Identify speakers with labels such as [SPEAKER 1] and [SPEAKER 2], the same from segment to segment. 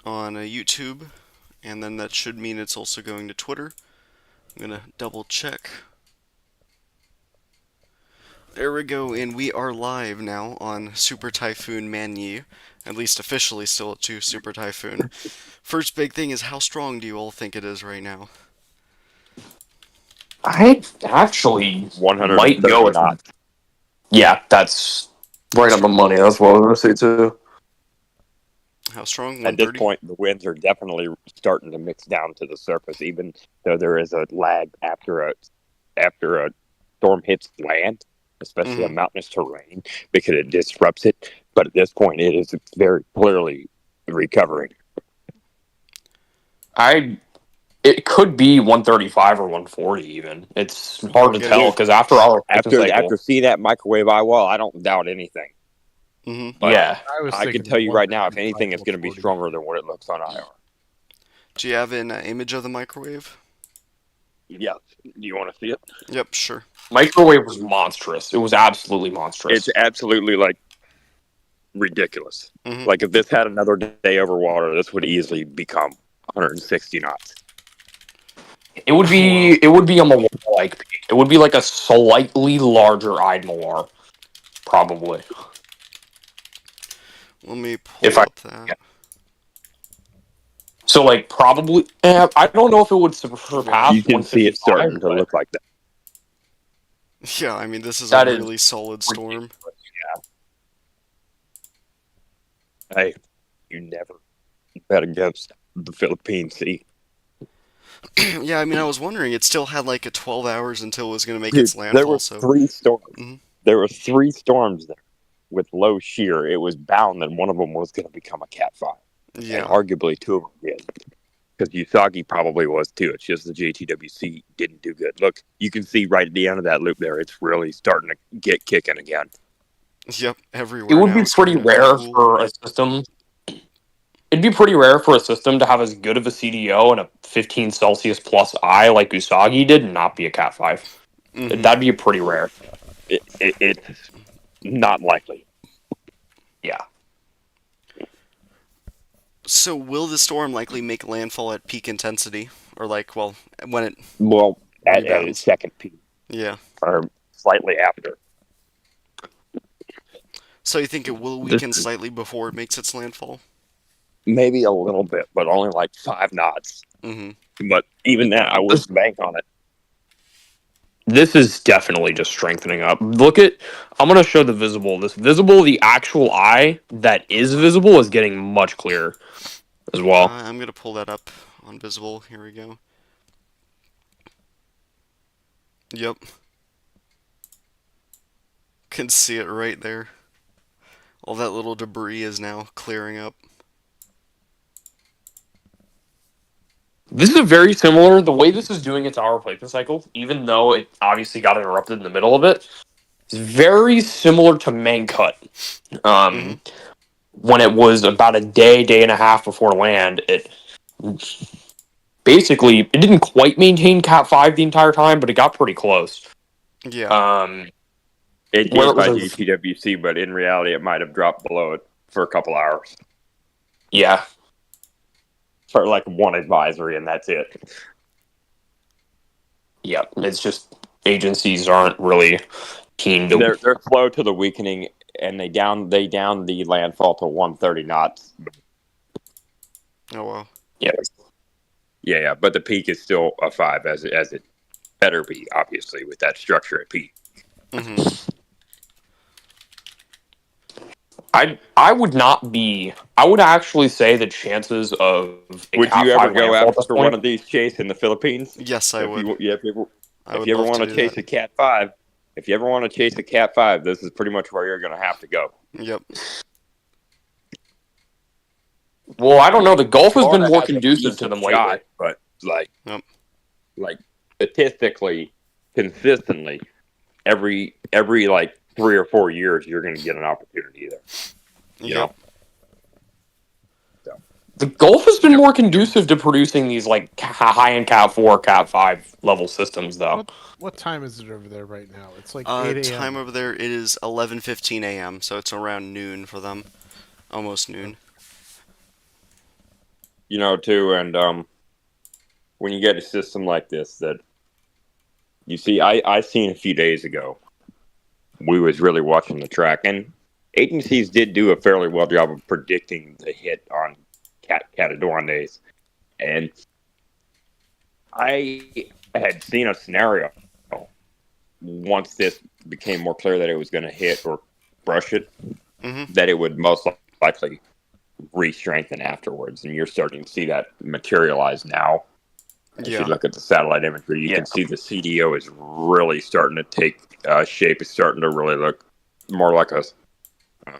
[SPEAKER 1] on YouTube, and then that should mean it's also going to Twitter. I'm gonna double check. There we go, and we are live now on Super Typhoon Manyi, at least officially still to Super Typhoon. First big thing is, how strong do you all think it is right now?
[SPEAKER 2] I actually might go
[SPEAKER 3] 130
[SPEAKER 2] with.
[SPEAKER 3] knots.
[SPEAKER 2] Yeah, that's right on the money. That's what I was going to say too.
[SPEAKER 1] How strong?
[SPEAKER 3] At this
[SPEAKER 1] 130?
[SPEAKER 3] point, the winds are definitely starting to mix down to the surface, even though there is a lag after a storm hits land, especially a
[SPEAKER 1] Mm-hmm.
[SPEAKER 3] mountainous terrain, because it disrupts it. But at this point, it is very clearly recovering.
[SPEAKER 2] It could be 135 or 140 even. It's hard to
[SPEAKER 1] getting
[SPEAKER 2] tell
[SPEAKER 1] it.
[SPEAKER 2] because after our replacement
[SPEAKER 3] After
[SPEAKER 2] cycle,
[SPEAKER 3] seeing that microwave eye wall, I don't doubt anything.
[SPEAKER 1] Mm-hmm.
[SPEAKER 3] But
[SPEAKER 2] yeah,
[SPEAKER 4] I was
[SPEAKER 3] I can
[SPEAKER 4] thinking
[SPEAKER 3] tell you right now, if
[SPEAKER 4] 135
[SPEAKER 3] anything,
[SPEAKER 4] to
[SPEAKER 3] it's going to be
[SPEAKER 4] 140.
[SPEAKER 3] stronger than what it looks on IR.
[SPEAKER 1] Do you have an image of the microwave?
[SPEAKER 3] Yeah. Do you want to see it?
[SPEAKER 1] Yep, sure.
[SPEAKER 2] microwave was monstrous. It was absolutely monstrous.
[SPEAKER 3] It's absolutely ridiculous.
[SPEAKER 1] Mm-hmm.
[SPEAKER 3] Like if this had another day over water, this would easily become 160 knots.
[SPEAKER 2] It would be a Malar like peak. It would be like a slightly larger eyed Malar, probably.
[SPEAKER 1] Let me
[SPEAKER 2] If
[SPEAKER 1] pull
[SPEAKER 2] I
[SPEAKER 1] up that.
[SPEAKER 2] so, like probably, I don't know if it would surpass
[SPEAKER 3] You can see it
[SPEAKER 2] 155,
[SPEAKER 3] starting to
[SPEAKER 2] but
[SPEAKER 3] look like that.
[SPEAKER 1] Yeah, I mean, this is a
[SPEAKER 2] that is
[SPEAKER 1] really solid storm.
[SPEAKER 3] Hey, you never bet against the Philippine Sea.
[SPEAKER 1] Yeah, I mean, I was wondering, it still had like a 12 hours until it was going to make
[SPEAKER 3] Dude,
[SPEAKER 1] its
[SPEAKER 3] there were
[SPEAKER 1] landfall, so.
[SPEAKER 3] three storms.
[SPEAKER 1] Mhm.
[SPEAKER 3] There were three storms there with low shear. It was bound that one of them was going to become a Cat 5. And
[SPEAKER 1] Yeah.
[SPEAKER 3] arguably two of them did. Because Usagi probably was too. It's just the JTWC didn't do good. Look, you can see right at the end of that loop there, it's really starting to get kicking again.
[SPEAKER 1] Yep,
[SPEAKER 2] it
[SPEAKER 1] everywhere
[SPEAKER 2] would
[SPEAKER 1] now
[SPEAKER 2] be
[SPEAKER 1] is
[SPEAKER 2] pretty
[SPEAKER 1] starting to
[SPEAKER 2] rare
[SPEAKER 1] cool.
[SPEAKER 2] for a system. It'd be pretty rare for a system to have as good of a CDO and a 15 Celsius plus I like Usagi did and not be a Cat 5.
[SPEAKER 1] Mm-hmm.
[SPEAKER 2] That'd be pretty rare.
[SPEAKER 3] It's not likely.
[SPEAKER 2] Yeah.
[SPEAKER 1] So, will the storm likely make landfall at peak intensity? Or, like, well, when it
[SPEAKER 3] Well, at its
[SPEAKER 1] rebounds?
[SPEAKER 3] second peak,
[SPEAKER 1] Yeah.
[SPEAKER 3] or slightly after.
[SPEAKER 1] So, you think it will weaken slightly before it makes its landfall?
[SPEAKER 3] Maybe a little bit, but only like 5 knots.
[SPEAKER 1] Mm-hmm.
[SPEAKER 3] But even that, I wouldn't bank on it.
[SPEAKER 2] This is definitely just strengthening up. I'm going to show the visible. The actual eye that is visible is getting much clearer as well.
[SPEAKER 1] I'm going to pull that up on visible. Here we go. Yep. Can see it right there. All that little debris is now clearing up.
[SPEAKER 2] This is very similar. The way this is doing its hour replacement cycle, even though it obviously got interrupted in the middle of it, is very similar to Mangcut.
[SPEAKER 1] Mm-hmm.
[SPEAKER 2] When it was about a day and a half before land, it basically it didn't quite maintain Cat 5 the entire time, but it got pretty close.
[SPEAKER 1] Yeah.
[SPEAKER 3] It
[SPEAKER 2] Where
[SPEAKER 3] did
[SPEAKER 2] it was
[SPEAKER 3] by
[SPEAKER 2] a-
[SPEAKER 3] GTWC, but in reality, it might have dropped below it for a couple hours.
[SPEAKER 2] Yeah.
[SPEAKER 3] For like one advisory, and that's it.
[SPEAKER 2] Yeah. It's just agencies aren't really keen to.
[SPEAKER 3] They're slow to the weakening, and they down the landfall to 130 knots.
[SPEAKER 1] Oh, wow.
[SPEAKER 2] Yeah.
[SPEAKER 3] Yeah, but the peak is still a 5, as it better be, obviously, with that structure at peak.
[SPEAKER 1] Mm-hmm.
[SPEAKER 2] I would not be. I would actually say the chances of a
[SPEAKER 3] Would
[SPEAKER 2] Cat
[SPEAKER 3] you ever
[SPEAKER 2] 5
[SPEAKER 3] go
[SPEAKER 2] landfall at this
[SPEAKER 3] after
[SPEAKER 2] point,
[SPEAKER 3] one of these chase in the Philippines?
[SPEAKER 1] Yes, I would.
[SPEAKER 3] If
[SPEAKER 1] I
[SPEAKER 3] you
[SPEAKER 1] would
[SPEAKER 3] ever
[SPEAKER 1] love
[SPEAKER 3] want
[SPEAKER 1] to
[SPEAKER 3] to
[SPEAKER 1] do
[SPEAKER 3] chase
[SPEAKER 1] that.
[SPEAKER 3] a Cat 5, if you ever want to chase a Cat 5, this is pretty much where you're going to have to go.
[SPEAKER 1] Yep.
[SPEAKER 2] well, I don't know. The Gulf has been
[SPEAKER 3] Florida
[SPEAKER 2] more
[SPEAKER 3] has a
[SPEAKER 2] conducive to
[SPEAKER 3] decent
[SPEAKER 2] them
[SPEAKER 3] shot,
[SPEAKER 2] lately.
[SPEAKER 3] but
[SPEAKER 1] Yep.
[SPEAKER 3] like statistically, consistently, every like 3 or 4 years, you're going to get an opportunity there. You know?
[SPEAKER 2] The Gulf has been more conducive to producing these like high-end Cat 4, Cat 5 level systems, though.
[SPEAKER 4] What time is it over there right now? It's like 8 a.m.
[SPEAKER 1] Time over there, it is 11:15 a.m., so it's around noon for them. Almost noon.
[SPEAKER 3] too, and when you get a system like this that you see, I seen a few days ago, we was really watching the track, and agencies did do a fairly well job of predicting the hit on Cataduandes, and I had seen a scenario once this became more clear that it was going to hit or brush it, that it would most likely re-strengthen afterwards, and you're starting to see that materialize now. If you look at the satellite imagery, you can see the CDO is really starting to take shape. It's starting to really look more like a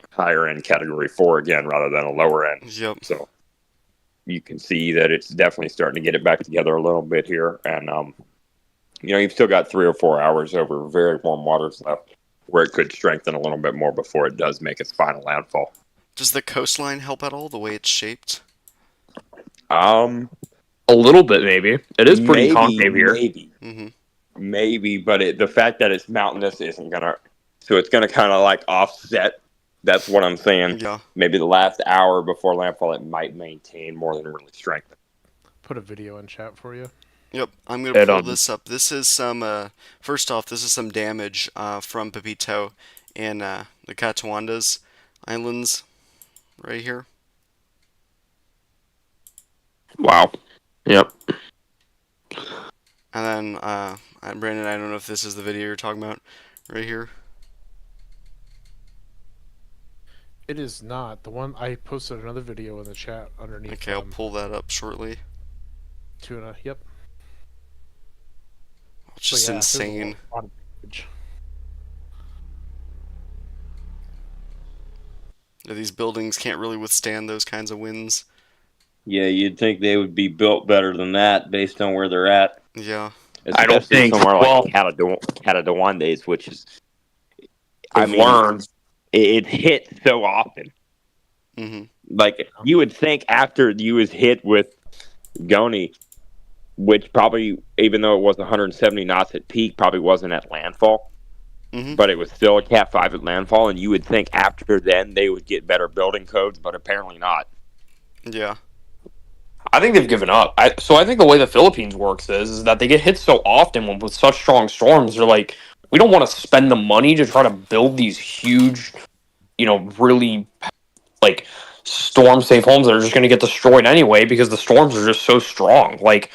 [SPEAKER 3] higher end Category 4 again, rather than a lower end.
[SPEAKER 1] Yep.
[SPEAKER 3] So you can see that it's definitely starting to get it back together a little bit here, and you've still got 3 or 4 hours over very warm waters left, where it could strengthen a little bit more before it does make its final landfall.
[SPEAKER 1] Does the coastline help at all, the way it's shaped?
[SPEAKER 2] A little bit, maybe. It is pretty concave here.
[SPEAKER 3] Maybe, but the fact that it's mountainous isn't gonna. So it's gonna kind of like offset. That's what I'm saying.
[SPEAKER 1] Yeah.
[SPEAKER 3] Maybe the last hour before landfall, it might maintain more than really strengthen.
[SPEAKER 4] Put a video in chat for you.
[SPEAKER 1] Yep, I'm gonna pull this up. This is some. First off, this is some damage from Pepito in the Cataduandes Islands, right here.
[SPEAKER 2] Wow. Yep.
[SPEAKER 1] And then, Brandon, I don't know if this is the video you're talking about, right here.
[SPEAKER 4] It is not. The one I posted another video in the chat underneath.
[SPEAKER 1] Okay, I'll pull that up shortly.
[SPEAKER 4] Tuna, yep.
[SPEAKER 1] It's just insane. These buildings can't really withstand those kinds of winds.
[SPEAKER 3] Yeah, you'd think they would be built better than that based on where they're at.
[SPEAKER 1] Yeah.
[SPEAKER 2] I don't think
[SPEAKER 3] somewhere like Cataduandes, which is
[SPEAKER 2] learned.
[SPEAKER 3] It hits so often. Like you would think after you was hit with Goni, which probably, even though it was 170 knots at peak, probably wasn't at landfall. But it was still a Cat 5 at landfall, and you would think after then they would get better building codes, but apparently not.
[SPEAKER 1] Yeah.
[SPEAKER 2] I think they've given up. So I think the way the Philippines works is that they get hit so often with such strong storms. They're like, we don't want to spend the money to try to build these huge, really like storm-safe homes that are just going to get destroyed anyway because the storms are just so strong. Like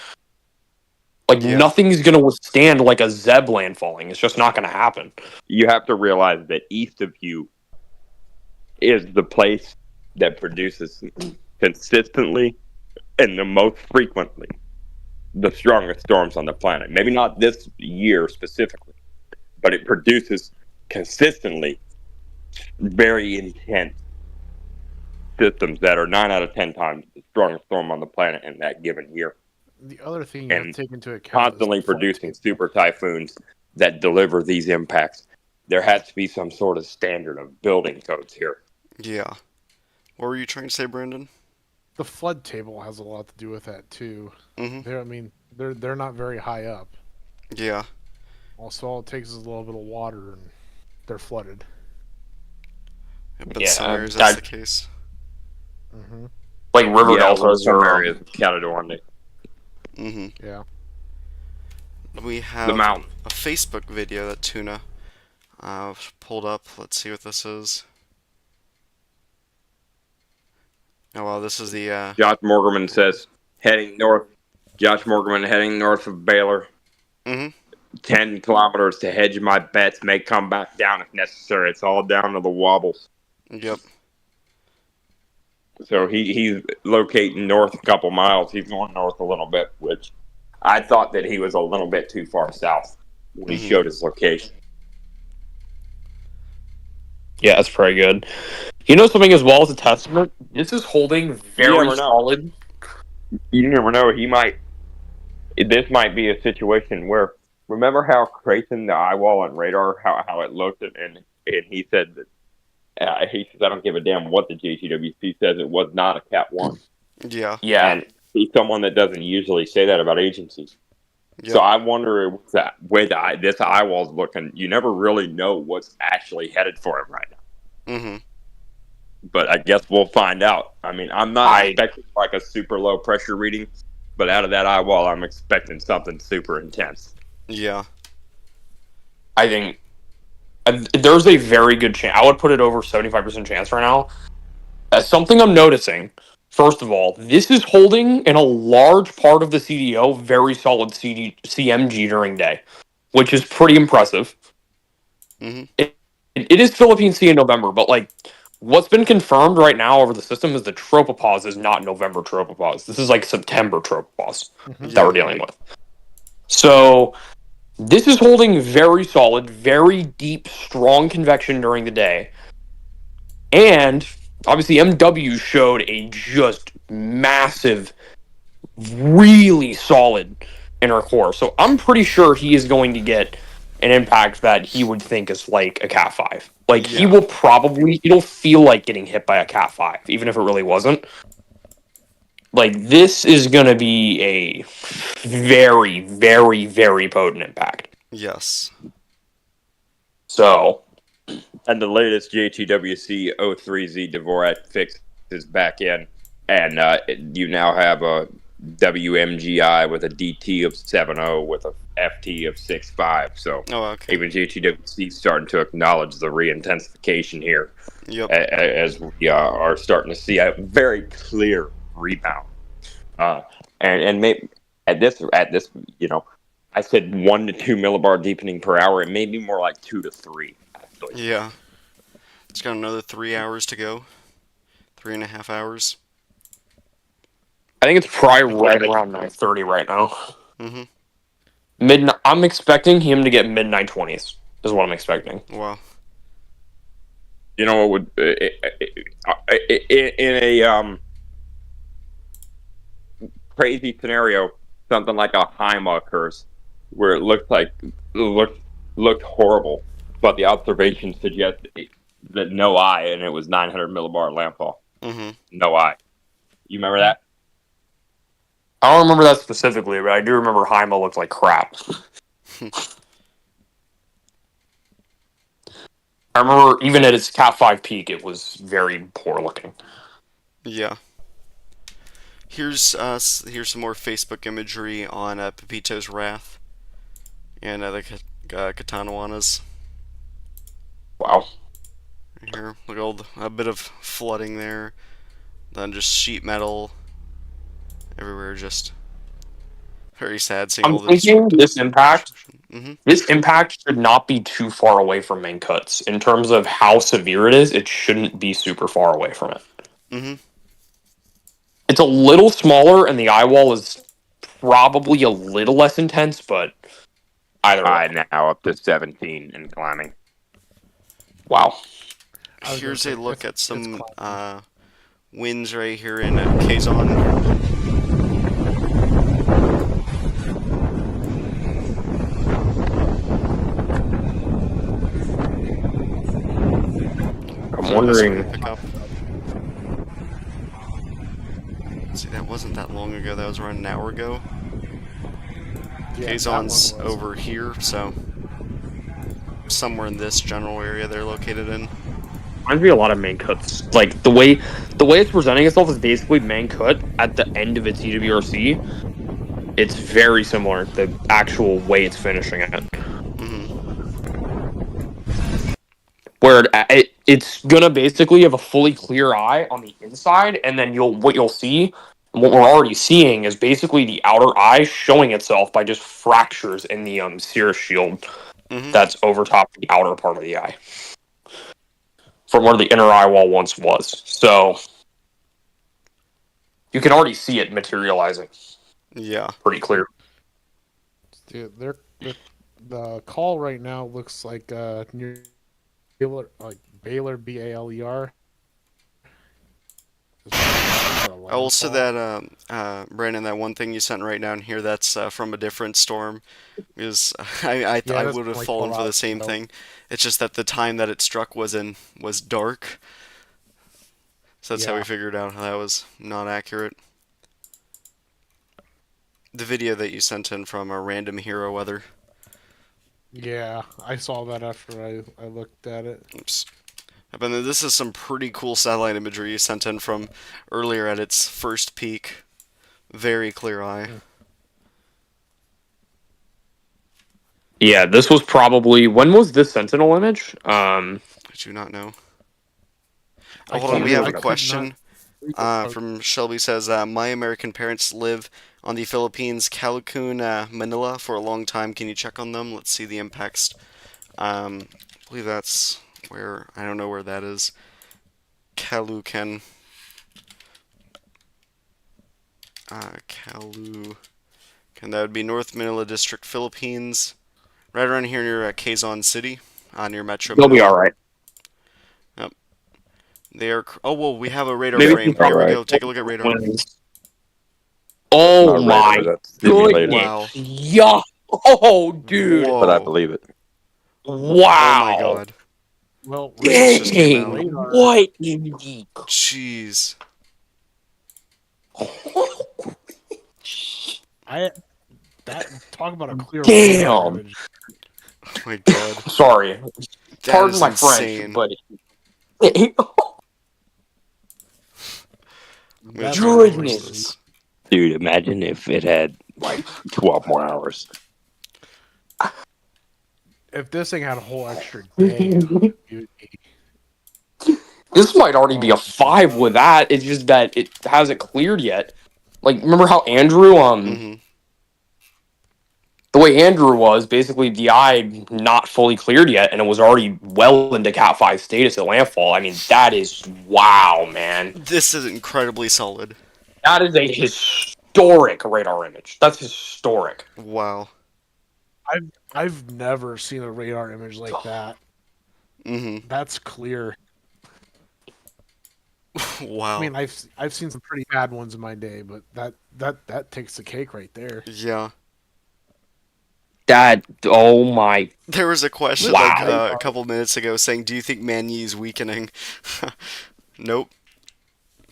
[SPEAKER 2] nothing's going to withstand like a Zeb landfalling. It's just not going to happen.
[SPEAKER 3] You have to realize that east of you is the place that produces consistently and the most frequently the strongest storms on the planet. Maybe not this year specifically, but it produces consistently very intense systems that are 9 out of 10 times the strongest storm on the planet in that given year.
[SPEAKER 4] The other thing you have to take into account
[SPEAKER 3] constantly producing super typhoons that deliver these impacts. There has to be some sort of standard of building codes here.
[SPEAKER 1] Yeah. What were you trying to say, Brandon?
[SPEAKER 4] The flood table has a lot to do with that too. They're not very high up.
[SPEAKER 1] Yeah.
[SPEAKER 4] Also, all it takes is a little bit of water and they're flooded.
[SPEAKER 1] But somewhere that's the case.
[SPEAKER 2] Like river deltas
[SPEAKER 3] or areas of Cataduandes.
[SPEAKER 1] Yeah. We have a Facebook video that Tuna pulled up. Let's see what this is. Oh, wow, this is the...
[SPEAKER 3] Josh Morgerman says, heading north. Josh Morgerman heading north of Baylor. 10 kilometers to hedge my bets. May come back down if necessary. It's all down to the wobbles.
[SPEAKER 1] Yep.
[SPEAKER 3] So he's locating north a couple miles. He's going north a little bit, which I thought that he was a little bit too far south when he showed his location.
[SPEAKER 2] Yeah, that's pretty good. You know something as well as a testament? This is holding very solid.
[SPEAKER 3] You never know. This might be a situation where, remember how Creighton, the eyewall on radar, how it looked, and he said that, he says, I don't give a damn what the JTWC says. It was not a Cat 1.
[SPEAKER 1] Yeah.
[SPEAKER 3] And he's someone that doesn't usually say that about agencies. Yep. So I wonder that way this eyewall's looking, you never really know what's actually headed for him right now. but I guess we'll find out. I mean, I'm not
[SPEAKER 2] I
[SPEAKER 3] expecting like a super low pressure reading, but out of that eye wall, I'm expecting something super intense.
[SPEAKER 1] Yeah.
[SPEAKER 2] I think there's a very good chance. I would put it over 75% chance right now. Something I'm noticing. First of all, this is holding in a large part of the CDO very solid CMG during day, which is pretty impressive.
[SPEAKER 1] Mm-hmm.
[SPEAKER 2] It is Philippine Sea in November, but like what's been confirmed right now over the system is the tropopause is not November tropopause. This is like September tropopause that
[SPEAKER 1] Yeah.
[SPEAKER 2] we're dealing with. So this is holding very solid, very deep, strong convection during the day. And obviously MW showed a just massive, really solid inner core. So I'm pretty sure he is going to get an impact that he would think is like a Cat 5. Like he
[SPEAKER 1] Yeah.
[SPEAKER 2] will probably he'll feel like getting hit by a Cat 5, even if it really wasn't. Like this is gonna be a very, very, very potent impact.
[SPEAKER 1] Yes.
[SPEAKER 2] So
[SPEAKER 3] And the latest JTWC 03Z Dvorak fix is back in, and you now have a WMGI with a DT of 7.0 with a FT of 6.5. So
[SPEAKER 1] Oh, okay.
[SPEAKER 3] even JTWC is starting to acknowledge the reintensification here,
[SPEAKER 1] Yep.
[SPEAKER 3] as we are starting to see a very clear rebound. And maybe at this, I said 1 to 2 millibar deepening per hour. It may be more like 2 to 3 actually.
[SPEAKER 1] Yeah. It's got another 3 hours to go. 3.5 hours.
[SPEAKER 2] I think it's probably right around 9:30 right now.
[SPEAKER 1] Mm-hmm.
[SPEAKER 2] I'm expecting him to get mid 920s. Is what I'm expecting.
[SPEAKER 1] Wow.
[SPEAKER 3] You know what would in a crazy scenario, something like a Haima occurs, where it looked horrible, but the observation suggests that no eye, and it was 900 millibar landfall.
[SPEAKER 1] Mm-hmm.
[SPEAKER 3] No eye. You remember that?
[SPEAKER 2] I don't remember that specifically, but I do remember Haima looked like crap. I remember even at its Cat 5 peak, it was very poor looking.
[SPEAKER 1] Yeah. Here's some more Facebook imagery on Pepito's Wrath and the Katanawanas.
[SPEAKER 2] Wow.
[SPEAKER 1] Right here, look at all a bit of flooding there. Then just sheet metal everywhere. Just very sad seeing
[SPEAKER 2] I'm
[SPEAKER 1] all the
[SPEAKER 2] thinking
[SPEAKER 1] destruction. Mm-hmm.
[SPEAKER 2] this impact should not be too far away from main cuts. In terms of how severe it is, it shouldn't be super far away from it.
[SPEAKER 1] Mm-hmm.
[SPEAKER 2] It's a little smaller, and the eye wall is probably a little less intense, but either way.
[SPEAKER 3] Now up to 17 and climbing.
[SPEAKER 2] Wow.
[SPEAKER 1] Here's a look at some
[SPEAKER 4] climbing.
[SPEAKER 1] winds right here in Quezon.
[SPEAKER 2] I'm wondering.
[SPEAKER 1] Pick up. See, that wasn't that long ago. That was around an hour ago.
[SPEAKER 4] Yeah,
[SPEAKER 1] Quezon's
[SPEAKER 4] that one was.
[SPEAKER 1] over here, so somewhere in this general area they're located in.
[SPEAKER 2] Reminds me a lot of main cuts. Like the way it's presenting itself is basically main cut at the end of its EWRC. It's very similar. The actual way it's finishing it,
[SPEAKER 1] Mm-hmm.
[SPEAKER 2] where it's gonna basically have a fully clear eye on the inside, and then what you'll see, and what we're already seeing, is basically the outer eye showing itself by just fractures in the cirrus shield
[SPEAKER 1] Mm-hmm.
[SPEAKER 2] that's over top the outer part of the eye, from where the inner eye wall once was. So you can already see it materializing
[SPEAKER 1] Yeah.
[SPEAKER 2] pretty clear.
[SPEAKER 4] Dude, the call right now looks like near Baylor, Baler.
[SPEAKER 1] Also, that Brandon, that one thing you sent right down here, that's from a different storm. Because I
[SPEAKER 4] Yeah, that's
[SPEAKER 1] would have
[SPEAKER 4] like
[SPEAKER 1] fallen
[SPEAKER 4] 12
[SPEAKER 1] for the
[SPEAKER 4] hours
[SPEAKER 1] same
[SPEAKER 4] ago.
[SPEAKER 1] thing. It's just that the time that it struck was dark. So that's how we
[SPEAKER 4] Yeah.
[SPEAKER 1] figured out how that was not accurate. The video that you sent in from a random hero weather.
[SPEAKER 4] Yeah, I saw that after I looked at it.
[SPEAKER 1] Oops. But then this is some pretty cool satellite imagery you sent in from earlier at its first peak. Very clear eye.
[SPEAKER 2] Yeah, this was probably when was this Sentinel image?
[SPEAKER 1] I do not know. Oh, hold on, we have a question. From Shelby says, my American parents live on the Philippines, Caloocan, Manila for a long time. Can you check on them? Let's see the impacts. I believe that's where, I don't know where that is. Caloocan. Caloocan. That would be North Manila District, Philippines. Right around here near Quezon City, near Metro
[SPEAKER 2] They'll be
[SPEAKER 1] Manila.
[SPEAKER 2] all right.
[SPEAKER 1] Yep. They are. Oh, well, we have a radar
[SPEAKER 2] Maybe
[SPEAKER 1] frame.
[SPEAKER 2] all
[SPEAKER 1] Here we
[SPEAKER 3] right.
[SPEAKER 1] go. Take a look at radar.
[SPEAKER 2] Oh
[SPEAKER 3] Not
[SPEAKER 2] my
[SPEAKER 3] radar, that's simulator.
[SPEAKER 2] goodness!
[SPEAKER 1] Wow.
[SPEAKER 2] Yeah. Oh, dude!
[SPEAKER 3] But I
[SPEAKER 1] Whoa.
[SPEAKER 3] believe it.
[SPEAKER 1] Oh my
[SPEAKER 2] Wow!
[SPEAKER 1] god.
[SPEAKER 4] Well,
[SPEAKER 1] This just came
[SPEAKER 2] Dang!
[SPEAKER 1] out.
[SPEAKER 4] radar.
[SPEAKER 2] What in the?
[SPEAKER 1] Jeez.
[SPEAKER 4] Talk about a clear radar
[SPEAKER 2] Damn!
[SPEAKER 4] image.
[SPEAKER 1] Oh my god.
[SPEAKER 2] Sorry,
[SPEAKER 1] That
[SPEAKER 2] pardon
[SPEAKER 1] is
[SPEAKER 2] my French,
[SPEAKER 1] insane.
[SPEAKER 2] but
[SPEAKER 1] I'm gonna
[SPEAKER 4] That's
[SPEAKER 1] try and reverse
[SPEAKER 2] goodness.
[SPEAKER 1] this.
[SPEAKER 3] Dude, imagine if it had like 12 more hours.
[SPEAKER 4] If this thing had a whole extra day, it would be
[SPEAKER 2] This might already be a 5 with that. It's just that it hasn't cleared yet. Like, remember how Andrew,
[SPEAKER 1] Mm-hmm.
[SPEAKER 2] the way Andrew was, basically the eye not fully cleared yet, and it was already well into Cat 5 status at landfall. I mean, that is, wow, man.
[SPEAKER 1] This is incredibly solid.
[SPEAKER 2] That is a historic radar image. That's historic.
[SPEAKER 1] Wow.
[SPEAKER 4] I've never seen a radar image like that.
[SPEAKER 1] Mm-hmm.
[SPEAKER 4] That's clear.
[SPEAKER 1] Wow.
[SPEAKER 4] I mean, I've seen some pretty bad ones in my day, but that takes the cake right there.
[SPEAKER 1] Yeah.
[SPEAKER 2] That, oh my,
[SPEAKER 1] There was a question
[SPEAKER 2] Wow.
[SPEAKER 1] like a couple minutes ago saying, "Do you think Manyi is weakening?" Nope.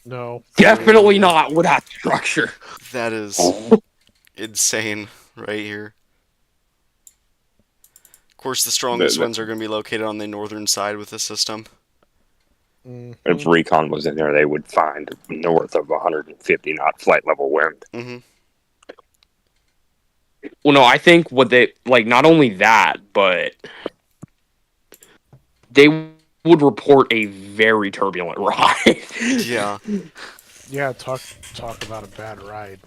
[SPEAKER 4] No,
[SPEAKER 2] definitely not with that structure.
[SPEAKER 1] That is insane right here. Of course, the strongest ones are going to be located on the northern side with the system.
[SPEAKER 3] If Recon was in there, they would find north of 150 knot flight level wind.
[SPEAKER 1] Mm-hmm.
[SPEAKER 2] Well, no, I think what they, like, not only that, but they would report a very turbulent ride.
[SPEAKER 1] Yeah.
[SPEAKER 4] Yeah, talk about a bad ride.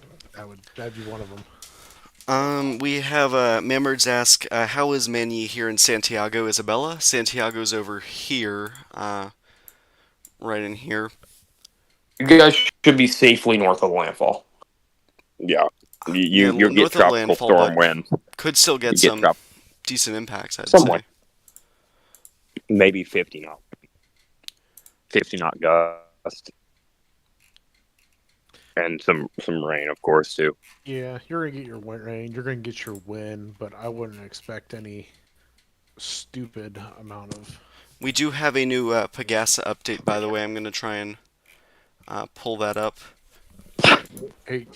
[SPEAKER 4] That'd be one of them.
[SPEAKER 1] We have Mammerds ask, how is Manyi here in Santiago, Isabella? Santiago's over here, right in here.
[SPEAKER 2] You guys should be safely north of the landfall.
[SPEAKER 3] Yeah.
[SPEAKER 1] Yeah,
[SPEAKER 3] You'll get
[SPEAKER 1] north of
[SPEAKER 3] tropical
[SPEAKER 1] landfall,
[SPEAKER 3] storm
[SPEAKER 1] but
[SPEAKER 3] wind.
[SPEAKER 1] could still get
[SPEAKER 3] You get
[SPEAKER 1] some decent impacts, I'd
[SPEAKER 2] Somewhat.
[SPEAKER 1] say.
[SPEAKER 3] Maybe 50 knot. 50 knot gust. And some rain, of course, too.
[SPEAKER 4] Yeah, you're gonna get your wind rain. You're gonna get your wind, but I wouldn't expect any stupid amount of.
[SPEAKER 1] We do have a new Pagasa update, by the way. I'm going to try and pull that up.
[SPEAKER 4] Hey,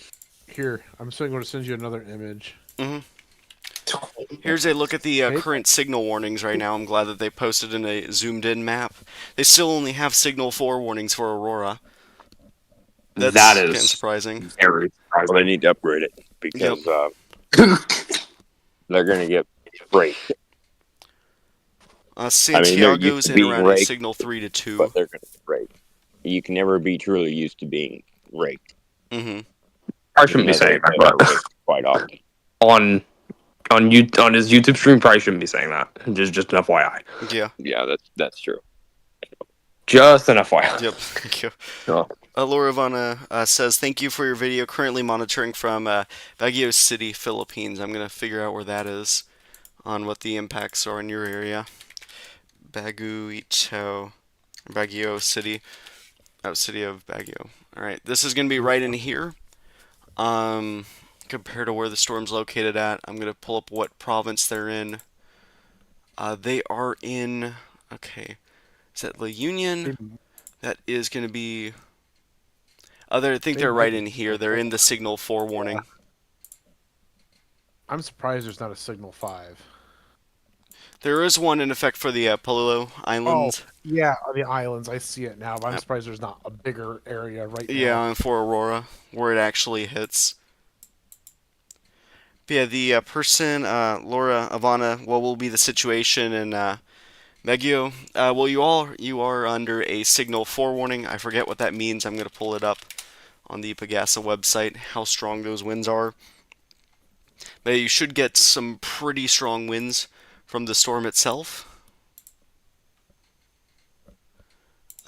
[SPEAKER 4] here, I'm still going to send you another image.
[SPEAKER 1] Mm-hmm. Here's a look at the
[SPEAKER 4] Hey.
[SPEAKER 1] current signal warnings right now. I'm glad that they posted in a zoomed-in map. They still only have signal 4 warnings for Aurora. That's
[SPEAKER 2] That
[SPEAKER 1] kind
[SPEAKER 2] is
[SPEAKER 1] of surprising.
[SPEAKER 2] very
[SPEAKER 3] Well,
[SPEAKER 2] surprising.
[SPEAKER 3] they need to upgrade it because they're going to get raked.
[SPEAKER 1] Santiago's in
[SPEAKER 3] being
[SPEAKER 1] around a
[SPEAKER 3] raked,
[SPEAKER 1] signal 3 to 2.
[SPEAKER 3] But they're going to get raked. You can never be truly used to being raked.
[SPEAKER 1] Mm-hmm.
[SPEAKER 2] I shouldn't be saying that, but
[SPEAKER 3] quite often.
[SPEAKER 2] on his YouTube stream, probably shouldn't be saying that. Just an FYI.
[SPEAKER 1] Yeah.
[SPEAKER 3] Yeah, that's true.
[SPEAKER 2] Just an FYI.
[SPEAKER 1] Yep. Thank you.
[SPEAKER 2] Oh.
[SPEAKER 1] Laura Ivana says, thank you for your video. Currently monitoring from Baguio City, Philippines. I'm going to figure out where that is on what the impacts are in your area. Baguio City. Oh, city of Baguio. Alright, this is going to be right in here. Compared to where the storm's located at. I'm going to pull up what province they're in. They are in... Okay. Is that La Union? That is going to be... I think they're right in here. They're in the signal 4 warning.
[SPEAKER 4] I'm surprised there's not a signal 5.
[SPEAKER 1] There is one in effect for the Polillo
[SPEAKER 4] Oh,
[SPEAKER 1] Island.
[SPEAKER 4] yeah, the islands. I see it now, but I'm surprised there's not a bigger area right now.
[SPEAKER 1] Yeah, and for Aurora, where it actually hits. But yeah, the person, Laura Ivana, what will be the situation in Meggio? Well, you are under a signal forewarning. I forget what that means. I'm going to pull it up on the Pagasa website, how strong those winds are. But you should get some pretty strong winds from the storm itself.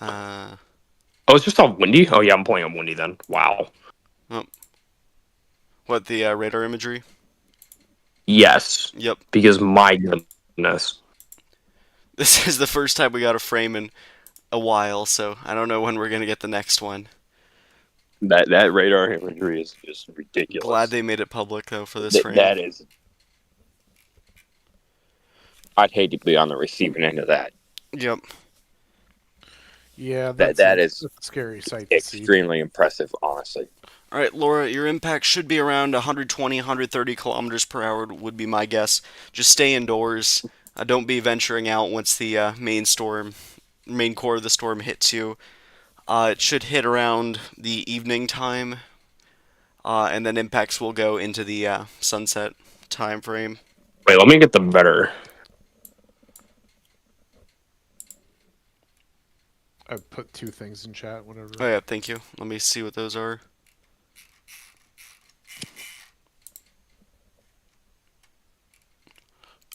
[SPEAKER 2] Oh, it's just on windy? Oh, yeah, I'm playing on windy then. Wow.
[SPEAKER 1] Oh, what, the radar imagery?
[SPEAKER 2] Yes.
[SPEAKER 1] Yep.
[SPEAKER 2] Because my goodness.
[SPEAKER 1] This is the first time we got a frame in a while, so I don't know when we're going to get the next one.
[SPEAKER 3] That radar imagery is just ridiculous.
[SPEAKER 1] Glad they made it public, though, for this frame.
[SPEAKER 3] That is... I'd hate to be on the receiving end of that.
[SPEAKER 1] Yep.
[SPEAKER 4] Yeah,
[SPEAKER 3] that is
[SPEAKER 4] a scary sight to see.
[SPEAKER 3] Extremely impressive, honestly.
[SPEAKER 1] All right, Laura, your impact should be around 120, 130 kilometers per hour would be my guess. Just stay indoors. Don't be venturing out once the main core of the storm hits you. It should hit around the evening time, and then impacts will go into the sunset time frame.
[SPEAKER 2] Wait, let me get the better.
[SPEAKER 4] I put 2 things in chat, whatever.
[SPEAKER 1] Oh yeah, thank you. Let me see what those are.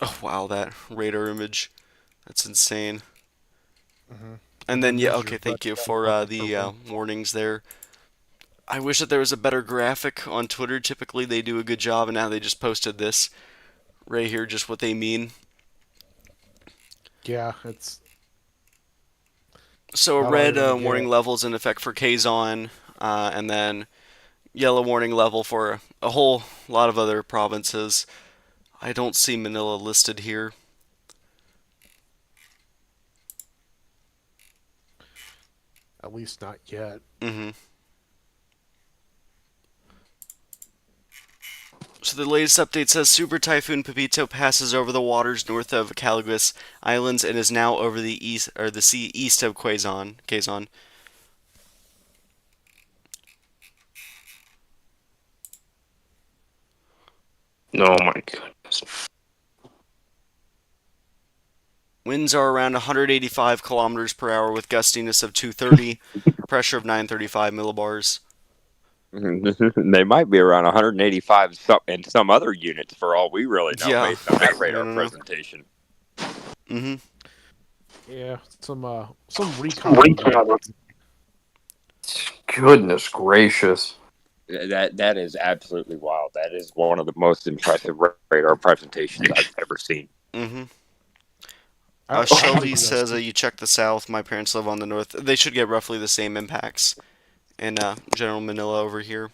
[SPEAKER 1] Oh wow, that radar image. That's insane.
[SPEAKER 4] Mm-hmm.
[SPEAKER 1] And then, yeah, okay, thank you for the warnings there. I wish that there was a better graphic on Twitter. Typically, they do a good job, and now they just posted this right here, just what they mean.
[SPEAKER 4] Yeah, it's...
[SPEAKER 1] So a red warning level is in effect for Quezon, and then yellow warning level for a whole lot of other provinces. I don't see Manila listed here.
[SPEAKER 4] At least not yet.
[SPEAKER 1] Mm-hmm. So the latest update says Super Typhoon Pepito passes over the waters north of Calaguas Islands and is now over the east or the sea east of Quezon.
[SPEAKER 2] Oh my goodness.
[SPEAKER 1] Winds are around 185 kilometers per hour with gustiness of 230, pressure of 935 millibars.
[SPEAKER 3] They might be around 185 in some other units for all we really know,
[SPEAKER 1] Yeah.
[SPEAKER 3] based on that radar presentation.
[SPEAKER 1] Mm-hmm.
[SPEAKER 4] Yeah, some recon.
[SPEAKER 2] Goodness gracious.
[SPEAKER 3] That is absolutely wild. That is one of the most impressive radar presentations I've ever seen.
[SPEAKER 1] Mm-hmm. Shelby says you check the south. My parents live on the north. They should get roughly the same impacts in General Manila over here.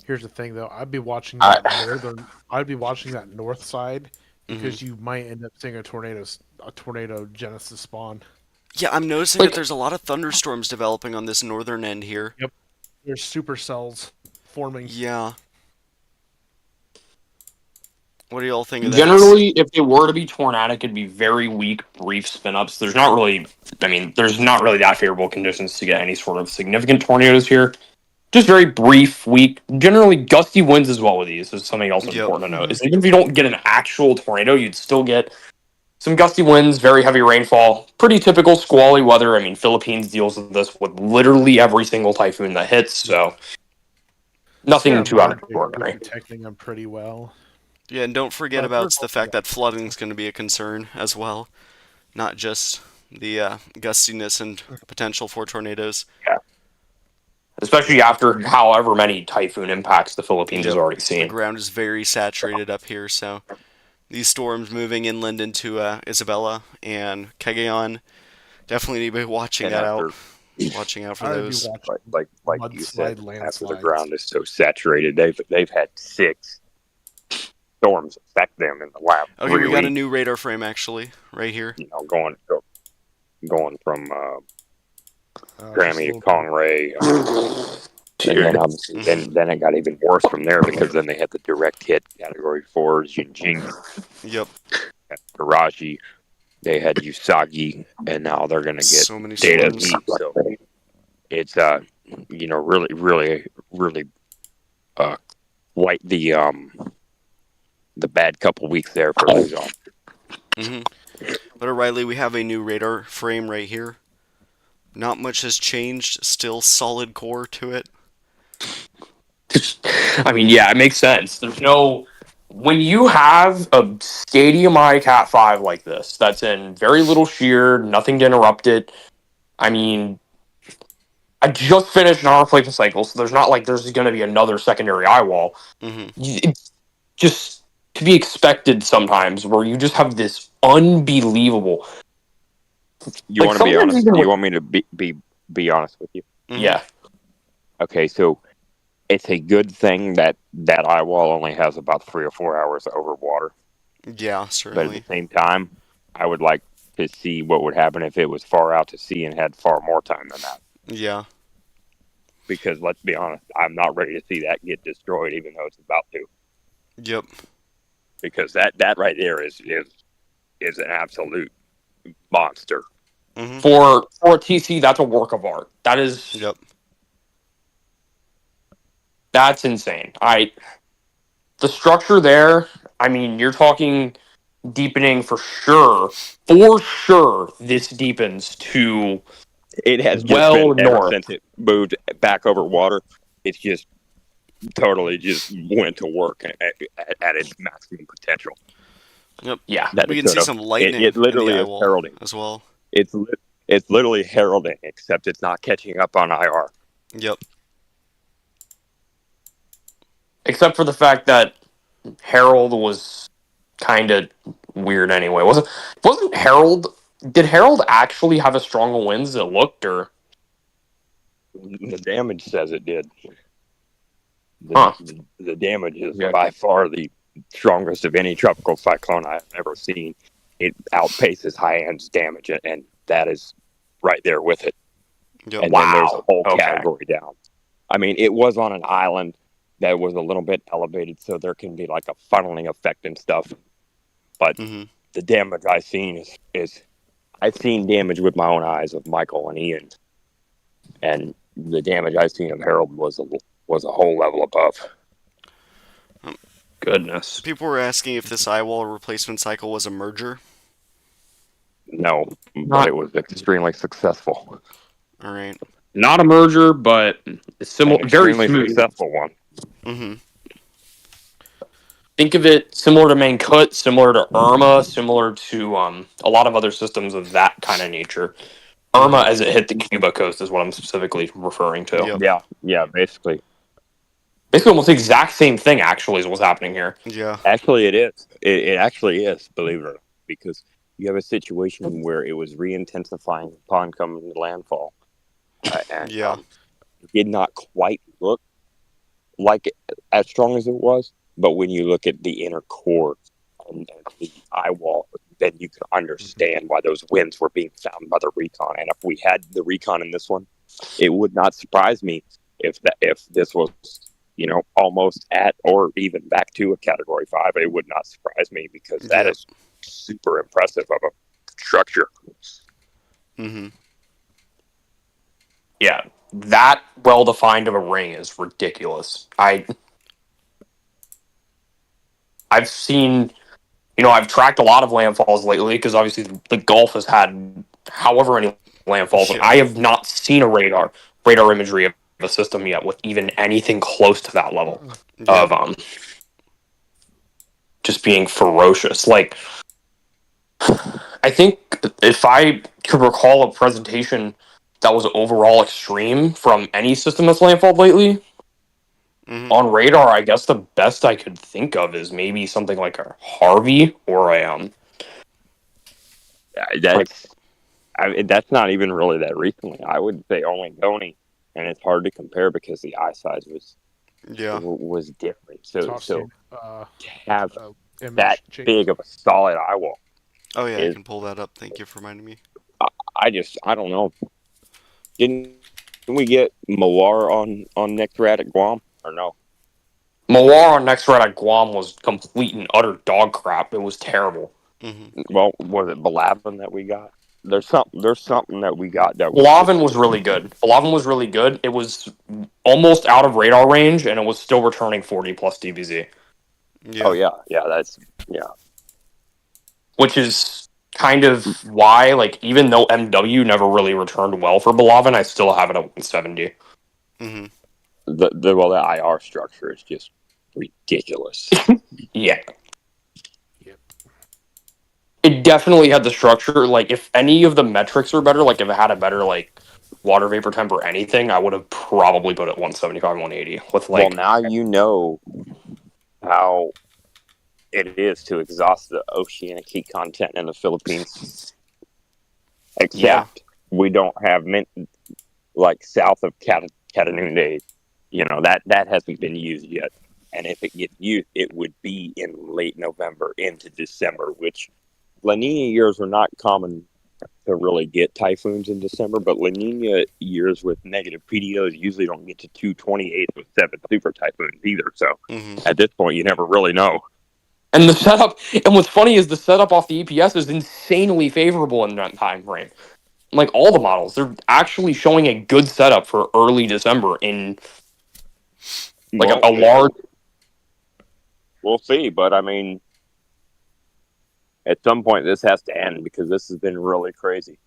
[SPEAKER 4] Here's the thing, though. I'd be watching that north side because you might end up seeing a tornado genesis spawn.
[SPEAKER 1] Yeah, I'm noticing that there's a lot of thunderstorms developing on this northern end here.
[SPEAKER 4] Yep. There's supercells forming.
[SPEAKER 1] Yeah. What do y'all think of that?
[SPEAKER 2] Generally, if it were to be tornadic, it'd be very weak, brief spin-ups. There's not really that favorable conditions to get any sort of significant tornadoes here. Just very brief, weak, generally gusty winds as well with these. Is something else important to note. Is even if you don't get an actual tornado, you'd still get some gusty winds, very heavy rainfall, pretty typical squally weather. I mean, Philippines deals with this with literally every single typhoon that hits, so nothing too out of the ordinary.
[SPEAKER 4] Protecting them pretty well.
[SPEAKER 1] Yeah, and don't forget about the fact that flooding is going to be a concern as well, not just the gustiness and potential for tornadoes.
[SPEAKER 2] Yeah. Especially after however many typhoon impacts the Philippines has already seen.
[SPEAKER 1] The ground is very saturated up here, so these storms moving inland into Isabela and Cagayan definitely need to be watching out. Watching out for those.
[SPEAKER 3] Like you said, after the ground is so saturated, they've had 6 storms affect them in the last 3
[SPEAKER 1] weeks. We got
[SPEAKER 3] a
[SPEAKER 1] new radar frame actually right here.
[SPEAKER 3] You know, going from Grammy to Conray, and then obviously then it got even worse from there because then they had the direct hit category 4 Jinjing.
[SPEAKER 1] Yep.
[SPEAKER 3] Garaji, they had Usagi, and now they're going to get
[SPEAKER 1] So many
[SPEAKER 3] Data
[SPEAKER 1] storms.
[SPEAKER 3] Z. So it's really, really, really quite the bad couple weeks there for Luzon.
[SPEAKER 1] Mm-hmm. But O'Reilly, we have a new radar frame right here. Not much has changed. Still solid core to it.
[SPEAKER 2] I mean, yeah, it makes sense. There's no when you have a stadium eye Cat 5 like this, that's in very little shear, nothing to interrupt it. I mean, I just finished an replacement cycle, so there's not like there's going to be another secondary eye wall.
[SPEAKER 1] Mm-hmm.
[SPEAKER 2] It's just to be expected sometimes, where you just have this unbelievable.
[SPEAKER 3] You
[SPEAKER 2] Like,
[SPEAKER 3] want to be
[SPEAKER 2] sometimes
[SPEAKER 3] honest?
[SPEAKER 2] even
[SPEAKER 3] You
[SPEAKER 2] with-
[SPEAKER 3] want me to be honest with you?
[SPEAKER 1] Mm-hmm.
[SPEAKER 2] Yeah,
[SPEAKER 3] Okay, so it's a good thing that that eye wall only has about 3 or 4 hours over water.
[SPEAKER 1] Yeah,
[SPEAKER 3] But at the
[SPEAKER 1] certainly.
[SPEAKER 3] same time, I would like to see what would happen if it was far out to sea and had far more time than that.
[SPEAKER 1] Yeah.
[SPEAKER 3] Because let's be honest, I'm not ready to see that get destroyed, even though it's about to.
[SPEAKER 1] Yep.
[SPEAKER 3] Because that right there is an absolute monster.
[SPEAKER 1] Mm-hmm.
[SPEAKER 2] for a TC, that's a work of art. That is
[SPEAKER 1] Yep.
[SPEAKER 2] that's insane. The structure there. I mean, you're talking deepening for sure. For sure, this deepens to
[SPEAKER 3] It has just
[SPEAKER 2] well
[SPEAKER 3] been ever
[SPEAKER 2] north.
[SPEAKER 3] since it moved back over water. It's just totally just went to work at its maximum potential.
[SPEAKER 1] Yep.
[SPEAKER 2] Yeah,
[SPEAKER 3] That
[SPEAKER 1] We
[SPEAKER 3] it
[SPEAKER 1] can see
[SPEAKER 3] could have.
[SPEAKER 1] some lightning
[SPEAKER 3] It literally
[SPEAKER 1] in the eye
[SPEAKER 3] is
[SPEAKER 1] wall
[SPEAKER 3] heralding.
[SPEAKER 1] as well.
[SPEAKER 3] It's literally heralding, except it's not catching up on IR.
[SPEAKER 1] Yep.
[SPEAKER 2] except for the fact that Harold was kind of weird anyway. Wasn't Harold? Did Harold actually have as strong a winds as it looked, or
[SPEAKER 3] The damage says it did.
[SPEAKER 2] Huh.
[SPEAKER 3] The damage is
[SPEAKER 2] Yeah.
[SPEAKER 3] by far the strongest of any tropical cyclone I've ever seen. It outpaces Haiyan's damage, and that is right there with it.
[SPEAKER 1] Yep.
[SPEAKER 3] And then there's a
[SPEAKER 2] Wow.
[SPEAKER 3] whole
[SPEAKER 2] Okay.
[SPEAKER 3] category down. I mean, it was on an island that was a little bit elevated, so there can be like a funneling effect and stuff. But
[SPEAKER 1] Mm-hmm.
[SPEAKER 3] the damage I've seen is I've seen damage with my own eyes of Michael and Ian, and the damage I've seen of Harold was a whole level above.
[SPEAKER 2] Goodness.
[SPEAKER 1] People were asking if this eye wall replacement cycle was a merger.
[SPEAKER 3] No,
[SPEAKER 2] Not-
[SPEAKER 3] but it was extremely successful.
[SPEAKER 1] All right.
[SPEAKER 2] Not a merger, but similar,
[SPEAKER 3] An
[SPEAKER 2] very
[SPEAKER 3] extremely
[SPEAKER 2] smooth.
[SPEAKER 3] successful one.
[SPEAKER 1] Mm-hmm.
[SPEAKER 2] Think of it similar to Maine Cut, similar to Irma, similar to a lot of other systems of that kind of nature. Irma, as it hit the Cuba coast, is what I'm specifically referring to.
[SPEAKER 1] Yep.
[SPEAKER 3] Yeah, basically.
[SPEAKER 2] Basically, almost the exact same thing, actually, is what's happening here.
[SPEAKER 1] Yeah.
[SPEAKER 3] Actually, it is. It actually is, believe it or not, because you have a situation where it was re-intensifying upon coming to landfall. And
[SPEAKER 1] Yeah.
[SPEAKER 3] it did not quite look like as strong as it was, but when you look at the inner core and the eye wall, then you can understand why those winds were being found by the recon. And if we had the recon in this one, it would not surprise me if this was, almost at or even back to a Category 5. It would not surprise me because that
[SPEAKER 1] Yeah.
[SPEAKER 3] is super impressive of a structure.
[SPEAKER 1] Mm-hmm.
[SPEAKER 2] Yeah, that well-defined of a ring is ridiculous. I've seen, I've tracked a lot of landfalls lately because obviously the Gulf has had however many landfalls, and
[SPEAKER 1] Yeah.
[SPEAKER 2] I have not seen a radar imagery of a system yet with even anything close to that level
[SPEAKER 1] Yeah.
[SPEAKER 2] of just being ferocious. Like, I think if I could recall a presentation that was overall extreme from any system that's landfalled lately,
[SPEAKER 1] Mm-hmm.
[SPEAKER 2] on radar, I guess the best I could think of is maybe something like a Harvey or a
[SPEAKER 3] That's not even really that recently. I would say only Goni, and it's hard to compare because the eye size
[SPEAKER 1] Yeah.
[SPEAKER 3] was different. So
[SPEAKER 4] Tossing,
[SPEAKER 3] to have
[SPEAKER 4] image
[SPEAKER 3] that
[SPEAKER 4] change.
[SPEAKER 3] big of a solid eye wall,
[SPEAKER 1] Oh yeah, I
[SPEAKER 3] Is-
[SPEAKER 1] can pull that up. Thank you for reminding me.
[SPEAKER 3] I don't know. Didn't we get Mawar on next rat at Guam or no?
[SPEAKER 2] Mawar on next red at Guam was complete and utter dog crap. It was terrible.
[SPEAKER 3] Well, was it Balavin that we got? There's something that we got that was
[SPEAKER 2] Lavin was really good. Lavin was really good. It was almost out of radar range, and it was still returning 40 plus DBZ.
[SPEAKER 1] Yeah.
[SPEAKER 3] Oh yeah, that's yeah.
[SPEAKER 2] Which is kind of why, like, even though MW never really returned well for Balavin, I still have it at 170.
[SPEAKER 1] Mm-hmm.
[SPEAKER 3] The IR structure is just ridiculous.
[SPEAKER 2] Yeah.
[SPEAKER 4] Yep.
[SPEAKER 2] It definitely had the structure. Like, if any of the metrics are better, like, if it had a better, like, water vapor temp or anything, I would have probably put it 175, 180 with, like...
[SPEAKER 3] Well, now you know how it is to exhaust the oceanic heat content in the Philippines. Except we don't have like south of Catanunde, that hasn't been used yet. And if it gets used, it would be in late November into December, which La Nina years are not common to really get typhoons in December, but La Nina years with negative PDOs usually don't get to 228 with 7 super typhoons either. So at this point, you never really know.
[SPEAKER 2] And the setup, and what's funny is the setup off the EPS is insanely favorable in that time frame. Like, all the models, they're actually showing a good setup for early December in, like, a large...
[SPEAKER 3] We'll see, but I mean, at some point this has to end because this has been really crazy.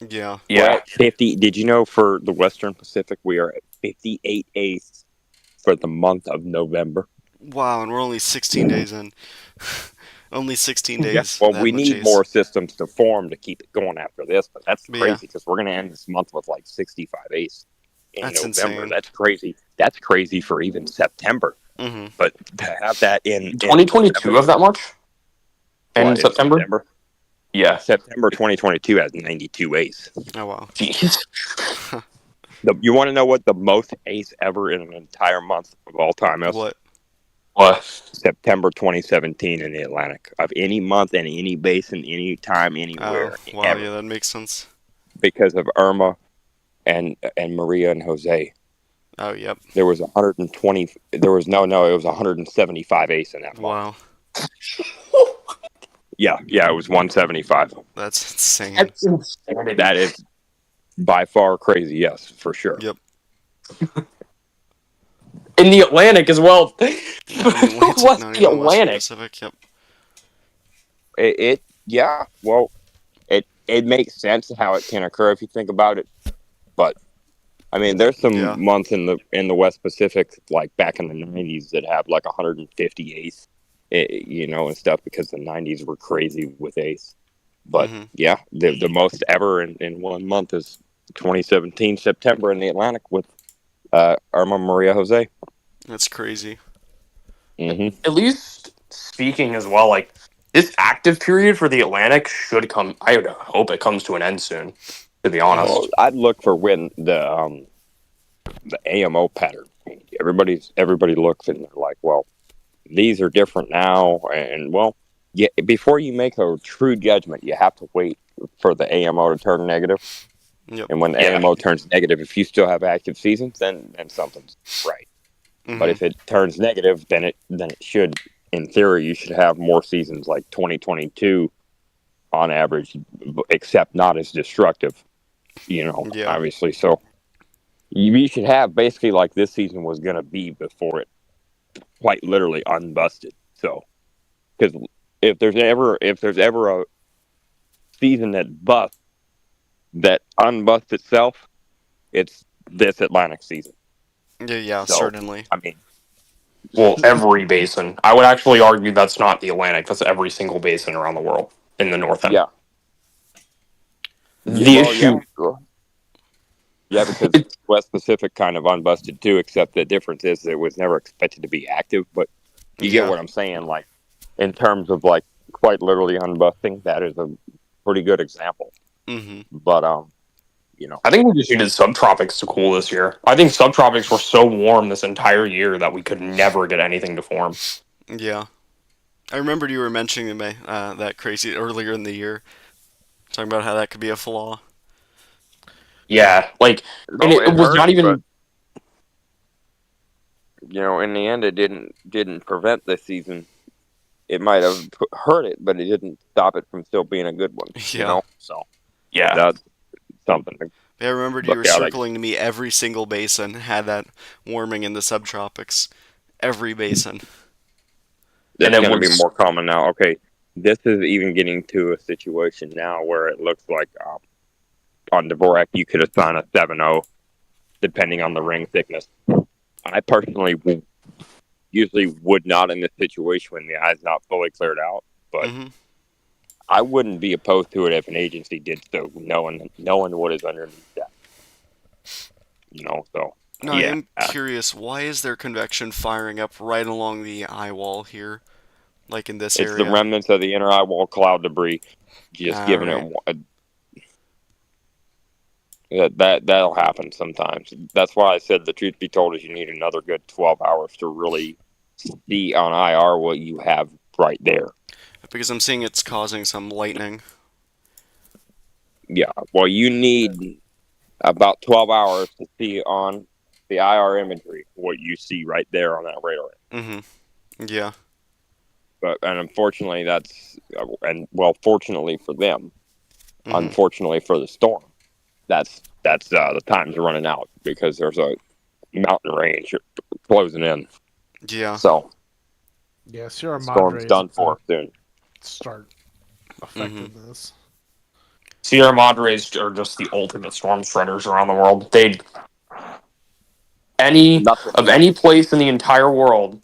[SPEAKER 1] Yeah.
[SPEAKER 3] We're at 50. Did you know for the Western Pacific we are at 58 eighths for the month of November?
[SPEAKER 1] Wow, and we're only 16 days in. Only 16 days.
[SPEAKER 3] Yeah. Well, we need more systems to form to keep it going after this, but that's crazy because we're going to end this month with like 65 eighths in November.
[SPEAKER 1] Insane.
[SPEAKER 3] That's crazy. That's crazy for even September. But to have that in
[SPEAKER 2] 2022 of that much? In September?
[SPEAKER 3] September?
[SPEAKER 2] Yeah.
[SPEAKER 3] September 2022 has 92 eighths.
[SPEAKER 1] Oh, wow.
[SPEAKER 2] Jeez.
[SPEAKER 3] You want to know what the most ace ever in an entire month of all time is?
[SPEAKER 2] What?
[SPEAKER 3] September 2017 in the Atlantic. Of any month in any basin, any time, anywhere.
[SPEAKER 1] Oh, wow,
[SPEAKER 3] ever.
[SPEAKER 1] yeah, that makes sense.
[SPEAKER 3] Because of Irma and Maria and Jose.
[SPEAKER 1] Oh, yep.
[SPEAKER 3] There was 120. There was it was 175 ace in that month.
[SPEAKER 1] Wow.
[SPEAKER 3] Yeah, it was 175.
[SPEAKER 1] That's insane.
[SPEAKER 2] That's insanity.
[SPEAKER 3] That is by far crazy, yes, for sure.
[SPEAKER 1] Yep.
[SPEAKER 2] In the Atlantic as well.
[SPEAKER 1] What's the Atlantic? Pacific,
[SPEAKER 3] yep. It makes sense how it can occur if you think about it. But I mean, there's some months in the West Pacific, like back in the 90s, that have like 150 ace, and stuff because the 90s were crazy with ace. But the most ever in 1 month is 2017 September in the Atlantic with Irma Maria Jose.
[SPEAKER 1] That's crazy.
[SPEAKER 2] At least speaking as well, like, this active period for the Atlantic should come. I would hope it comes to an end soon, to be honest.
[SPEAKER 3] Well, I'd look for when the AMO pattern. Everybody looks and they're like, well, these are different now, and well, yeah. Before you make a true judgment, you have to wait for the AMO to turn negative.
[SPEAKER 1] Yep.
[SPEAKER 3] And when the AMO turns negative, if you still have active seasons, then something's right. But if it turns negative, then it should, in theory, you should have more seasons like 2022 on average, except not as destructive. Obviously. So you should have basically like this season was going to be before it quite literally unbusted. So, because if there's ever a season that unbusts itself, it's this Atlantic season.
[SPEAKER 1] Yeah, so, certainly.
[SPEAKER 3] I mean,
[SPEAKER 2] well, every basin. I would actually argue that's not the Atlantic. That's every single basin around the world in the north end.
[SPEAKER 3] Yeah.
[SPEAKER 2] The issue.
[SPEAKER 3] Yeah, because West Pacific kind of unbusted too, except the difference is it was never expected to be active. But you get what I'm saying, like in terms of like quite literally unbusting, that is a pretty good example. But
[SPEAKER 2] I think we just needed subtropics to cool this year. I think subtropics were so warm this entire year that we could never get anything to form.
[SPEAKER 1] Yeah, I remembered you were mentioning that crazy earlier in the year, talking about how that could be a flaw.
[SPEAKER 2] Yeah, like, and it was not even.
[SPEAKER 3] But, in the end, it didn't prevent this season. it might have hurt it, but it didn't stop it from still being a good one.
[SPEAKER 1] Yeah.
[SPEAKER 3] You know, so
[SPEAKER 2] Yeah.
[SPEAKER 3] that's something.
[SPEAKER 1] I remembered you were circling to me every single basin had that warming in the subtropics. Every basin.
[SPEAKER 3] It's going to be more common now. Okay, this is even getting to a situation now where it looks like on Dvorak you could assign a 7-0 depending on the ring thickness. I personally usually would not in this situation when the eye's not fully cleared out, but I wouldn't be opposed to it if an agency did so, knowing what is underneath that. You know, so.
[SPEAKER 1] No, I am curious, why is there convection firing up right along the eye wall here? Like in this area?
[SPEAKER 3] It's the remnants of the inner eye wall cloud debris just giving it. That'll happen sometimes. That's why I said the truth be told is you need another good 12 hours to really see on IR what you have right there.
[SPEAKER 1] Because I'm seeing it's causing some lightning.
[SPEAKER 3] Yeah, well, you need about 12 hours to see on the IR imagery what you see right there on that radar.
[SPEAKER 1] Yeah.
[SPEAKER 3] And unfortunately, fortunately for them, unfortunately for the storm, that's the time's running out because there's a mountain range closing in.
[SPEAKER 1] Yeah.
[SPEAKER 3] So.
[SPEAKER 4] Yeah, Sierra
[SPEAKER 3] Madre storm's done for soon.
[SPEAKER 4] Start affecting this.
[SPEAKER 2] Sierra Madres are just the ultimate storm shredders around the world. Any place in the entire world,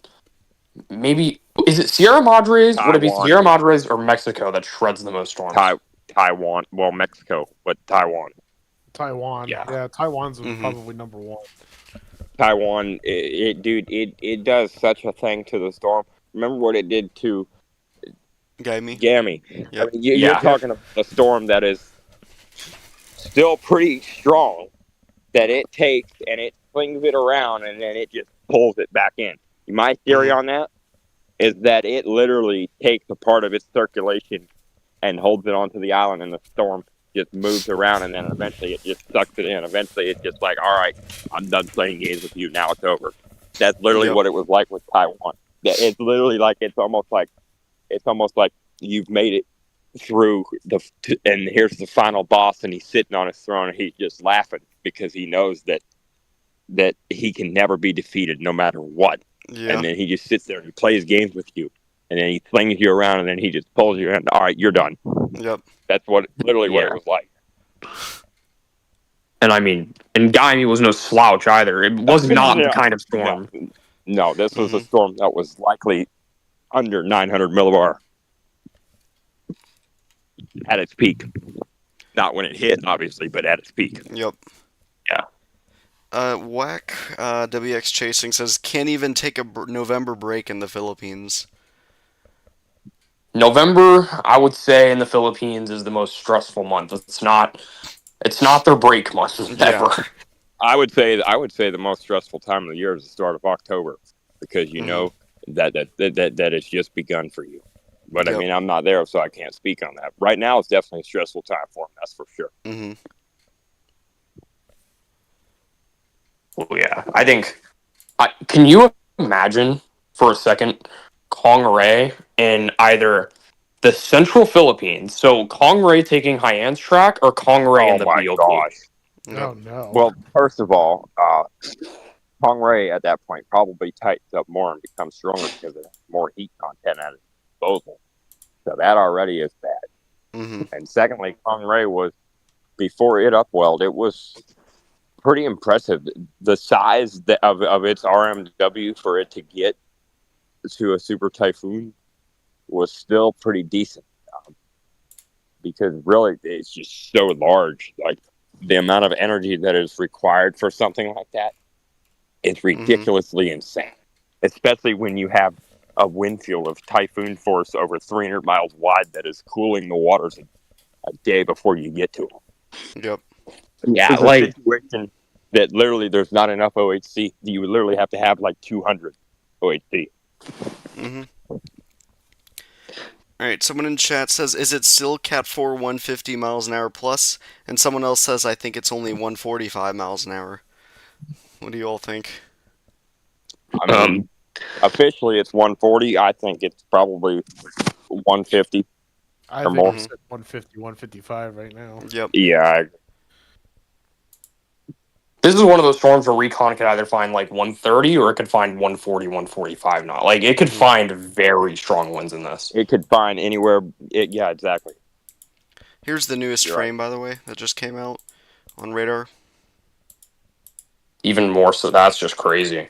[SPEAKER 2] maybe is it Sierra Madres?
[SPEAKER 3] Taiwan.
[SPEAKER 2] Would it be Sierra Madres or Mexico that shreds the most storms?
[SPEAKER 3] Taiwan. Well, Mexico, but Taiwan.
[SPEAKER 4] Taiwan. Yeah, Taiwan's probably number one.
[SPEAKER 3] Taiwan, it does such a thing to the storm. Remember what it did to
[SPEAKER 1] Gamy.
[SPEAKER 3] Yep. I mean, you're talking about a storm that is still pretty strong, that it takes and it flings it around and then it just pulls it back in. My theory on that is that it literally takes a part of its circulation and holds it onto the island, and the storm just moves around, and then eventually it just sucks it in. Eventually it's just like, all right, I'm done playing games with you. Now it's over. That's literally what it was like with Taiwan. It's literally like it's almost like you've made it through and here's the final boss, and he's sitting on his throne, and he's just laughing because he knows that he can never be defeated no matter what. Yeah. And then he just sits there and plays games with you, and then he flings you around, and then he just pulls you in. All right, you're done.
[SPEAKER 1] Yep.
[SPEAKER 3] That's literally what it was like.
[SPEAKER 2] And I mean, and Gamy was no slouch either. It was not the kind of storm.
[SPEAKER 3] No, this was a storm that was likely under 900 millibar at its peak. Not when it hit, obviously, but at its peak.
[SPEAKER 1] Yep.
[SPEAKER 2] Yeah.
[SPEAKER 1] Whack WX Chasing says, can't even take a November break in the Philippines.
[SPEAKER 2] November, I would say, in the Philippines is the most stressful month. It's not their break month ever.
[SPEAKER 3] I would say the most stressful time of the year is the start of October, because you know that it's just begun for you. But I mean, I'm not there, so I can't speak on that. Right now, it's definitely a stressful time for them. That's for sure.
[SPEAKER 2] Well, yeah, I think. Can you imagine for a second Kongray in either the central Philippines, so Kongray taking Haiyan's track, or Kongray in the BOP?
[SPEAKER 3] Gosh.
[SPEAKER 4] Oh no.
[SPEAKER 3] Well, first of all, Kongray at that point probably tightens up more and becomes stronger because it has more heat content at its disposal. So that already is bad. And secondly, Kongray was, before it upwelled, it was pretty impressive. The size of its RMW for it to get to a super typhoon was still pretty decent, because really it's just so large. Like, the amount of energy that is required for something like that is ridiculously insane, especially when you have a wind field of typhoon force over 300 miles wide that is cooling the waters a day before you get to them.
[SPEAKER 1] Yep.
[SPEAKER 2] Yeah,
[SPEAKER 3] it's a situation that literally there's not enough OHC. You would literally have to have like 200 OHC.
[SPEAKER 1] Alright, someone in chat says, is it still Cat 4 150 miles an hour plus? And someone else says, I think it's only 145 miles an hour. What do you all think?
[SPEAKER 3] Officially, it's 140. I think it's probably 150
[SPEAKER 4] I
[SPEAKER 3] or
[SPEAKER 4] think
[SPEAKER 3] more.
[SPEAKER 4] it's at 150, 155 right now.
[SPEAKER 1] Yep.
[SPEAKER 3] Yeah,
[SPEAKER 2] This is one of those storms where recon could either find like 130 or it could find 140, 145 knot. Like it could find very strong winds in this.
[SPEAKER 3] it could find anywhere. Yeah, exactly.
[SPEAKER 1] Here's the newest
[SPEAKER 3] You're
[SPEAKER 1] frame, by the way, that just came out on radar.
[SPEAKER 2] Even more so, that's just crazy.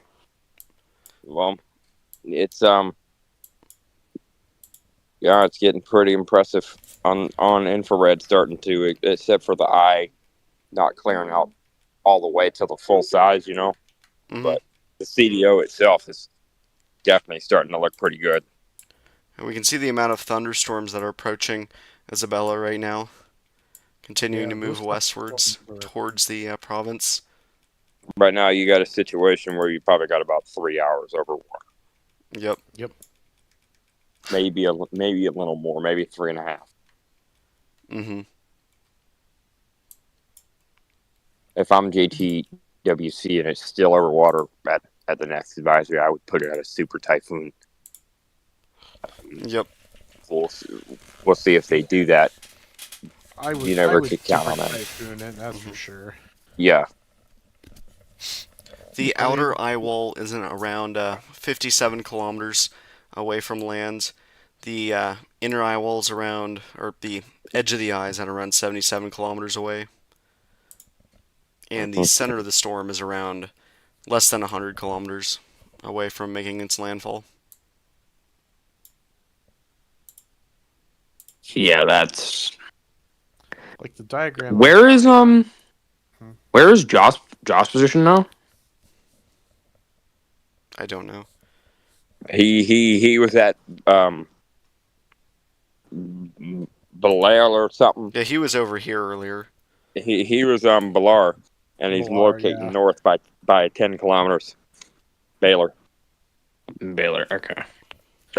[SPEAKER 3] Well, it's yeah, it's getting pretty impressive on infrared, starting to, except for the eye not clearing out all the way to the full size, But the CDO itself is definitely starting to look pretty good.
[SPEAKER 1] And we can see the amount of thunderstorms that are approaching Isabella right now, continuing to move westwards towards the province.
[SPEAKER 3] Right now, you got a situation where you probably got about 3 hours over water.
[SPEAKER 1] Yep.
[SPEAKER 3] Maybe a little more, maybe 3.5. If I'm JTWC and it's still over water at the next advisory, I would put it at a super typhoon.
[SPEAKER 1] Yep.
[SPEAKER 3] We'll see if they do that. You never could count on that.
[SPEAKER 4] Typhoon it, that's for sure.
[SPEAKER 3] Yeah.
[SPEAKER 1] The outer eye wall is around 57 kilometers away from land. The inner eye wall is around, or the edge of the eye is at around 77 kilometers away. And the center of the storm is around less than 100 kilometers away from making its landfall.
[SPEAKER 2] Yeah, that's
[SPEAKER 4] like the diagram.
[SPEAKER 2] Where is Josh position now?
[SPEAKER 1] I don't know.
[SPEAKER 3] He was at Belair or something.
[SPEAKER 1] Yeah, he was over here earlier.
[SPEAKER 3] He was Balar, and he's located north by 10 kilometers. Baylor,
[SPEAKER 2] okay.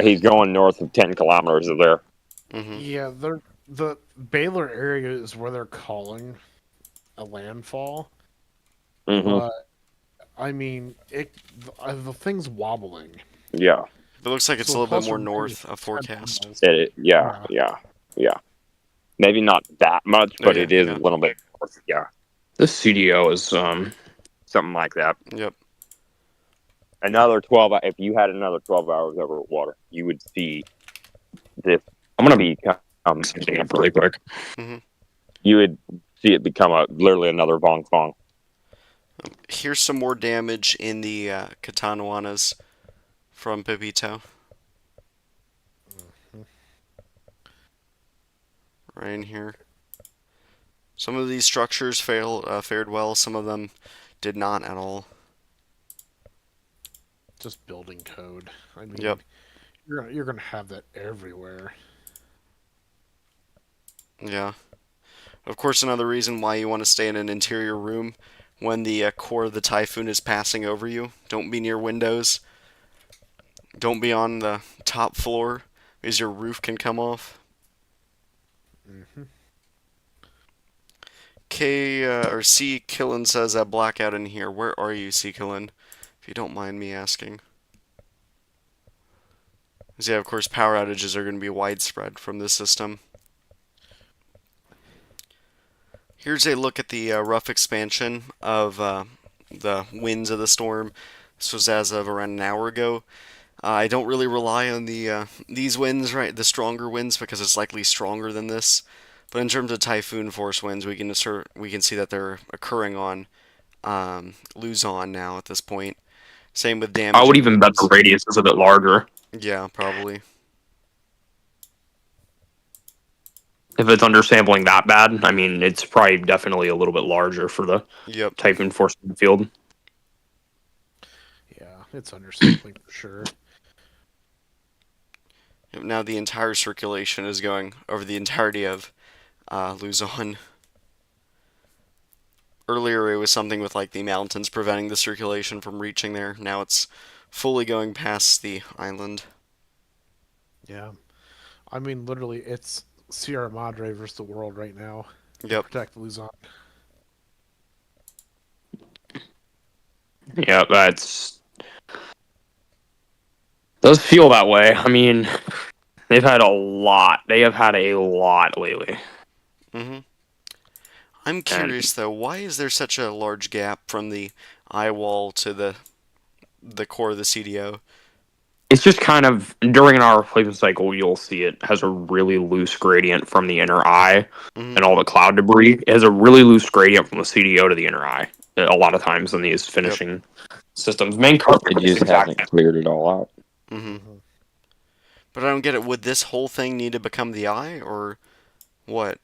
[SPEAKER 3] He's going north of 10 kilometers of there.
[SPEAKER 4] Yeah, the Baylor area is where they're calling a landfall. But I mean, the thing's wobbling.
[SPEAKER 3] Yeah.
[SPEAKER 1] It looks like it's a little bit more north of forecast.
[SPEAKER 3] Yeah. Maybe not that much, but it is a little bit north. Yeah.
[SPEAKER 2] This CDO is
[SPEAKER 3] something like that.
[SPEAKER 1] Yep.
[SPEAKER 3] Another 12. If you had another 12 hours over water, you would see this.
[SPEAKER 2] I'm gonna be setting up really quick.
[SPEAKER 3] You would see it become literally another Vong Fong.
[SPEAKER 1] Here's some more damage in the Katanawanas from Pepito. Right in here. Some of these structures fared well. Some of them did not at all.
[SPEAKER 4] Just building code. I mean, you're gonna have that everywhere.
[SPEAKER 1] Yeah. Of course, another reason why you want to stay in an interior room when the core of the typhoon is passing over you. Don't be near windows. Don't be on the top floor because your roof can come off. C Killen says a blackout in here. Where are you, C Killen? If you don't mind me asking. Because, yeah, of course, power outages are going to be widespread from this system. Here's a look at the rough expansion of the winds of the storm. This was as of around an hour ago. I don't really rely on these winds, right? The stronger winds, because it's likely stronger than this. But in terms of typhoon force winds, we can see that they're occurring on Luzon now at this point. Same with damage.
[SPEAKER 2] I would even bet the radius is a bit larger.
[SPEAKER 1] Yeah, probably.
[SPEAKER 2] If it's undersampling that bad, I mean, it's probably definitely a little bit larger for the typhoon force field.
[SPEAKER 4] Yeah, it's undersampling for sure.
[SPEAKER 1] Now the entire circulation is going over the entirety of Luzon. Earlier it was something with like the mountains preventing the circulation from reaching there. Now it's fully going past the island.
[SPEAKER 4] Yeah. I mean, literally, it's Sierra Madre versus the world right now.
[SPEAKER 1] Yep.
[SPEAKER 4] Protect Luzon.
[SPEAKER 2] Yeah, that's... does feel that way. I mean, they've had a lot. They have had a lot lately.
[SPEAKER 1] Mm-hmm. I'm
[SPEAKER 2] And
[SPEAKER 1] curious though, why is there such a large gap from the eye wall to the core of the CDO?
[SPEAKER 2] it's just kind of, during an hour replacement cycle, you'll see it has a really loose gradient from the inner eye
[SPEAKER 1] Mm-hmm.
[SPEAKER 2] and all the cloud debris. It has a really loose gradient from the CDO to the inner eye. A lot of times in these
[SPEAKER 1] Yep.
[SPEAKER 2] finishing systems. Main cut,
[SPEAKER 3] It
[SPEAKER 2] it's
[SPEAKER 3] just
[SPEAKER 2] exact
[SPEAKER 3] hasn't cleared it all out.
[SPEAKER 1] Mm-hmm.
[SPEAKER 4] Mm-hmm.
[SPEAKER 1] But I don't get it. Would this whole thing need to become the eye, or what?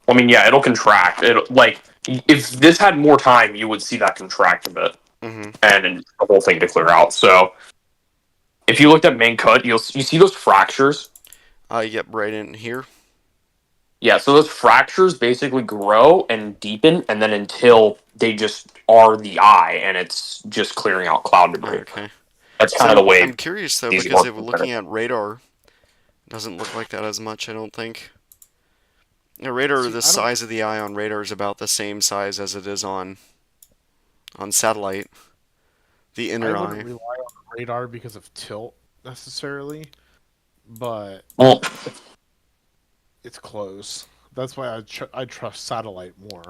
[SPEAKER 2] I mean, yeah, it'll contract. It like if this had more time, you would see that contract a bit,
[SPEAKER 1] Mm-hmm.
[SPEAKER 2] and the whole thing to clear out. So if you looked at main cut, you see those fractures.
[SPEAKER 1] Yep, right in here.
[SPEAKER 2] Yeah, so those fractures basically grow and deepen, and then until they just are the eye, and it's just clearing out cloud debris.
[SPEAKER 1] Okay.
[SPEAKER 2] That's
[SPEAKER 1] So
[SPEAKER 2] kind of the way
[SPEAKER 1] I'm curious though,
[SPEAKER 2] these
[SPEAKER 1] because
[SPEAKER 2] work.
[SPEAKER 1] if we're looking at radar, it doesn't look like that as much. I don't think. Radar,
[SPEAKER 4] See,
[SPEAKER 1] the size of the eye on radar is about the same size as it is on satellite. The
[SPEAKER 4] I
[SPEAKER 1] inner
[SPEAKER 4] wouldn't
[SPEAKER 1] eye.
[SPEAKER 4] rely on radar because of tilt necessarily, but
[SPEAKER 2] Well,
[SPEAKER 4] it's close. That's why I trust satellite more.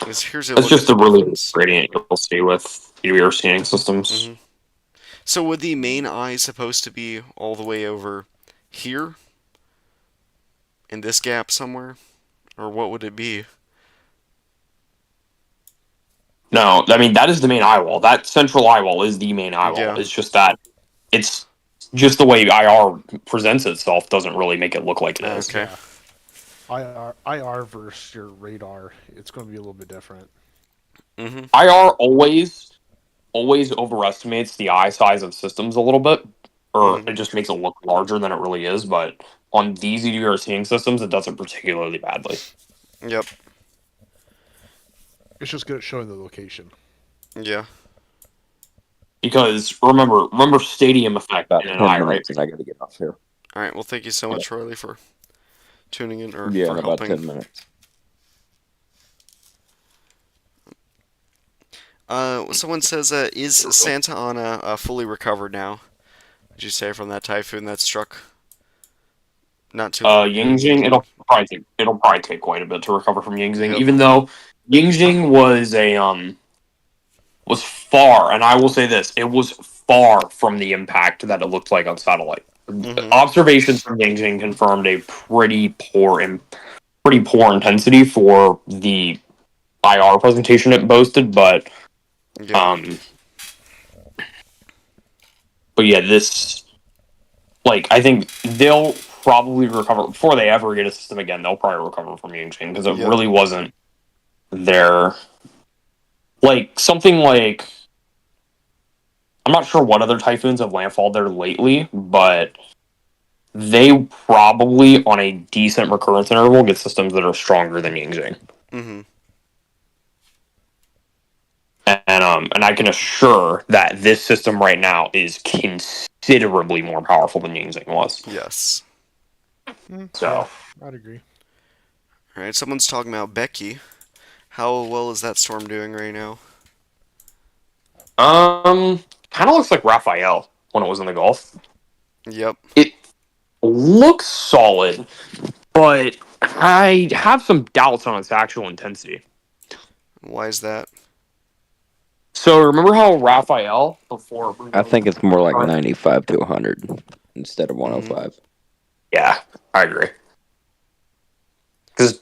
[SPEAKER 1] Here's a
[SPEAKER 2] that's
[SPEAKER 1] look at
[SPEAKER 2] just
[SPEAKER 1] the
[SPEAKER 2] a really
[SPEAKER 1] difference.
[SPEAKER 2] gradient you'll see with your scanning systems.
[SPEAKER 1] Mm-hmm. So would the main eye supposed to be all the way over here? In this gap somewhere? Or what would it be?
[SPEAKER 2] No, I mean that is the main eye wall. That central eye wall is the main eye wall.
[SPEAKER 1] Yeah.
[SPEAKER 2] It's just that it's just the way IR presents itself doesn't really make it look like it is.
[SPEAKER 1] Okay.
[SPEAKER 4] Yeah. IR versus your radar, it's going to be a little bit different.
[SPEAKER 1] Mm-hmm.
[SPEAKER 2] IR always overestimates the eye size of systems a little bit, or
[SPEAKER 1] Mm-hmm.
[SPEAKER 2] it just makes it look larger than it really is. But on these EDR seeing systems, it does it particularly badly.
[SPEAKER 1] Yep.
[SPEAKER 4] It's just good at showing the location.
[SPEAKER 1] Yeah.
[SPEAKER 2] Because remember stadium effect
[SPEAKER 3] About
[SPEAKER 2] in an
[SPEAKER 3] 10
[SPEAKER 2] eye, right?
[SPEAKER 3] minutes and I got to get off here.
[SPEAKER 1] All right. Well, thank you so much, Riley, for tuning in or
[SPEAKER 3] Yeah,
[SPEAKER 1] for
[SPEAKER 3] in about
[SPEAKER 1] helping.
[SPEAKER 3] 10 minutes.
[SPEAKER 1] Someone says, is Santa Ana fully recovered now? Did you say from that typhoon that struck not too long ago?
[SPEAKER 2] Yingjing, it'll probably take quite a bit to recover from Yingjing,
[SPEAKER 1] Yep.
[SPEAKER 2] even though Yingjing was far, and I will say this, it was far from the impact that it looked like on satellite.
[SPEAKER 1] Mm-hmm.
[SPEAKER 2] Observations from Yingjing confirmed a pretty poor intensity for the IR presentation it boasted, but
[SPEAKER 1] Yeah.
[SPEAKER 2] but yeah, this, like, I think they'll probably recover before they ever get a system again. They'll probably recover from Yingjing because it
[SPEAKER 1] Yep.
[SPEAKER 2] really wasn't their, like, something like, I'm not sure what other typhoons have landfalled there lately, but they probably, on a decent recurrence interval, get systems that are stronger than Yingjing.
[SPEAKER 1] Mm-hmm.
[SPEAKER 2] And I can assure that this system right now is considerably more powerful than Yingxing was.
[SPEAKER 1] Yes.
[SPEAKER 2] So
[SPEAKER 4] I'd agree.
[SPEAKER 1] All right. Someone's talking about Becky. How well is that storm doing right now?
[SPEAKER 2] kind of looks like Raphael when it was in the Gulf.
[SPEAKER 1] Yep.
[SPEAKER 2] It looks solid, but I have some doubts on its actual intensity.
[SPEAKER 1] Why is that?
[SPEAKER 2] So remember how Raphael before?
[SPEAKER 3] I think it's more like 95 to 100 instead of 105.
[SPEAKER 2] Yeah, I agree. Because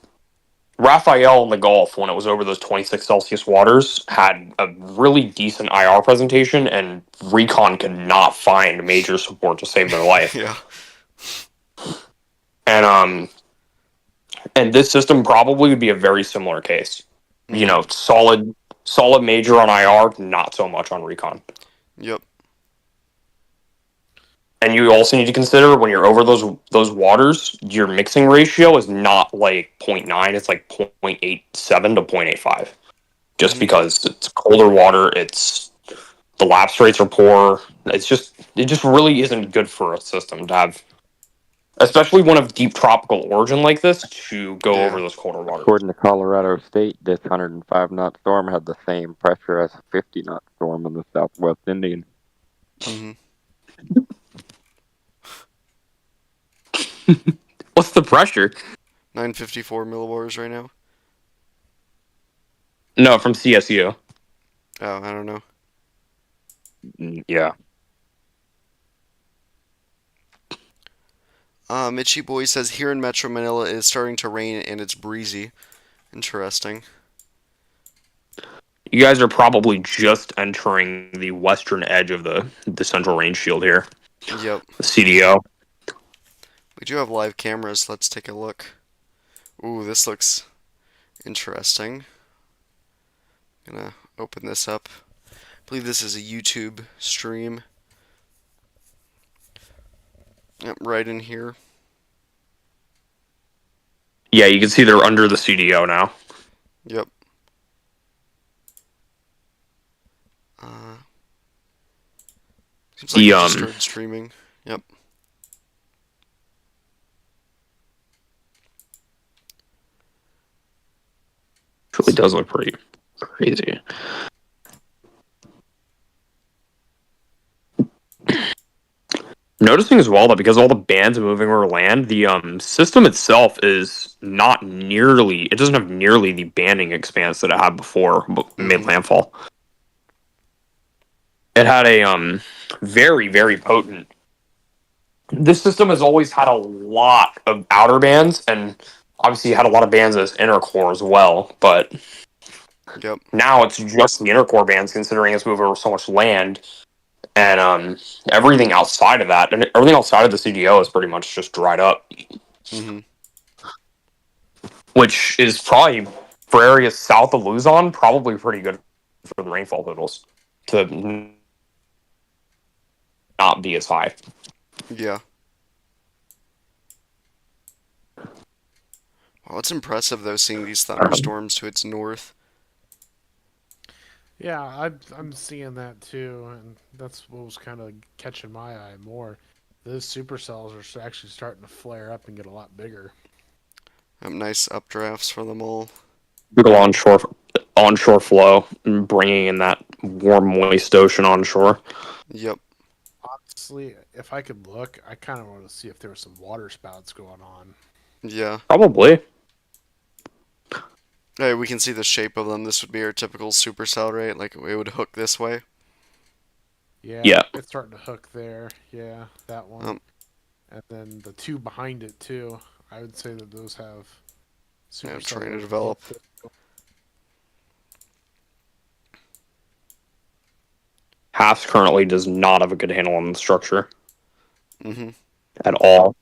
[SPEAKER 2] Raphael in the Gulf, when it was over those 26 Celsius waters, had a really decent IR presentation, and Recon could not find major support to save their life.
[SPEAKER 1] Yeah.
[SPEAKER 2] And this system probably would be a very similar case. You know, solid major on IR, not so much on Recon.
[SPEAKER 1] Yep.
[SPEAKER 2] And you also need to consider when you're over those waters, your mixing ratio is not like 0.9, it's like 0.87 to 0.85. Just because it's colder water, the lapse rates are poor. It just really isn't good for a system to have especially one of deep tropical origin like this, to go
[SPEAKER 1] Yeah.
[SPEAKER 2] over those colder waters.
[SPEAKER 3] According to Colorado State, this 105-knot storm had the same pressure as a 50-knot storm in the Southwest Indian.
[SPEAKER 1] Mm-hmm.
[SPEAKER 2] What's the pressure?
[SPEAKER 1] 954 millibars right now.
[SPEAKER 2] No, from CSU.
[SPEAKER 1] Oh, I don't know.
[SPEAKER 3] Yeah.
[SPEAKER 1] Mitchy Boy says here in Metro Manila it is starting to rain and it's breezy. Interesting.
[SPEAKER 2] You guys are probably just entering the western edge of the central range shield here.
[SPEAKER 1] Yep.
[SPEAKER 2] The CDO.
[SPEAKER 1] We do have live cameras. Let's take a look. Ooh, this looks interesting. Gonna open this up. I believe this is a YouTube stream. Yep, right in here.
[SPEAKER 2] Yeah, you can see they're under the CDO now.
[SPEAKER 1] Yep. Seems like
[SPEAKER 2] The,
[SPEAKER 1] it just started streaming. Yep.
[SPEAKER 2] It really does look pretty crazy. Noticing as well that because all the bands are moving over land, the system itself is not nearly. It doesn't have nearly the banding expanse that it had before it made landfall. It had a very, very potent. This system has always had a lot of outer bands, and obviously had a lot of bands as inner core as well. But
[SPEAKER 1] Yep.
[SPEAKER 2] now it's just the inner core bands, considering it's moved over so much land. And everything outside of that, and everything outside of the CDO is pretty much just dried up.
[SPEAKER 1] Mm-hmm.
[SPEAKER 2] Which is probably, for areas south of Luzon, probably pretty good for the rainfall totals to not be as high.
[SPEAKER 1] Yeah. Well, it's impressive though seeing these thunderstorms to its north.
[SPEAKER 4] Yeah, I'm seeing that too, and that's what was kind of catching my eye more. Those supercells are actually starting to flare up and get a lot bigger.
[SPEAKER 1] Nice updrafts for them all.
[SPEAKER 2] Good onshore flow, and bringing in that warm, moist ocean onshore.
[SPEAKER 1] Yep.
[SPEAKER 4] Honestly, if I could look, I kind of want to see if there were some water spouts going on.
[SPEAKER 1] Yeah.
[SPEAKER 2] Probably.
[SPEAKER 1] Hey, we can see the shape of them. This would be our typical supercell, right? Like it would hook this way.
[SPEAKER 2] Yeah.
[SPEAKER 4] It's starting to hook there. Yeah, that one. And then the two behind it too. I would say that those have supercells.
[SPEAKER 1] Trying to develop.
[SPEAKER 2] HAFS currently does not have a good handle on the structure.
[SPEAKER 1] Mm-hmm.
[SPEAKER 2] At all.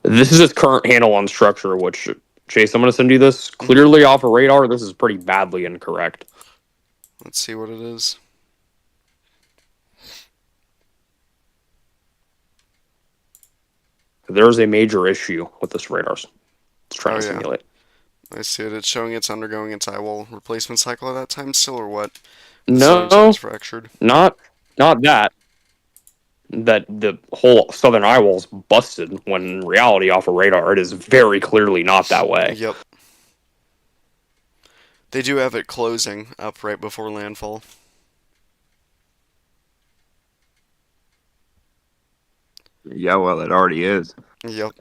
[SPEAKER 2] This is its current handle on structure, which, Chase, I'm going to send you this. Clearly off a radar, this is pretty badly incorrect.
[SPEAKER 1] Let's see what it is.
[SPEAKER 2] There's a major issue with this radar. It's trying to simulate.
[SPEAKER 1] I see it. It's showing it's undergoing its eye wall replacement cycle at that time still, or what?
[SPEAKER 2] No,
[SPEAKER 1] it's fractured.
[SPEAKER 2] Not that. That the whole southern eye wall's busted, when in reality, off a radar, it is very clearly not that way.
[SPEAKER 1] Yep. They do have it closing up right before landfall.
[SPEAKER 3] Yeah, well, it already is.
[SPEAKER 1] Yep.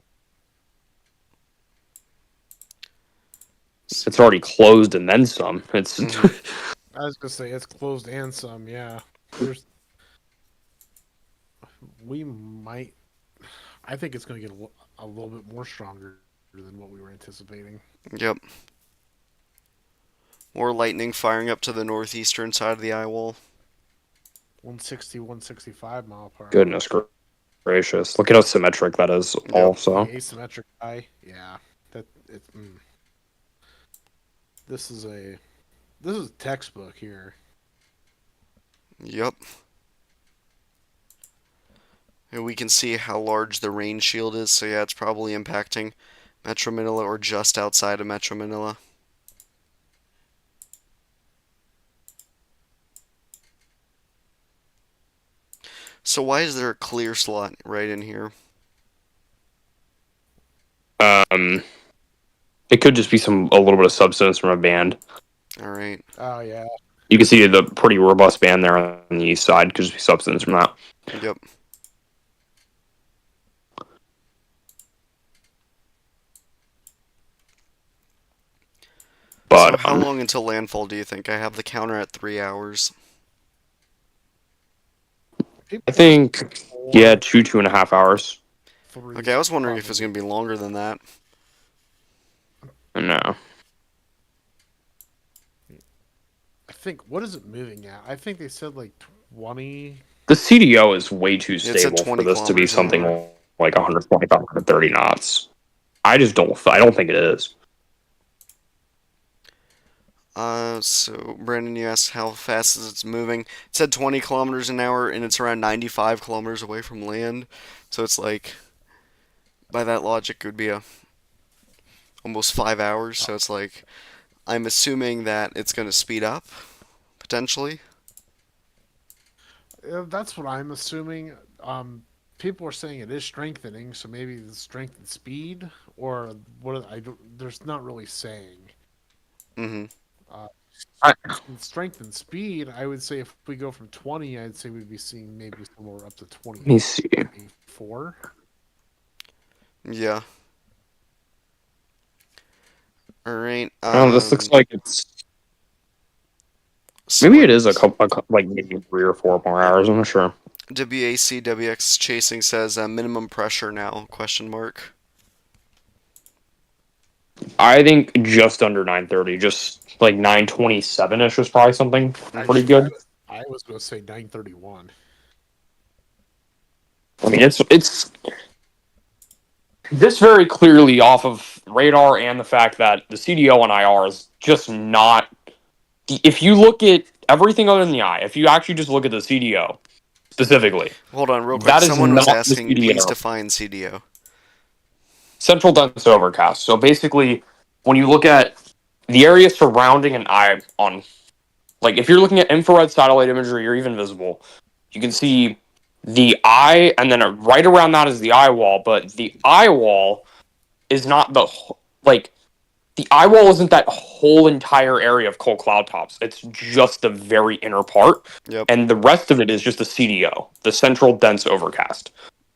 [SPEAKER 2] It's already closed and then some. It's.
[SPEAKER 4] I was gonna say it's closed and some. Yeah. We might. I think it's going to get a little bit more stronger than what we were anticipating.
[SPEAKER 1] Yep. More lightning firing up to the northeastern side of the eye wall.
[SPEAKER 4] 160, 165 mile per hour.
[SPEAKER 2] Goodness gracious! Look at how symmetric that is.
[SPEAKER 1] Yep.
[SPEAKER 2] Also,
[SPEAKER 4] the asymmetric eye. Yeah. This is a textbook here.
[SPEAKER 1] Yep. And we can see how large the rain shield is, so yeah, it's probably impacting Metro Manila or just outside of Metro Manila. So why is there a clear slot right in here?
[SPEAKER 2] It could just be a little bit of substance from a band.
[SPEAKER 1] All right.
[SPEAKER 4] Oh yeah.
[SPEAKER 2] You can see the pretty robust band there on the east side. Could just be substance from that.
[SPEAKER 1] Yep. So
[SPEAKER 2] But
[SPEAKER 1] how long until landfall do you think? I have the counter at 3 hours.
[SPEAKER 2] I think 2.5 hours.
[SPEAKER 1] Okay, I was wondering if it was
[SPEAKER 4] Probably.
[SPEAKER 1] going to be longer than that.
[SPEAKER 2] No.
[SPEAKER 4] I think, what is it moving at? I think they said like 20.
[SPEAKER 2] The CDO is way too
[SPEAKER 1] It's at
[SPEAKER 2] stable for
[SPEAKER 1] 20
[SPEAKER 2] this to be
[SPEAKER 1] kilometers an
[SPEAKER 2] something
[SPEAKER 1] hour.
[SPEAKER 2] like 125, 130 knots. I just don't. I don't think it is.
[SPEAKER 1] So Brandon, you asked how fast is it's moving. It said 20 kilometers an hour, and it's around 95 kilometers away from land. So it's like, by that logic, it would be almost 5 hours. So it's like, I'm assuming that it's going to speed up potentially.
[SPEAKER 4] That's what I'm assuming. People are saying it is strengthening, so maybe the strength and speed, or what? I don't. There's not really saying.
[SPEAKER 1] Mm-hmm.
[SPEAKER 4] Uh,
[SPEAKER 2] I,
[SPEAKER 4] Strength and speed, I would say if we go from 20, I'd say we'd be seeing maybe somewhere up to
[SPEAKER 2] let me see.
[SPEAKER 4] 24.
[SPEAKER 1] Yeah. All right.
[SPEAKER 2] Oh, this looks like it's maybe it is a couple, like maybe 3 or 4 more hours. I'm not sure.
[SPEAKER 1] WACWX chasing says minimum pressure now? Question mark.
[SPEAKER 2] I think just under 930, just like 927 ish was probably something pretty good.
[SPEAKER 4] I was going to say 931.
[SPEAKER 2] I mean, it's this very clearly off of radar and the fact that the CDO on IR is just not. If you look at everything other than the eye, if you actually just look at the CDO specifically,
[SPEAKER 1] Hold on, real quick.
[SPEAKER 2] that is
[SPEAKER 1] Someone was
[SPEAKER 2] not the
[SPEAKER 1] asking, please
[SPEAKER 2] CDO.
[SPEAKER 1] define CDO.
[SPEAKER 2] Central dense overcast. So basically, when you look at the area surrounding an eye on, like if you're looking at infrared satellite imagery or even visible, you can see the eye, and then right around that is the eye wall. But the eye wall is not like the eye wall isn't that whole entire area of cold cloud tops. It's just the very inner part,
[SPEAKER 1] Yep.
[SPEAKER 2] and the rest of it is just the CDO, the central dense overcast,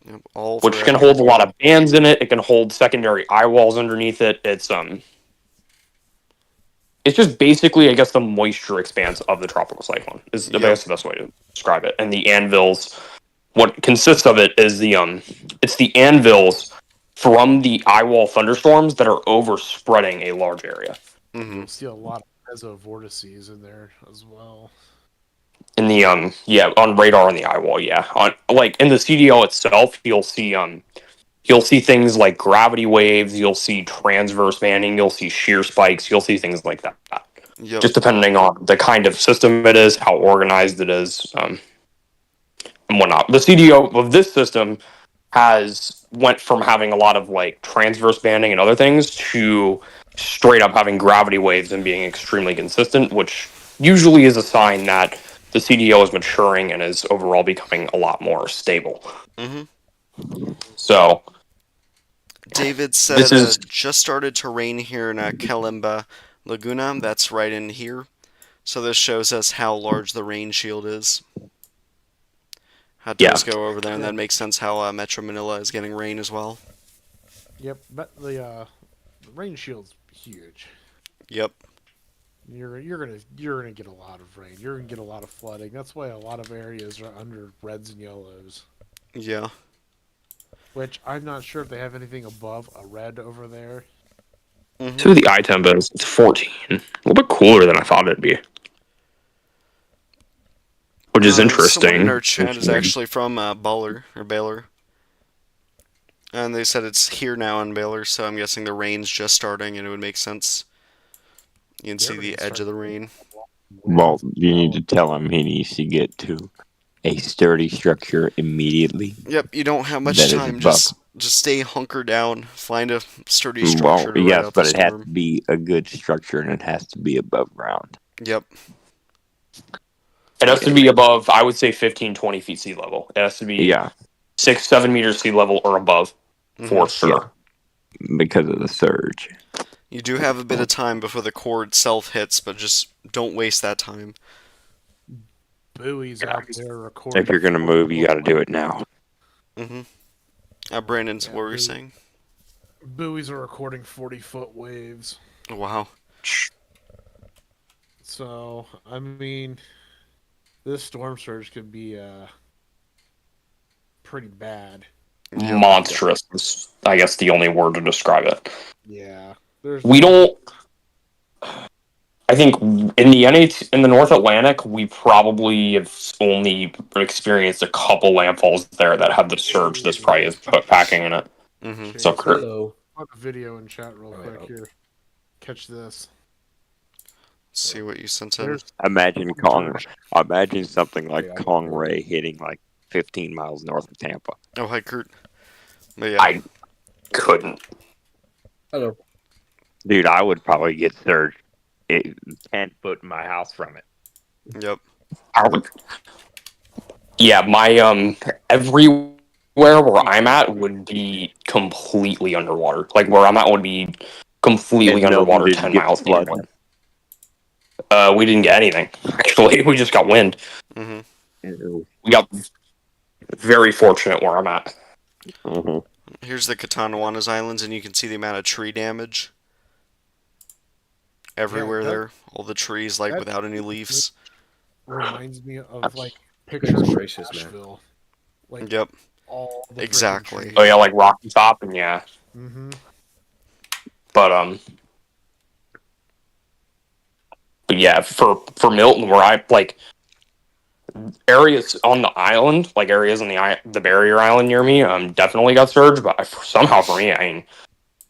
[SPEAKER 1] Yep. All
[SPEAKER 2] which can
[SPEAKER 1] forever.
[SPEAKER 2] hold a lot of bands in it. It can hold secondary eye walls underneath it. It's just basically, I guess, the moisture expanse of the tropical cyclone is I guess the best way to describe it. And the anvils, what consists of it is it's the anvils from the eye wall thunderstorms that are overspreading a large area.
[SPEAKER 1] Mm-hmm.
[SPEAKER 4] You'll see a lot of mesovortices in there as well.
[SPEAKER 2] In the on radar on the eye wall, on like in the CDO itself, you'll see things like gravity waves, you'll see transverse banding, you'll see shear spikes, you'll see things like that.
[SPEAKER 1] Yep.
[SPEAKER 2] Just depending on the kind of system it is, how organized it is, and whatnot. The CDO of this system went from having a lot of like transverse banding and other things to straight up having gravity waves and being extremely consistent, which usually is a sign that the CDO is maturing and is overall becoming a lot more stable.
[SPEAKER 1] Mm-hmm.
[SPEAKER 2] So
[SPEAKER 1] David said
[SPEAKER 2] this is
[SPEAKER 1] just started to rain here in Kalimba Laguna. That's right in here. So this shows us how large the rain shield is. Had to just go over there, and that makes sense how Metro Manila is getting rain as well.
[SPEAKER 4] Yep, but the rain shield's huge.
[SPEAKER 1] Yep.
[SPEAKER 4] You're gonna get a lot of rain. You're gonna get a lot of flooding. That's why a lot of areas are under reds and yellows.
[SPEAKER 1] Yeah.
[SPEAKER 4] Which I'm not sure if they have anything above a red over there.
[SPEAKER 1] Mm-hmm.
[SPEAKER 2] to the eye temp is it's 14, a little bit cooler than I thought it'd be, which is interesting.
[SPEAKER 1] Someone in our chat is actually from Baylor. And they said it's here now in Baylor, so I'm guessing the rain's just starting, and it would make sense. You can see the edge of the rain.
[SPEAKER 3] Well, you need to tell him he needs to get to a sturdy structure immediately.
[SPEAKER 1] Yep, you don't have much time. Just stay hunkered down. Find a sturdy structure to ride out the storm.
[SPEAKER 3] It has to be a good structure, and it has to be above ground.
[SPEAKER 1] Yep.
[SPEAKER 2] It has to be above, I would say, 15, 20 feet sea level. It has to be 6, 7 meters sea level or above, for sure.
[SPEAKER 3] Because of the surge.
[SPEAKER 1] You do have a bit of time before the core itself hits, but just don't waste that time.
[SPEAKER 4] Buoys out there recording.
[SPEAKER 3] If you're gonna move, you got to do it now.
[SPEAKER 1] Brandon, what were you saying?
[SPEAKER 4] Buoys are recording 40-foot waves.
[SPEAKER 1] Wow.
[SPEAKER 4] So, I mean, this storm surge could be pretty bad.
[SPEAKER 2] Monstrous is, I guess, the only word to describe it.
[SPEAKER 4] Yeah.
[SPEAKER 2] We don't... I think in the North Atlantic, we probably have only experienced a couple landfalls there that have the surge this probably is packing in it. So, Kurt.
[SPEAKER 4] I'll put a video in chat real quick here. Catch this.
[SPEAKER 1] See what you sent in.
[SPEAKER 3] Imagine something like Kong Ray hitting like 15 miles north of Tampa.
[SPEAKER 1] Oh, hi, Kurt. But yeah.
[SPEAKER 2] I couldn't.
[SPEAKER 5] Hello.
[SPEAKER 3] Dude, I would probably get surged 10 foot in my house from it.
[SPEAKER 1] Yep.
[SPEAKER 2] Yeah, my everywhere where I'm at would be completely underwater. Like where I'm at would be completely underwater 10 miles inland. We didn't get anything. Actually, we just got wind. We got very fortunate where I'm at.
[SPEAKER 1] Here's the Katanawanas Islands, and you can see the amount of tree damage everywhere there. All the trees, like, without any leaves.
[SPEAKER 4] Reminds me of, like, pictures of Nashville. Like,
[SPEAKER 1] yep.
[SPEAKER 4] All the
[SPEAKER 1] exactly.
[SPEAKER 2] Oh, yeah, like Rocky Top, and yeah. But yeah, for Milton, where I, like, areas on the island, like areas on the barrier island near me, definitely got surged, but somehow for me, I mean,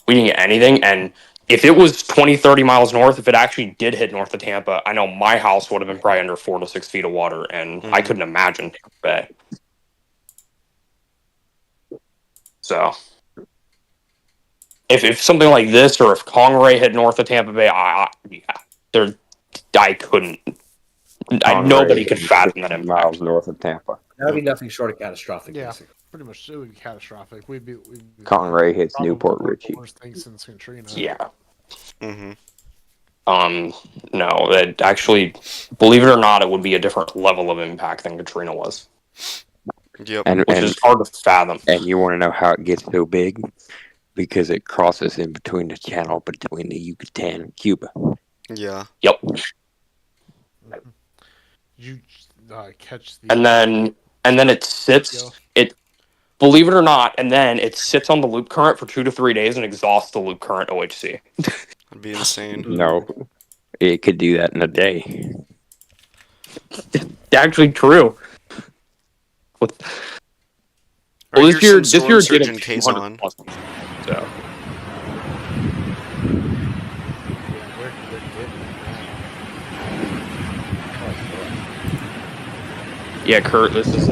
[SPEAKER 2] we didn't get anything, and if it was 20, 30 miles north, if it actually did hit north of Tampa, I know my house would have been probably under 4 to 6 feet of water, and I couldn't imagine Tampa Bay. So, if something like this, or if Conray hit north of Tampa Bay, I couldn't. Nobody could fathom that impact.
[SPEAKER 3] Miles north of Tampa.
[SPEAKER 5] That would be nothing short of catastrophic.
[SPEAKER 4] Yeah,
[SPEAKER 5] basically.
[SPEAKER 4] pretty much. It would be catastrophic. We'd be
[SPEAKER 3] Conray hits Newport Richie.
[SPEAKER 4] Worst thing since Katrina.
[SPEAKER 2] Yeah. No, it actually, believe it or not, it would be a different level of impact than Katrina was.
[SPEAKER 1] Yep.
[SPEAKER 2] Which is hard to fathom.
[SPEAKER 3] And you want to know how it gets so big? Because it crosses in between the channel between the Yucatan and Cuba.
[SPEAKER 1] Yeah.
[SPEAKER 2] Yep.
[SPEAKER 4] You catch the...
[SPEAKER 2] And then it sits, believe it or not, and then it sits on the loop current for 2 to 3 days and exhausts the loop current OHC.
[SPEAKER 1] That'd be insane.
[SPEAKER 3] No, it could do that in a day.
[SPEAKER 2] It's actually true. Well, this year did a
[SPEAKER 1] Kazan.
[SPEAKER 2] So. Yeah, Kurt, this is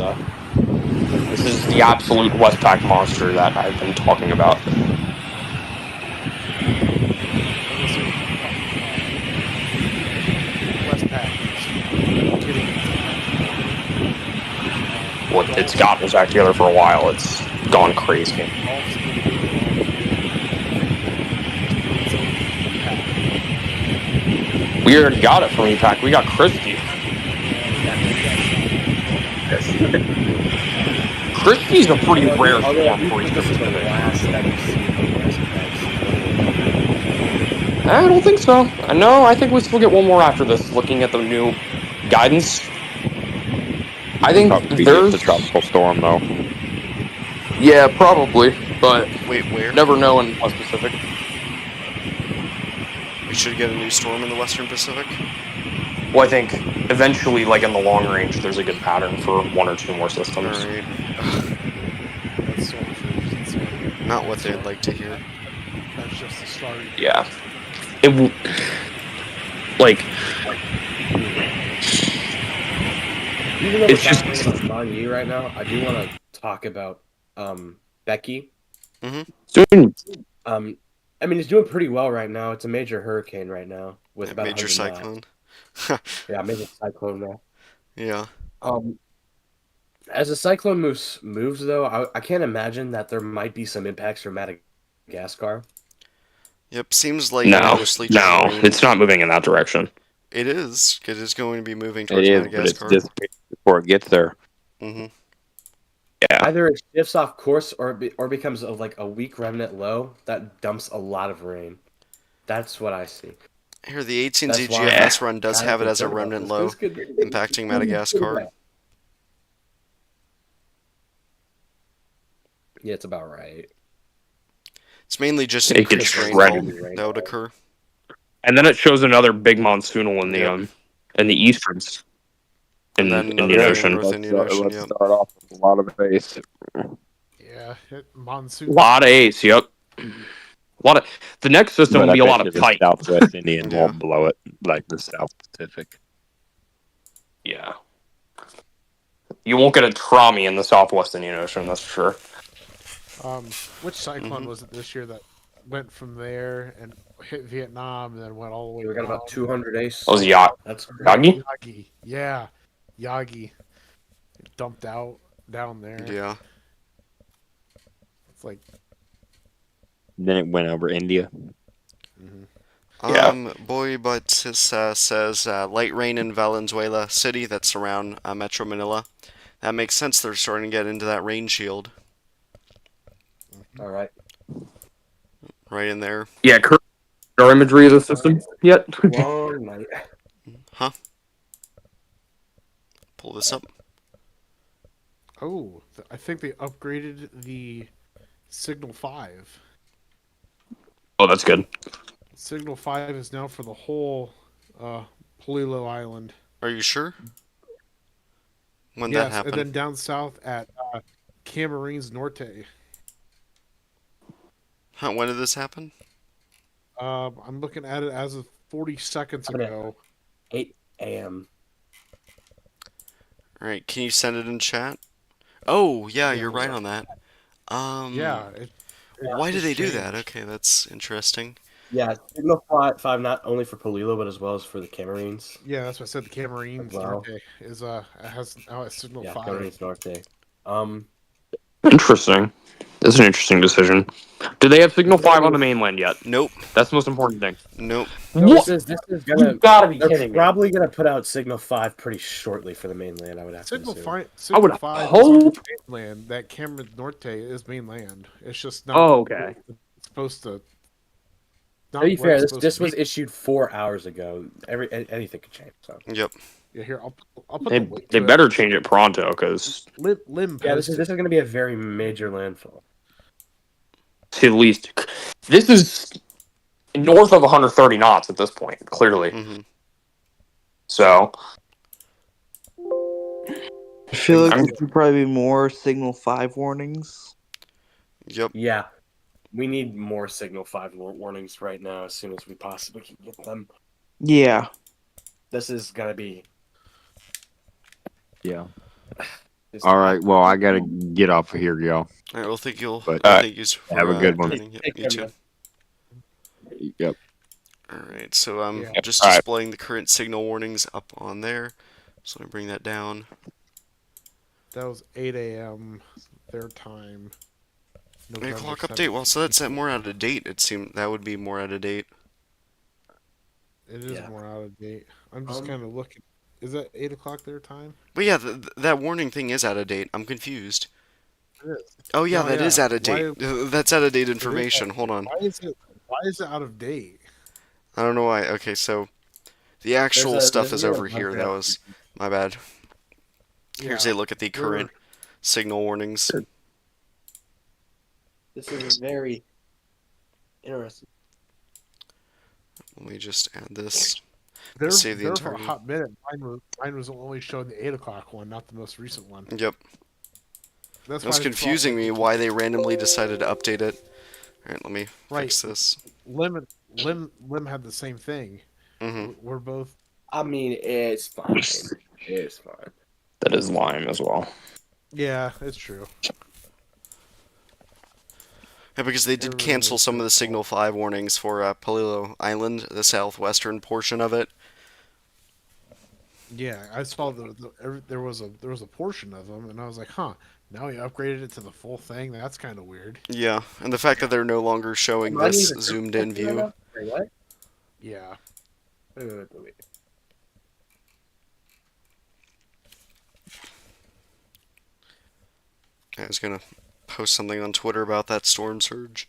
[SPEAKER 2] the absolute Westpac monster that I've been talking about. What it's gotten us back together for a while. It's gone crazy. We already got it from EPAC. We got Christie. Christie's a pretty rare form for Eastern. I don't think so. No, I think we'll still get one more after this, looking at the new guidance. I think there's
[SPEAKER 3] a tropical storm, though.
[SPEAKER 2] Yeah, probably, but
[SPEAKER 1] wait, where?
[SPEAKER 2] Never know in West Pacific.
[SPEAKER 1] We should get a new storm in the Western Pacific.
[SPEAKER 2] Well, I think eventually, like in the long range, there's a good pattern for 1 or 2 more systems.
[SPEAKER 1] All right. Not what they'd like to hear.
[SPEAKER 4] That's just the start.
[SPEAKER 2] Yeah.
[SPEAKER 5] Even though it's just on you right now, I do want to talk about Becky. I mean, it's doing pretty well right now. It's a major hurricane right now with about
[SPEAKER 1] major cyclone.
[SPEAKER 5] Yeah, major cyclone now.
[SPEAKER 1] Yeah.
[SPEAKER 5] As the cyclone moves though, I can't imagine that there might be some impacts from Madagascar.
[SPEAKER 1] Yep. Seems likely
[SPEAKER 2] No,
[SPEAKER 1] mostly just
[SPEAKER 2] no,
[SPEAKER 1] rain.
[SPEAKER 2] it's not moving in that direction.
[SPEAKER 1] It is. It is going to be moving
[SPEAKER 3] It
[SPEAKER 1] towards
[SPEAKER 3] is, but it's
[SPEAKER 1] Madagascar.
[SPEAKER 3] dissipating before it gets there.
[SPEAKER 1] Mm-hmm.
[SPEAKER 2] Yeah,
[SPEAKER 5] Either it shifts off course or becomes like a weak remnant low that dumps a lot of rain. That's what I see.
[SPEAKER 1] Here, the 18Z
[SPEAKER 5] That's why
[SPEAKER 1] GFS
[SPEAKER 5] I'm
[SPEAKER 1] run does
[SPEAKER 5] kind of
[SPEAKER 1] have it as a
[SPEAKER 5] concerned about
[SPEAKER 1] remnant
[SPEAKER 5] this.
[SPEAKER 1] low,
[SPEAKER 5] This could be
[SPEAKER 1] impacting Madagascar.
[SPEAKER 5] Yeah, it's about right.
[SPEAKER 1] It's mainly just
[SPEAKER 2] It gets
[SPEAKER 1] increased rainfall
[SPEAKER 2] shredded.
[SPEAKER 1] that would occur.
[SPEAKER 2] and then it shows another big monsoonal
[SPEAKER 1] Yep.
[SPEAKER 2] in the eastern
[SPEAKER 1] And then another
[SPEAKER 2] Indian
[SPEAKER 1] big in the
[SPEAKER 2] Ocean.
[SPEAKER 1] North Indian Ocean,
[SPEAKER 3] Let's
[SPEAKER 1] yep.
[SPEAKER 3] start off with a lot of base.
[SPEAKER 4] Yeah,
[SPEAKER 2] A
[SPEAKER 4] monsoon.
[SPEAKER 2] lot of ace. Yep. A lot of the next system
[SPEAKER 3] But
[SPEAKER 2] will
[SPEAKER 3] I
[SPEAKER 2] be a
[SPEAKER 3] bet
[SPEAKER 2] lot
[SPEAKER 3] you
[SPEAKER 2] of
[SPEAKER 3] the
[SPEAKER 2] tight.
[SPEAKER 3] Southwest Indian
[SPEAKER 1] Yeah.
[SPEAKER 3] won't blow it like the South Pacific.
[SPEAKER 2] Yeah. You won't get a Trami in the Southwest Indian Ocean, that's for sure.
[SPEAKER 4] Which cyclone
[SPEAKER 1] Mhm.
[SPEAKER 4] was it this year that went from there and hit Vietnam and then went all the way
[SPEAKER 5] We got
[SPEAKER 4] down?
[SPEAKER 5] about 200 ace.
[SPEAKER 2] That was
[SPEAKER 5] That's
[SPEAKER 2] Yagi?
[SPEAKER 4] Yagi. Yeah, Yagi. It dumped out down there.
[SPEAKER 1] Yeah.
[SPEAKER 4] It's like,
[SPEAKER 3] Then it went over India.
[SPEAKER 2] Yeah.
[SPEAKER 1] Boy, but this says light rain in Valenzuela City that's around Metro Manila. That makes sense. They're starting to get into that rain shield
[SPEAKER 5] all right.
[SPEAKER 1] right in there.
[SPEAKER 2] Yeah, our imagery of the system yet?
[SPEAKER 5] Long night.
[SPEAKER 1] Huh? Pull this up.
[SPEAKER 4] oh, I think they upgraded the Signal 5.
[SPEAKER 2] Oh, that's good.
[SPEAKER 4] Signal 5 is now for the whole Polillo Island.
[SPEAKER 1] Are you sure? When that
[SPEAKER 4] Yes, and
[SPEAKER 1] happened?
[SPEAKER 4] then down south at Camarines Norte.
[SPEAKER 1] Huh, when did this happen?
[SPEAKER 4] I'm looking at it as of 40 seconds
[SPEAKER 5] Okay.
[SPEAKER 4] ago.
[SPEAKER 5] 8 a.m.
[SPEAKER 1] All right, can you send it in chat? Oh, yeah,
[SPEAKER 4] Yeah,
[SPEAKER 1] you're right
[SPEAKER 4] yeah.
[SPEAKER 1] on that.
[SPEAKER 4] Yeah.
[SPEAKER 1] Why did
[SPEAKER 4] just
[SPEAKER 1] they do that?
[SPEAKER 4] changed.
[SPEAKER 1] Okay, that's interesting.
[SPEAKER 5] Yeah, Signal 5 not only for Polillo but as well as for the Camarines.
[SPEAKER 4] Yeah, that's what I said. The Camarines
[SPEAKER 5] Wow.
[SPEAKER 4] Norte is has now a Signal
[SPEAKER 5] Yeah,
[SPEAKER 4] 5.
[SPEAKER 5] Camarines Norte.
[SPEAKER 2] Interesting. That's an interesting decision. Do they have Signal 5 on the mainland yet?
[SPEAKER 1] Nope.
[SPEAKER 2] That's the most important thing.
[SPEAKER 1] Nope.
[SPEAKER 5] No,
[SPEAKER 2] What?
[SPEAKER 5] this is gonna.
[SPEAKER 2] You gotta be
[SPEAKER 5] They're
[SPEAKER 2] kidding me.
[SPEAKER 5] probably gonna put out Signal 5 pretty shortly for the mainland. I would have
[SPEAKER 4] Signal
[SPEAKER 5] to assume.
[SPEAKER 4] 5.
[SPEAKER 2] I
[SPEAKER 4] Signal
[SPEAKER 2] would
[SPEAKER 4] 5 is
[SPEAKER 2] hope.
[SPEAKER 4] on mainland. That Camarines Norte is mainland. It's just not.
[SPEAKER 2] Oh, okay.
[SPEAKER 4] It's supposed to. Not
[SPEAKER 5] To be
[SPEAKER 4] where
[SPEAKER 5] fair,
[SPEAKER 4] it's
[SPEAKER 5] this
[SPEAKER 4] supposed
[SPEAKER 5] this
[SPEAKER 4] to
[SPEAKER 5] was
[SPEAKER 4] be.
[SPEAKER 5] issued 4 hours ago. Anything could change. So
[SPEAKER 1] Yep.
[SPEAKER 4] Yeah, here I'll put
[SPEAKER 2] They
[SPEAKER 4] the link
[SPEAKER 2] they
[SPEAKER 4] to
[SPEAKER 2] better change it pronto, because
[SPEAKER 4] it. Lim
[SPEAKER 5] yeah, this
[SPEAKER 4] posted.
[SPEAKER 5] is gonna be a very major landfall.
[SPEAKER 2] at least this is north of 130 knots at this point, clearly.
[SPEAKER 1] Mm-hmm.
[SPEAKER 2] So
[SPEAKER 6] I feel like
[SPEAKER 2] I'm-
[SPEAKER 6] there should probably be more Signal 5 warnings.
[SPEAKER 1] Yep.
[SPEAKER 5] Yeah, we need more Signal 5 warnings right now as soon as we possibly can get them.
[SPEAKER 6] Yeah.
[SPEAKER 5] This is gonna be.
[SPEAKER 3] Yeah.
[SPEAKER 5] just-
[SPEAKER 3] All right. Well, I gotta get off of here, y'all.
[SPEAKER 1] All right. Well, thank you.
[SPEAKER 3] But-
[SPEAKER 1] Thank you for
[SPEAKER 3] Have a good one.
[SPEAKER 1] joining. Yep,
[SPEAKER 5] Take
[SPEAKER 1] you
[SPEAKER 5] care,
[SPEAKER 1] too.
[SPEAKER 5] man.
[SPEAKER 3] Yep.
[SPEAKER 1] All right. So I'm
[SPEAKER 4] Yeah.
[SPEAKER 1] just
[SPEAKER 3] All right.
[SPEAKER 1] displaying the current signal warnings up on there. So let me bring that down.
[SPEAKER 4] That was 8 a.m. their time.
[SPEAKER 1] 8
[SPEAKER 4] November
[SPEAKER 1] o'clock
[SPEAKER 4] 7th.
[SPEAKER 1] update. Well, so that's more out of date. It seemed that would be more out of date.
[SPEAKER 4] It is
[SPEAKER 5] Yeah.
[SPEAKER 4] more out of date. I'm just kind of looking. Is that 8 o'clock their time?
[SPEAKER 1] But yeah, that warning thing is out of date. I'm confused.
[SPEAKER 4] It is.
[SPEAKER 1] Oh yeah,
[SPEAKER 4] No,
[SPEAKER 1] that is
[SPEAKER 4] yeah.
[SPEAKER 1] out of date. That's out of date information. Hold on.
[SPEAKER 4] Why is it out of date?
[SPEAKER 1] I don't know why. Okay, so the actual stuff is over here. That was my bad. Here's a look at the current signal warnings.
[SPEAKER 5] This is very interesting.
[SPEAKER 1] Let me just add this.
[SPEAKER 4] There,
[SPEAKER 1] Save the
[SPEAKER 4] there for a
[SPEAKER 1] entirety.
[SPEAKER 4] hot minute. Mine was only showing the 8 o'clock one, not the most recent one.
[SPEAKER 1] Yep.
[SPEAKER 4] That's
[SPEAKER 1] It was
[SPEAKER 4] why I
[SPEAKER 1] confusing
[SPEAKER 4] thought-
[SPEAKER 1] me why they randomly decided to update it. All right, let me
[SPEAKER 4] Right.
[SPEAKER 1] fix this.
[SPEAKER 4] Lim had the same thing.
[SPEAKER 1] hmm
[SPEAKER 4] We're both.
[SPEAKER 5] I mean, it's fine. It's fine.
[SPEAKER 2] that is lime as well.
[SPEAKER 4] Yeah, it's true.
[SPEAKER 1] Yeah, because they did
[SPEAKER 4] Everyone
[SPEAKER 1] cancel
[SPEAKER 4] is
[SPEAKER 1] some of
[SPEAKER 4] so
[SPEAKER 1] the Signal 5 warnings for Palillo Island, the southwestern portion of it.
[SPEAKER 4] Yeah, I saw there was a portion of them, and I was like, huh. Now he upgraded it to the full thing. That's kind of weird.
[SPEAKER 1] Yeah, and the fact that they're no longer showing
[SPEAKER 5] Money
[SPEAKER 1] this
[SPEAKER 5] is a super
[SPEAKER 1] zoomed in
[SPEAKER 5] Typhoon right
[SPEAKER 1] view.
[SPEAKER 5] now? Wait, what?
[SPEAKER 4] Yeah.
[SPEAKER 5] Wait.
[SPEAKER 1] I was gonna post something on Twitter about that storm surge.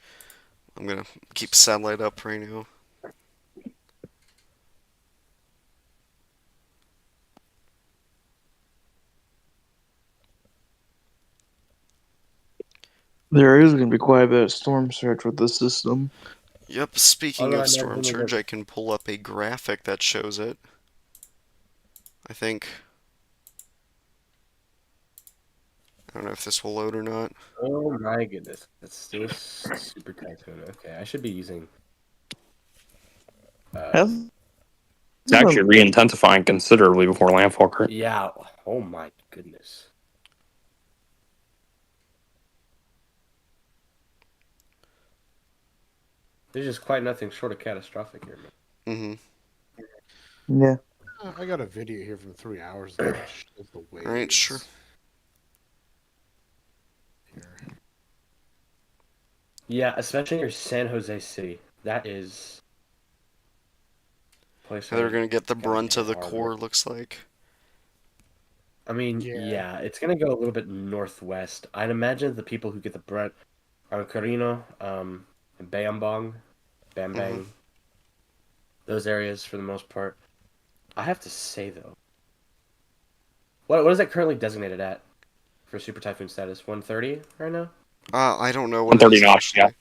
[SPEAKER 1] I'm gonna keep satellite up right now.
[SPEAKER 6] There is going to be quite a bit of storm surge with this system.
[SPEAKER 1] Yep, speaking
[SPEAKER 5] Although
[SPEAKER 1] of
[SPEAKER 5] I
[SPEAKER 1] storm
[SPEAKER 5] imagine
[SPEAKER 1] surge,
[SPEAKER 5] that.
[SPEAKER 1] I can pull up a graphic that shows it. I think. I don't know if this will load or not.
[SPEAKER 5] Oh my goodness, that's still super Typhoon. Okay, I should be using.
[SPEAKER 6] Has
[SPEAKER 2] It's actually re-intensifying considerably before landfall. Correct?
[SPEAKER 5] Yeah. Oh my goodness. There's just quite nothing short of catastrophic here, man.
[SPEAKER 6] Yeah.
[SPEAKER 4] I got a video here from 3 hours ago that shows the waves.
[SPEAKER 1] Alright, sure.
[SPEAKER 4] Here.
[SPEAKER 5] Yeah, especially near San Jose City. That is. Place
[SPEAKER 1] They're
[SPEAKER 5] where
[SPEAKER 1] gonna get the
[SPEAKER 5] it's gotta be
[SPEAKER 1] brunt of the
[SPEAKER 5] hard.
[SPEAKER 1] core, looks like.
[SPEAKER 5] I mean,
[SPEAKER 4] Yeah.
[SPEAKER 5] yeah, it's gonna go a little bit northwest. I'd imagine the people who get the brunt are Carino, Bayambong, Bambang, those areas for the most part. I have to say though, what is that currently designated at for super typhoon status? 130 right now.
[SPEAKER 1] I don't know what it
[SPEAKER 2] 130
[SPEAKER 1] is
[SPEAKER 2] knots. Yeah.
[SPEAKER 1] actually.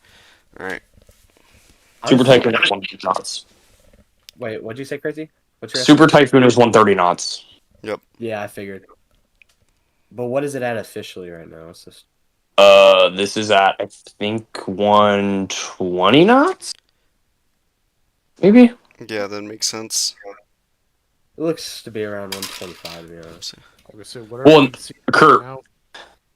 [SPEAKER 1] Alright.
[SPEAKER 2] Super
[SPEAKER 5] Honestly,
[SPEAKER 2] Typhoon is 130 knots.
[SPEAKER 5] wait, what'd you say, Crazy? What's your
[SPEAKER 2] Super
[SPEAKER 5] estimate?
[SPEAKER 2] Typhoon is 130 knots.
[SPEAKER 1] Yep.
[SPEAKER 5] Yeah, I figured. But what is it at officially right now? It's just
[SPEAKER 2] This is at I think 120 knots. Maybe.
[SPEAKER 1] Yeah, that makes sense.
[SPEAKER 5] it looks to be around 125 to be honest.
[SPEAKER 4] I would say whatever
[SPEAKER 2] Well,
[SPEAKER 4] I'm seeing right
[SPEAKER 2] Kurt,
[SPEAKER 4] now.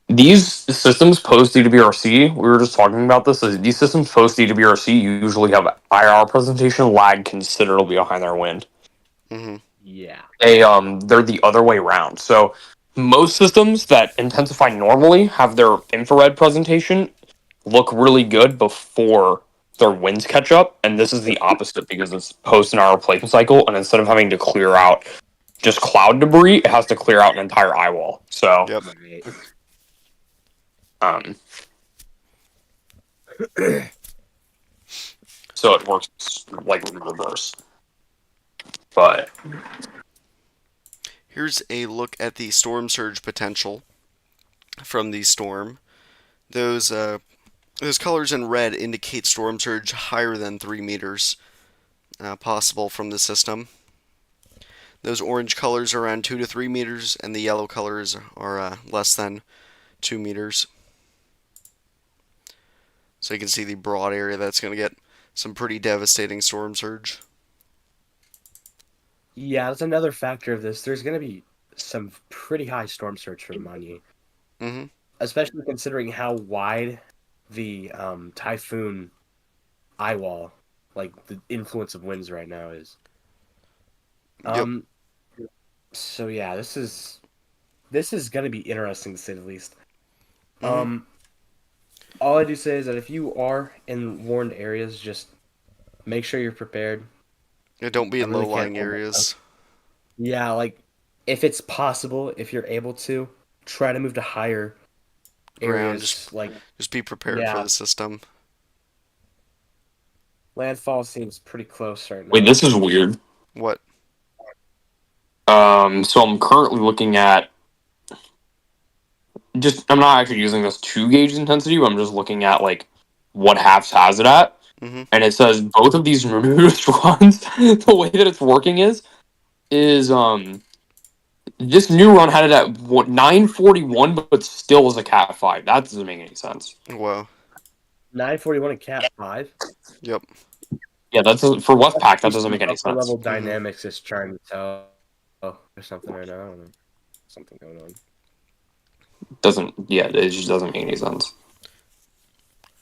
[SPEAKER 2] these systems post DWRC, we were just talking about this. These systems post DWRC usually have IR presentation lag considerably behind their wind.
[SPEAKER 1] Mm-hmm.
[SPEAKER 5] Yeah.
[SPEAKER 2] They're the other way around. So most systems that intensify normally have their infrared presentation look really good before their winds catch up, and this is the opposite because it's post an hour replacement cycle, and instead of having to clear out just cloud debris, it has to clear out an entire eye wall. So,
[SPEAKER 1] Yep.
[SPEAKER 5] Right.
[SPEAKER 2] um, so it works like in reverse. But
[SPEAKER 1] Here's a look at the storm surge potential from the storm. Those colors in red indicate storm surge higher than 3 meters possible from the system. Those orange colors are around 2 to 3 meters, and the yellow colors are less than 2 meters. So you can see the broad area that's going to get some pretty devastating storm surge.
[SPEAKER 5] Yeah, that's another factor of this. There's going to be some pretty high storm surge for money,
[SPEAKER 1] Mm-hmm.
[SPEAKER 5] especially considering how wide the typhoon eye wall, like the influence of winds right now is.
[SPEAKER 1] Yep.
[SPEAKER 5] So yeah, this is going to be interesting to say the least.
[SPEAKER 1] Mhm.
[SPEAKER 5] All I do say is that if you are in warned areas, just make sure you're prepared.
[SPEAKER 1] Yeah, don't be
[SPEAKER 5] I
[SPEAKER 1] in
[SPEAKER 5] really can't
[SPEAKER 1] low-lying
[SPEAKER 5] hold my
[SPEAKER 1] areas.
[SPEAKER 5] Yeah, like if it's possible, if you're able to, try to move to higher
[SPEAKER 1] Ground,
[SPEAKER 5] areas. Like
[SPEAKER 1] Just be prepared for
[SPEAKER 5] yeah,
[SPEAKER 1] the system.
[SPEAKER 5] landfall seems pretty close right
[SPEAKER 2] wait,
[SPEAKER 5] now.
[SPEAKER 2] this is weird.
[SPEAKER 1] What?
[SPEAKER 2] So I'm currently looking at I'm not actually using this to gauge intensity, but I'm just looking at like what HAPS has it at.
[SPEAKER 1] Mm-hmm.
[SPEAKER 2] And it says both of these removed runs, the way that it's working is this new run had it at 941, but still is a Cat 5. That doesn't make any sense.
[SPEAKER 1] Wow.
[SPEAKER 5] 941 and Cat 5.
[SPEAKER 1] Yep.
[SPEAKER 2] Yeah, that's for Westpac. That
[SPEAKER 5] Just
[SPEAKER 2] doesn't make any
[SPEAKER 5] upper
[SPEAKER 2] sense.
[SPEAKER 5] level dynamics is trying to tell there's something right now. I don't know. Something going on.
[SPEAKER 2] It just doesn't make any sense.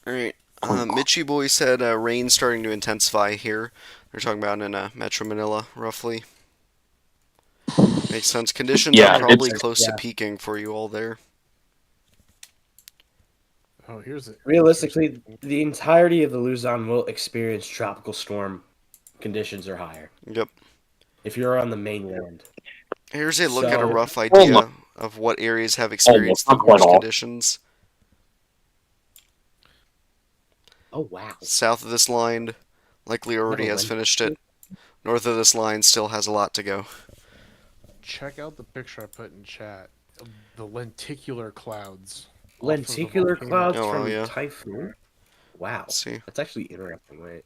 [SPEAKER 1] Alright. Mitchie Boy said rain's starting to intensify here. They're talking about in Metro Manila, roughly. Makes sense. Conditions are
[SPEAKER 2] Yeah,
[SPEAKER 1] probably
[SPEAKER 2] it's
[SPEAKER 1] close to
[SPEAKER 5] yeah.
[SPEAKER 1] peaking for you all there.
[SPEAKER 4] Oh, here's it.
[SPEAKER 5] Realistically, the entirety of the Luzon will experience tropical storm conditions or higher
[SPEAKER 1] Yep.
[SPEAKER 5] if you're on the mainland.
[SPEAKER 1] Here's a look at a
[SPEAKER 5] So,
[SPEAKER 1] rough
[SPEAKER 2] almost,
[SPEAKER 1] idea of what areas have
[SPEAKER 2] almost
[SPEAKER 1] experienced the
[SPEAKER 2] not quite
[SPEAKER 1] worst
[SPEAKER 2] all.
[SPEAKER 1] conditions.
[SPEAKER 5] oh wow,
[SPEAKER 1] South of this line likely already
[SPEAKER 5] never
[SPEAKER 1] has
[SPEAKER 5] went.
[SPEAKER 1] finished it. North of this line still has a lot to go.
[SPEAKER 4] Check out the picture I put in chat of the lenticular clouds off of the
[SPEAKER 5] Lenticular
[SPEAKER 4] volcano.
[SPEAKER 5] clouds
[SPEAKER 1] Oh, wow,
[SPEAKER 5] from
[SPEAKER 1] yeah.
[SPEAKER 5] Typhoon. Wow,
[SPEAKER 1] Let's see.
[SPEAKER 5] that's actually interesting. Wait,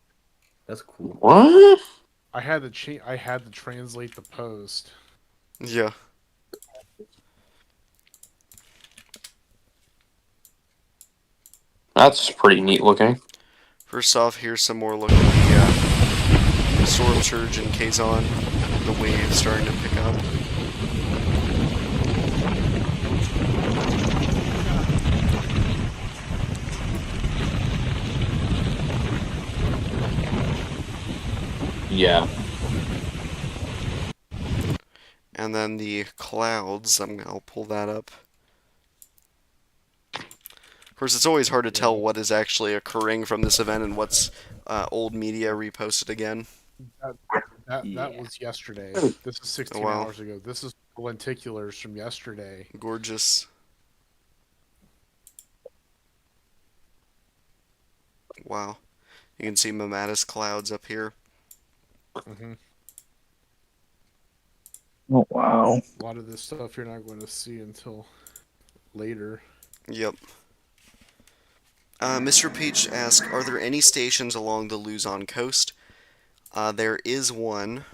[SPEAKER 5] that's cool.
[SPEAKER 2] What?
[SPEAKER 4] I had to translate the post.
[SPEAKER 1] Yeah.
[SPEAKER 2] That's pretty neat looking.
[SPEAKER 1] First off, here's some more look at the storm surge in Quezon. The waves starting to pick up.
[SPEAKER 2] Yeah.
[SPEAKER 1] And then the clouds, I'll pull that up. Of course, it's always hard to tell what is actually occurring from this event and what's old media reposted again.
[SPEAKER 4] That was yesterday. This is 16
[SPEAKER 1] Oh, wow.
[SPEAKER 4] hours ago. This is lenticulars from yesterday.
[SPEAKER 1] Gorgeous. Wow. You can see Mammatus clouds up here.
[SPEAKER 4] Hmm.
[SPEAKER 6] Oh wow.
[SPEAKER 4] A lot of this stuff you're not going to see until later.
[SPEAKER 1] Yep. Mr. Peach asks, are there any stations along the Luzon coast? There is one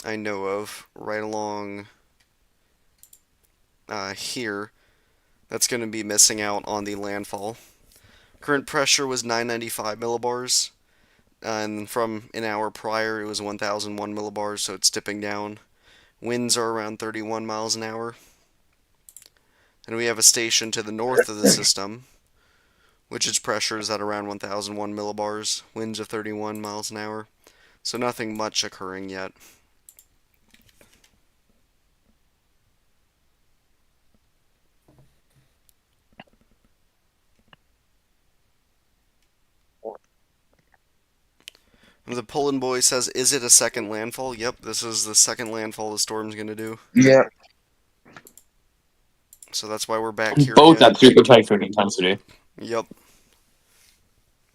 [SPEAKER 1] I know of right along here that's going to be missing out on the landfall. Current pressure was 995 millibars, and from an hour prior it was 1001 millibars, so it's dipping down. Winds are around 31 miles an hour. And we have a station to the north of the system, which its pressure is at around 1001 millibars, winds of 31 miles an hour. So nothing much occurring yet. The Poland boy says, is it a second landfall? Yep, this is the second landfall the storm's going to do.
[SPEAKER 6] Yeah.
[SPEAKER 1] So that's why we're back here
[SPEAKER 2] Both
[SPEAKER 1] again.
[SPEAKER 2] at super typhoon intensity,
[SPEAKER 1] Yep,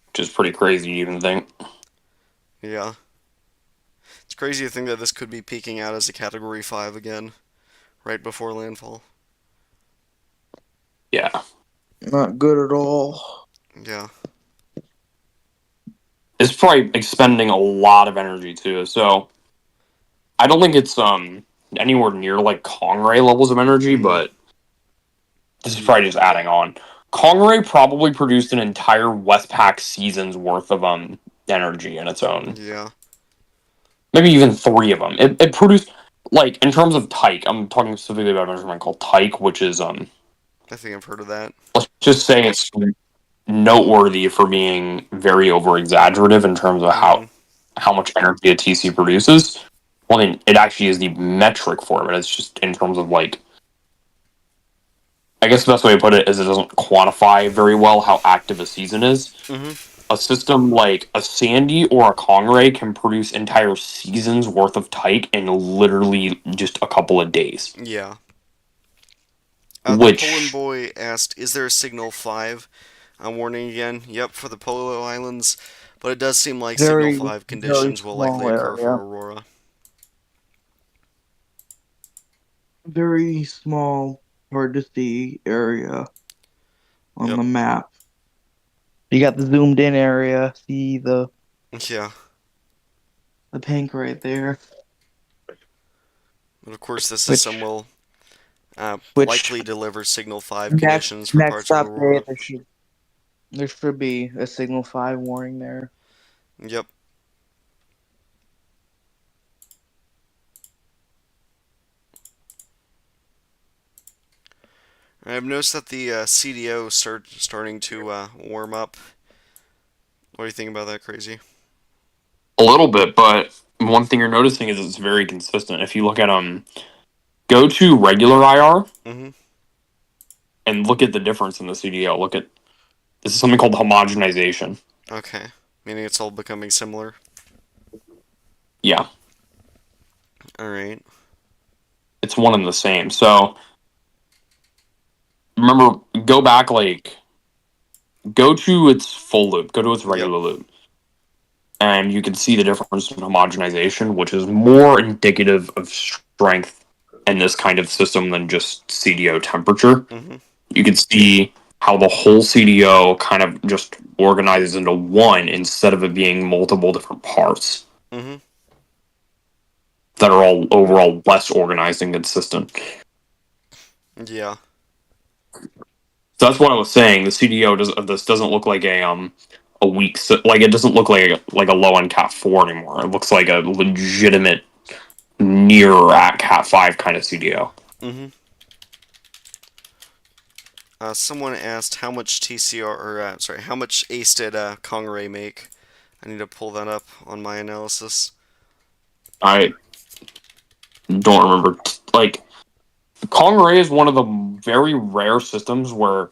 [SPEAKER 2] which is pretty crazy to even think.
[SPEAKER 1] yeah. It's crazy to think that this could be peaking out as a Category 5 again, right before landfall.
[SPEAKER 2] Yeah.
[SPEAKER 6] Not good at all.
[SPEAKER 1] Yeah,
[SPEAKER 2] It's probably expending a lot of energy too. So I don't think it's anywhere near like Conray levels of energy, but this is probably just adding on. Conray probably produced an entire Westpac season's worth of energy in its own.
[SPEAKER 1] yeah.
[SPEAKER 2] Maybe even three of them. It produced, like, in terms of tyke, I'm talking specifically about a measurement called tyke, which is
[SPEAKER 1] I think I've heard of that.
[SPEAKER 2] let's just say it's noteworthy for being very over exaggerative in terms of how much energy a TC produces. Well, I mean, it actually is the metric for it. It's just in terms of, like, I guess the best way to put it is it doesn't quantify very well how active a season is. A system like a Sandy or a Conray can produce entire seasons worth of tyke in literally just a couple of days.
[SPEAKER 1] Yeah. The
[SPEAKER 2] Which
[SPEAKER 1] Poland boy asked, is there a Signal 5 warning again? Yep, for the Polo Islands. But it does seem like Signal 5 conditions will likely occur for Aurora.
[SPEAKER 6] Very small, hard to see area on the map. You got the zoomed in area. See the pink right there.
[SPEAKER 1] But of course, the system will likely deliver Signal 5 conditions for
[SPEAKER 6] next
[SPEAKER 1] parts of Aurora.
[SPEAKER 6] Update, there should be a Signal 5 warning there.
[SPEAKER 1] Yep. I've noticed that the CDO starting to warm up. What do you think about that, Crazy?
[SPEAKER 2] a little bit, but one thing you're noticing is it's very consistent. If you look at go to regular IR
[SPEAKER 1] Mm-hmm.
[SPEAKER 2] and look at the difference in the CDO. Look at this is something called homogenization.
[SPEAKER 1] Okay. Meaning it's all becoming similar.
[SPEAKER 2] Yeah,
[SPEAKER 1] All right.
[SPEAKER 2] it's one and the same. So remember, go back like go to its full loop, go to its
[SPEAKER 1] Yep.
[SPEAKER 2] regular loop, and you can see the difference in homogenization, which is more indicative of strength in this kind of system than just CDO temperature.
[SPEAKER 1] Mm-hmm.
[SPEAKER 2] You can see how the whole CDO kind of just organizes into one instead of it being multiple different parts
[SPEAKER 1] Mm-hmm.
[SPEAKER 2] that are all overall less organized and consistent.
[SPEAKER 1] Yeah.
[SPEAKER 2] So that's what I was saying. The CDO of this doesn't look like a weak like it doesn't look like a low end Cat 4 anymore. It looks like a legitimate near or at Cat 5 kind of CDO.
[SPEAKER 1] Mm-hmm. Someone asked how much TCR, or sorry, how much ACE did Congeray make? I need to pull that up on my analysis.
[SPEAKER 2] I don't remember. Like, Congeray is one of the very rare systems where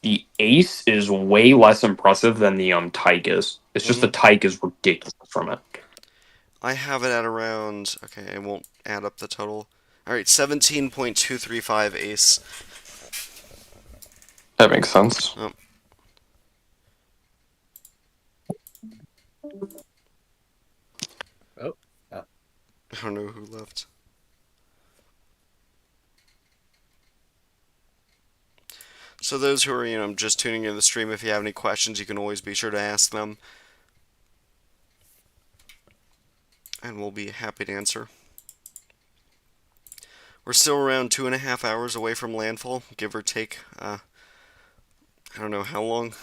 [SPEAKER 2] the ace is way less impressive than the tyke is. It's just the
[SPEAKER 1] Mm-hmm.
[SPEAKER 2] tyke is ridiculous from it.
[SPEAKER 1] I have it at around. Okay, I won't add up the total. All right, 17.235 ACE.
[SPEAKER 2] That makes sense.
[SPEAKER 1] Oh,
[SPEAKER 5] Oh, uh,
[SPEAKER 1] I don't know who left. So those who are, just tuning in the stream, if you have any questions, you can always be sure to ask them, and we'll be happy to answer. We're still around 2.5 hours away from landfall, give or take. I don't know how long.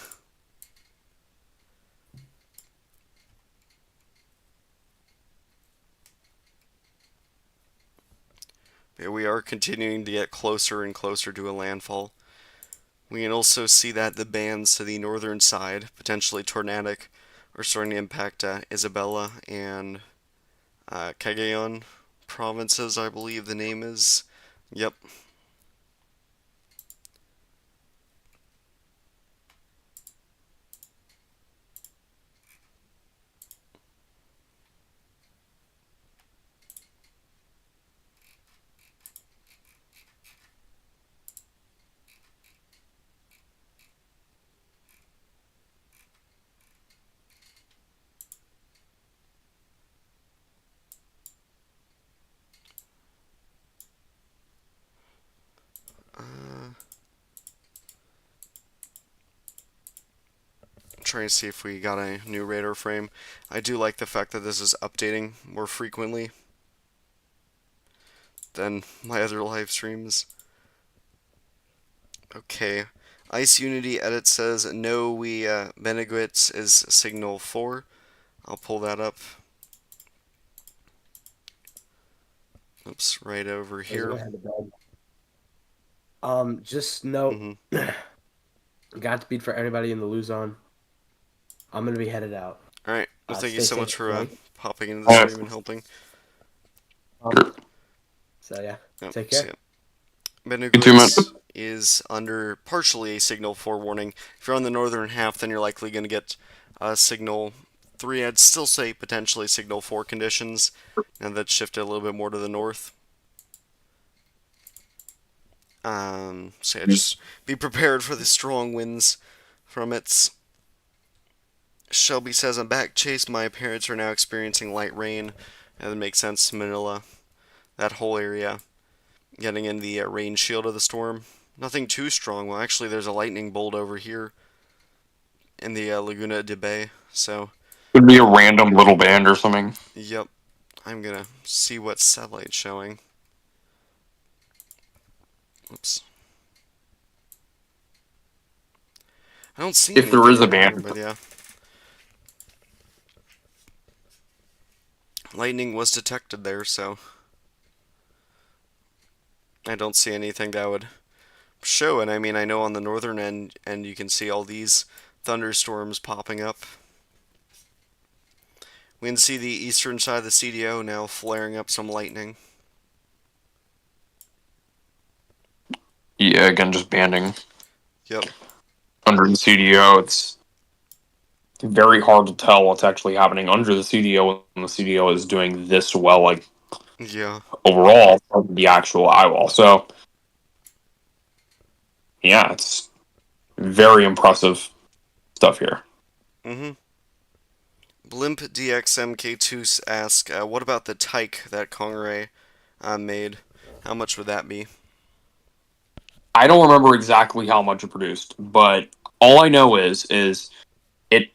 [SPEAKER 1] But we are continuing to get closer and closer to a landfall. We can also see that the bands to the northern side, potentially tornadic, are starting to impact Isabella and Cagayan provinces, I believe the name is. Yep. Trying to see if we got a new radar frame. I do like the fact that this is updating more frequently than my other live streams. Okay. Ice Unity edit says no, we Beniguits is signal 4. I'll pull that up. Oops, right over here.
[SPEAKER 5] just note,
[SPEAKER 1] Mm-hmm.
[SPEAKER 5] Godspeed for everybody in the Luzon. I'm gonna be headed out.
[SPEAKER 1] All right. Well, thank you
[SPEAKER 5] Stay
[SPEAKER 1] so
[SPEAKER 5] safe,
[SPEAKER 1] much for
[SPEAKER 5] everyone.
[SPEAKER 1] popping into the stream and helping.
[SPEAKER 5] So yeah,
[SPEAKER 1] Yep,
[SPEAKER 5] take
[SPEAKER 1] see
[SPEAKER 5] care.
[SPEAKER 1] ya. Beniguits is under partially a signal 4 warning. If you're on the northern half, then you're likely going to get signal 3. I'd still say potentially signal 4 conditions, and that's shifted a little bit more to the north. So yeah, just be prepared for the strong winds from its. Shelby says, I'm back, Chase. My parents are now experiencing light rain. And that makes sense. Manila, that whole area, getting in the rain shield of the storm. Nothing too strong. Well, actually, there's a lightning bolt over here in the Laguna de Bay. So,
[SPEAKER 2] Could be a random little band or something.
[SPEAKER 1] yep. I'm gonna see what satellite's showing. Oops. I don't see
[SPEAKER 2] If there
[SPEAKER 1] anything
[SPEAKER 2] is a
[SPEAKER 1] over here,
[SPEAKER 2] band.
[SPEAKER 1] but yeah. Lightning was detected there, so I don't see anything that would show it. I mean, I know on the northern end, and you can see all these thunderstorms popping up. We can see the eastern side of the CDO now flaring up some lightning.
[SPEAKER 2] Yeah, again, just banding
[SPEAKER 1] Yep.
[SPEAKER 2] under the CDO. It's very hard to tell what's actually happening under the CDO when the CDO is doing this well, like
[SPEAKER 1] Yeah.
[SPEAKER 2] overall from the actual eyewall. So, yeah, it's very impressive stuff here.
[SPEAKER 1] Mm-hmm. Blimp DXMK2 asks, what about the tyke that Conray made? How much would that be?
[SPEAKER 2] I don't remember exactly how much it produced, but all I know is it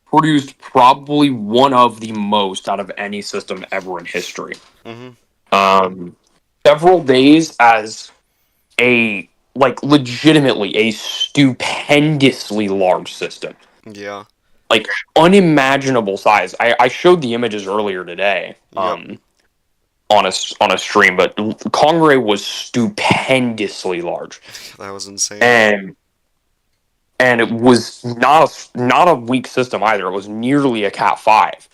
[SPEAKER 2] produced probably one of the most out of any system ever in history.
[SPEAKER 1] Mm-hmm.
[SPEAKER 2] Several days as a legitimately a stupendously large system,
[SPEAKER 1] Yeah.
[SPEAKER 2] like unimaginable size. I showed the images earlier today.
[SPEAKER 1] Yep.
[SPEAKER 2] On a stream, but Conray was stupendously large,
[SPEAKER 1] That was insane.
[SPEAKER 2] and it was not a weak system either. It was nearly a Cat 5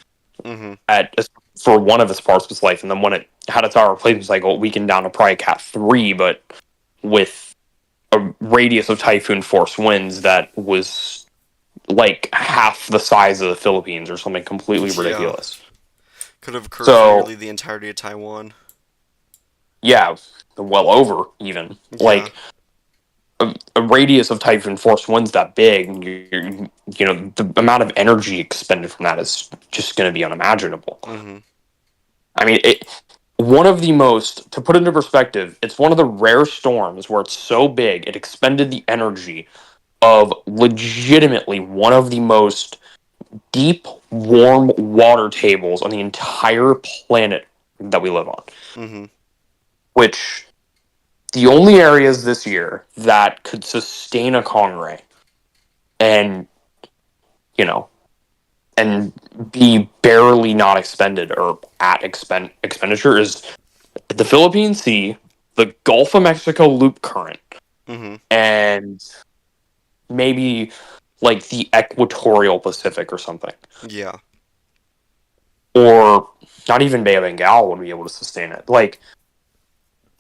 [SPEAKER 1] Mm-hmm.
[SPEAKER 2] for one of its parts of its life, and then when it had its hour replacement cycle, it weakened down to probably a Cat 3, but with a radius of typhoon force winds that was like half the size of the Philippines or something completely
[SPEAKER 1] Yeah.
[SPEAKER 2] ridiculous.
[SPEAKER 1] Could have curved
[SPEAKER 2] So
[SPEAKER 1] nearly the entirety of Taiwan.
[SPEAKER 2] yeah, well over even.
[SPEAKER 1] Yeah.
[SPEAKER 2] Like a radius of typhoon force winds that big, you know, the amount of energy expended from that is just going to be unimaginable.
[SPEAKER 1] Mm-hmm.
[SPEAKER 2] I mean, one of the most, to put it into perspective, it's one of the rare storms where it's so big it expended the energy of legitimately one of the most deep, warm water tables on the entire planet that we live on.
[SPEAKER 1] Mm-hmm.
[SPEAKER 2] Which the only areas this year that could sustain a Conray and, you know, and be barely not expended or at expenditure is the Philippine Sea, the Gulf of Mexico loop current,
[SPEAKER 1] Mm-hmm.
[SPEAKER 2] and maybe like the equatorial Pacific or something.
[SPEAKER 1] Yeah.
[SPEAKER 2] Or not even Bay of Bengal would be able to sustain it. Like,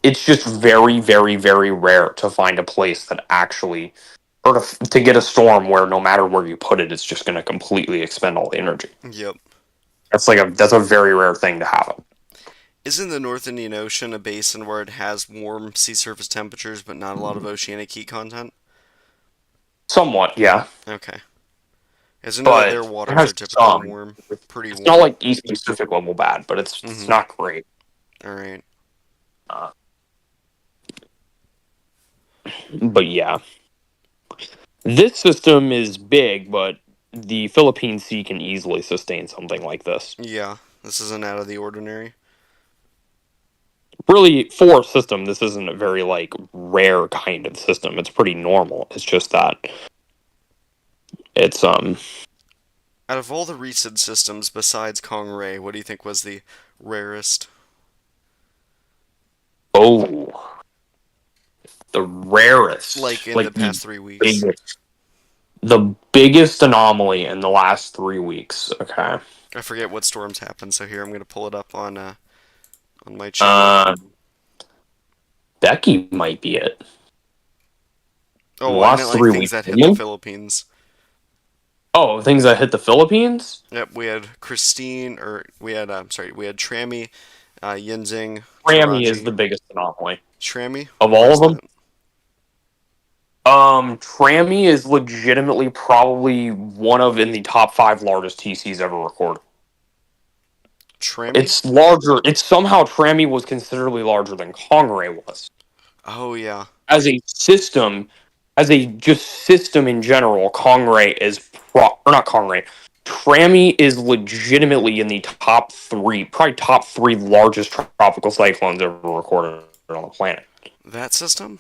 [SPEAKER 2] it's just very, very, very rare to find a place that actually, or to get a storm where no matter where you put it, it's just going to completely expend all the energy.
[SPEAKER 1] Yep.
[SPEAKER 2] That's a very rare thing to happen.
[SPEAKER 1] Isn't the North Indian Ocean a basin where it has warm sea surface temperatures but not a lot of oceanic heat content?
[SPEAKER 2] Somewhat, yeah,
[SPEAKER 1] Okay. As I know that
[SPEAKER 2] but
[SPEAKER 1] their
[SPEAKER 2] it
[SPEAKER 1] waters
[SPEAKER 2] has
[SPEAKER 1] are typically
[SPEAKER 2] some.
[SPEAKER 1] warm. Pretty
[SPEAKER 2] It's not
[SPEAKER 1] warm.
[SPEAKER 2] like East Pacific level bad, but it's
[SPEAKER 1] Mm-hmm.
[SPEAKER 2] not great.
[SPEAKER 1] Alright.
[SPEAKER 2] But yeah, this system is big, but the Philippine Sea can easily sustain something like this.
[SPEAKER 1] Yeah. This isn't out of the ordinary.
[SPEAKER 2] Really, for a system, this isn't a very rare kind of system. It's pretty normal. It's just that it's
[SPEAKER 1] Out of all the recent systems besides Kong-Ray, what do you think was the rarest?
[SPEAKER 2] oh, the rarest,
[SPEAKER 1] Like in the
[SPEAKER 2] like
[SPEAKER 1] past 3 weeks.
[SPEAKER 2] the biggest anomaly in the last 3 weeks. Okay.
[SPEAKER 1] I forget what storms happened, so here I'm gonna pull it up on my channel.
[SPEAKER 2] Becky might be it. In the
[SPEAKER 1] Oh, I meant
[SPEAKER 2] last
[SPEAKER 1] like
[SPEAKER 2] three
[SPEAKER 1] things
[SPEAKER 2] weeks.
[SPEAKER 1] that hit the Philippines.
[SPEAKER 2] Oh, things that hit the Philippines?
[SPEAKER 1] Yep, we had Christine, or we had we had Trammy, Yinzing,
[SPEAKER 2] Grammy is
[SPEAKER 1] Karachi.
[SPEAKER 2] the biggest anomaly.
[SPEAKER 1] Trammy?
[SPEAKER 2] Of
[SPEAKER 1] Why
[SPEAKER 2] all
[SPEAKER 1] is
[SPEAKER 2] of them?
[SPEAKER 1] that?
[SPEAKER 2] Trammy is legitimately probably one of in the top 5 largest TCs ever recorded.
[SPEAKER 1] Trammy?
[SPEAKER 2] It's larger. It's somehow Trammy was considerably larger than Conray was.
[SPEAKER 1] Oh yeah.
[SPEAKER 2] As a system, as a just system in general, Conray is or not Conray. Trammy is legitimately in the top 3, probably top 3 largest tropical cyclones ever recorded on the planet.
[SPEAKER 1] That system?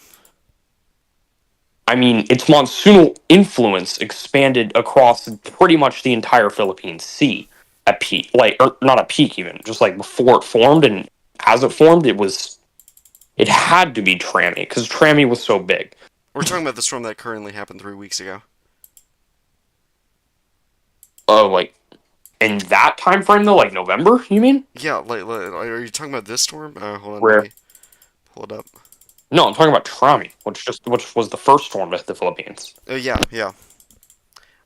[SPEAKER 2] I mean, its monsoonal influence expanded across pretty much the entire Philippine Sea at peak, or not at peak even, just before it formed, and as it formed, it had to be Trammy because Trammy was so big.
[SPEAKER 1] We're talking about the storm that currently happened 3 weeks ago.
[SPEAKER 2] Oh, in that time frame though, like November, you mean?
[SPEAKER 1] Yeah, are you talking about this storm? Hold on, let
[SPEAKER 2] Where?
[SPEAKER 1] me pull it up.
[SPEAKER 2] No, I'm talking about Trami, which was the first storm to hit the Philippines.
[SPEAKER 1] Oh yeah, yeah.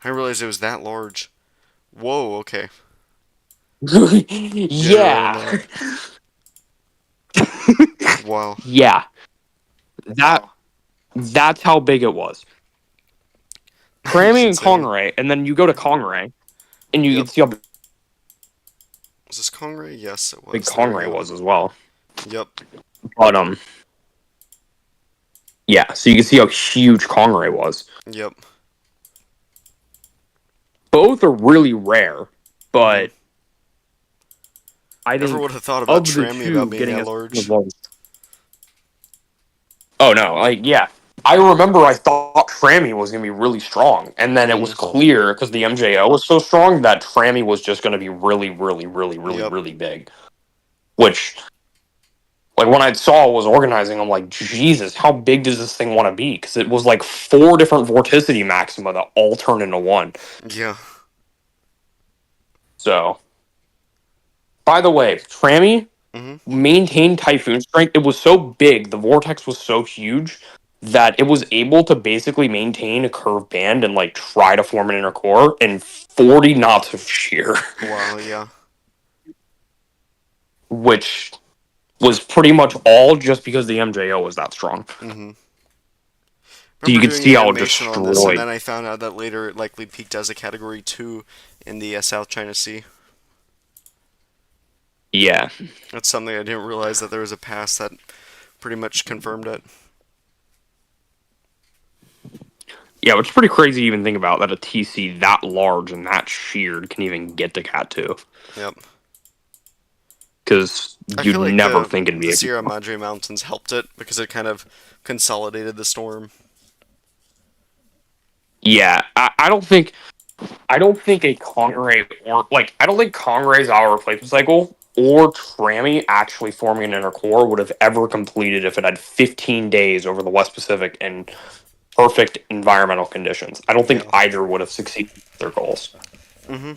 [SPEAKER 1] I didn't realize it was that large. Whoa, okay. Didn't really
[SPEAKER 2] Yeah.
[SPEAKER 1] know. Wow.
[SPEAKER 2] Yeah. That's how big it was.
[SPEAKER 1] It's
[SPEAKER 2] Trami and
[SPEAKER 1] insane.
[SPEAKER 2] Conray, and then you go to Conray, and you
[SPEAKER 1] Yep.
[SPEAKER 2] can see how
[SPEAKER 1] Was this Conray? Yes, it
[SPEAKER 2] big
[SPEAKER 1] was. There we
[SPEAKER 2] Conray
[SPEAKER 1] go.
[SPEAKER 2] was as well.
[SPEAKER 1] Yep.
[SPEAKER 2] But yeah. So you can see how huge Conray was.
[SPEAKER 1] Yep.
[SPEAKER 2] Both are really rare, but I
[SPEAKER 1] Never
[SPEAKER 2] think
[SPEAKER 1] would have thought about
[SPEAKER 2] of the
[SPEAKER 1] Trammy about
[SPEAKER 2] two,
[SPEAKER 1] being
[SPEAKER 2] getting
[SPEAKER 1] that
[SPEAKER 2] as
[SPEAKER 1] large.
[SPEAKER 2] large. Oh no, like yeah. I remember I thought Trammy was going to be really strong, and then it was clear because the MJO was so strong that Trammy was just going to be really, really, really, really,
[SPEAKER 1] Yep.
[SPEAKER 2] really big. Which, like, when I saw it was organizing, I'm like, Jesus, how big does this thing want to be? Because it was like 4 different vorticity maxima that all turned into one.
[SPEAKER 1] Yeah.
[SPEAKER 2] So, by the way, Trammy
[SPEAKER 1] Mhm.
[SPEAKER 2] maintained Typhoon strength. It was so big, the vortex was so huge that it was able to basically maintain a curved band and like try to form an inner core in 40 knots of shear,
[SPEAKER 1] Wow. Yeah.
[SPEAKER 2] which was pretty much all just because the MJO was that strong.
[SPEAKER 1] Mhm.
[SPEAKER 2] So you
[SPEAKER 1] Remember
[SPEAKER 2] could
[SPEAKER 1] doing
[SPEAKER 2] see
[SPEAKER 1] the
[SPEAKER 2] how it
[SPEAKER 1] animation on this, and
[SPEAKER 2] destroyed.
[SPEAKER 1] then I found out that later it likely peaked as a Category 2 in the South China Sea.
[SPEAKER 2] Yeah.
[SPEAKER 1] That's something I didn't realize that there was a pass that pretty much confirmed it.
[SPEAKER 2] Yeah, which is pretty crazy to even think about that a TC that large and that sheared can even get to Cat 2.
[SPEAKER 1] Yep.
[SPEAKER 2] Because
[SPEAKER 1] I
[SPEAKER 2] you'd
[SPEAKER 1] feel like
[SPEAKER 2] never think it'd be
[SPEAKER 1] the
[SPEAKER 2] able
[SPEAKER 1] Sierra
[SPEAKER 2] to.
[SPEAKER 1] Madre Mountains helped it because it kind of consolidated the storm.
[SPEAKER 2] Yeah, I don't think a Conray or like I don't think Conray's hour replacement cycle or Trammy actually forming an inner core would have ever completed if it had 15 days over the West Pacific in perfect environmental conditions. I don't think
[SPEAKER 1] Yeah.
[SPEAKER 2] either would have succeeded with their goals.
[SPEAKER 1] Mhm.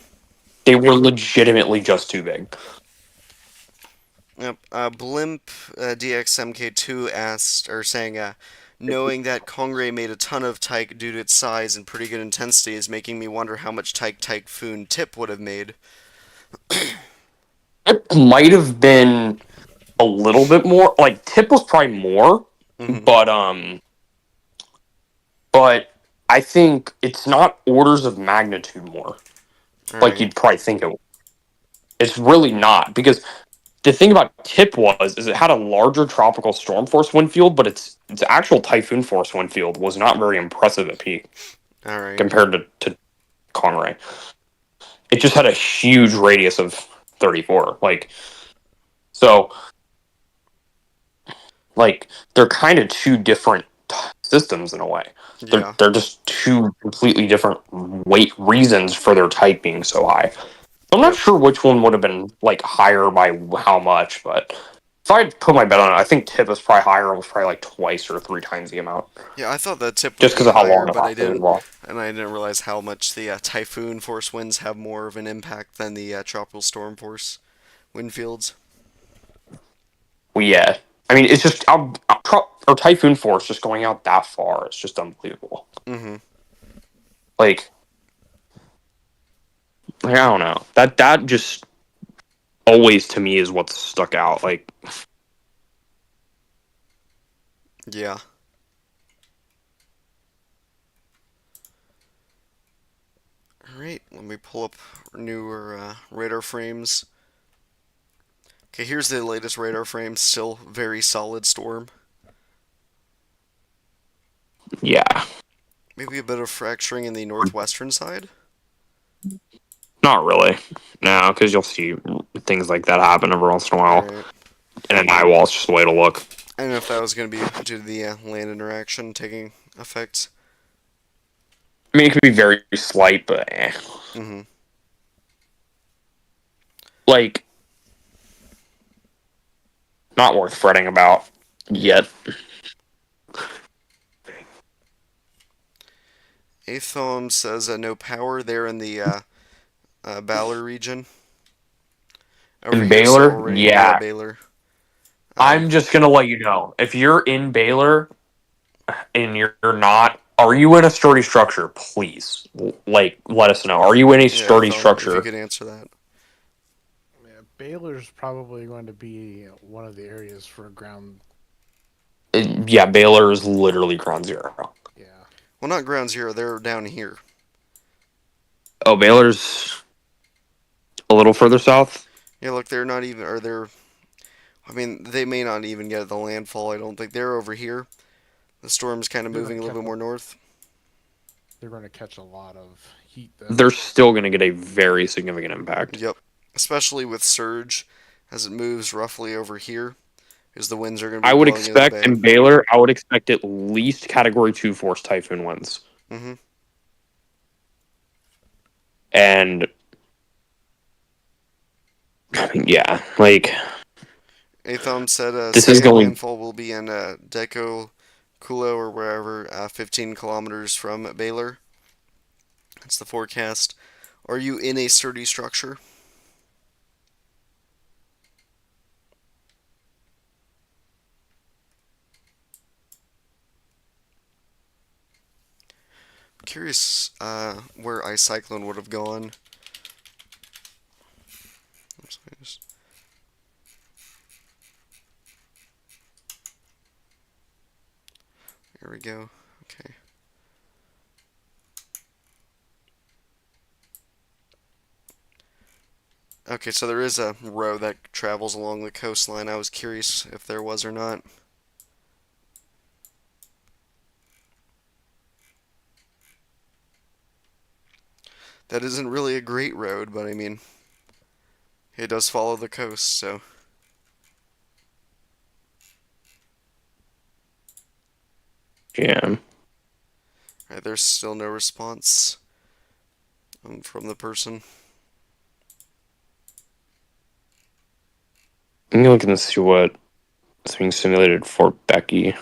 [SPEAKER 2] They were legitimately just too big.
[SPEAKER 1] Yep. Blimp DXMK2 asked or saying, knowing that Conray made a ton of Tyke due to its size and pretty good intensity is making me wonder how much Typhoon Tip would have made.
[SPEAKER 2] It might have been a little bit more. Like Tip was probably more,
[SPEAKER 1] Mhm.
[SPEAKER 2] but I think it's not orders of magnitude more.
[SPEAKER 1] All
[SPEAKER 2] Like
[SPEAKER 1] right.
[SPEAKER 2] you'd probably think it. It's really not because the thing about Tip was is it had a larger tropical storm force wind field, but its actual typhoon force wind field was not very impressive at peak
[SPEAKER 1] All right.
[SPEAKER 2] compared to Conray. It just had a huge radius of 34. So like they're kind of two different systems in a way. They're
[SPEAKER 1] Yeah.
[SPEAKER 2] they're just two completely different weight reasons for their type being so high. I'm not
[SPEAKER 1] Yep.
[SPEAKER 2] sure which one would have been like higher by how much, but if I had put my bet on it, I think Tip is probably higher. It was probably like twice or 3 times the amount,
[SPEAKER 1] Yeah, I thought that Tip would
[SPEAKER 2] just
[SPEAKER 1] be
[SPEAKER 2] because of how long
[SPEAKER 1] higher,
[SPEAKER 2] it
[SPEAKER 1] but
[SPEAKER 2] lasted as well.
[SPEAKER 1] I didn't realize how much the Typhoon force winds have more of an impact than the tropical storm force wind fields.
[SPEAKER 2] Well, yeah, I mean it's just our typhoon force just going out that far. It's just unbelievable.
[SPEAKER 1] Mhm.
[SPEAKER 2] Like I don't know that just always to me is what's stuck out. Like
[SPEAKER 1] Yeah. All right. Let me pull up newer radar frames. Okay, here's the latest radar frame. Still very solid storm.
[SPEAKER 2] yeah,
[SPEAKER 1] Maybe a bit of fracturing in the northwestern side.
[SPEAKER 2] not really. No, because you'll see things like that happen every once in a
[SPEAKER 1] All
[SPEAKER 2] while.
[SPEAKER 1] right.
[SPEAKER 2] And an eye wall is just a way to look.
[SPEAKER 1] I don't know if that was going to be due to the land interaction taking effect.
[SPEAKER 2] I mean, it could be very slight, but
[SPEAKER 1] Mhm.
[SPEAKER 2] like not worth fretting about yet.
[SPEAKER 1] Athom says no power there in the Baylor region. Over
[SPEAKER 2] In
[SPEAKER 1] here, so
[SPEAKER 2] Baylor?
[SPEAKER 1] already, yeah,
[SPEAKER 2] Yeah.
[SPEAKER 1] Baylor.
[SPEAKER 2] I'm just gonna let you know. If you're in Baylor and you're not, are you in a sturdy structure? Please, like, let us know. Are you in a
[SPEAKER 1] Yeah,
[SPEAKER 2] sturdy
[SPEAKER 1] if you
[SPEAKER 2] structure?
[SPEAKER 1] could answer that.
[SPEAKER 4] Yeah, Baylor's probably going to be one of the areas for ground.
[SPEAKER 2] Yeah, Baylor is literally ground zero.
[SPEAKER 4] Yeah.
[SPEAKER 1] Well, not ground zero. They're down here.
[SPEAKER 2] Oh, Baylor's a little further south.
[SPEAKER 1] Yeah, look, they're not even, or they're. I mean, they may not even get the landfall. I don't think they're over here. The storm's kind of
[SPEAKER 4] They're
[SPEAKER 1] moving
[SPEAKER 4] going
[SPEAKER 1] a
[SPEAKER 4] to
[SPEAKER 1] little
[SPEAKER 4] catch.
[SPEAKER 1] bit more north.
[SPEAKER 4] They're going to catch a lot of heat though.
[SPEAKER 2] They're still going to get a very significant impact.
[SPEAKER 1] Yep, especially with surge, as it moves roughly over here, because the winds are going to
[SPEAKER 2] I
[SPEAKER 1] be
[SPEAKER 2] would
[SPEAKER 1] blowing into the
[SPEAKER 2] expect
[SPEAKER 1] bay.
[SPEAKER 2] in Baylor, I would expect at least Category 2 force typhoon winds.
[SPEAKER 1] Mm-hmm.
[SPEAKER 2] And I mean, yeah, like
[SPEAKER 1] Athom said a
[SPEAKER 2] this is
[SPEAKER 1] second
[SPEAKER 2] going.
[SPEAKER 1] landfall will be in Deco, Kulo, or wherever, 15 kilometers from Baylor. That's the forecast. Are you in a sturdy structure? Curious where ice cyclone would have gone. Here we go. Okay. Okay, so there is a road that travels along the coastline. I was curious if there was or not. That isn't really a great road, but I mean, it does follow the coast, so.
[SPEAKER 2] Yeah.
[SPEAKER 1] Alright, there's still no response from the person.
[SPEAKER 2] I'm looking to see what is being simulated for Becky.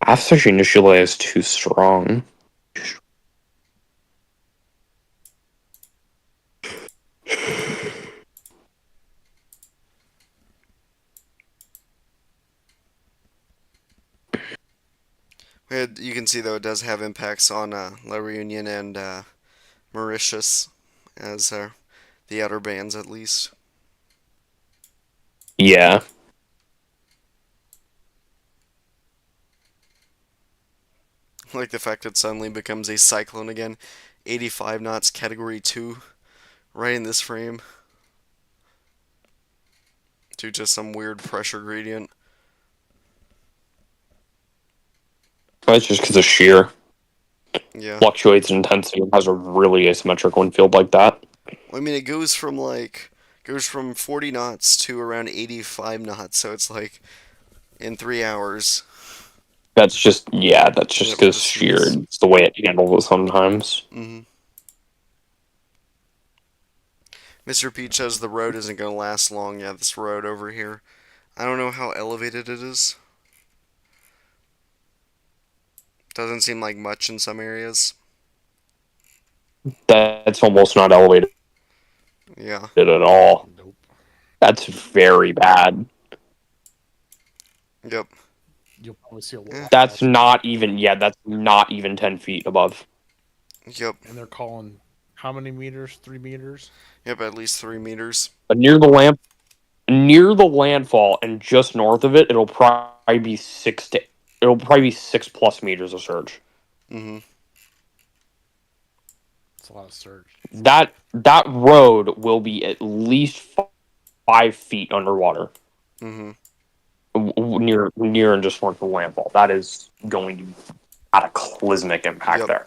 [SPEAKER 2] After initially is too strong.
[SPEAKER 1] You can see, though, it does have impacts on La Reunion and Mauritius, as the outer bands, at least.
[SPEAKER 2] Yeah.
[SPEAKER 1] Like the fact it suddenly becomes a cyclone again. 85 knots, category 2, right in this frame. Due to some weird pressure gradient.
[SPEAKER 2] That's just because of shear.
[SPEAKER 1] Yeah.
[SPEAKER 2] Fluctuates in intensity and has a really asymmetric wind field like that.
[SPEAKER 1] Well, I mean, it goes from 40 knots to around 85 knots, so it's like in 3 hours.
[SPEAKER 2] That's just
[SPEAKER 1] Yep,
[SPEAKER 2] because
[SPEAKER 1] just
[SPEAKER 2] shear.
[SPEAKER 1] is.
[SPEAKER 2] It's the way it handles it sometimes.
[SPEAKER 1] Mm-hmm. Mr. Peach says the road isn't going to last long. Yeah, this road over here. I don't know how elevated it is. Doesn't seem like much in some areas.
[SPEAKER 2] That's almost not elevated
[SPEAKER 1] Yeah.
[SPEAKER 2] at all.
[SPEAKER 4] Nope.
[SPEAKER 2] That's very bad.
[SPEAKER 1] Yep.
[SPEAKER 4] You'll probably see a lot.
[SPEAKER 2] That's not even 10 feet above.
[SPEAKER 1] Yep.
[SPEAKER 4] And they're calling how many meters? 3 meters?
[SPEAKER 1] Yep, at least 3 meters.
[SPEAKER 2] But near the landfall and just north of it, it'll probably be 6+ meters of surge.
[SPEAKER 1] Mm-hmm.
[SPEAKER 4] It's a lot of surge.
[SPEAKER 2] That road will be at least 5 feet underwater.
[SPEAKER 1] Mm-hmm.
[SPEAKER 2] Near and just north of the landfall. That is going to be cataclysmic impact
[SPEAKER 1] Yep.
[SPEAKER 2] there.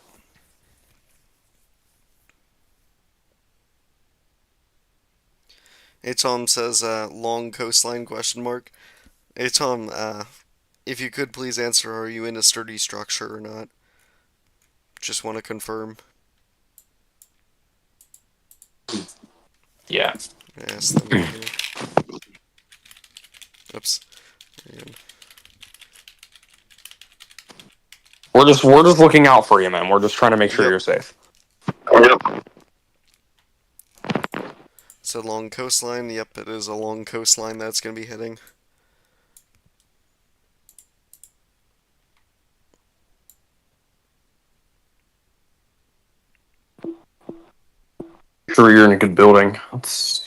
[SPEAKER 1] Hey Tom says long coastline question mark. Hey Tom, if you could please answer, are you in a sturdy structure or not? Just want to confirm.
[SPEAKER 2] Yeah.
[SPEAKER 1] Yes, them here. Oops.
[SPEAKER 2] We're just looking out for you, man. We're just trying to make sure
[SPEAKER 1] Yep.
[SPEAKER 2] you're safe.
[SPEAKER 1] It's a long coastline. Yep, it is a long coastline that's going to be hitting.
[SPEAKER 2] Sure, you're in a good building. Let's...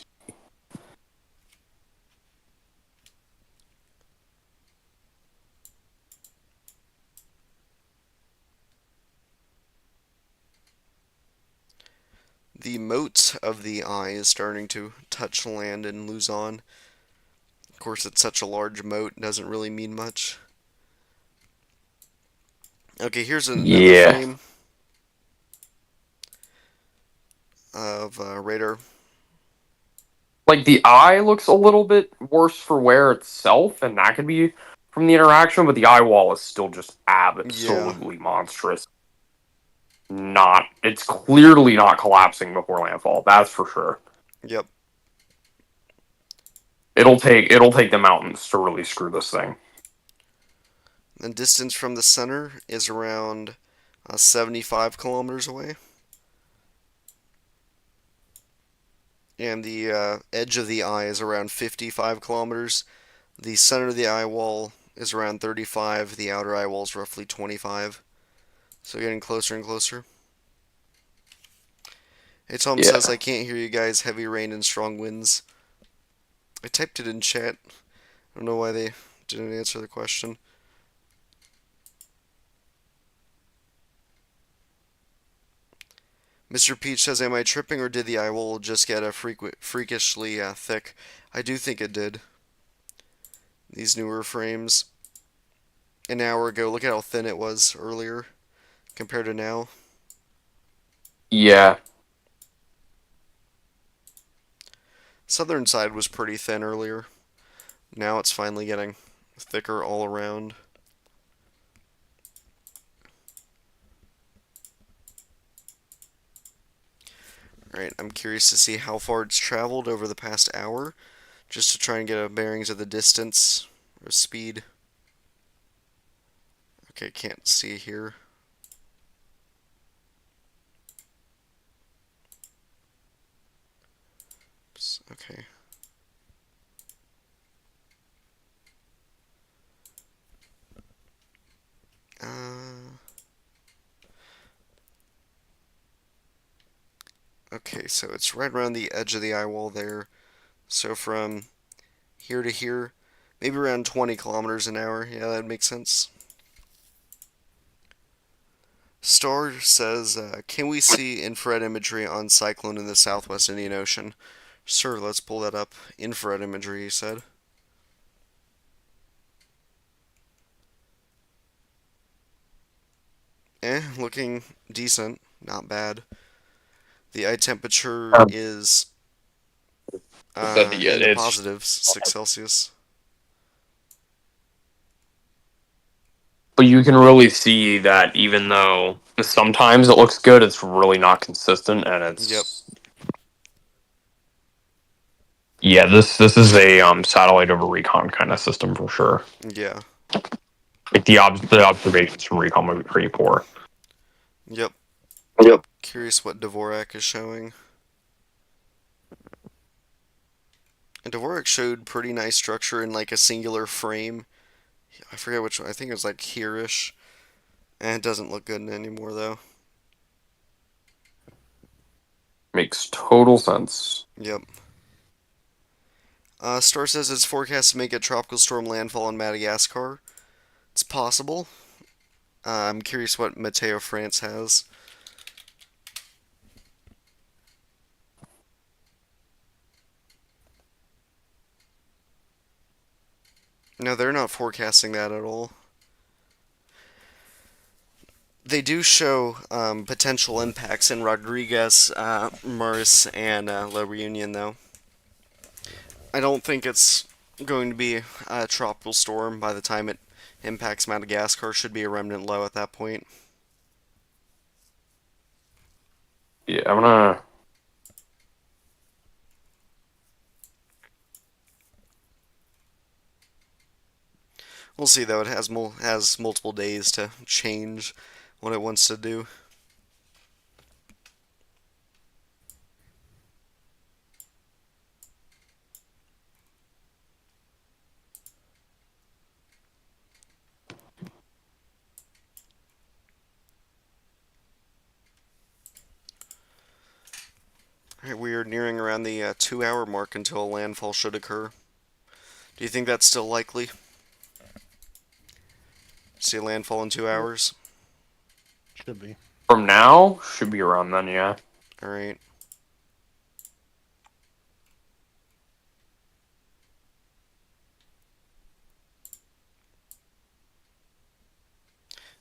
[SPEAKER 1] The moat of the eye is starting to touch land in Luzon. Of course, it's such a large moat, it doesn't really mean much. Okay, here's another
[SPEAKER 2] Yeah.
[SPEAKER 1] frame of radar.
[SPEAKER 2] Like, the eye looks a little bit worse for wear itself, and that could be from the interaction, but the eye wall is still just absolutely monstrous. It's clearly not collapsing before landfall, that's for sure.
[SPEAKER 1] Yep.
[SPEAKER 2] It'll take the mountains to really screw this thing.
[SPEAKER 1] The distance from the center is around 75 kilometers away. And the edge of the eye is around 55 kilometers. The center of the eye wall is around 35. The outer eye wall is roughly 25. So getting closer and closer. Hey, Tom says, I can't hear you guys. Heavy rain and strong winds. I typed it in chat. I don't know why they didn't answer the question. Mr. Peach says, am I tripping or did the eye wall just get a freakishly thick? I do think it did. These newer frames. An hour ago, look at how thin it was earlier compared to now.
[SPEAKER 2] Yeah.
[SPEAKER 1] Southern side was pretty thin earlier. Now it's finally getting thicker all around. Alright, I'm curious to see how far it's traveled over the past hour, just to try and get a bearings of the distance or speed. Okay, can't see here. Oops, okay. Okay, so it's right around the edge of the eye wall there. So from here to here, maybe around 20 kilometers an hour. Yeah, that makes sense. Star says, can we see infrared imagery on cyclone in the southwest Indian Ocean? Sir, let's pull that up. Infrared imagery, he said. Looking decent. Not bad. The eye temperature is in the positives, 6 Celsius.
[SPEAKER 2] But you can really see that even though sometimes it looks good, it's really not consistent, and it's...
[SPEAKER 1] Yep.
[SPEAKER 2] Yeah, this is a satellite over recon kind of system for sure.
[SPEAKER 1] Yeah.
[SPEAKER 2] Like the observations from recon would be pretty poor.
[SPEAKER 1] Yep. Curious what Dvorak is showing. And Dvorak showed pretty nice structure in like a singular frame. I forget which one. I think it was like here-ish. And it doesn't look good anymore though.
[SPEAKER 2] Makes total sense.
[SPEAKER 1] Yep. Star says it's forecast to make a tropical storm landfall in Madagascar. It's possible. I'm curious what Mateo France has. No, they're not forecasting that at all. They do show potential impacts in Rodriguez, Maris, and La Reunion, though. I don't think it's going to be a tropical storm by the time it impacts Madagascar. Should be a remnant low at that point.
[SPEAKER 2] Yeah, I'm gonna...
[SPEAKER 1] We'll see though. It has multiple days to change what it wants to do. Alright, we are nearing around the 2-hour mark until a landfall should occur. Do you think that's still likely? See a landfall in 2 hours?
[SPEAKER 4] Should be.
[SPEAKER 2] From now, should be around then, yeah.
[SPEAKER 1] Alright.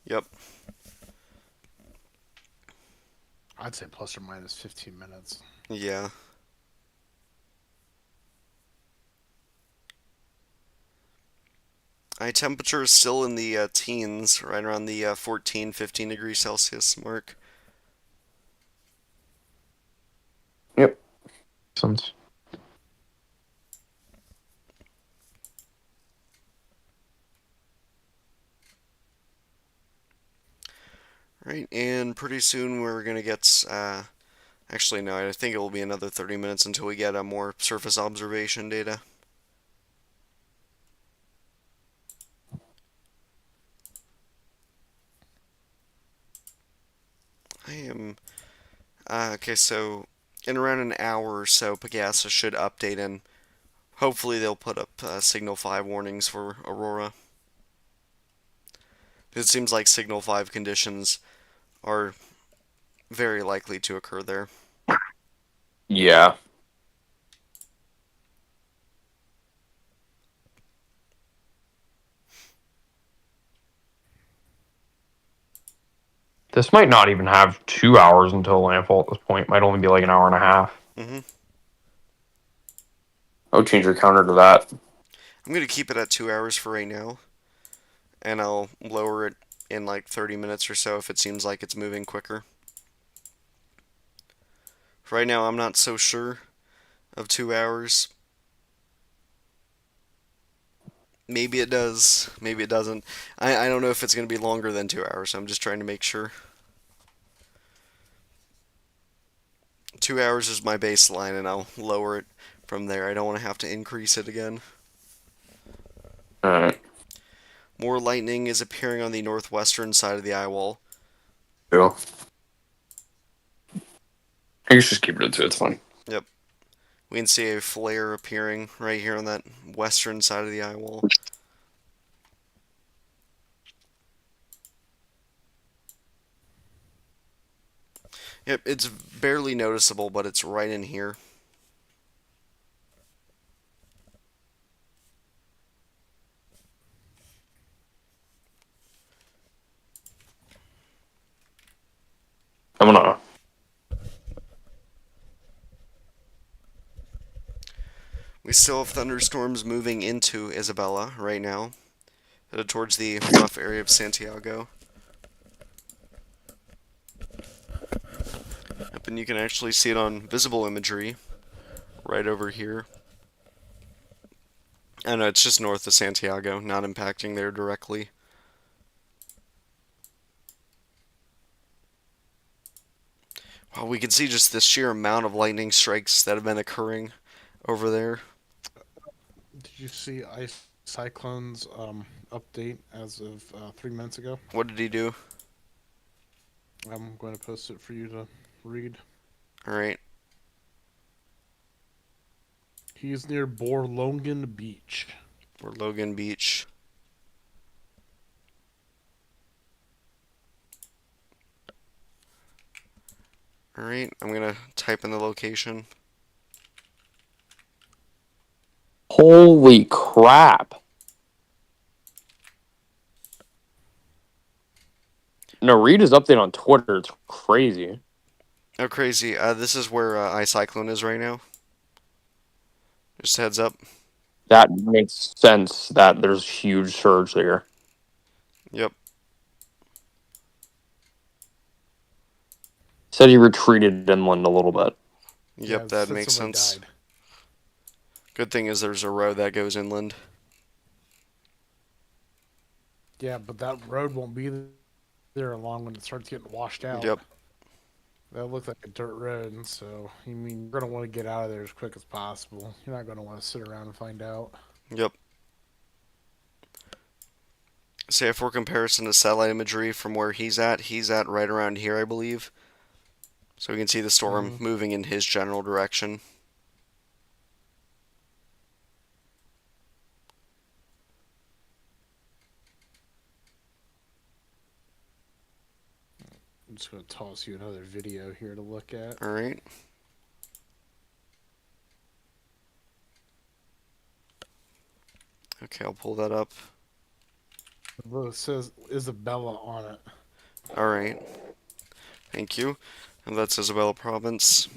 [SPEAKER 1] Yep.
[SPEAKER 4] I'd say plus or minus 15 minutes.
[SPEAKER 1] Yeah. High temperature is still in the teens, right around the 14, 15 degrees Celsius mark.
[SPEAKER 2] Yep. Sounds.
[SPEAKER 1] Right, and pretty soon we're gonna get, actually no, I think it will be another 30 minutes until we get more surface observation data. I am, okay, so in around an hour or so, Pegasa should update and hopefully they'll put up Signal 5 warnings for Aurora. It seems like Signal 5 conditions are very likely to occur there.
[SPEAKER 2] Yeah. This might not even have 2 hours until landfall at this point. Might only be like an hour and a half.
[SPEAKER 1] Mm-hmm.
[SPEAKER 2] I would change your counter to that.
[SPEAKER 1] I'm going to keep it at 2 hours for right now, and I'll lower it in like 30 minutes or so if it seems like it's moving quicker. For right now, I'm not so sure of 2 hours. Maybe it does, maybe it doesn't. I don't know if it's going to be longer than 2 hours. I'm just trying to make sure. 2 hours is my baseline, and I'll lower it from there. I don't want to have to increase it again.
[SPEAKER 2] Alright.
[SPEAKER 1] More lightning is appearing on the northwestern side of the eye wall.
[SPEAKER 2] Cool. I guess just keep it at 2. It's fine.
[SPEAKER 1] Yep. We can see a flare appearing right here on that western side of the eye wall. Yep, it's barely noticeable, but it's right in here.
[SPEAKER 2] I'm gonna.
[SPEAKER 1] We still have thunderstorms moving into Isabella right now, towards the rough area of Santiago. Yep, and you can actually see it on visible imagery right over here. I know it's just north of Santiago, not impacting there directly. Wow, we can see just the sheer amount of lightning strikes that have been occurring over there.
[SPEAKER 4] Did you see Ice Cyclone's update as of 3 minutes ago?
[SPEAKER 1] What did he do?
[SPEAKER 4] I'm going to post it for you to read.
[SPEAKER 1] Alright.
[SPEAKER 4] He's near Borlongan Beach.
[SPEAKER 1] Or Logan Beach. Alright, I'm gonna type in the location.
[SPEAKER 2] Holy crap. No, read his update on Twitter. It's crazy.
[SPEAKER 1] Oh, crazy. This is where iCyclone is right now. Just a heads up.
[SPEAKER 2] That makes sense that there's huge surge there.
[SPEAKER 1] Yep.
[SPEAKER 2] Said he retreated inland a little bit.
[SPEAKER 1] Yep,
[SPEAKER 4] Yeah,
[SPEAKER 1] that
[SPEAKER 4] said
[SPEAKER 1] makes
[SPEAKER 4] someone
[SPEAKER 1] sense.
[SPEAKER 4] died.
[SPEAKER 1] Good thing is there's a road that goes inland.
[SPEAKER 4] Yeah, but that road won't be there long when it starts getting washed out.
[SPEAKER 1] Yep.
[SPEAKER 4] That'll look like a dirt road, and so you mean you're gonna want to get out of there as quick as possible. You're not gonna want to sit around and find out.
[SPEAKER 1] Yep. Say for comparison to satellite imagery from where he's at right around here, I believe. So we can see the storm moving in his general direction.
[SPEAKER 4] I'm just gonna toss you another video here to look at.
[SPEAKER 1] All right. Okay, I'll pull that up.
[SPEAKER 4] It says Isabella on it.
[SPEAKER 1] All right. Thank you. And that's Isabella Province.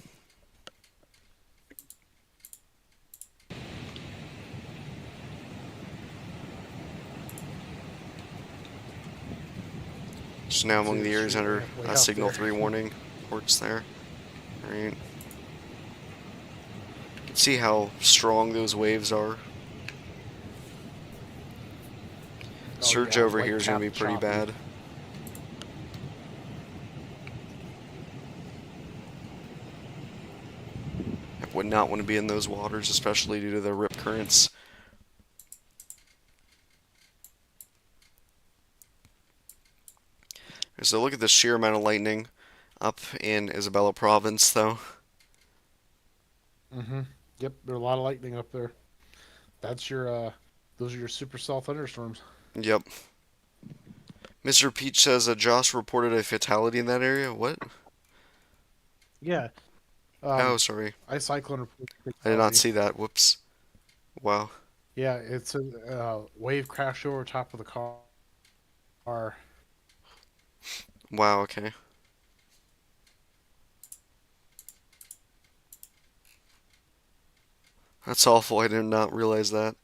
[SPEAKER 1] So now among the areas under Signal 3 warning ports there. All right. You can see how strong those waves are. Surge over here is going to be pretty bad. I would not want to be in those waters, especially due to the rip currents. So look at the sheer amount of lightning up in Isabella Province, though.
[SPEAKER 4] Yep, there's a lot of lightning up there. That's your those are your supercell thunderstorms.
[SPEAKER 1] Yep. Mr. Peach says Josh reported a fatality in that area. What?
[SPEAKER 4] Yeah.
[SPEAKER 1] Oh, sorry.
[SPEAKER 4] Ice cyclone.
[SPEAKER 1] I did not see that. Whoops. Wow.
[SPEAKER 4] Yeah, it's a wave crashed over top of the car.
[SPEAKER 1] Wow, okay. That's awful. I did not realize that.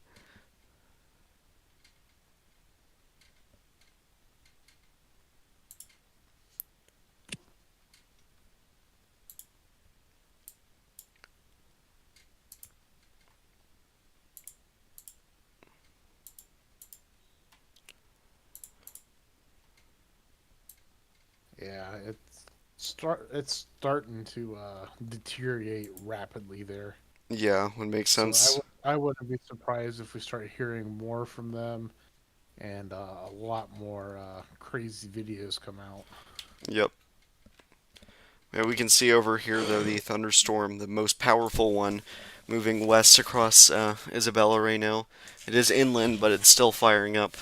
[SPEAKER 4] Yeah, it's starting to deteriorate rapidly there.
[SPEAKER 1] Yeah, would make sense.
[SPEAKER 4] So I wouldn't be surprised if we start hearing more from them and a lot more crazy videos come out.
[SPEAKER 1] Yep. Yeah, we can see over here, though, the thunderstorm, the most powerful one, moving west across Isabella right now. It is inland, but it's still firing up.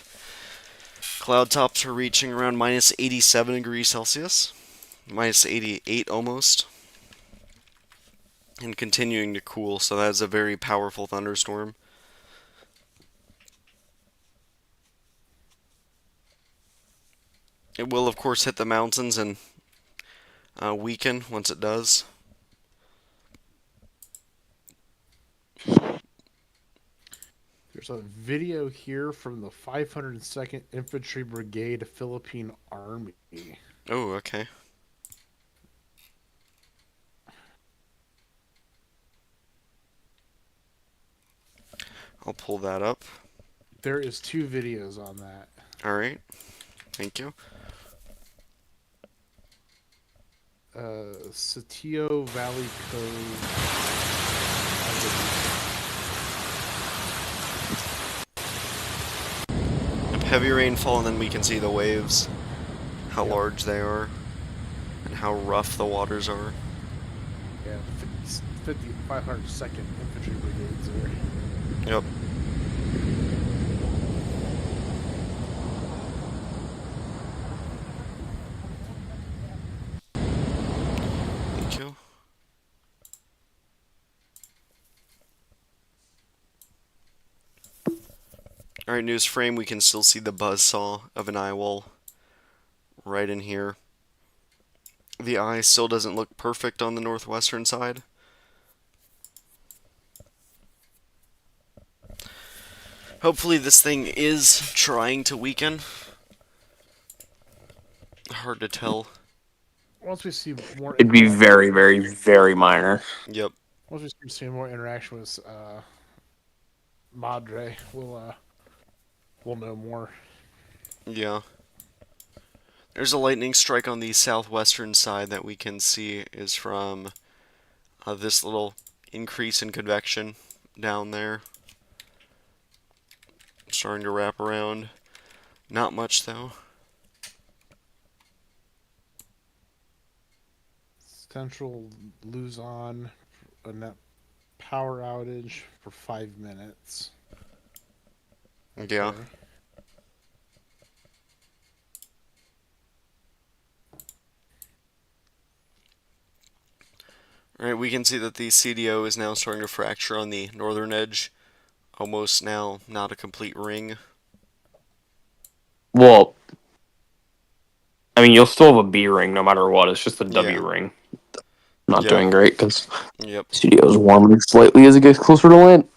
[SPEAKER 1] Cloud tops are reaching around minus 87 degrees Celsius, minus 88 almost, and continuing to cool, so that is a very powerful thunderstorm. It will, of course, hit the mountains and weaken once it does.
[SPEAKER 4] There's a video here from the 502nd Infantry Brigade Philippine Army.
[SPEAKER 1] Oh, okay. I'll pull that up.
[SPEAKER 4] There is 2 videos on that.
[SPEAKER 1] All right. Thank you.
[SPEAKER 4] Satio Valley Cove.
[SPEAKER 1] Heavy rainfall, and then we can see the waves, how large they are, and how rough the waters are.
[SPEAKER 4] Yeah, 502nd Infantry Brigades there.
[SPEAKER 1] Yep. Thank you. Alright, news frame, we can still see the buzzsaw of an eye wall right in here. The eye still doesn't look perfect on the northwestern side. Hopefully this thing is trying to weaken. Hard to tell.
[SPEAKER 4] Once we see more,
[SPEAKER 2] It'd be very, very, very minor.
[SPEAKER 1] Yep.
[SPEAKER 4] Once we see more interaction with Madre, we'll know more.
[SPEAKER 1] Yeah. There's a lightning strike on the southwestern side that we can see is from this little increase in convection down there. Starting to wrap around. Not much, though.
[SPEAKER 4] Central Luzon, a net power outage for 5 minutes.
[SPEAKER 1] Yeah.
[SPEAKER 4] Okay.
[SPEAKER 1] Alright, we can see that the CDO is now starting to fracture on the northern edge. Almost now not a complete ring.
[SPEAKER 2] Well, I mean, you'll still have a B ring no matter what. It's just the
[SPEAKER 1] Yeah.
[SPEAKER 2] W ring not
[SPEAKER 1] Yep.
[SPEAKER 2] doing great because
[SPEAKER 1] Yep.
[SPEAKER 2] studio is warming slightly as it gets closer to land.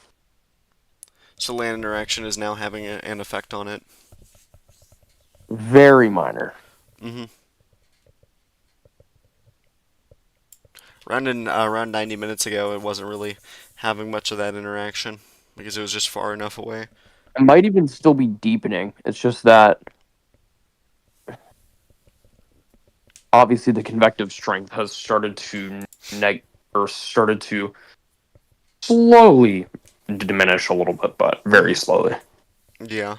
[SPEAKER 1] So land interaction is now having an effect on it.
[SPEAKER 2] Very minor.
[SPEAKER 1] Mm-hmm. Around 90 minutes ago, it wasn't really having much of that interaction because it was just far enough away.
[SPEAKER 2] It might even still be deepening. It's just that obviously the convective strength has started to started to slowly diminish a little bit, but very slowly.
[SPEAKER 1] Yeah.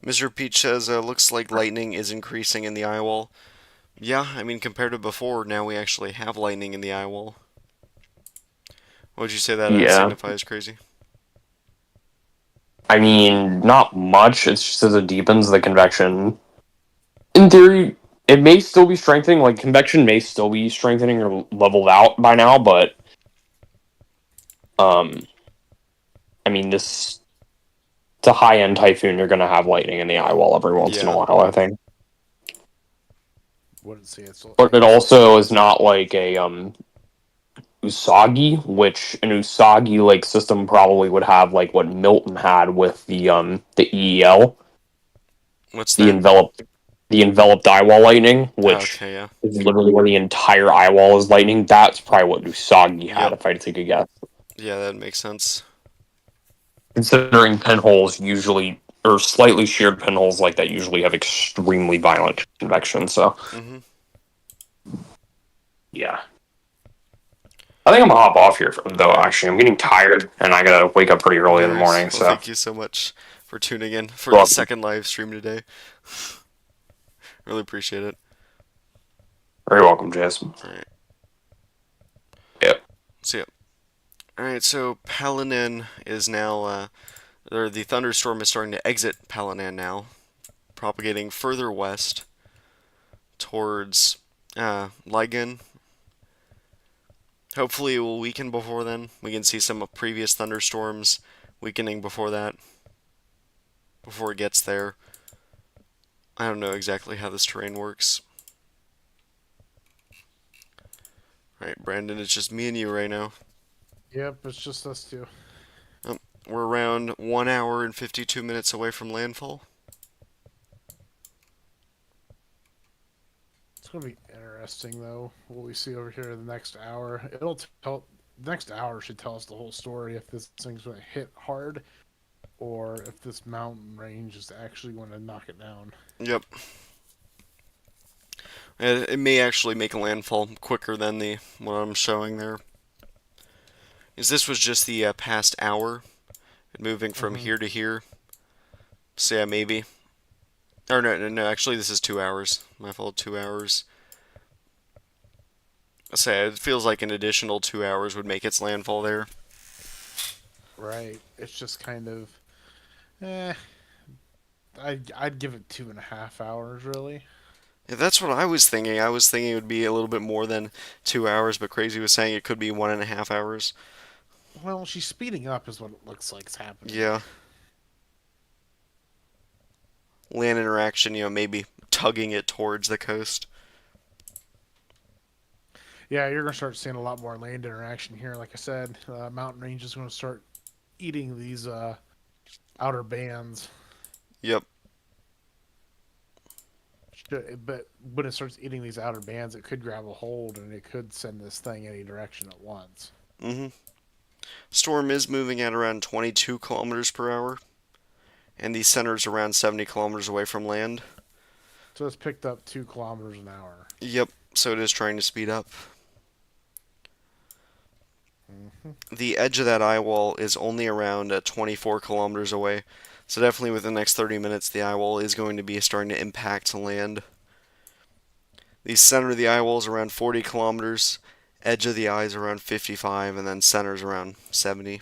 [SPEAKER 1] Mr. Peach says, looks like lightning is increasing in the eye wall. Yeah, I mean, compared to before, now we actually have lightning in the eye wall. What would you say that
[SPEAKER 2] Yeah.
[SPEAKER 1] signifies, Crazy?
[SPEAKER 2] I mean, not much. It's just as it deepens the convection. In theory, it may still be strengthening. Like, convection may still be strengthening or leveled out by now, but I mean, this it's a high-end typhoon. You're going to have lightning in the eye wall every once in a
[SPEAKER 1] Yeah.
[SPEAKER 2] while, I think.
[SPEAKER 4] Wouldn't say it's.
[SPEAKER 2] But it also is not like a Usagi, which an Usagi like system probably would have like what Milton had with the EEL,
[SPEAKER 1] What's
[SPEAKER 2] the
[SPEAKER 1] that?
[SPEAKER 2] enveloped eyewall lightning, which
[SPEAKER 1] Okay, yeah.
[SPEAKER 2] is literally where the entire eyewall is lightning. That's probably what Usagi had,
[SPEAKER 1] Yep.
[SPEAKER 2] if I had to take a guess.
[SPEAKER 1] Yeah, that makes sense.
[SPEAKER 2] Considering pinholes usually, or slightly sheared pinholes like that, usually have extremely violent convection. So
[SPEAKER 1] Mm-hmm.
[SPEAKER 2] yeah. I think I'm gonna hop off here, though.
[SPEAKER 1] Alright.
[SPEAKER 2] Actually, I'm getting tired, and I gotta wake up pretty early in the
[SPEAKER 1] Alright.
[SPEAKER 2] morning.
[SPEAKER 1] Well,
[SPEAKER 2] So,
[SPEAKER 1] thank you so much for tuning in for the
[SPEAKER 2] well,
[SPEAKER 1] second live stream today. Really appreciate it.
[SPEAKER 2] very welcome, Jason.
[SPEAKER 1] Alright.
[SPEAKER 2] Yep.
[SPEAKER 1] See ya. Alright, so Palanin is now, or the thunderstorm is starting to exit Palanin now, propagating further west towards Ligan. Hopefully it will weaken before then. We can see some previous thunderstorms weakening before that, before it gets there. I don't know exactly how this terrain works. Alright, Brandon, it's just me and you right now.
[SPEAKER 4] Yep, it's just us two.
[SPEAKER 1] We're around 1 hour and 52 minutes away from landfall.
[SPEAKER 4] It's gonna be interesting though. What we see over here in the next hour, it'll tell. The next hour should tell us the whole story if this thing's going to hit hard, or if this mountain range is actually going to knock it down.
[SPEAKER 1] Yep. It may actually make a landfall quicker than what I'm showing there. Is this was just the past hour, moving from here to here. So yeah, maybe. Or no. Actually, this is 2 hours. My fault. 2 hours. I say it feels like an additional 2 hours would make its landfall there.
[SPEAKER 4] Right. It's just kind of, I'd give it 2.5 hours really.
[SPEAKER 1] Yeah, that's what I was thinking. I was thinking it would be a little bit more than 2 hours, but Crazy was saying it could be 1.5 hours.
[SPEAKER 4] Well, she's speeding up, is what it looks like is happening.
[SPEAKER 1] Yeah. Land interaction, maybe tugging it towards the coast.
[SPEAKER 4] Yeah, you're gonna start seeing a lot more land interaction here. Like I said, mountain range is gonna start eating these outer bands.
[SPEAKER 1] Yep.
[SPEAKER 4] But when it starts eating these outer bands, it could grab a hold and it could send this thing any direction at once.
[SPEAKER 1] Storm is moving at around 22 kilometers per hour. and the center's around 70 kilometers away from land.
[SPEAKER 4] So it's picked up 2 kilometers an hour.
[SPEAKER 1] Yep, so it is trying to speed up. The edge of that eye wall is only around 24 kilometers away, so definitely within the next 30 minutes the eye wall is going to be starting to impact land. The center of the eye wall is around 40 kilometers, edge of the eye is around 55, and then center's around 70.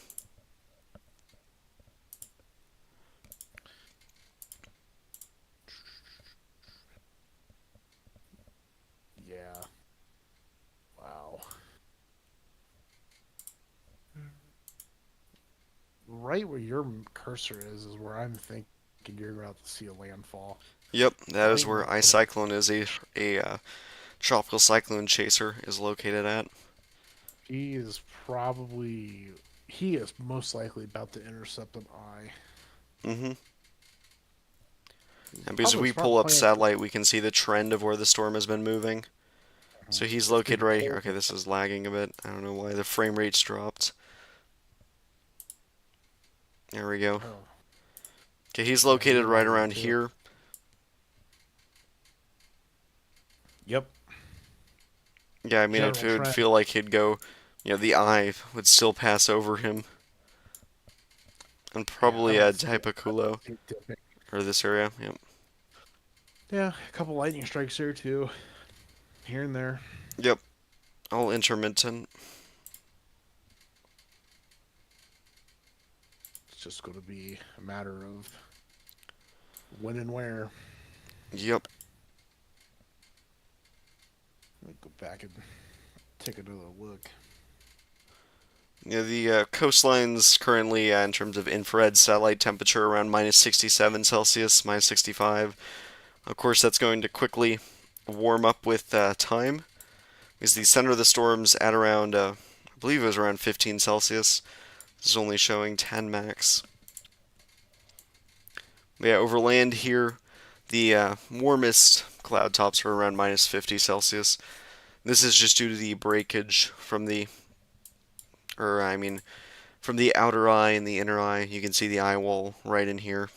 [SPEAKER 4] Yeah. Wow. Right where your cursor is where I'm thinking you're about to see a landfall.
[SPEAKER 1] Yep, that is
[SPEAKER 4] Right
[SPEAKER 1] where
[SPEAKER 4] where-
[SPEAKER 1] iCyclone is a tropical cyclone chaser is located at.
[SPEAKER 4] He is probably. He is most likely about to intercept an eye.
[SPEAKER 1] Mm-hmm.
[SPEAKER 4] He's
[SPEAKER 1] And because
[SPEAKER 4] probably
[SPEAKER 1] we
[SPEAKER 4] smart
[SPEAKER 1] pull up
[SPEAKER 4] plan.
[SPEAKER 1] satellite, we can see the trend of where the storm has been moving. So he's located right here. Okay, this is lagging a bit. I don't know why the frame rate's dropped. There we go.
[SPEAKER 4] Oh,
[SPEAKER 1] Okay, he's
[SPEAKER 4] yeah,
[SPEAKER 1] located
[SPEAKER 4] you're
[SPEAKER 1] right
[SPEAKER 4] lagging
[SPEAKER 1] around
[SPEAKER 4] too.
[SPEAKER 1] here.
[SPEAKER 4] Yep.
[SPEAKER 1] Yeah, I mean, it
[SPEAKER 4] General
[SPEAKER 1] would
[SPEAKER 4] trend.
[SPEAKER 1] feel like he'd go, the eye would still pass over him. And probably
[SPEAKER 4] I
[SPEAKER 1] a
[SPEAKER 4] don't see it.
[SPEAKER 1] Typhoon, or this area. Yep.
[SPEAKER 4] Yeah, a couple lightning strikes here too, here and there.
[SPEAKER 1] Yep. All intermittent.
[SPEAKER 4] It's just going to be a matter of when and where.
[SPEAKER 1] Yep.
[SPEAKER 4] Let me go back and take another look.
[SPEAKER 1] Yeah, the coastline's currently, in terms of infrared satellite temperature, around minus 67 Celsius, minus 65. Of course, that's going to quickly warm up with time, because the center of the storm's at around, I believe it was around 15 Celsius. This is only showing 10 max. But yeah, over land here, the warmest cloud tops are around minus 50 Celsius. This is just due to the breakage from from the outer eye and the inner eye. You can see the eye wall right in here.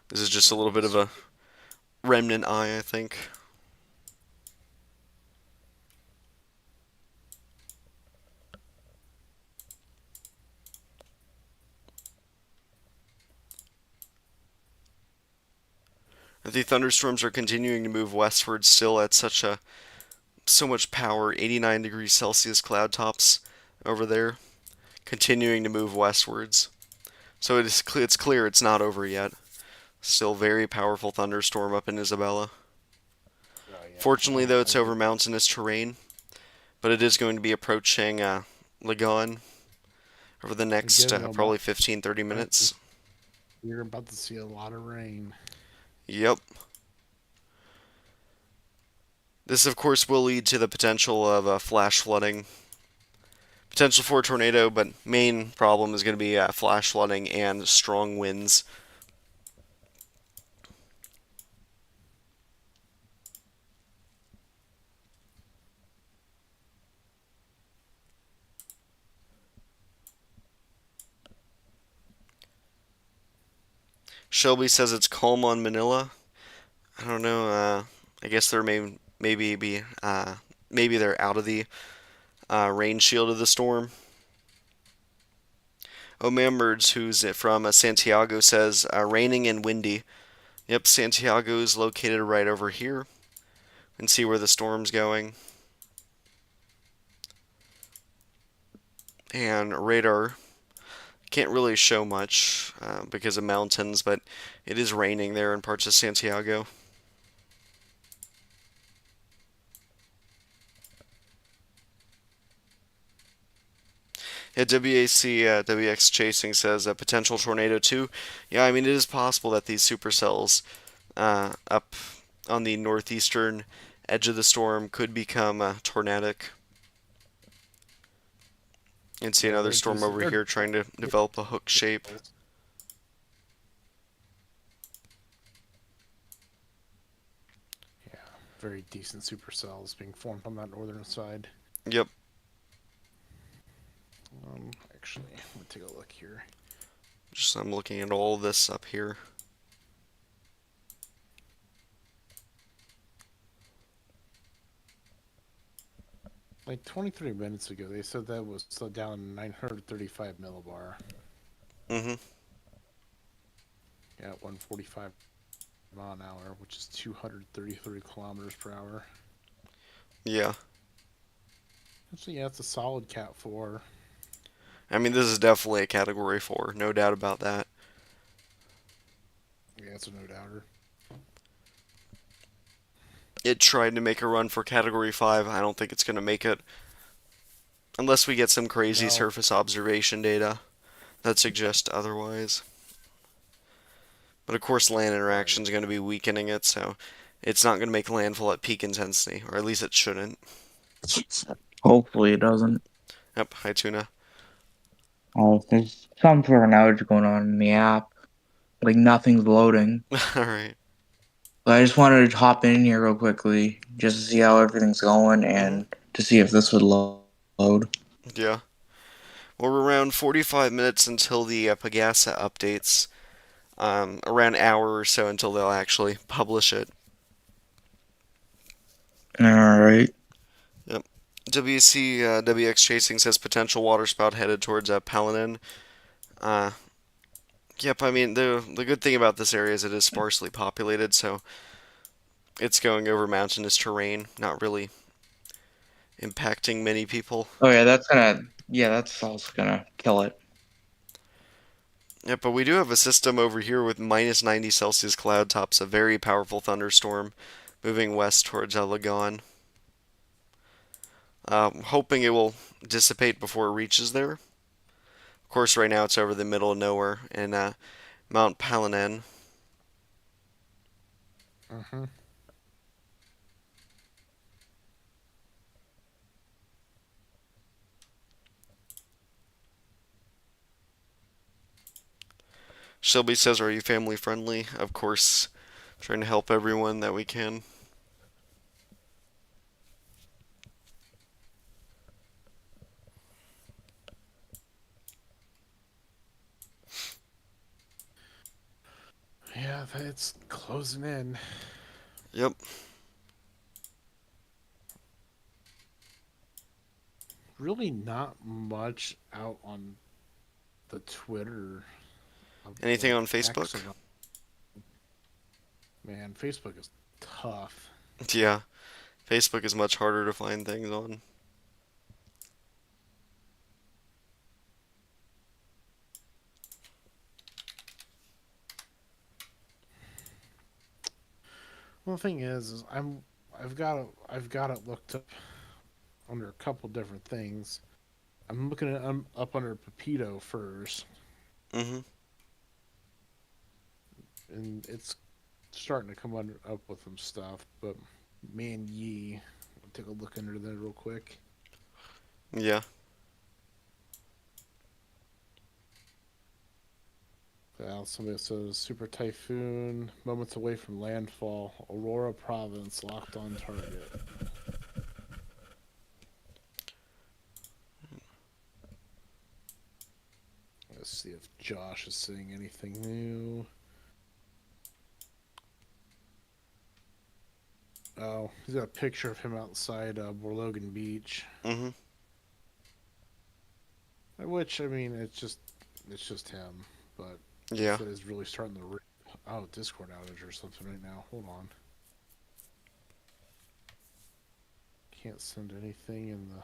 [SPEAKER 1] This is just a little bit of a remnant eye, I think. The thunderstorms are continuing to move westward still at so much power, 89 degrees Celsius cloud tops over there, continuing to move westwards. So it's clear it's not over yet. Still very powerful thunderstorm up in Isabella.
[SPEAKER 4] Oh, yeah.
[SPEAKER 1] Fortunately, though, it's over mountainous terrain, but it is going to be approaching Lagon over the next
[SPEAKER 4] Again,
[SPEAKER 1] probably 15-30 minutes.
[SPEAKER 4] You're about to see a lot of rain.
[SPEAKER 1] Yep. This, of course, will lead to the potential of flash flooding. Potential for a tornado, but main problem is going to be flash flooding and strong winds. Shelby says it's calm on Manila. I don't know. I guess there maybe they're out of the rain shield of the storm. O'Mammerds, who's from Santiago, says raining and windy. Yep, Santiago is located right over here. And see where the storm's going. And radar can't really show much because of mountains, but it is raining there in parts of Santiago. Yeah, WX Chasing says a potential tornado too. Yeah, I mean, it is possible that these supercells up on the northeastern edge of the storm could become tornadic. And see another storm over here trying to develop a hook shape.
[SPEAKER 4] Yeah, very decent supercells being formed on that northern side.
[SPEAKER 1] Yep.
[SPEAKER 4] Actually, let me take a look here.
[SPEAKER 1] Just I'm looking at all this up here.
[SPEAKER 4] Like 23 minutes ago, they said that was slowed down 935 millibar.
[SPEAKER 1] Mm-hmm.
[SPEAKER 4] Yeah, 145 mile an hour, which is 233 kilometers per hour.
[SPEAKER 1] Yeah.
[SPEAKER 4] Actually, yeah, it's a solid Cat 4.
[SPEAKER 1] I mean, this is definitely a Category 4, no doubt about that.
[SPEAKER 4] Yeah, it's a no doubter.
[SPEAKER 1] It tried to make a run for Category 5. I don't think it's going to make it. Unless we get some crazy
[SPEAKER 4] No.
[SPEAKER 1] surface observation data that suggest otherwise. But of course, land interaction is going to be weakening it, so it's not going to make landfall at peak intensity, or at least it shouldn't.
[SPEAKER 6] Hopefully it doesn't.
[SPEAKER 1] Yep, hi tuna.
[SPEAKER 6] Oh, there's some sort of outage going on in the app. Like nothing's loading.
[SPEAKER 1] Alright.
[SPEAKER 6] But I just wanted to hop in here real quickly just to see how everything's going and to see if this would load.
[SPEAKER 1] Yeah. Well, we're around 45 minutes until the Pagasa updates. Around an hour or so until they'll actually publish it.
[SPEAKER 6] Alright.
[SPEAKER 1] Yep. WC Chasing says potential waterspout headed towards Palanin. Uh, yep, I mean, the good thing about this area is it is sparsely populated, so it's going over mountainous terrain, not really impacting many people.
[SPEAKER 6] Oh yeah, that's also gonna kill it.
[SPEAKER 1] Yeah, but we do have a system over here with minus 90 Celsius cloud tops, a very powerful thunderstorm moving west towards Lagan. Hoping it will dissipate before it reaches there. Of course, right now it's over the middle of nowhere in Mount Palanen.
[SPEAKER 4] Mm-hmm.
[SPEAKER 1] Shelby says, "Are you family friendly?" Of course, trying to help everyone that we can.
[SPEAKER 4] Yeah, it's closing in.
[SPEAKER 1] Yep.
[SPEAKER 4] Really not much out on the Twitter.
[SPEAKER 1] Anything
[SPEAKER 4] Like
[SPEAKER 1] on Facebook?
[SPEAKER 4] X about. Man, Facebook is tough.
[SPEAKER 1] Yeah. Facebook is much harder to find things on.
[SPEAKER 4] Well, the thing is I've got it looked up under a couple different things. I'm looking at up under Pepito first,
[SPEAKER 1] Mm-hmm.
[SPEAKER 4] and it's starting to come up with some stuff. But man, I'll take a look under there real quick.
[SPEAKER 1] Yeah.
[SPEAKER 4] Somebody says Super Typhoon, moments away from landfall. Aurora Province locked on target. Let's see if Josh is saying anything new. Oh, he's got a picture of him outside Borlogan Beach.
[SPEAKER 1] Mm-hmm.
[SPEAKER 4] Which I mean, it's just him, but
[SPEAKER 1] Yeah.
[SPEAKER 4] it is really starting to. Oh, Discord outage or something right now. Hold on. Can't send anything in the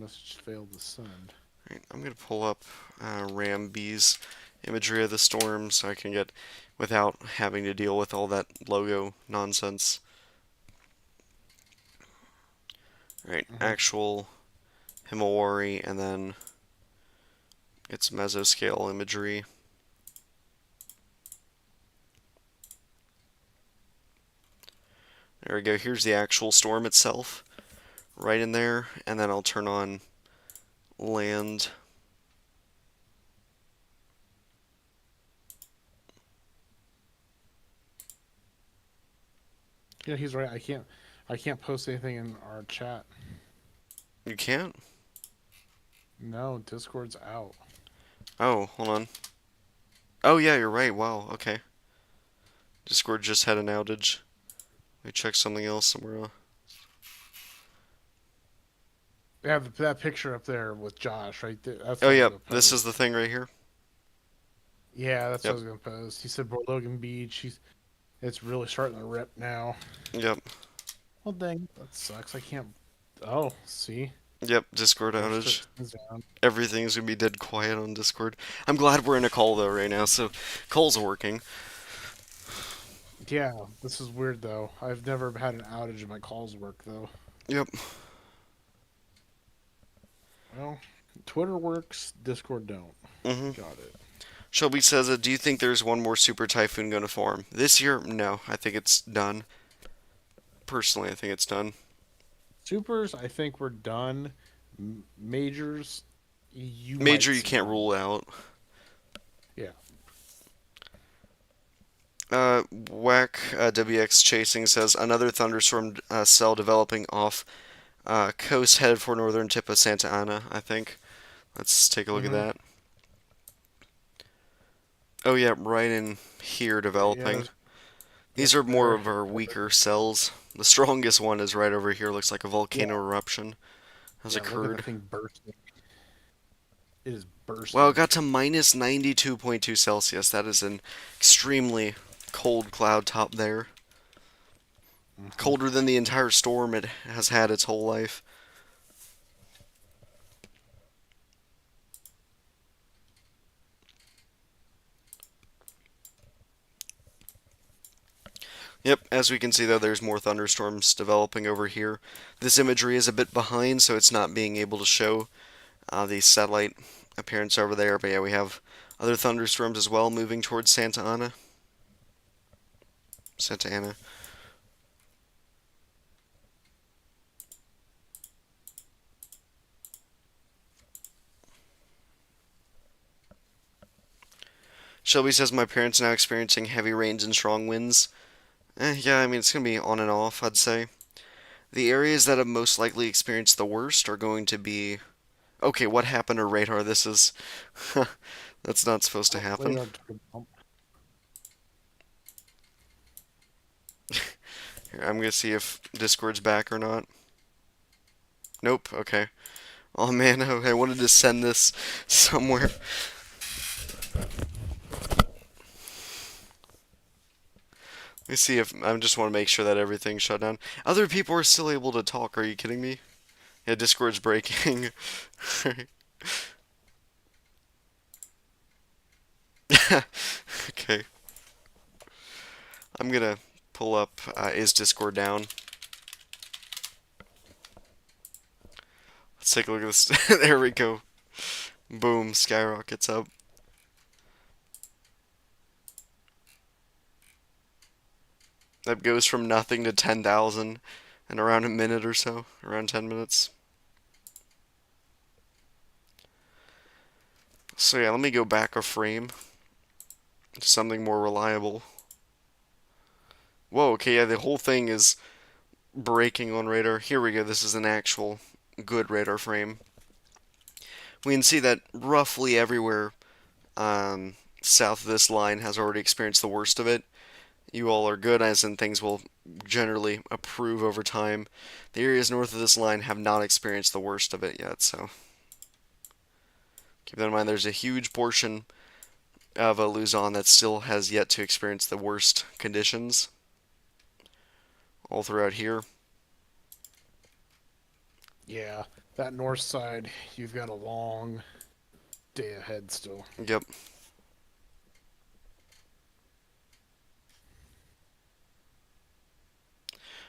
[SPEAKER 4] message failed to send.
[SPEAKER 1] Right, I'm gonna pull up Rambee's imagery of the storm so I can get without having to deal with all that logo nonsense. Right, actual Himawari and then its mesoscale imagery. There we go. Here's the actual storm itself, right in there, and then I'll turn on land.
[SPEAKER 4] Yeah, he's right. I can't post anything in our chat.
[SPEAKER 1] You can't?
[SPEAKER 4] No, Discord's out.
[SPEAKER 1] Oh, hold on. Oh yeah, you're right. Wow. Okay. Discord just had an outage. Let me check something else somewhere else.
[SPEAKER 4] Yeah, that picture up there with Josh right there. That's
[SPEAKER 1] Oh
[SPEAKER 4] what I was
[SPEAKER 1] yeah,
[SPEAKER 4] gonna
[SPEAKER 1] this is
[SPEAKER 4] post.
[SPEAKER 1] the thing right here.
[SPEAKER 4] Yeah, that's what I
[SPEAKER 1] Yep.
[SPEAKER 4] was gonna post. He said Logan Beach. It's really starting to rip now.
[SPEAKER 1] Yep.
[SPEAKER 4] Well, dang, that sucks. I can't. Oh, see,
[SPEAKER 1] Yep. Discord
[SPEAKER 4] Josh took
[SPEAKER 1] outage.
[SPEAKER 4] things down.
[SPEAKER 1] Everything's gonna be dead quiet on Discord. I'm glad we're in a call though right now, so calls are working.
[SPEAKER 4] Yeah, this is weird though. I've never had an outage in my calls work though.
[SPEAKER 1] Yep.
[SPEAKER 4] Well, Twitter works, Discord don't.
[SPEAKER 1] Mhm.
[SPEAKER 4] Got it.
[SPEAKER 1] Shelby says, "Do you think there's one more super typhoon gonna form this year?" No, I think it's done. Personally, I think it's done.
[SPEAKER 4] Supers, I think we're done. Majors, you might
[SPEAKER 1] Major, you
[SPEAKER 4] see
[SPEAKER 1] can't
[SPEAKER 4] one.
[SPEAKER 1] rule out.
[SPEAKER 4] Yeah.
[SPEAKER 1] Whack WX Chasing says another thunderstorm cell developing off coast headed for northern tip of Santa Ana, I think. Let's take a look at
[SPEAKER 4] Mm-hmm.
[SPEAKER 1] that. Oh yeah, right in here developing. These are more
[SPEAKER 4] there.
[SPEAKER 1] of our weaker cells. The strongest one is right over here. Looks like a volcano eruption has
[SPEAKER 4] Yeah, look at the
[SPEAKER 1] occurred.
[SPEAKER 4] thing bursting. It is
[SPEAKER 1] Well, it
[SPEAKER 4] bursting.
[SPEAKER 1] got to minus 92.2 Celsius. That is an extremely cold cloud top there. Colder than the entire storm it has had its whole life. Yep, as we can see though, there's more thunderstorms developing over here. This imagery is a bit behind, so it's not being able to show the satellite appearance over there. But yeah, we have other thunderstorms as well moving towards Santa Ana. Santa Ana. Shelby says my parents now experiencing heavy rains and strong winds. Yeah, I mean it's gonna be on and off, I'd say. The areas that have most likely experienced the worst are going to be. Okay, what happened to radar? This is. That's not supposed to happen.
[SPEAKER 4] Radar took a bump.
[SPEAKER 1] Here, I'm gonna see if Discord's back or not. Nope, okay. Oh man, I wanted to send this somewhere. Let me see if. I just want to make sure that everything's shut down. Other people are still able to talk, are you kidding me? Yeah, Discord's breaking. Okay. I'm gonna pull up is Discord down? Let's take a look at this. There we go. Boom, skyrockets up. That goes from nothing to 10,000 in around a minute or so, around 10 minutes. So yeah, let me go back a frame to something more reliable. Whoa, okay, yeah, the whole thing is breaking on radar. Here we go, this is an actual good radar frame. We can see that roughly everywhere south of this line has already experienced the worst of it. You all are good, as in things will generally improve over time. The areas north of this line have not experienced the worst of it yet, so keep that in mind. There's a huge portion of Luzon that still has yet to experience the worst conditions all throughout here.
[SPEAKER 4] Yeah, that north side, you've got a long day ahead still.
[SPEAKER 1] Yep.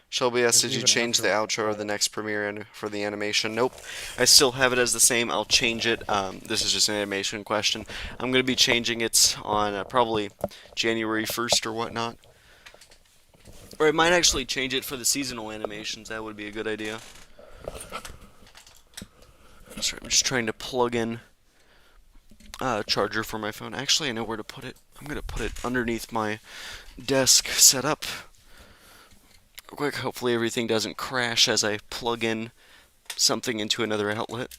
[SPEAKER 1] Shelby asked,
[SPEAKER 4] And
[SPEAKER 1] did you
[SPEAKER 4] even
[SPEAKER 1] change the
[SPEAKER 4] after
[SPEAKER 1] outro of the next premiere for the animation? Nope. I still have it as the same. I'll change it. This is just an animation question. I'm going to be changing it on probably January 1st or whatnot. Or I might actually change it for the seasonal animations. That would be a good idea. Sorry, I'm just trying to plug in a charger for my phone. Actually, I know where to put it. I'm going to put it underneath my desk setup. Quick, hopefully everything doesn't crash as I plug in something into another outlet.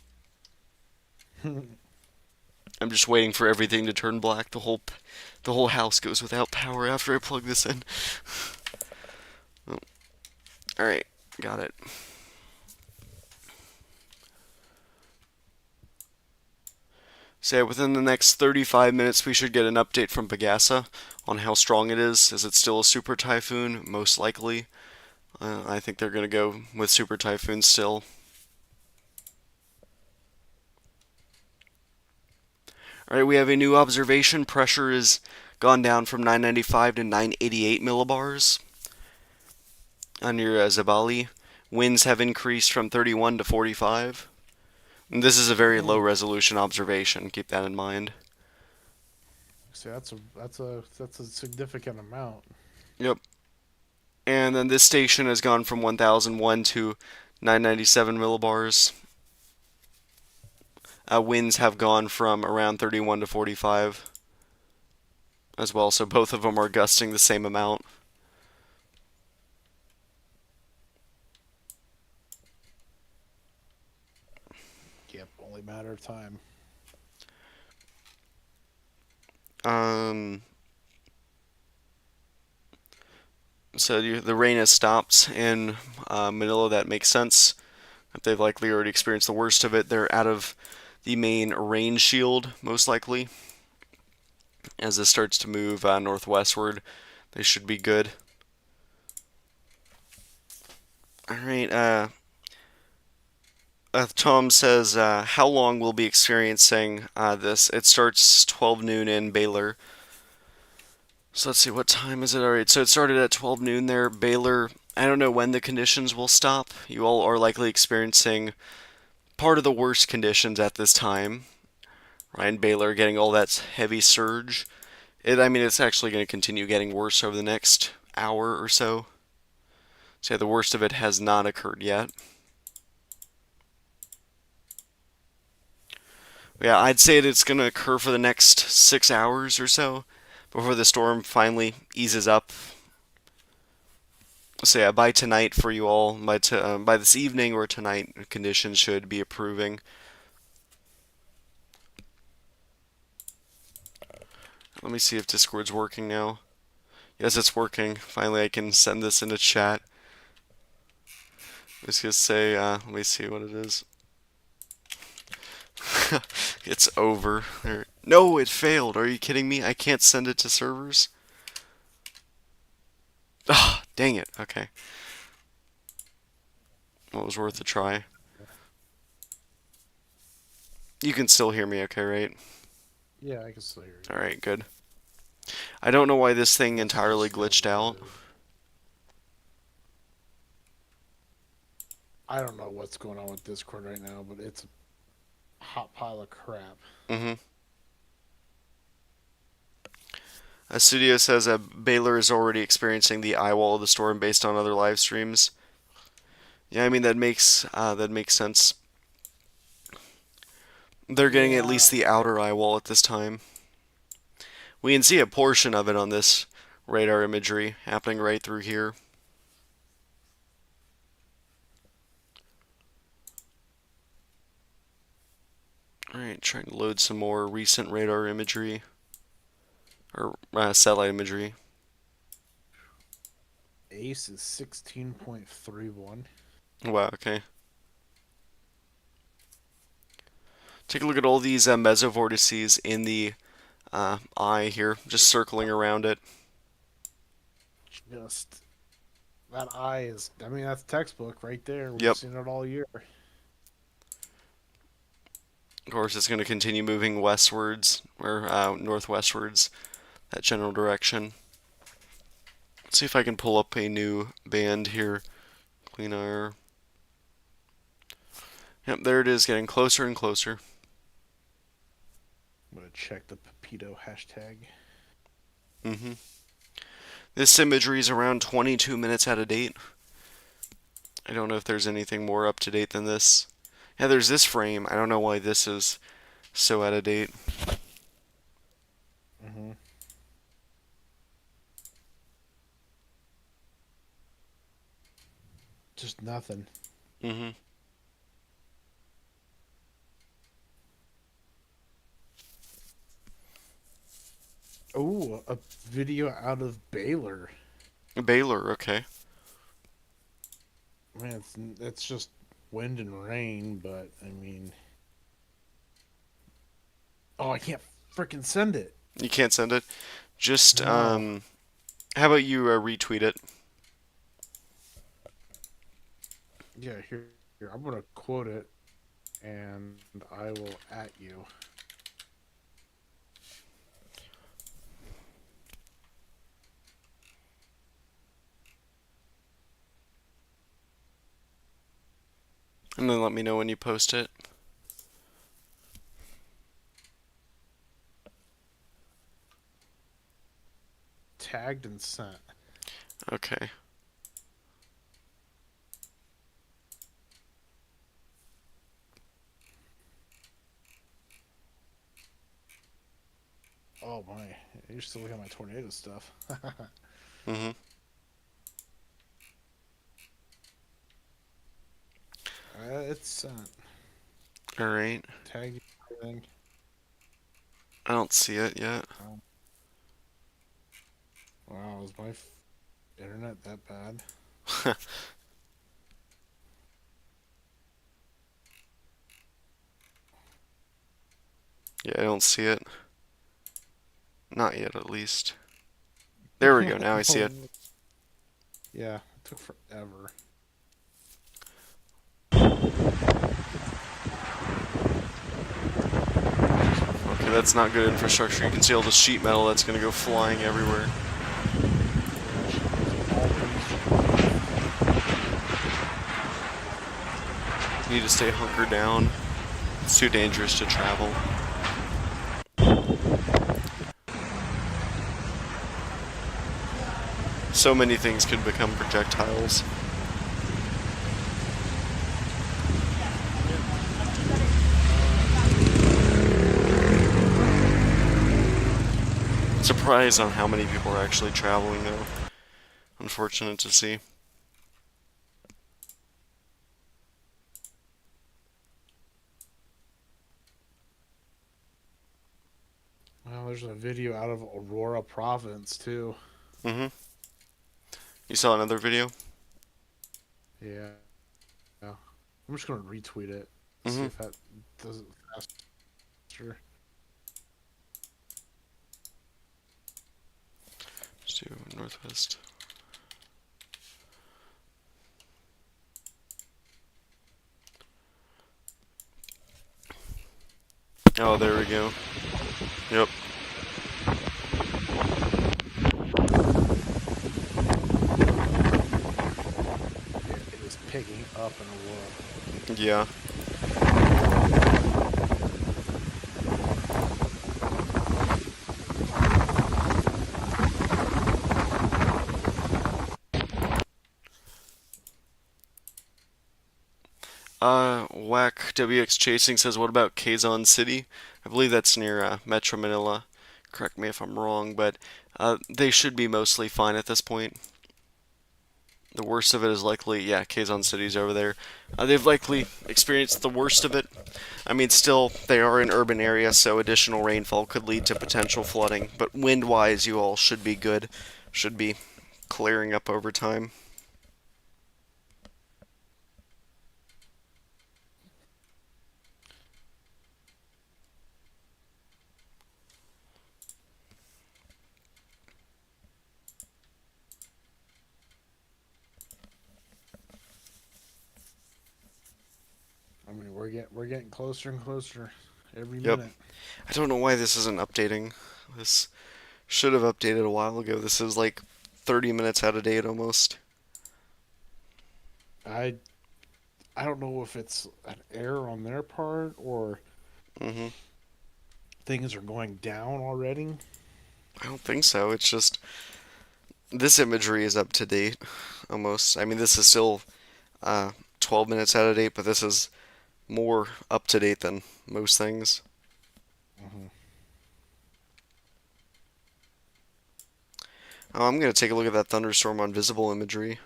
[SPEAKER 1] I'm just waiting for everything to turn black. The whole house goes without power after I plug this in. Oh. All right, got it. So yeah, within the next 35 minutes, we should get an update from Pegasa on how strong it is. Is it still a super typhoon? Most likely. I think they're going to go with super typhoon still. All right, we have a new observation. Pressure is gone down from 995 to 988 millibars on your Zabali. Winds have increased from 31 to 45. And this is a very low resolution observation. Keep that in mind.
[SPEAKER 4] See, that's a significant amount.
[SPEAKER 1] Yep. And then this station has gone from 1001 to 997 millibars. Winds have gone from around 31 to 45 as well, so both of them are gusting the same amount.
[SPEAKER 4] Yep, only matter of time.
[SPEAKER 1] So the rain has stopped in Manila. That makes sense. They've likely already experienced the worst of it. They're out of the main rain shield, most likely. As this starts to move northwestward, they should be good. All right. Tom says, how long we'll be experiencing this? It starts 12 noon in Baylor. So let's see, what time is it? All right, so it started at 12 noon there. Baylor, I don't know when the conditions will stop. You all are likely experiencing part of the worst conditions at this time. Ryan Baylor getting all that heavy surge. It's actually going to continue getting worse over the next hour or so. So yeah, the worst of it has not occurred yet. Yeah, I'd say it's going to occur for the next 6 hours or so before the storm finally eases up. So yeah, by tonight for you all, by this evening or tonight, conditions should be improving. Let me see if Discord's working now. Yes, it's working. Finally, I can send this into chat. I was gonna say, let me see what it is. It's over. No, it failed. Are you kidding me? I can't send it to servers? Ah, oh, dang it. Okay. Well, it was worth a try. You can still hear me okay, right?
[SPEAKER 4] Yeah, I can still hear you.
[SPEAKER 1] Alright, good. I don't know why this thing entirely glitched out.
[SPEAKER 4] I don't know what's going on with Discord right now, but it's a hot pile of crap.
[SPEAKER 1] Studio says Baylor is already experiencing the eye wall of the storm based on other live streams. Yeah, that makes sense. They're getting at least the outer eye wall at this time. We can see a portion of it on this radar imagery happening right through here. Alright, trying to load some more recent radar imagery. Or satellite imagery.
[SPEAKER 4] ACE is 16.31.
[SPEAKER 1] Wow, okay. Take a look at all these mesovortices in the eye here, just circling around it.
[SPEAKER 4] That eye is, that's textbook right there.
[SPEAKER 1] Yep.
[SPEAKER 4] Seen it all year.
[SPEAKER 1] Of course, it's going to continue moving westwards, or northwestwards, that general direction. Let's see if I can pull up a new band here. Clean air. Yep, there it is, getting closer and closer.
[SPEAKER 4] I'm going to check the Pepito hashtag.
[SPEAKER 1] This imagery is around 22 minutes out of date. I don't know if there's anything more up to date than this. Yeah, there's this frame. I don't know why this is so out of date.
[SPEAKER 4] Just nothing. Oh, a video out of Baylor.
[SPEAKER 1] Baylor, okay.
[SPEAKER 4] Man, it's just wind and rain, but I mean, oh, I can't freaking send it.
[SPEAKER 1] You can't send it. Just,
[SPEAKER 4] No.
[SPEAKER 1] how about you retweet it?
[SPEAKER 4] Yeah, here. I'm gonna quote it, and I will at you.
[SPEAKER 1] And then let me know when you post it.
[SPEAKER 4] Tagged and sent.
[SPEAKER 1] Okay.
[SPEAKER 4] Oh my, you're still looking at my tornado stuff.
[SPEAKER 1] Mm-hmm.
[SPEAKER 4] It's sent.
[SPEAKER 1] Alright.
[SPEAKER 4] Tagged everything.
[SPEAKER 1] I don't see it yet.
[SPEAKER 4] Wow, is my internet that bad?
[SPEAKER 1] Yeah, I don't see it. Not yet, at least. There we go, now I see it.
[SPEAKER 4] Yeah, it took forever.
[SPEAKER 1] Okay, that's not good infrastructure. You can see all the sheet metal that's gonna go flying everywhere. You need to stay hunkered down. It's too dangerous to travel. So many things could become projectiles. Surprised on how many people are actually traveling, though. Unfortunate to see.
[SPEAKER 4] Well, there's a video out of Aurora Province too.
[SPEAKER 1] Mm-hmm. You saw another video?
[SPEAKER 4] Yeah. Yeah. I'm just gonna retweet it. See
[SPEAKER 1] Mm-hmm.
[SPEAKER 4] if that does it faster.
[SPEAKER 1] Let's do northwest. Oh, there we go. Yep.
[SPEAKER 4] It is picking up in Aurora.
[SPEAKER 1] Yeah. Whack WX Chasing says, what about Quezon City? I believe that's near Metro Manila. Correct me if I'm wrong, but they should be mostly fine at this point. The worst of it is likely, yeah, Quezon City's over there. They've likely experienced the worst of it. I mean, still, they are an urban area, so additional rainfall could lead to potential flooding. But wind-wise, you all should be good. Should be clearing up over time.
[SPEAKER 4] I mean, we're getting closer and closer every
[SPEAKER 1] Yep.
[SPEAKER 4] minute.
[SPEAKER 1] I don't know why this isn't updating. This should have updated a while ago. This is like 30 minutes out of date almost.
[SPEAKER 4] I I don't know if it's an error on their part or
[SPEAKER 1] Mm-hmm.
[SPEAKER 4] things are going down already.
[SPEAKER 1] I don't think so. It's just this imagery is up to date almost. I mean, this is still 12 minutes out of date, but this is more up to date than most things.
[SPEAKER 4] Mm-hmm.
[SPEAKER 1] Oh, I'm gonna take a look at that thunderstorm on visible imagery.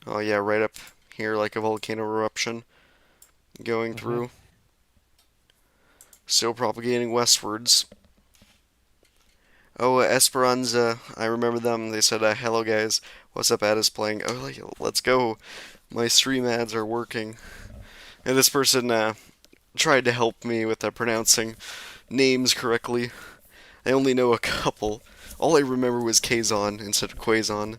[SPEAKER 1] Oh yeah, right up here like a volcano eruption going
[SPEAKER 4] Mm-hmm.
[SPEAKER 1] through. Still propagating westwards. Oh, Esperanza, I remember them. They said, "Hello guys, what's up?" Ad is playing. Oh, like, let's go. My stream ads are working. And this person tried to help me with pronouncing names correctly. I only know a couple. All I remember was Kazon instead of Quazon.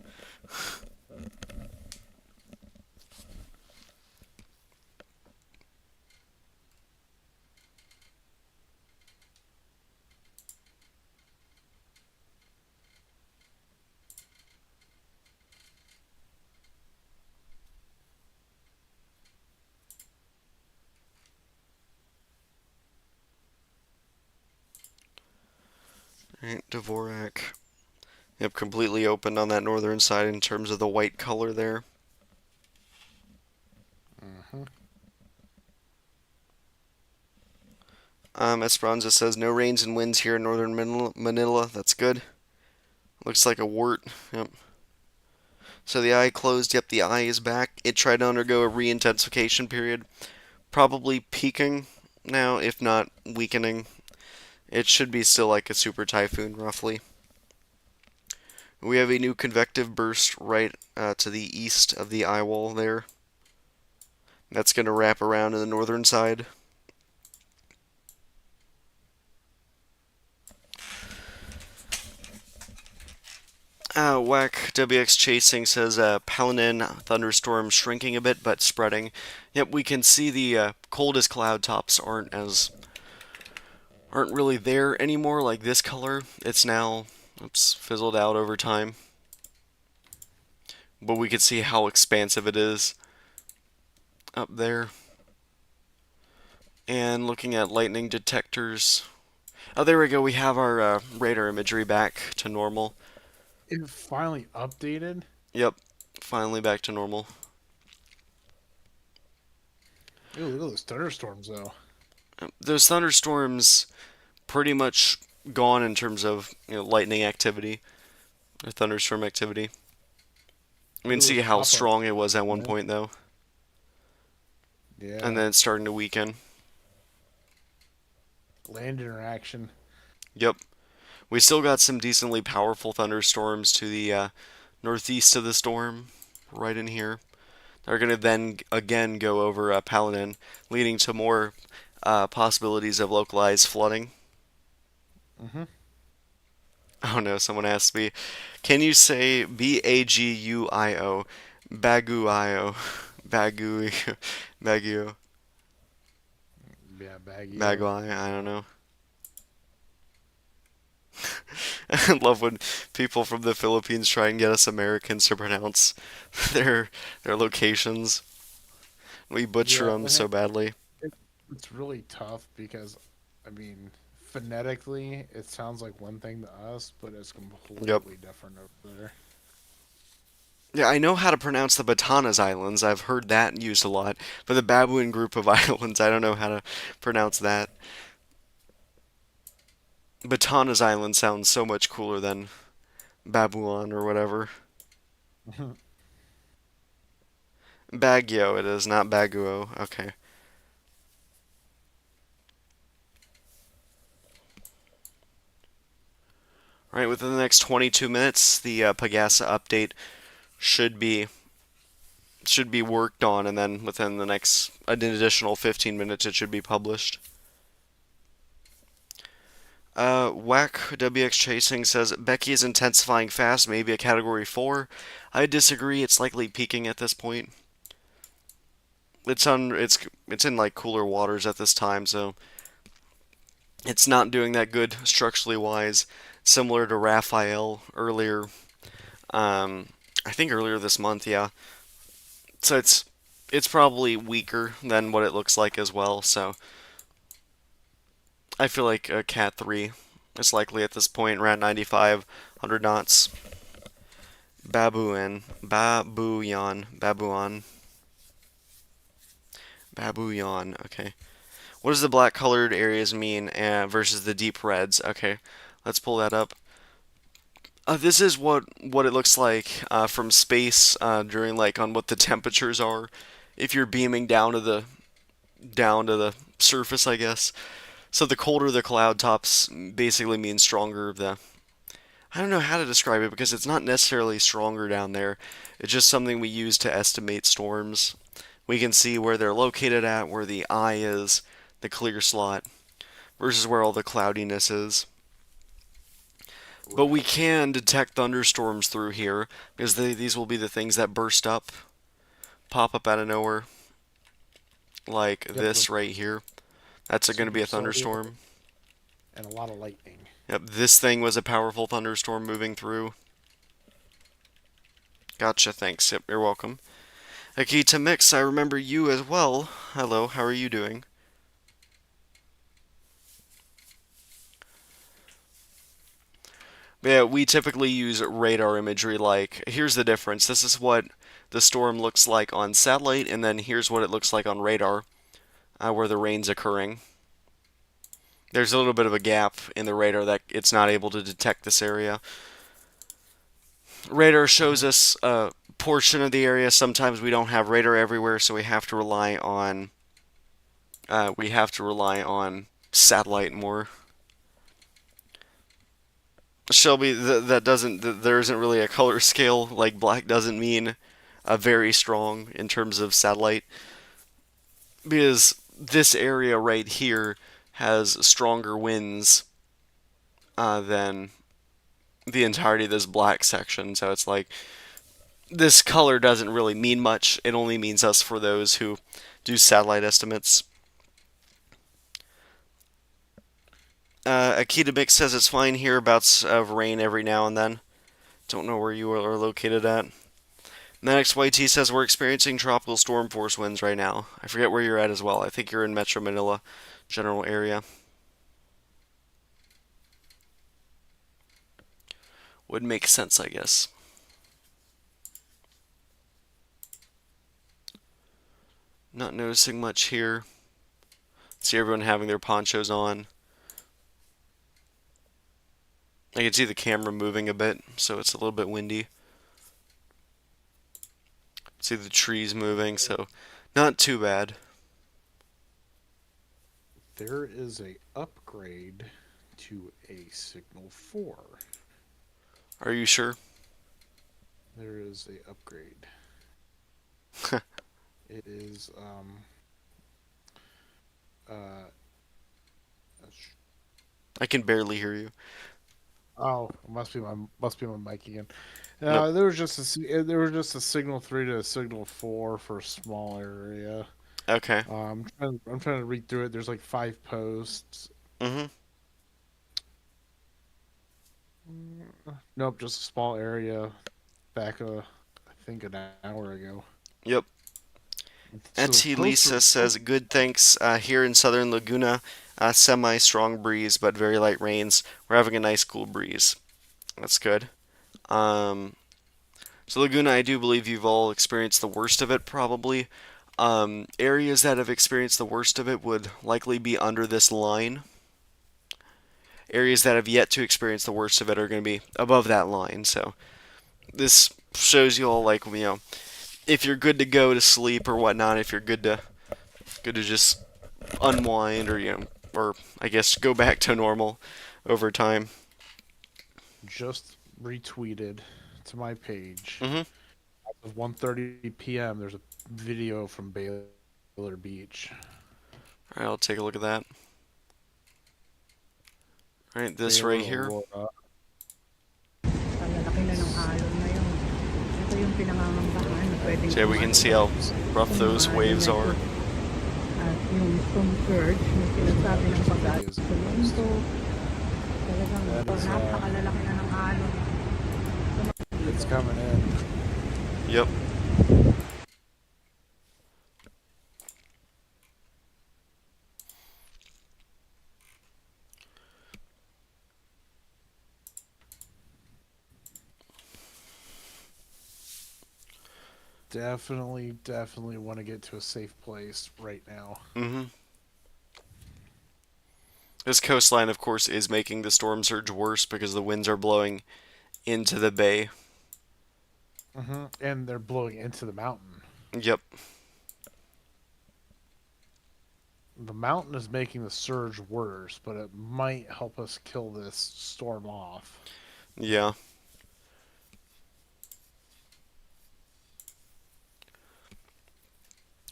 [SPEAKER 1] Right, Dvorak. Yep, completely open on that northern side in terms of the white color there.
[SPEAKER 4] Mm-hmm.
[SPEAKER 1] Esperanza says no rains and winds here in northern Manila. That's good. Looks like a wart. Yep. So the eye closed. Yep, the eye is back. It tried to undergo a reintensification period. Probably peaking now, if not weakening. It should be still like a super typhoon, roughly. We have a new convective burst right to the east of the eye wall there. That's going to wrap around to the northern side. Whack WX Chasing says Palanin thunderstorm shrinking a bit but spreading. Yep, we can see the coldest cloud tops aren't really there anymore. Like this color, it's now fizzled out over time. But we can see how expansive it is up there. And looking at lightning detectors. Oh, there we go. We have our radar imagery back to normal.
[SPEAKER 4] It finally updated.
[SPEAKER 1] Yep, finally back to normal.
[SPEAKER 4] Ooh, look at those thunderstorms, though.
[SPEAKER 1] Those thunderstorms pretty much gone in terms of lightning activity or thunderstorm activity. I mean, see how strong it was at one point though.
[SPEAKER 4] Yeah.
[SPEAKER 1] And then it's starting to weaken.
[SPEAKER 4] Land interaction.
[SPEAKER 1] Yep. We still got some decently powerful thunderstorms to the northeast of the storm, right in here. They're going to then again go over Paladin, leading to more possibilities of localized flooding.
[SPEAKER 4] Mm-hmm.
[SPEAKER 1] Oh no, someone asked me, can you say Baguio? Baguio. Baguio. Baguio.
[SPEAKER 4] Yeah, baggy.
[SPEAKER 1] Baguio, I don't know. I love when people from the Philippines try and get us Americans to pronounce their locations. We butcher them so badly.
[SPEAKER 4] It's really tough because, I mean, phonetically, it sounds like one thing to us, but it's completely different over there.
[SPEAKER 1] Yeah, I know how to pronounce the Batanes Islands. I've heard that used a lot. But the Babuin group of islands, I don't know how to pronounce that. Batanes Island sounds so much cooler than Babuan or whatever. Baguio it is, not Baguio. Okay. Alright, within the next 22 minutes, the Pagasa update should be worked on, and then within the next an additional 15 minutes, it should be published. Whack WX Chasing says Becky is intensifying fast, maybe a category 4. I disagree. It's likely peaking at this point. It's in like cooler waters at this time, so it's not doing that good structurally wise. Similar to Raphael earlier, I think earlier this month, yeah. So it's probably weaker than what it looks like as well. So I feel like a Cat 3 is likely at this point, around 95, 100 knots. Babuyan, okay. What does the black colored areas mean versus the deep reds? Okay, let's pull that up. This is what it looks like from space during like on what the temperatures are. If you're beaming down to the surface, I guess. So the colder the cloud tops basically means stronger I don't know how to describe it because it's not necessarily stronger down there. It's just something we use to estimate storms. We can see where they're located at, where the eye is, the clear slot, versus where all the cloudiness is. But we can detect thunderstorms through here because these will be the things that burst up, pop up out of nowhere, like
[SPEAKER 4] Yep,
[SPEAKER 1] this right here. That's going to be a
[SPEAKER 4] supercell
[SPEAKER 1] thunderstorm.
[SPEAKER 4] and a lot of lightning.
[SPEAKER 1] Yep, this thing was a powerful thunderstorm moving through. Gotcha, thanks. Yep, you're welcome. Akita Mix, I remember you as well. Hello, how are you doing? Yeah, we typically use radar imagery like, here's the difference. This is what the storm looks like on satellite, and then here's what it looks like on radar, where the rain's occurring. There's a little bit of a gap in the radar that it's not able to detect this area. Radar shows us a portion of the area. Sometimes we don't have radar everywhere, so we have to rely on satellite more. Shelby, that doesn't. There isn't really a color scale. Like black doesn't mean very strong in terms of satellite, because this area right here has stronger winds than the entirety of this black section. So it's like this color doesn't really mean much. It only means us for those who do satellite estimates. Akita Mix says it's fine hereabouts of rain every now and then. Don't know where you are located at. Next, YT says we're experiencing tropical storm force winds right now. I forget where you're at as well. I think you're in Metro Manila general area. Would make sense, I guess. Not noticing much here. See everyone having their ponchos on. I can see the camera moving a bit, so it's a little bit windy. See the trees moving, so not too bad.
[SPEAKER 4] There is a upgrade to a Signal 4.
[SPEAKER 1] Are you sure?
[SPEAKER 4] There is a upgrade. It is uh
[SPEAKER 1] I can barely hear you.
[SPEAKER 4] oh, must be my mic again.
[SPEAKER 1] Nope.
[SPEAKER 4] There was just a Signal 3 to a Signal 4 for a small area.
[SPEAKER 1] Okay.
[SPEAKER 4] I'm trying to read through it. There's like 5 posts.
[SPEAKER 1] Mhm.
[SPEAKER 4] Nope, just a small area back I think an hour ago.
[SPEAKER 1] Yep.
[SPEAKER 4] So
[SPEAKER 1] Etty Lisa says, good thanks. Here in southern Laguna, semi-strong breeze, but very light rains. We're having a nice cool breeze. That's good. So Laguna, I do believe you've all experienced the worst of it, probably. Areas that have experienced the worst of it would likely be under this line. Areas that have yet to experience the worst of it are going to be above that line. So this shows you all, like, if you're good to go to sleep or whatnot, if you're good to just unwind or I guess go back to normal over time.
[SPEAKER 4] Just retweeted to my page.
[SPEAKER 1] Mm-hmm.
[SPEAKER 4] At 1:30 p.m. There's a video from Baylor Beach.
[SPEAKER 1] All right, I'll take a look at that. All right, this
[SPEAKER 4] Baylor,
[SPEAKER 1] right here.
[SPEAKER 4] Aurora.
[SPEAKER 7] Lalaki na ng alon na yun. Ito yung pinangangambahan na pwedeng
[SPEAKER 1] So yeah, we can see how rough those waves are.
[SPEAKER 7] At yung storm surge na sinasabi ng pag-asa sa mundo. Talagang napakalalaki na ng alon.
[SPEAKER 4] It's coming in.
[SPEAKER 1] Yep.
[SPEAKER 4] Definitely want to get to a safe place right now.
[SPEAKER 1] Mm-hmm. This coastline, of course, is making the storm surge worse because the winds are blowing into the bay.
[SPEAKER 4] Mm-hmm. And they're blowing into the mountain.
[SPEAKER 1] Yep.
[SPEAKER 4] The mountain is making the surge worse, but it might help us kill this storm off.
[SPEAKER 1] Yeah.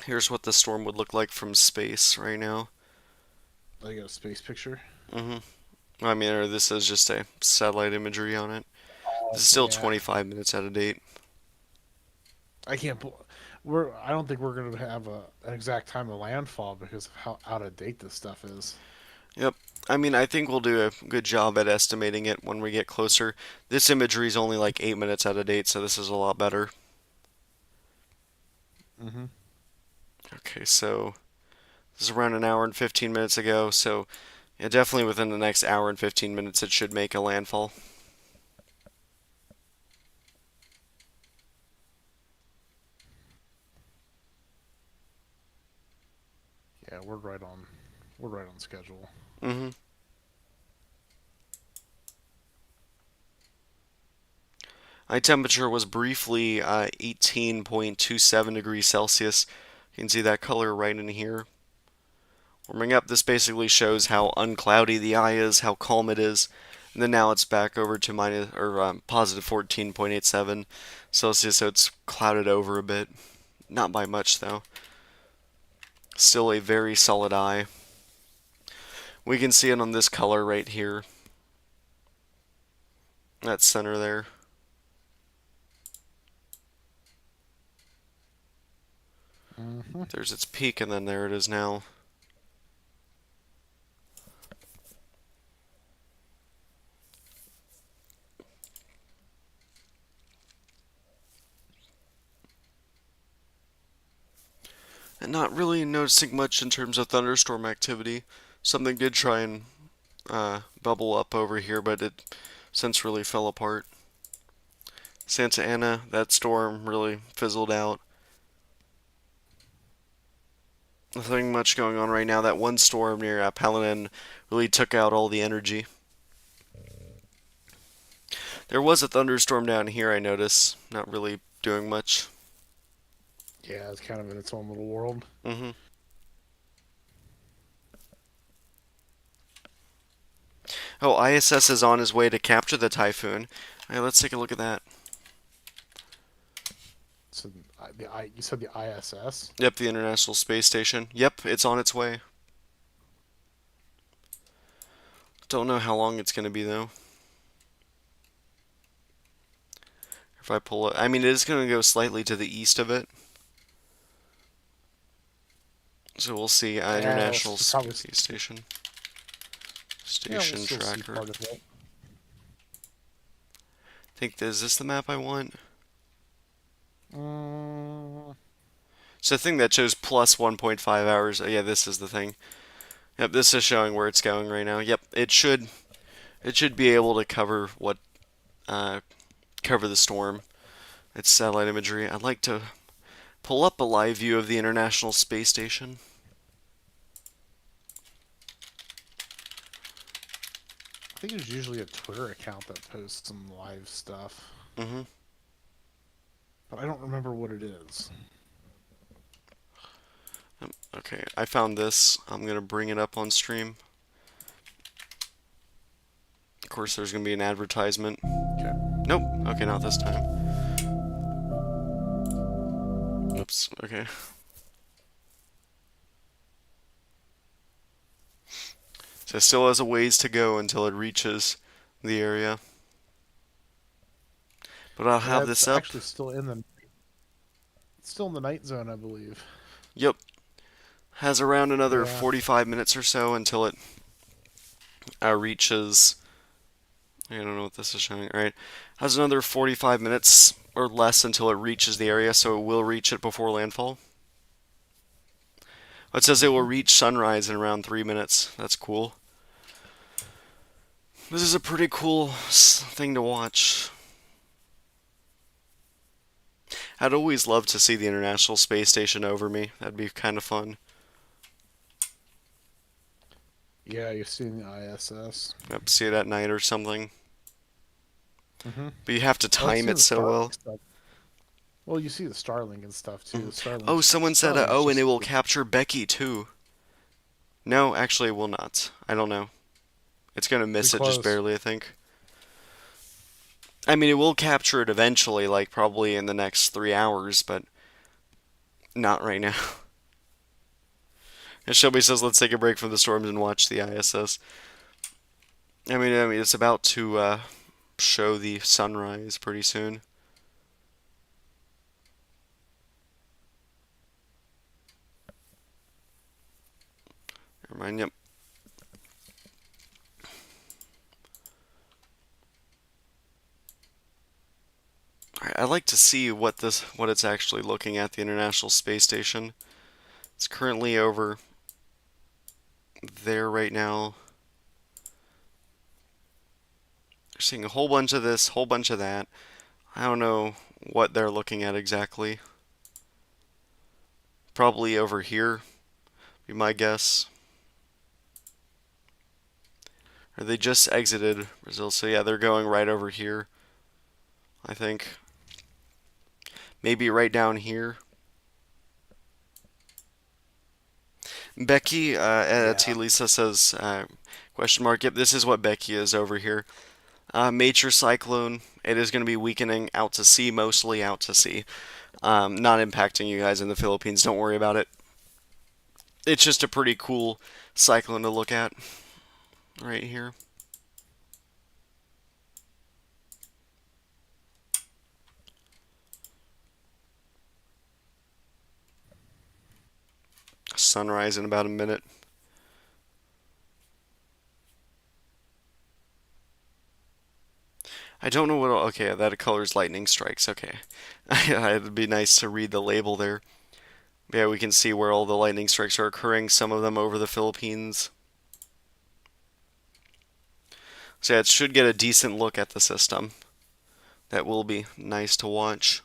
[SPEAKER 1] Here's what the storm would look like from space right now.
[SPEAKER 4] I got a space picture.
[SPEAKER 1] hmm I mean, or this is just a satellite imagery on it.
[SPEAKER 4] Oh,
[SPEAKER 1] This is still
[SPEAKER 4] yeah.
[SPEAKER 1] 25 minutes out of date.
[SPEAKER 4] I can't. I don't think we're gonna have an exact time of landfall because of how out of date this stuff is.
[SPEAKER 1] Yep. I mean, I think we'll do a good job at estimating it when we get closer. This imagery is only like 8 minutes out of date, so this is a lot better.
[SPEAKER 4] Mm-hmm.
[SPEAKER 1] Okay, so this is around an hour and 15 minutes ago, so yeah, definitely within the next hour and 15 minutes it should make a landfall.
[SPEAKER 4] Yeah, we're right on. We're right on schedule.
[SPEAKER 1] hmm High temperature was briefly 18.27 degrees Celsius. You can see that color right in here. Warming up, this basically shows how uncloudy the eye is, how calm it is. And then now it's back over to positive 14.87 Celsius, so it's clouded over a bit. Not by much, though. Still a very solid eye. We can see it on this color right here. That center there.
[SPEAKER 4] Mm-hmm.
[SPEAKER 1] There's its peak, and then there it is now. And not really noticing much in terms of thunderstorm activity. Something did try and bubble up over here, but it since really fell apart. Santa Ana, that storm really fizzled out. Nothing much going on right now. That one storm near Paladin really took out all the energy. There was a thunderstorm down here, I noticed. Not really doing much.
[SPEAKER 4] Yeah, it's kind of in its own little world.
[SPEAKER 1] Mm-hmm. Oh, ISS is on his way to capture the Typhoon. All right, let's take a look at that.
[SPEAKER 4] So you said the ISS.
[SPEAKER 1] Yep, the International Space Station. Yep, it's on its way. Don't know how long it's going to be, though. If I pull it, I mean, it is going to go slightly to the east of it. So we'll see. International Space Station. Station
[SPEAKER 4] we'll
[SPEAKER 1] tracker.
[SPEAKER 4] see part of it.
[SPEAKER 1] Is this the map I want?
[SPEAKER 4] Mm,
[SPEAKER 1] It's the thing that shows plus 1.5 hours. Yeah, this is the thing. Yep, this is showing where it's going right now. Yep, it should be able to cover cover the storm. It's satellite imagery. I'd like to pull up a live view of the International Space Station.
[SPEAKER 4] I think there's usually a Twitter account that posts some live stuff,
[SPEAKER 1] Mm-hmm.
[SPEAKER 4] but I don't remember what it is.
[SPEAKER 1] Okay, I found this. I'm gonna bring it up on stream. Of course, there's gonna be an advertisement.
[SPEAKER 4] Okay.
[SPEAKER 1] Nope. Okay, not this time. Oops. Okay. So it still has a ways to go until it reaches the area. But I'll have this up.
[SPEAKER 4] Actually, still in the night zone, I believe.
[SPEAKER 1] Yep. Has around another
[SPEAKER 4] Yeah.
[SPEAKER 1] 45 minutes or so until it reaches. I don't know what this is showing. All right. Has another 45 minutes or less until it reaches the area, so it will reach it before landfall. It says it will reach sunrise in around 3 minutes. That's cool. This is a pretty cool thing to watch. I'd always love to see the International Space Station over me. That'd be kind of fun.
[SPEAKER 4] Yeah, you've seen the ISS.
[SPEAKER 1] Yep, see it at night or something.
[SPEAKER 4] Mm-hmm.
[SPEAKER 1] But you have to time it so well.
[SPEAKER 4] Stuff. Well, you see the Starlink and stuff too.
[SPEAKER 1] Oh, someone said,
[SPEAKER 4] Starlink's
[SPEAKER 1] oh, and it
[SPEAKER 4] just-
[SPEAKER 1] will capture Becky too. No, actually, it will not. I don't know. It's going to miss it just
[SPEAKER 4] close.
[SPEAKER 1] barely, I think. I mean, it will capture it eventually, like probably in the next 3 hours, but not right now. And Shelby says, "Let's take a break from the storms and watch the ISS." I mean, it's about to show the sunrise pretty soon. Never mind. Yep. Alright, I'd like to see what it's actually looking at, the International Space Station. It's currently over there right now. They're seeing a whole bunch of this, whole bunch of that. I don't know what they're looking at exactly. Probably over here, be my guess. Or they just exited Brazil, so yeah, they're going right over here, I think. Maybe right down here. Becky, T. Lisa says, question mark, yep, this is what Becky is over here. Major cyclone. It is going to be weakening out to sea, mostly out to sea. Not impacting you guys in the Philippines. Don't worry about it. It's just a pretty cool cyclone to look at right here. Sunrise in about a minute. I don't know what. Okay, that colors lightning strikes. Okay, it'd be nice to read the label there. Yeah, we can see where all the lightning strikes are occurring. Some of them over the Philippines. So yeah, it should get a decent look at the system. That will be nice to watch.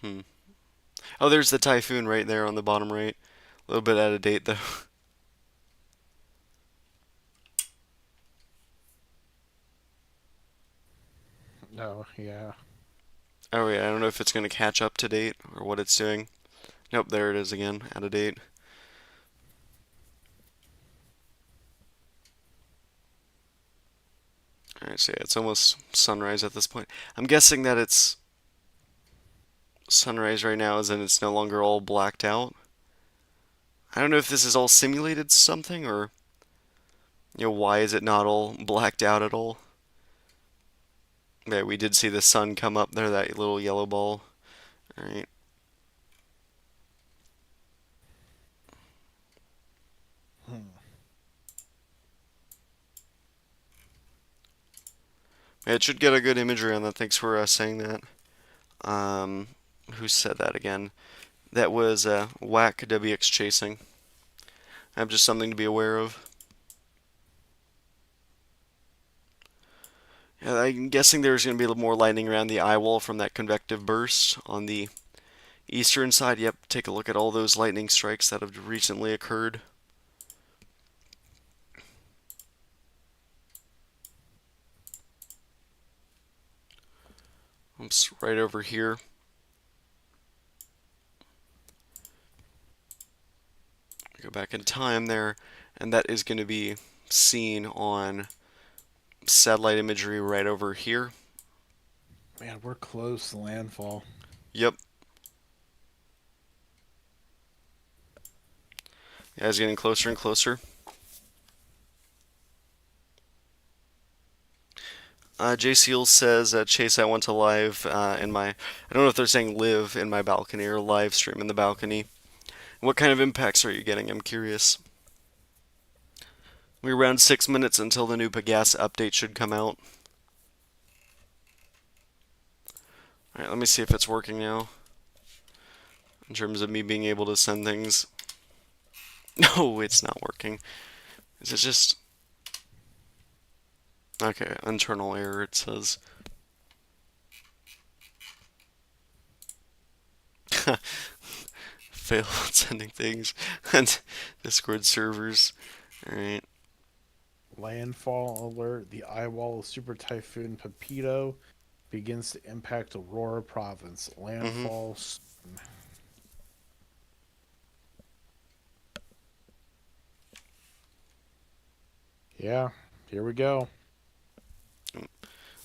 [SPEAKER 1] Hmm. Oh, there's the Typhoon right there on the bottom right. A little bit out of date though.
[SPEAKER 4] No, yeah.
[SPEAKER 1] Oh yeah, I don't know if it's going to catch up to date or what it's doing. Nope, there it is again, out of date. Alright, so yeah, it's almost sunrise at this point. I'm guessing that it's sunrise right now, as in it's no longer all blacked out. I don't know if this is all simulated something, or, why is it not all blacked out at all? Yeah, we did see the sun come up there, that little yellow ball. Alright. Yeah, it should get a good imagery on that. Thanks for saying that. Who said that again? That was Whack WX Chasing. I have just something to be aware of. Yeah, I'm guessing there's going to be a little more lightning around the eye wall from that convective burst on the eastern side. Yep, take a look at all those lightning strikes that have recently occurred. Oops, right over here. Go back in time there, and that is going to be seen on satellite imagery right over here.
[SPEAKER 4] Man, we're close to landfall.
[SPEAKER 1] Yep. Yeah, it's getting closer and closer. J Seal says, Chase, I want to live in my, I don't know if they're saying live in my balcony or live stream in the balcony. What kind of impacts are you getting? I'm curious. We're around 6 minutes until the new Pegas update should come out. Alright, let me see if it's working now. In terms of me being able to send things. No, it's not working. Is it just... Okay, internal error it says. Failed sending things on Discord servers. Alright.
[SPEAKER 4] Landfall alert. The eyewall of Super Typhoon Pepito begins to impact Aurora Province. Landfall. Yeah, here we go.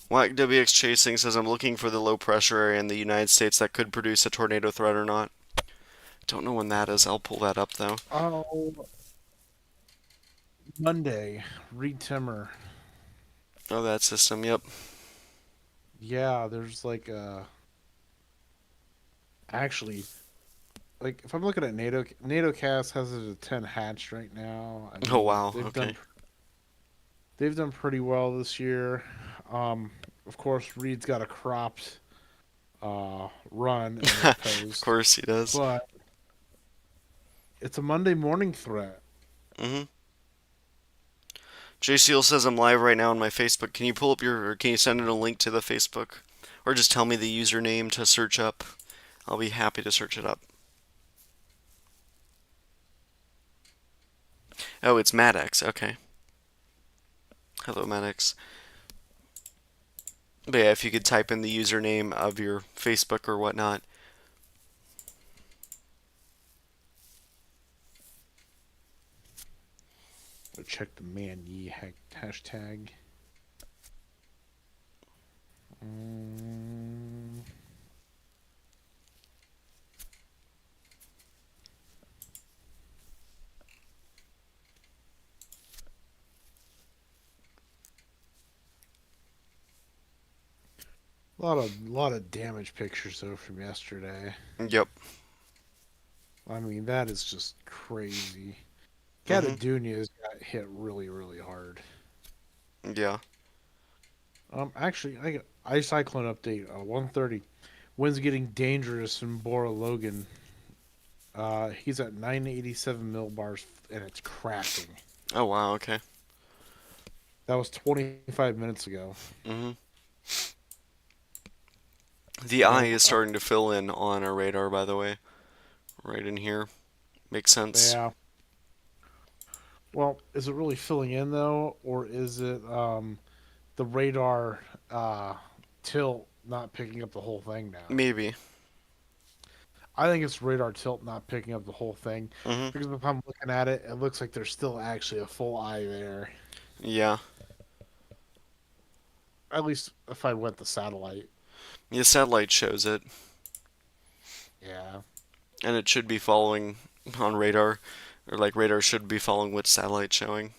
[SPEAKER 1] Whack WX Chasing says I'm looking for the low pressure area in the United States that could produce a tornado threat or not. Don't know when that is. I'll pull that up though.
[SPEAKER 4] Oh, Monday, Reed Timmer.
[SPEAKER 1] Oh, that system. Yep.
[SPEAKER 4] Yeah, there's like actually, like if I'm looking at NATO cast has it at 10 hatched right now. I
[SPEAKER 1] Oh
[SPEAKER 4] mean,
[SPEAKER 1] wow. Okay.
[SPEAKER 4] they've done pretty well this year. Of course, Reed's got a cropped run in his
[SPEAKER 1] Of
[SPEAKER 4] post,
[SPEAKER 1] course he does.
[SPEAKER 4] but it's a Monday morning threat.
[SPEAKER 1] Mhm. J Seal says I'm live right now on my Facebook. Can you pull up or can you send in a link to the Facebook, or just tell me the username to search up? I'll be happy to search it up. Oh, it's Maddox. Okay. Hello, Maddox. But yeah, if you could type in the username of your Facebook or whatnot.
[SPEAKER 4] Check the man ye hashtag. A lot of damage pictures though from yesterday.
[SPEAKER 1] Yep.
[SPEAKER 4] I mean, that is just crazy.
[SPEAKER 1] Mhm.
[SPEAKER 4] Catadunia's got hit really, really hard.
[SPEAKER 1] Yeah.
[SPEAKER 4] Actually, I got ice cyclone update. 1:30. Wind's getting dangerous in Bora Logan. He's at 987 millibars and it's cracking.
[SPEAKER 1] Oh wow. Okay.
[SPEAKER 4] That was 25 minutes ago.
[SPEAKER 1] Mhm. The eye is starting to fill in on our radar, by the way. Right in here. Makes sense.
[SPEAKER 4] Yeah. Well, is it really filling in though, or is it the radar tilt not picking up the whole thing now?
[SPEAKER 1] Maybe.
[SPEAKER 4] I think it's radar tilt not picking up the whole thing
[SPEAKER 1] Mhm.
[SPEAKER 4] because if I'm looking at it, it looks like there's still actually a full eye there.
[SPEAKER 1] Yeah.
[SPEAKER 4] At least if I went the satellite.
[SPEAKER 1] The satellite shows it,
[SPEAKER 4] Yeah.
[SPEAKER 1] and it should be following on radar, or like radar should be following what satellite's showing.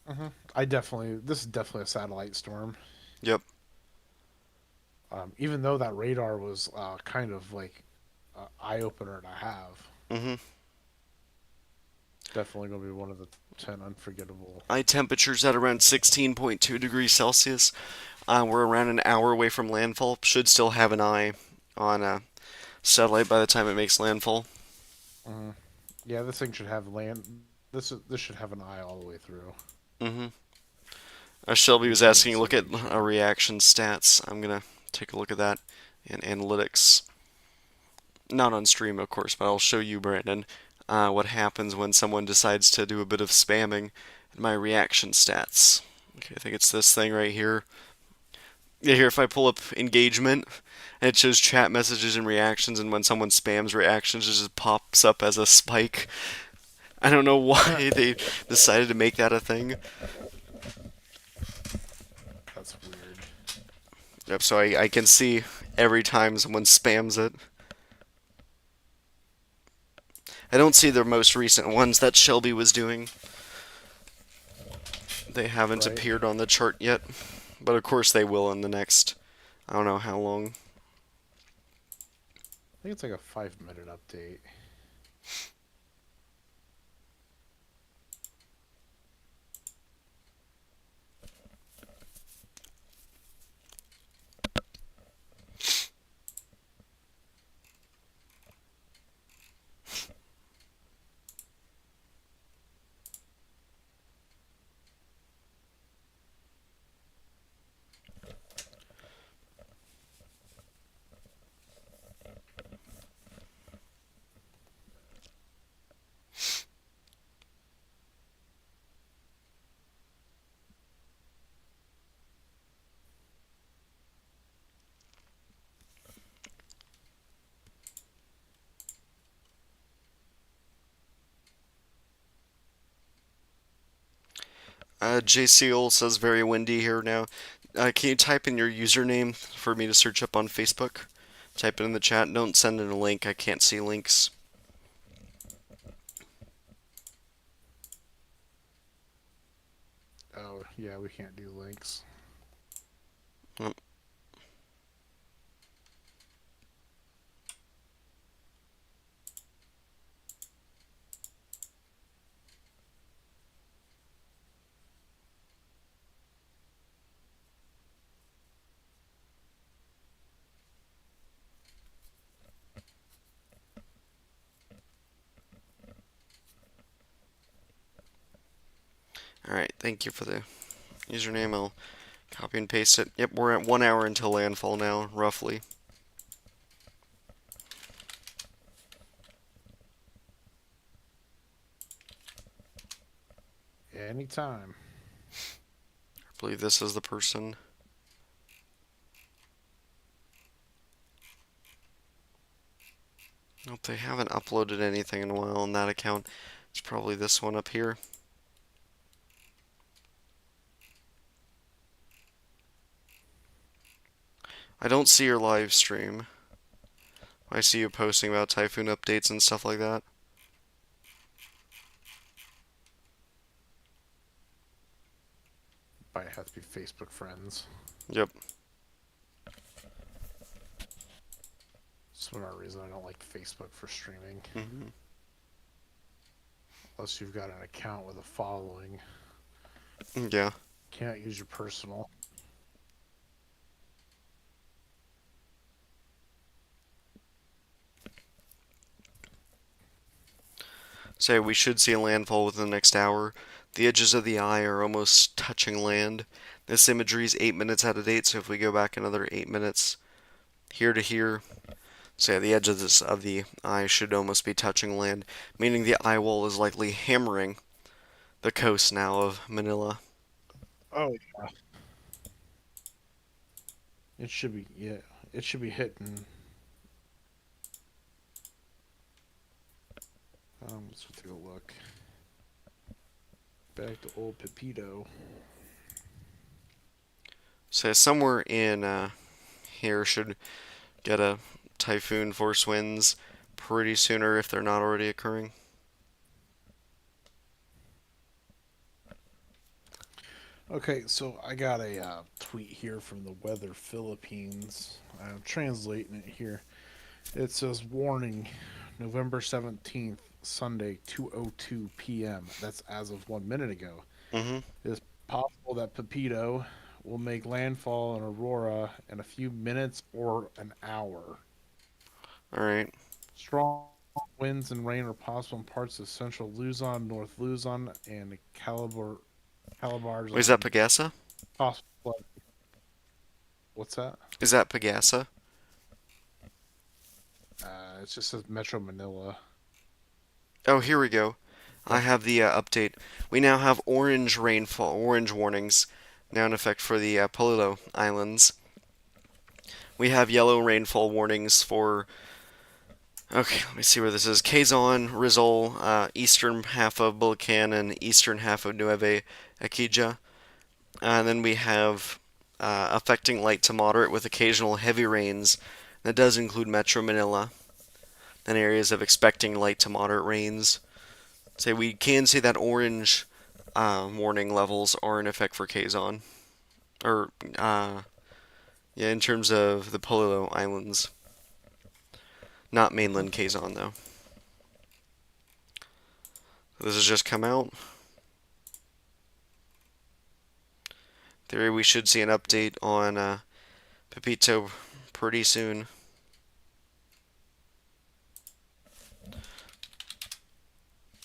[SPEAKER 4] This is definitely a satellite storm.
[SPEAKER 1] Yep.
[SPEAKER 4] Even though that radar was kind of like an eye opener to have.
[SPEAKER 1] Mhm.
[SPEAKER 4] Definitely going to be one of the 10 unforgettable.
[SPEAKER 1] Eye temperatures at around 16.2 degrees Celsius. We're around an hour away from landfall. Should still have an eye on a satellite by the time it makes landfall.
[SPEAKER 4] Yeah, this thing should have land. This should have an eye all the way through.
[SPEAKER 1] Mm-hmm. Shelby was asking, look at reaction stats. I'm gonna take a look at that in analytics. Not on stream, of course, but I'll show you, Brandon, what happens when someone decides to do a bit of spamming in my reaction stats. Okay, I think it's this thing right here. Yeah, here if I pull up engagement, and it shows chat messages and reactions, and when someone spams reactions, it just pops up as a spike. I don't know why they decided to make that a thing.
[SPEAKER 4] That's weird.
[SPEAKER 1] Yep, so I can see every time someone spams it. I don't see the most recent ones that Shelby was doing. They haven't appeared on the chart yet, but of course they will in the next, I don't know how long.
[SPEAKER 4] I think it's like a 5-minute update.
[SPEAKER 1] JCL says very windy here now. Can you type in your username for me to search up on Facebook? Type it in the chat. Don't send in a link. I can't see links.
[SPEAKER 4] Oh, yeah, we can't do links.
[SPEAKER 1] Oh. Alright, thank you for the username. I'll copy and paste it. Yep, we're at 1 hour until landfall now, roughly.
[SPEAKER 4] Anytime.
[SPEAKER 1] I believe this is the person. Nope, they haven't uploaded anything in a while on that account. It's probably this one up here. I don't see your live stream. I see you posting about Typhoon updates and stuff like that.
[SPEAKER 4] Might have to be Facebook friends.
[SPEAKER 1] Yep.
[SPEAKER 4] That's one reason I don't like Facebook for streaming.
[SPEAKER 1] Mm-hmm.
[SPEAKER 4] Unless you've got an account with a following.
[SPEAKER 1] Yeah.
[SPEAKER 4] Can't use your personal.
[SPEAKER 1] Say we should see a landfall within the next hour. The edges of the eye are almost touching land. This imagery is 8 minutes out of date, so if we go back another 8 minutes here to here, so yeah, the edge of the eye should almost be touching land, meaning the eye wall is likely hammering the coast now of Manila.
[SPEAKER 4] Oh yeah. It should be it should be hitting. Let's take a look. Back to old Pepito.
[SPEAKER 1] So somewhere in here should get a typhoon force winds pretty sooner if they're not already occurring.
[SPEAKER 4] Okay, so I got a tweet here from the Weather Philippines. I'm translating it here. It says, warning, November 17th, Sunday, 2:02 p.m. That's as of 1 minute ago.
[SPEAKER 1] Mm-hmm.
[SPEAKER 4] It is possible that Pepito will make landfall in Aurora in a few minutes or an hour.
[SPEAKER 1] All right.
[SPEAKER 4] Strong winds and rain are possible in parts of central Luzon, North Luzon, and Calabar.
[SPEAKER 1] Wait, is that Pagasa?
[SPEAKER 4] Possible. What's that?
[SPEAKER 1] Is that Pagasa?
[SPEAKER 4] It just says Metro Manila.
[SPEAKER 1] Oh, here we go. I have the update. We now have orange rainfall, orange warnings now in effect for the Pepito Islands. We have yellow rainfall warnings for, okay, let me see where this is. Quezon, Rizal, eastern half of Bulacan, and eastern half of Nueva Ecija. And then we have affecting light to moderate with occasional heavy rains. That does include Metro Manila and areas of expecting light to moderate rains. So we can see that orange warning levels are in effect for Quezon. Or, yeah, in terms of the Pepito Islands. Not mainland Quezon, though. This has just come out. In theory, we should see an update on Pepito pretty soon.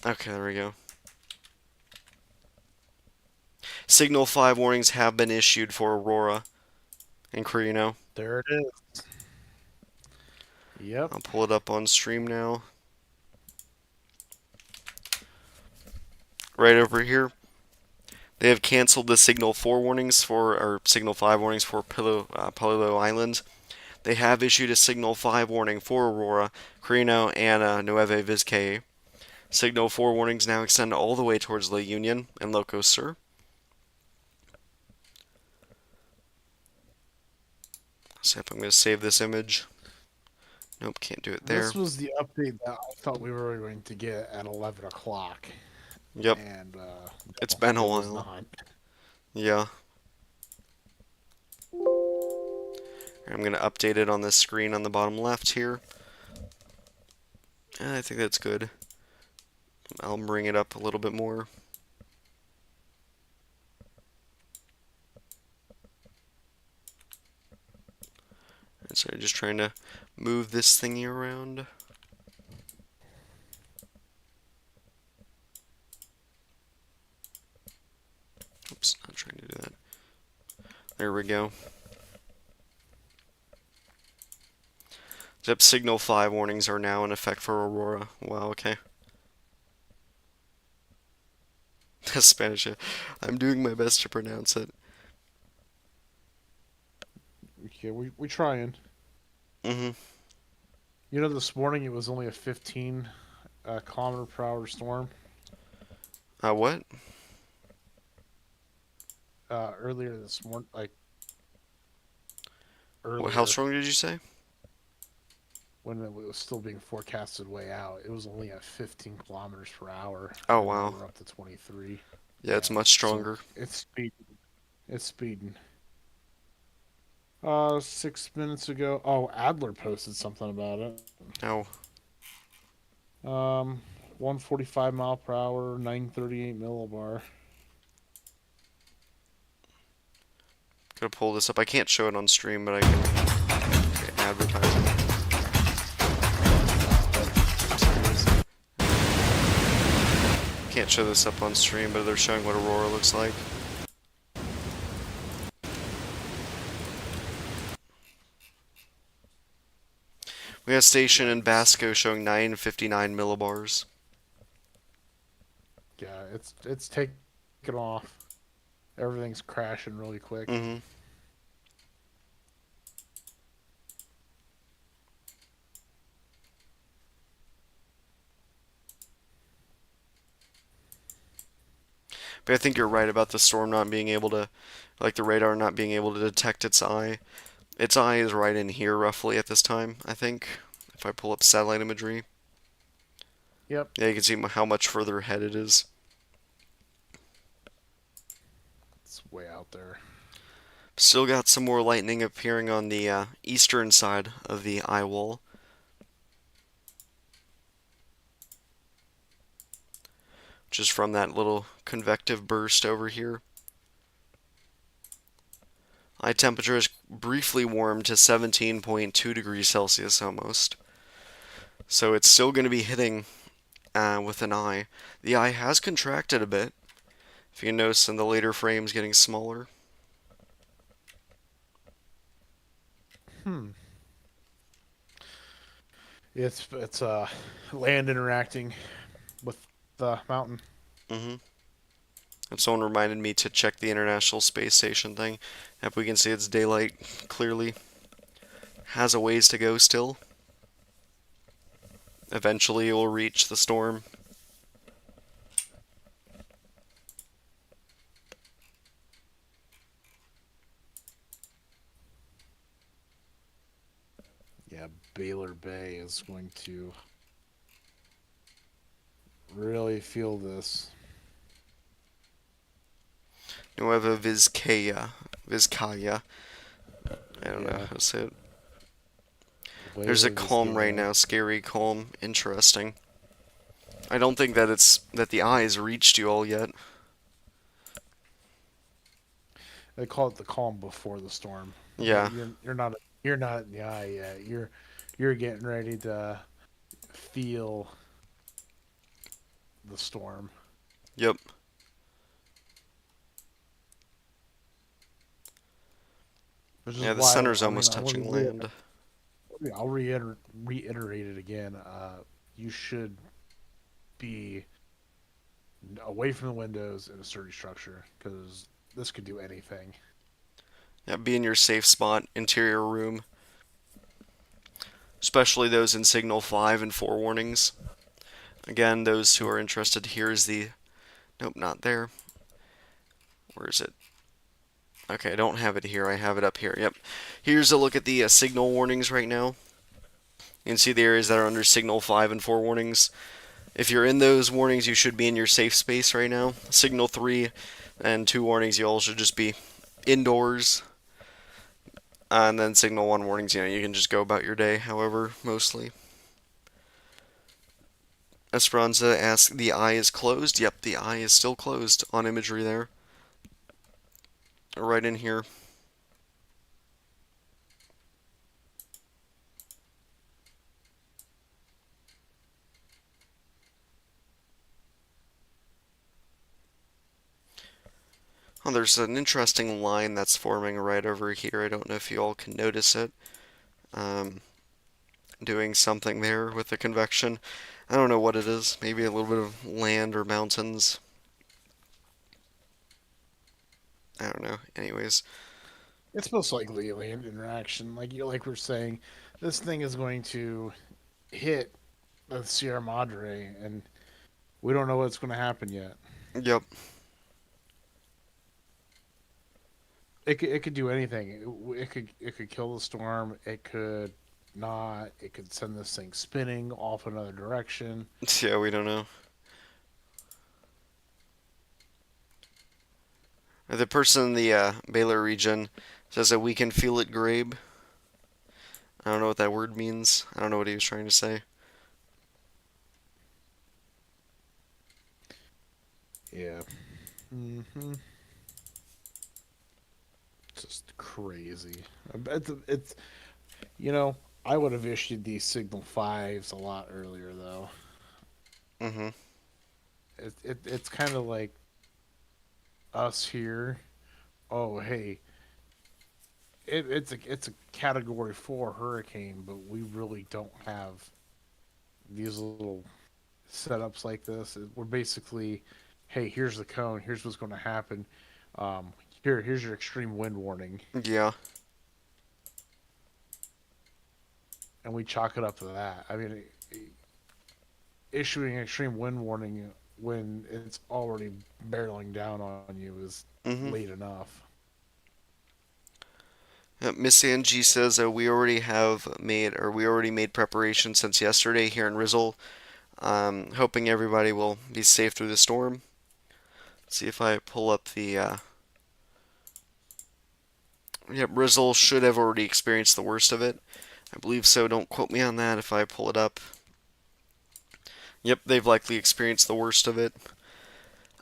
[SPEAKER 1] Okay, there we go. Signal 5 warnings have been issued for Aurora and Carino.
[SPEAKER 4] There it is. Yep.
[SPEAKER 1] I'll pull it up on stream now. Right over here. They have canceled the Signal 4 warnings or Signal 5 warnings for Pepito Island. They have issued a Signal 5 warning for Aurora, Carino, and Nueva Vizcaya. Signal 4 warnings now extend all the way towards La Union and Locos Sur. So if I'm going to save this image. Nope, can't do it there.
[SPEAKER 4] This was the update that I thought we were going to get at 11 o'clock.
[SPEAKER 1] Yep.
[SPEAKER 4] And
[SPEAKER 1] It's been a
[SPEAKER 4] it was
[SPEAKER 1] while.
[SPEAKER 4] not.
[SPEAKER 1] Yeah. I'm going to update it on this screen on the bottom left here. And I think that's good. I'll bring it up a little bit more. And so I'm just trying to move this thingy around. Oops, not trying to do that. There we go. Yep, Signal 5 warnings are now in effect for Aurora. Wow, okay. Spanish. I'm doing my best to pronounce it.
[SPEAKER 4] Okay, we trying.
[SPEAKER 1] Mm-hmm.
[SPEAKER 4] You know, this morning it was only a 15 kilometer per hour storm.
[SPEAKER 1] What?
[SPEAKER 4] Earlier this morning, earlier
[SPEAKER 1] How strong did you say?
[SPEAKER 4] when it was still being forecasted way out, it was only at 15 kilometers per hour.
[SPEAKER 1] Oh,
[SPEAKER 4] and now
[SPEAKER 1] wow.
[SPEAKER 4] we're up to 23.
[SPEAKER 1] Yeah, it's much stronger.
[SPEAKER 4] So it's speeding. It's speeding. 6 minutes ago. Oh, Adler posted something about it.
[SPEAKER 1] Oh.
[SPEAKER 4] 145 mile per hour, 938 millibar.
[SPEAKER 1] Gotta pull this up. I can't show it on stream, but I can advertise it. Can't show this up on stream, but they're showing what Aurora looks like. We got a station in Basco showing 959 millibars.
[SPEAKER 4] Yeah, it's taking off. Everything's crashing really quick.
[SPEAKER 1] Mm-hmm. But I think you're right about the storm not being able to, like the radar not being able to detect its eye. Its eye is right in here roughly at this time, I think, if I pull up satellite imagery.
[SPEAKER 4] Yep.
[SPEAKER 1] Yeah, you can see how much further ahead it is.
[SPEAKER 4] It's way out there.
[SPEAKER 1] Still got some more lightning appearing on the eastern side of the eye wall. Just from that little convective burst over here. Eye temperature has briefly warmed to 17.2 degrees Celsius almost. So it's still going to be hitting with an eye. The eye has contracted a bit. If you notice in the later frames getting smaller.
[SPEAKER 4] It's land interacting with the mountain.
[SPEAKER 1] Mm-hmm. And someone reminded me to check the International Space Station thing. If we can see its daylight clearly. Has a ways to go still. Eventually it will reach the storm.
[SPEAKER 4] Yeah, Baylor Bay is going to really feel this.
[SPEAKER 1] We have a Vizcaya. I don't know how to say it. There's a calm right now, scary calm, interesting. I don't think that the eyes reached you all yet.
[SPEAKER 4] They call it the calm before the storm.
[SPEAKER 1] Yeah.
[SPEAKER 4] You're not in the eye yet. You're getting ready to feel the storm.
[SPEAKER 1] Yep. Yeah, the center's almost touching land.
[SPEAKER 4] I'll reiterate it again. You should be away from the windows in a sturdy structure because this could do anything.
[SPEAKER 1] Yeah, be in your safe spot, interior room. Especially those in Signal 5 and 4 warnings. Again, those who are interested, here's the... Nope, not there. Where is it? Okay, I don't have it here. I have it up here. Yep. Here's a look at the signal warnings right now. You can see the areas that are under signal 5 and 4 warnings. If you're in those warnings, you should be in your safe space right now. Signal 3 and 2 warnings, you all should just be indoors. And then signal 1 warnings, you can just go about your day, however, mostly. Esperanza asks, the eye is closed? Yep, the eye is still closed on imagery there. Right in here. Oh, there's an interesting line that's forming right over here. I don't know if you all can notice it. Doing something there with the convection. I don't know what it is. Maybe a little bit of land or mountains. I don't know. Anyways.
[SPEAKER 4] It's most likely a land interaction. Like we're saying, this thing is going to hit the Sierra Madre, and we don't know what's going to happen yet.
[SPEAKER 1] Yep.
[SPEAKER 4] It could do anything. It could kill the storm. It could not. It could send this thing spinning off another direction.
[SPEAKER 1] Yeah, we don't know. The person in the Baylor region says that we can feel it, Grabe. I don't know what that word means. I don't know what he was trying to say.
[SPEAKER 4] Yeah. Just crazy. It's I would have issued these signal 5s a lot earlier though. It's kind of like us here. Oh hey, it's a category 4 hurricane, but we really don't have these little setups like this. We're basically, hey, here's the cone. Here's what's going to happen. Here's your extreme wind warning.
[SPEAKER 1] Yeah.
[SPEAKER 4] And we chalk it up to that. I mean, issuing an extreme wind warning when it's already barreling down on you is late enough.
[SPEAKER 1] Miss Angie says we already made preparations since yesterday here in Rizzle. Hoping everybody will be safe through the storm. Let's see if I pull up the. Yep, Rizzle should have already experienced the worst of it. I believe so. Don't quote me on that if I pull it up. Yep, they've likely experienced the worst of it.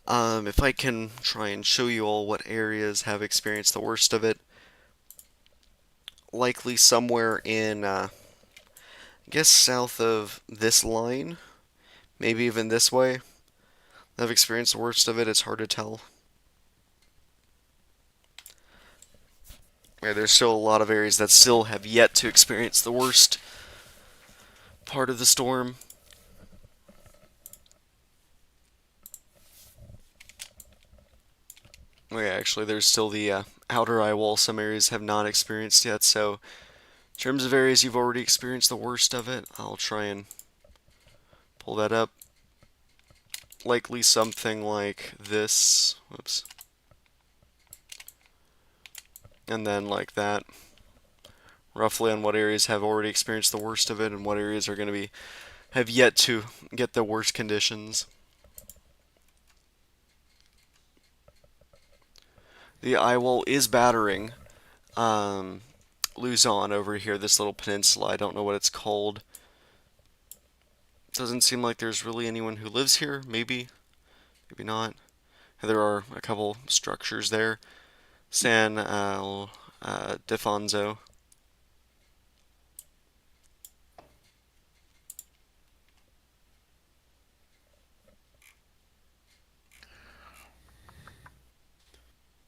[SPEAKER 1] If I can try and show you all what areas have experienced the worst of it. Likely somewhere in, I guess, south of this line. Maybe even this way. They've experienced the worst of it. It's hard to tell. Yeah, there's still a lot of areas that still have yet to experience the worst part of the storm. Oh yeah, actually, there's still the outer eye wall some areas have not experienced yet, so in terms of areas you've already experienced the worst of it, I'll try and pull that up. Likely something like this. Whoops. And then like that. Roughly on what areas have already experienced the worst of it and what areas are going to have yet to get the worst conditions. The eye wall is battering Luzon over here, this little peninsula. I don't know what it's called. Doesn't seem like there's really anyone who lives here. Maybe not. There are a couple structures there. San Defonso.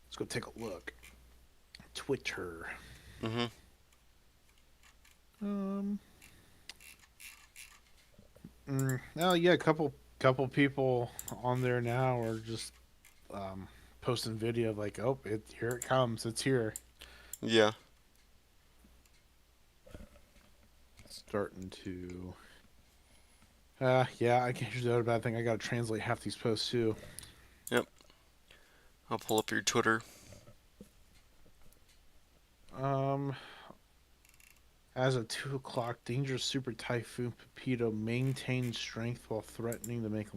[SPEAKER 4] Let's go take a look. Twitter. Oh yeah, a couple people on there now are just posting video of like, oh, here it comes, it's here.
[SPEAKER 1] Yeah.
[SPEAKER 4] Starting to. Yeah, I can't do that bad thing. I gotta translate half these posts too.
[SPEAKER 1] Yep. I'll pull up your Twitter.
[SPEAKER 4] Um, as of 2 o'clock, dangerous super typhoon Pepito maintains strength while threatening to make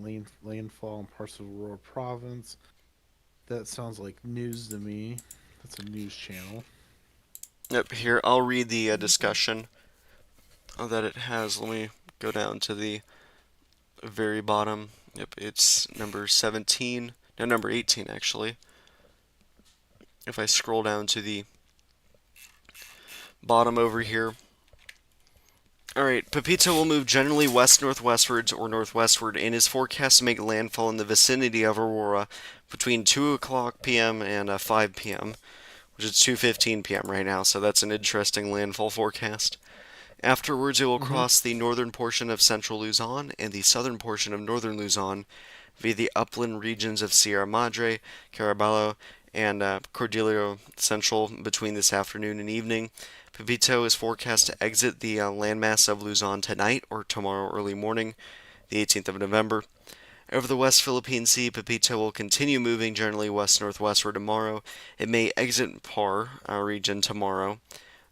[SPEAKER 4] landfall in parts of Aurora province. That sounds like news to me. That's a news channel.
[SPEAKER 1] Yep, here, I'll read the discussion that it has. Let me go down to the very bottom. Yep, it's number 17. No, number 18, actually. If I scroll down to the bottom over here. Alright, Pepito will move generally west-northwestwards or northwestward and is forecast to make landfall in the vicinity of Aurora between 2 o'clock p.m. and 5 p.m., which is 2:15 p.m. right now, so that's an interesting landfall forecast. Afterwards, it will cross the northern portion of central Luzon and the southern portion of northern Luzon via the upland regions of Sierra Madre, Caraballo, and Cordillera Central between this afternoon and evening. Pepito is forecast to exit the landmass of Luzon tonight or tomorrow early morning, the 18th of November. Over the West Philippine Sea, Pepito will continue moving generally west-northwestward tomorrow. It may exit Par region tomorrow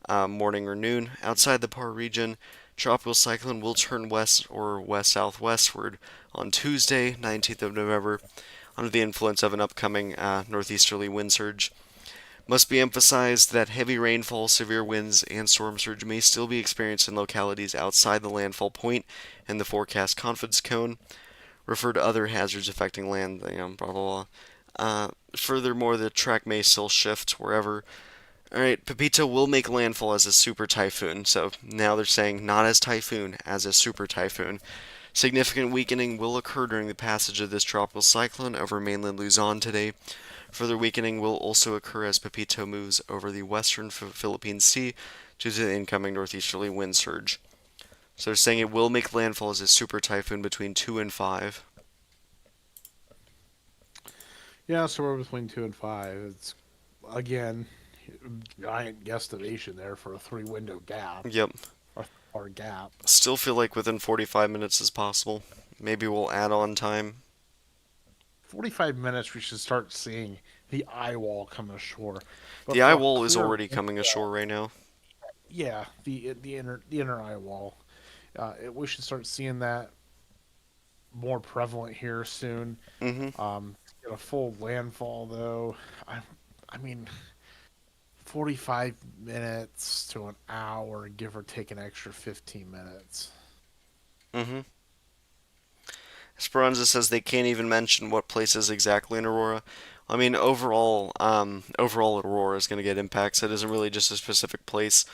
[SPEAKER 1] morning or noon. Outside the Par region, tropical cyclone will turn west or west-southwestward on Tuesday, 19th of November, under the influence of an upcoming northeasterly wind surge. Must be emphasized that heavy rainfall, severe winds, and storm surge may still be experienced in localities outside the landfall point in the forecast confidence cone. Refer to other hazards affecting land, blah blah blah. Furthermore, the track may still shift wherever. Alright, Pepito will make landfall as a super typhoon, so now they're saying not as typhoon, as a super typhoon. Significant weakening will occur during the passage of this tropical cyclone over mainland Luzon today. Further weakening will also occur as Pepito moves over the western Philippine Sea due to the incoming northeasterly wind surge. So they're saying it will make landfall as a super typhoon between 2 and 5.
[SPEAKER 4] Yeah, so we're between 2 and 5. It's, again, giant guesstimation there for a 3-window gap.
[SPEAKER 1] Yep.
[SPEAKER 4] Or gap.
[SPEAKER 1] Still feel like within 45 minutes is possible. Maybe we'll add on time.
[SPEAKER 4] 45 minutes, we should start seeing the eye wall come ashore. But
[SPEAKER 1] The eye wall is already coming ashore right now.
[SPEAKER 4] Yeah, the inner eye wall. We should start seeing that more prevalent here soon. Get a full landfall though. I mean, 45 minutes to an hour, give or take an extra 15 minutes.
[SPEAKER 1] Esperanza says they can't even mention what places exactly in Aurora. I mean, overall Aurora is going to get impacts. It isn't really just a specific place.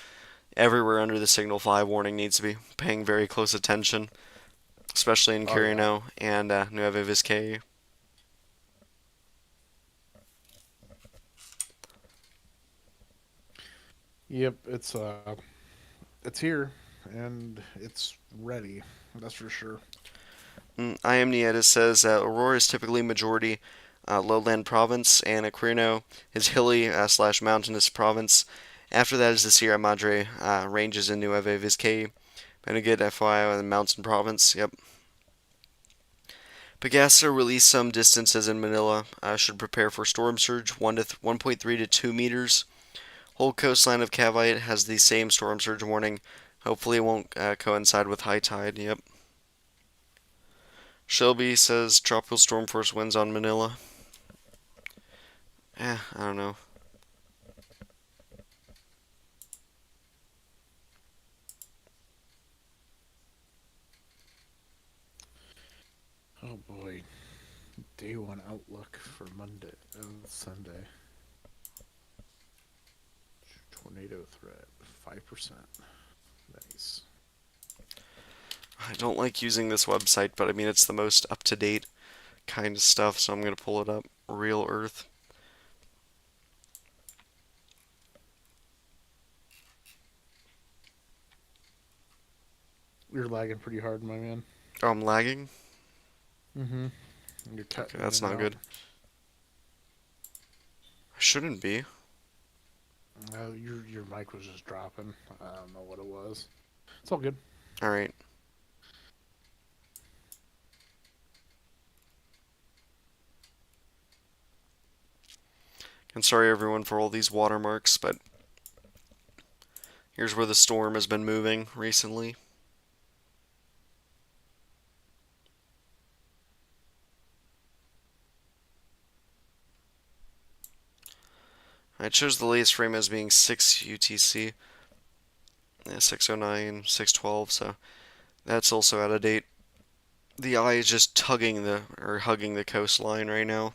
[SPEAKER 1] Everywhere under the Signal 5 warning needs to be paying very close attention, especially in Quirino and Nueva Vizcaya.
[SPEAKER 4] Yep, it's here and it's ready. That's for sure.
[SPEAKER 1] I am Nieto says Aurora is typically majority lowland province, and Quirino is hilly / mountainous province. After that is the Sierra Madre ranges in Nueva Vizcaya. Beniguet, FYI, in the mountain province. Yep. Pagasa released some distances in Manila. Should prepare for storm surge 1.3 to 2 meters. Whole coastline of Cavite has the same storm surge warning. Hopefully it won't coincide with high tide. Yep. Shelby says tropical storm force winds on Manila. I don't know.
[SPEAKER 4] Oh boy. Day 1 outlook for Monday and Sunday. Tornado threat, 5%. Nice.
[SPEAKER 1] I don't like using this website, but I mean it's the most up-to-date kind of stuff, so I'm going to pull it up. Real Earth.
[SPEAKER 4] You're lagging pretty hard, my man.
[SPEAKER 1] Oh, I'm lagging?
[SPEAKER 4] You're cutting
[SPEAKER 1] Okay, that's
[SPEAKER 4] in and
[SPEAKER 1] not good. I shouldn't be.
[SPEAKER 4] No, your mic was just dropping. I don't know what it was. It's all good.
[SPEAKER 1] Alright. And sorry everyone for all these watermarks, but Here's where the storm has been moving recently. It shows the latest frame as being 6 UTC. Yeah, 609, 612, so that's also out of date. The eye is just hugging the coastline right now.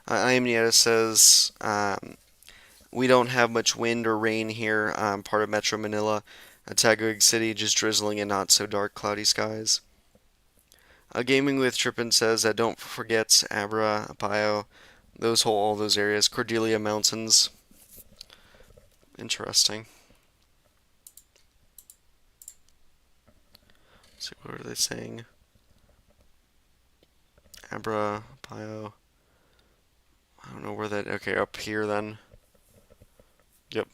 [SPEAKER 1] Iamnieta says, we don't have much wind or rain here. Part of Metro Manila. Taguig City just drizzling and not so dark, cloudy skies. Gaming with Trippin says, don't forget Abra, Apio, all those areas. Cordelia Mountains. Interesting. Let's see, what are they saying? Abra, Apio. I don't know where that. Okay, up here then. Yep.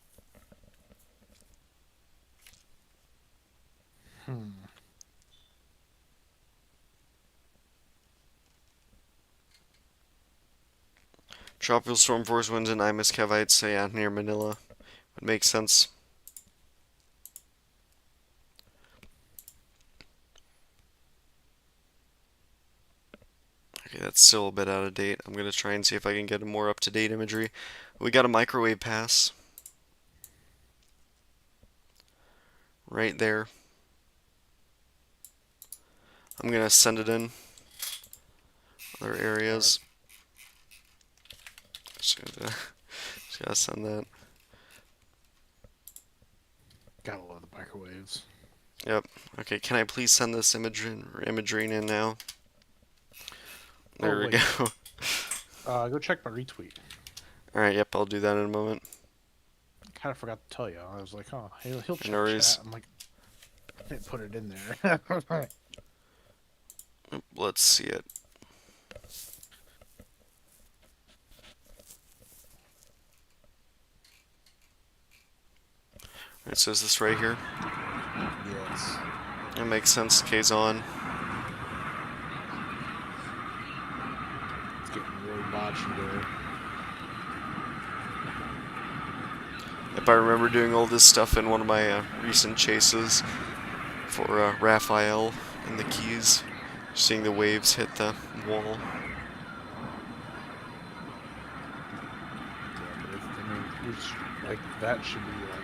[SPEAKER 1] Tropical storm force winds and Imus Cavites, so yeah, near Manila. Would make sense. Okay, that's still a bit out of date. I'm going to try and see if I can get a more up-to-date imagery. We got a microwave pass. Right there. I'm going to send it in. Other areas. Just gotta send that.
[SPEAKER 4] Gotta love the microwaves.
[SPEAKER 1] Yep. Okay, can I please send this imagery in now? There we go.
[SPEAKER 4] Go check my retweet.
[SPEAKER 1] Alright, yep, I'll do that in a moment.
[SPEAKER 4] Kind of forgot to tell you. I was like, oh, he'll check
[SPEAKER 1] No worries.
[SPEAKER 4] chat. I'm like, I didn't put it in there.
[SPEAKER 1] Let's see it. Alright, so is this right here?
[SPEAKER 4] Yes.
[SPEAKER 1] That makes sense. K's on.
[SPEAKER 4] It's getting really botched there.
[SPEAKER 1] If I remember doing all this stuff in one of my recent chases for Raphael in the Keys, seeing the waves hit the wall.
[SPEAKER 4] Yeah, but like that should be like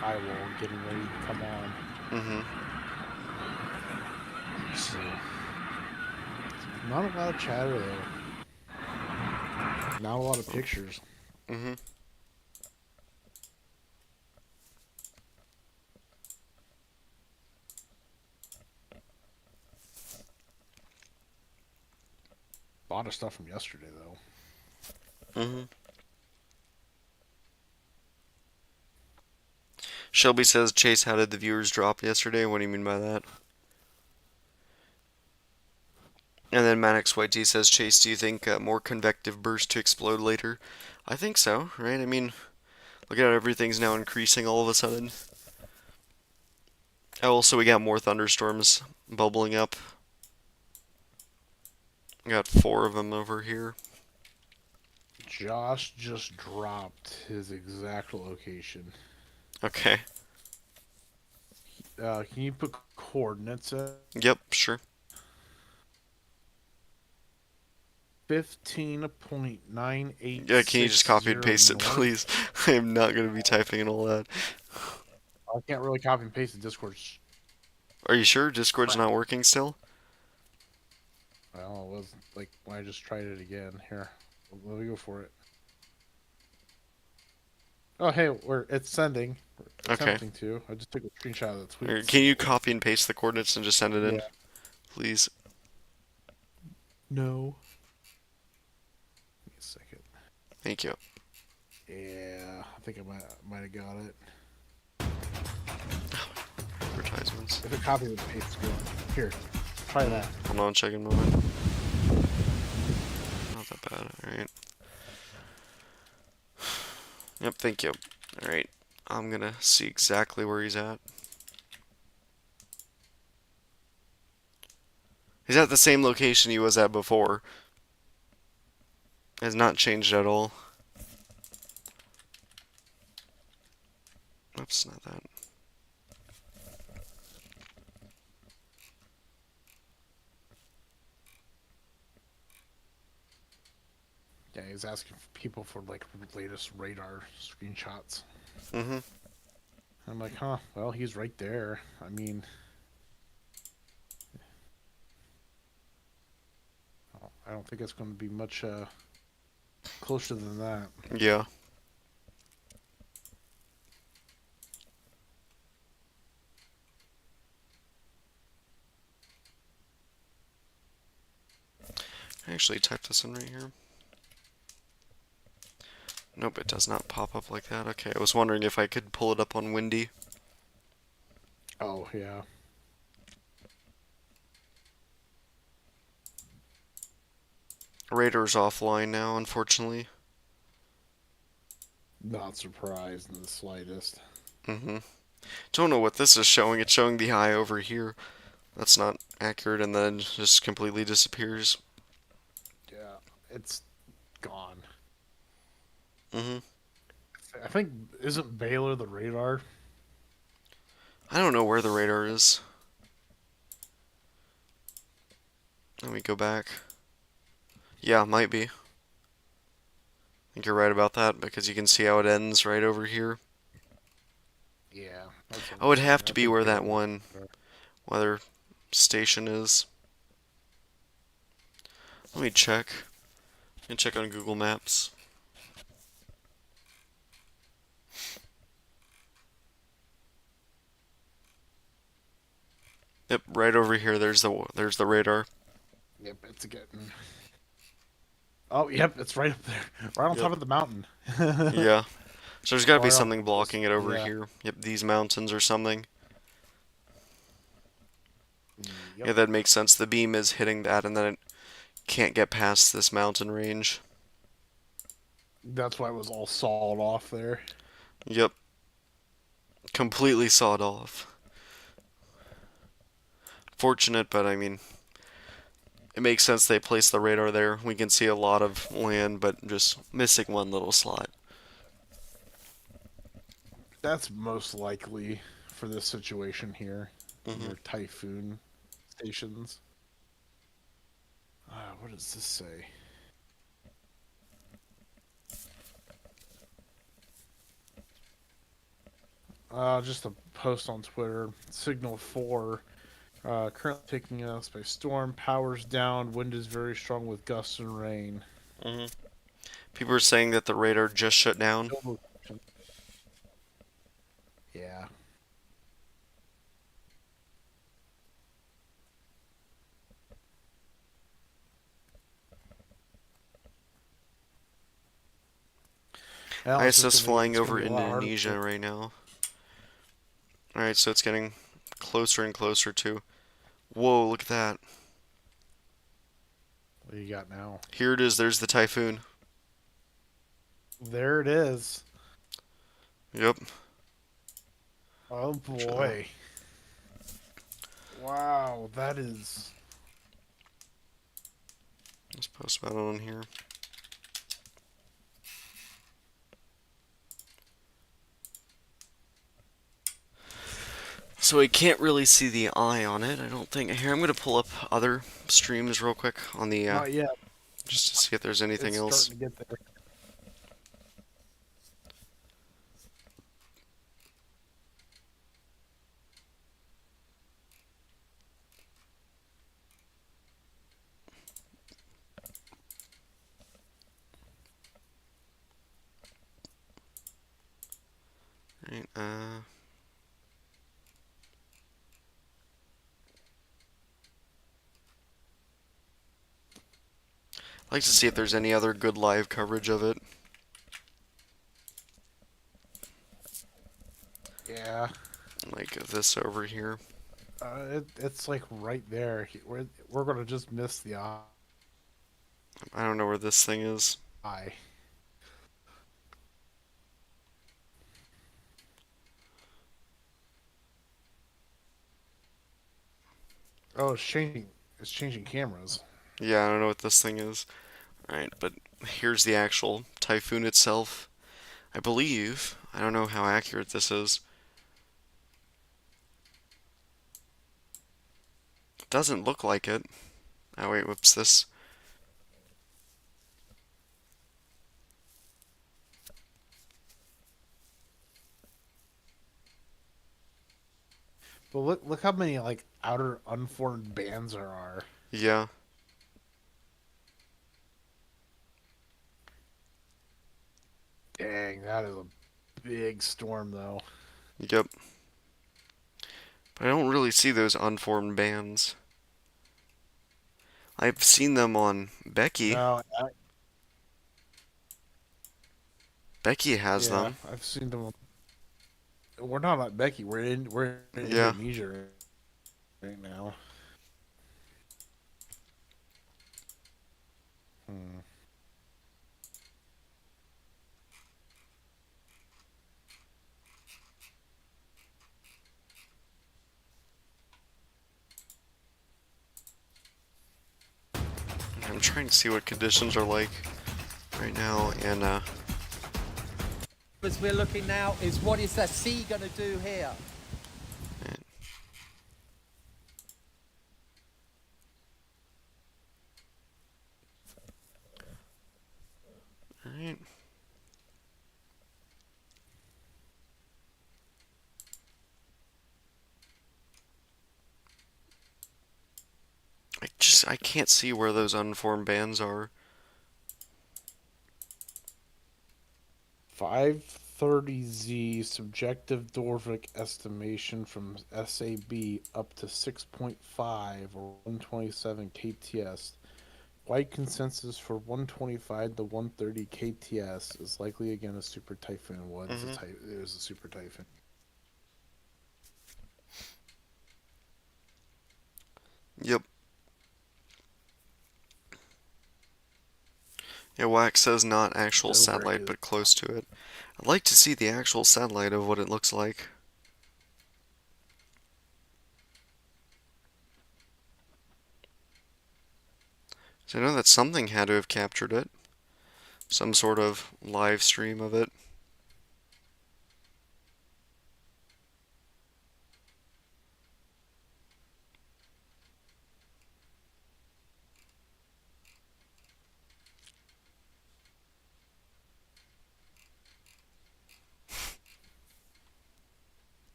[SPEAKER 4] eye wall getting ready to come on.
[SPEAKER 1] Mm-hmm.
[SPEAKER 4] So, not a lot of chatter though. Not a lot of pictures.
[SPEAKER 1] Mm-hmm.
[SPEAKER 4] A lot of stuff from yesterday though.
[SPEAKER 1] Mm-hmm. Shelby says, Chase, how did the viewers drop yesterday? What do you mean by that? And then Manix YT says, Chase, do you think more convective bursts to explode later? I think so, right? I mean, look at how everything's now increasing all of a sudden. Oh, also, we got more thunderstorms bubbling up. We got 4 of them over here.
[SPEAKER 4] Josh just dropped his exact location.
[SPEAKER 1] Okay.
[SPEAKER 4] Can you put coordinates in?
[SPEAKER 1] Yep, sure.
[SPEAKER 4] 15.986.
[SPEAKER 1] Yeah, can you just copy and paste it, please? I am not going to be typing in all that.
[SPEAKER 4] I can't really copy and paste the Discord.
[SPEAKER 1] Are you sure Discord's not working still?
[SPEAKER 4] Well, it was like when I just tried it again. Here, let me go for it. Oh, hey, it's sending. We're attempting to. I just took a screenshot of the tweet.
[SPEAKER 1] Can you copy and paste the coordinates and just send it in,
[SPEAKER 4] Yeah.
[SPEAKER 1] please?
[SPEAKER 4] No. Give me a second.
[SPEAKER 1] Thank you.
[SPEAKER 4] Yeah, I think I might have got it.
[SPEAKER 1] Advertisements.
[SPEAKER 4] If it copies and pastes, good. Here, try that.
[SPEAKER 1] Hold on, checking moment. Not that bad. Alright. Yep, thank you. Alright. I'm gonna see exactly where he's at. He's at the same location he was at before. Has not changed at all. Oops, not that.
[SPEAKER 4] Yeah, he's asking people for like latest radar screenshots.
[SPEAKER 1] Mm-hmm.
[SPEAKER 4] I'm like, huh? Well, he's right there. I mean, I don't think it's going to be much closer than that.
[SPEAKER 1] Yeah. I actually typed this in right here. Nope, it does not pop up like that. Okay, I was wondering if I could pull it up on Windy.
[SPEAKER 4] Oh yeah.
[SPEAKER 1] Radar's offline now, unfortunately.
[SPEAKER 4] Not surprised in the slightest.
[SPEAKER 1] Mm-hmm. Don't know what this is showing. It's showing the eye over here. That's not accurate, and then just completely disappears.
[SPEAKER 4] Yeah, it's gone.
[SPEAKER 1] Mm-hmm.
[SPEAKER 4] I think, isn't Baylor the radar?
[SPEAKER 1] I don't know where the radar is. Let me go back. Yeah, might be. I think you're right about that, because you can see how it ends right over here.
[SPEAKER 4] Yeah. That's what
[SPEAKER 1] Oh,
[SPEAKER 4] I'm
[SPEAKER 1] it'd have
[SPEAKER 4] saying.
[SPEAKER 1] to
[SPEAKER 4] I
[SPEAKER 1] be
[SPEAKER 4] think
[SPEAKER 1] where that
[SPEAKER 4] Baylor-
[SPEAKER 1] one weather station is. Let me check. Let me check on Google Maps. Yep, right over here. There's the radar.
[SPEAKER 4] Yep, it's getting. Oh, yep, it's right up there, right on
[SPEAKER 1] Yep.
[SPEAKER 4] top of the mountain.
[SPEAKER 1] Yeah. So there's got to be
[SPEAKER 4] Right on
[SPEAKER 1] something
[SPEAKER 4] the coast.
[SPEAKER 1] blocking it over
[SPEAKER 4] Yeah.
[SPEAKER 1] here. Yep, these mountains or something.
[SPEAKER 4] Yep.
[SPEAKER 1] Yeah, that makes sense. The beam is hitting that, and then it can't get past this mountain range.
[SPEAKER 4] That's why it was all sawed off there.
[SPEAKER 1] Yep. Completely sawed off. Fortunate, but I mean, it makes sense they placed the radar there. We can see a lot of land, but just missing one little slot.
[SPEAKER 4] That's most likely for this situation here.
[SPEAKER 1] Mhm.
[SPEAKER 4] Your Typhoon stations. What does this say? Just a post on Twitter. Signal 4. Currently taking us by storm. Power's down. Wind is very strong with gusts and rain.
[SPEAKER 1] Mhm. People are saying that the radar just shut down.
[SPEAKER 4] Yeah.
[SPEAKER 1] ISS flying over Indonesia right now. Alright, so it's getting closer and closer to. Whoa, look at that.
[SPEAKER 4] What do you got now?
[SPEAKER 1] Here it is. There's the typhoon.
[SPEAKER 4] There it is.
[SPEAKER 1] Yep.
[SPEAKER 4] Oh boy. Wow, that is.
[SPEAKER 1] Let's post about it on here. So I can't really see the eye on it, I don't think. Here, I'm going to pull up other streams real quick on the,
[SPEAKER 4] Not yet.
[SPEAKER 1] just to see if there's anything
[SPEAKER 4] It's
[SPEAKER 1] else.
[SPEAKER 4] starting to get there.
[SPEAKER 1] Right, I'd like to see if there's any other good live coverage of it.
[SPEAKER 4] Yeah.
[SPEAKER 1] Like this over here.
[SPEAKER 4] It's like right there. We're gonna just miss the
[SPEAKER 1] I don't know where this thing is.
[SPEAKER 4] eye. Oh, it's changing. It's changing cameras.
[SPEAKER 1] Yeah, I don't know what this thing is. Alright, but Here's the actual typhoon itself. I believe. I don't know how accurate this is. Doesn't look like it. Oh wait, whoops, this.
[SPEAKER 4] But look how many like outer unformed bands there are.
[SPEAKER 1] Yeah.
[SPEAKER 4] Dang, that is a big storm though.
[SPEAKER 1] Yep. But I don't really see those unformed bands. I've seen them on Becky.
[SPEAKER 4] No,
[SPEAKER 1] Becky has
[SPEAKER 4] yeah,
[SPEAKER 1] them.
[SPEAKER 4] I've seen them. We're not at Becky. We're in
[SPEAKER 1] Yeah.
[SPEAKER 4] Indonesia right now. Hmm.
[SPEAKER 1] I'm trying to see what conditions are like right now, and
[SPEAKER 8] As we're looking now is what is that sea going to do here?
[SPEAKER 1] alright. I can't see where those unformed bands are.
[SPEAKER 4] 530Z subjective Dwarvik estimation from SAB up to 6.5 or 127 KTS. Wide consensus for 125 to 130 KTS is likely again a super typhoon. Well, it was a super typhoon.
[SPEAKER 1] Yep. Yeah, Wax says not actual satellite, but close to it. I'd like to see the actual satellite of what it looks like. So I know that something had to have captured it. Some sort of live stream of it.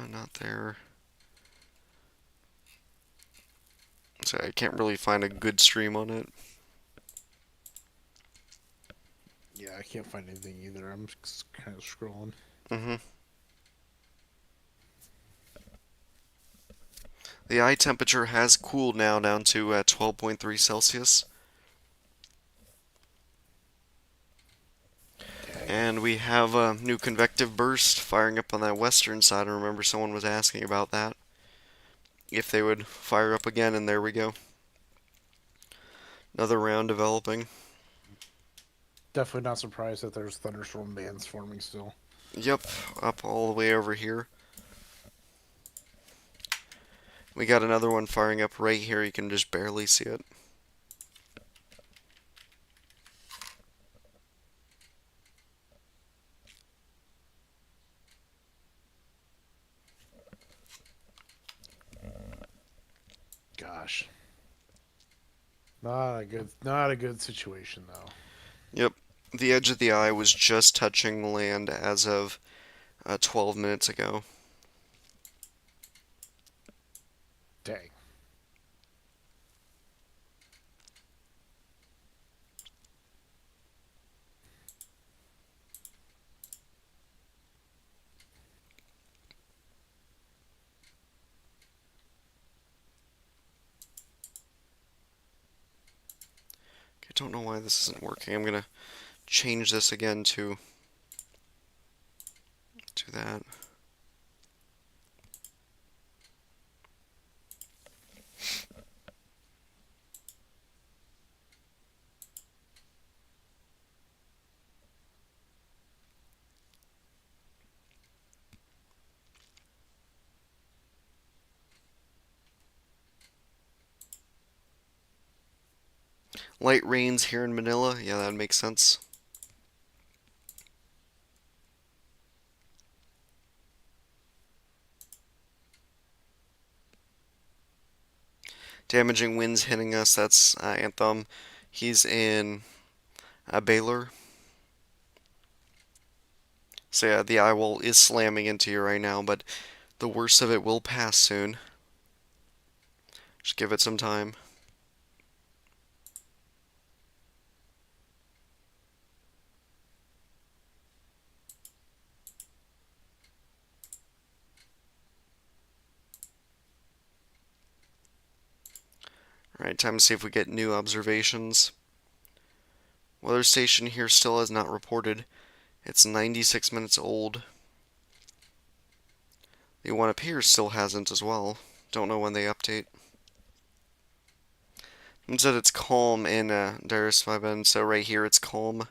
[SPEAKER 1] Not there. So I can't really find a good stream on it.
[SPEAKER 4] Yeah, I can't find anything either. I'm just kind of scrolling.
[SPEAKER 1] The eye temperature has cooled now down to 12.3 Celsius. And we have a new convective burst firing up on that western side. I remember someone was asking about that. If they would fire up again, and there we go. Another round developing.
[SPEAKER 4] Definitely not surprised that there's thunderstorm bands forming still.
[SPEAKER 1] Yep, up all the way over here. We got another one firing up right here. You can just barely see it.
[SPEAKER 4] Gosh. Not a good situation though.
[SPEAKER 1] Yep, the edge of the eye was just touching land as of 12 minutes ago.
[SPEAKER 4] Dang.
[SPEAKER 1] I don't know why this isn't working. I'm gonna change this again to that. Light rains here in Manila. Yeah, that makes sense. Damaging winds hitting us. That's Anthem. He's in Baylor. So yeah, the eye wall is slamming into you right now, but the worst of it will pass soon. Just give it some time. Alright, time to see if we get new observations. Weather station here still has not reported. It's 96 minutes old. The one up here still hasn't as well. Don't know when they update. It said it's calm in Darius 5N, so right here it's calm.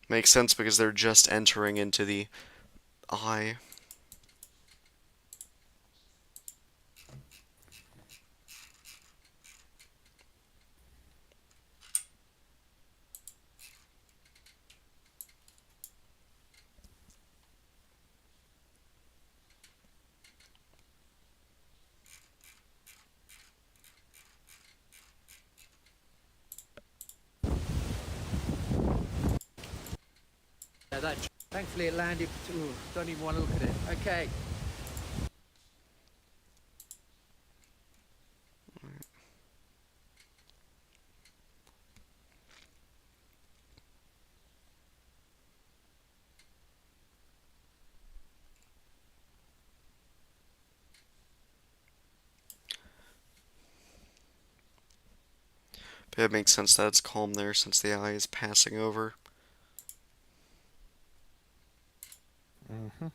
[SPEAKER 1] Makes sense because they're just entering into the eye.
[SPEAKER 8] That, thankfully it landed. Ooh, don't even want to look at it. Okay.
[SPEAKER 1] But it makes sense that it's calm there since the eye is passing over.
[SPEAKER 4] Mm-hmm.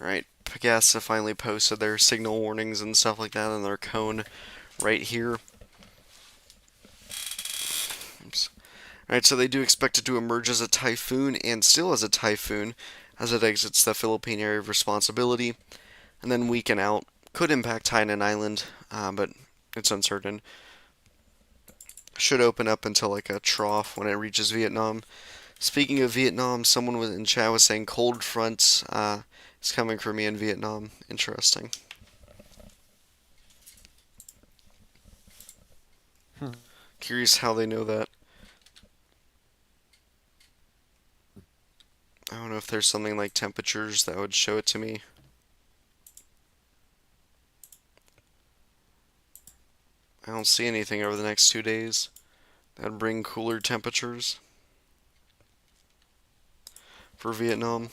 [SPEAKER 1] Alright, Pegasa finally posted their signal warnings and stuff like that on their cone right here. Oops. Alright, so they do expect it to emerge as a typhoon and still as a typhoon as it exits the Philippine area of responsibility and then weaken out. Could impact Hainan Island, but it's uncertain. Should open up until like a trough when it reaches Vietnam. Speaking of Vietnam, someone in chat was saying cold fronts is coming for me in Vietnam. Interesting. Curious how they know that. I don't know if there's something like temperatures that would show it to me. I don't see anything over the next 2 days that'd bring cooler temperatures for Vietnam.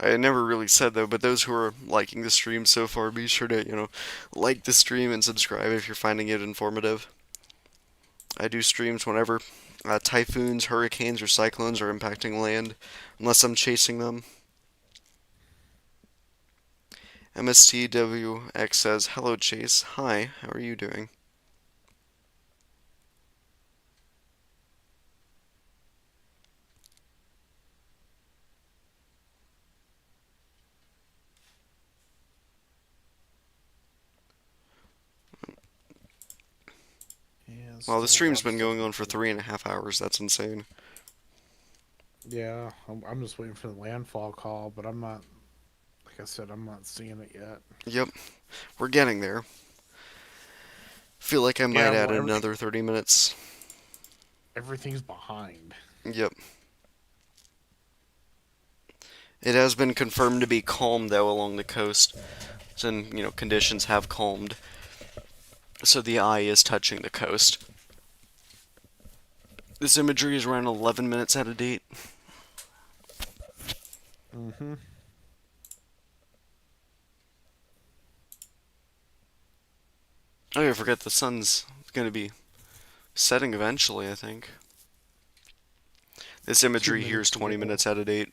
[SPEAKER 1] I never really said though, but those who are liking the stream so far, be sure to, like the stream and subscribe if you're finding it informative. I do streams whenever typhoons, hurricanes, or cyclones are impacting land, unless I'm chasing them. MSTWX says, "Hello Chase, hi, how are you doing?" Well, the stream's been going on for 3.5 hours. That's insane.
[SPEAKER 4] Yeah, I'm just waiting for the landfall call, but I'm not. Like I said, I'm not seeing it yet.
[SPEAKER 1] Yep, we're getting there. Feel like I might add another 30 minutes.
[SPEAKER 4] Everything's behind.
[SPEAKER 1] Yep. It has been confirmed to be calm though along the coast. So, conditions have calmed. So the eye is touching the coast. This imagery is around 11 minutes out of date.
[SPEAKER 4] Mm-hmm.
[SPEAKER 1] Oh, yeah, I forget the sun's going to be setting eventually, I think. This imagery here is 20 minutes out of date,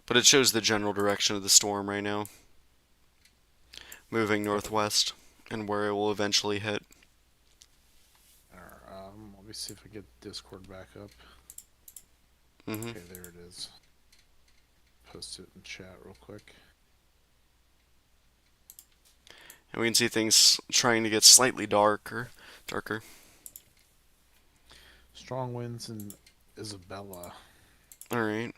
[SPEAKER 1] but it shows the general direction of the storm right now. Moving northwest, and where it will eventually hit.
[SPEAKER 4] Let me see if I get Discord back up.
[SPEAKER 1] Mm-hmm.
[SPEAKER 4] Okay, there it is. Post it in chat real quick.
[SPEAKER 1] And we can see things trying to get slightly darker.
[SPEAKER 4] Strong winds in Isabella.
[SPEAKER 1] Alright.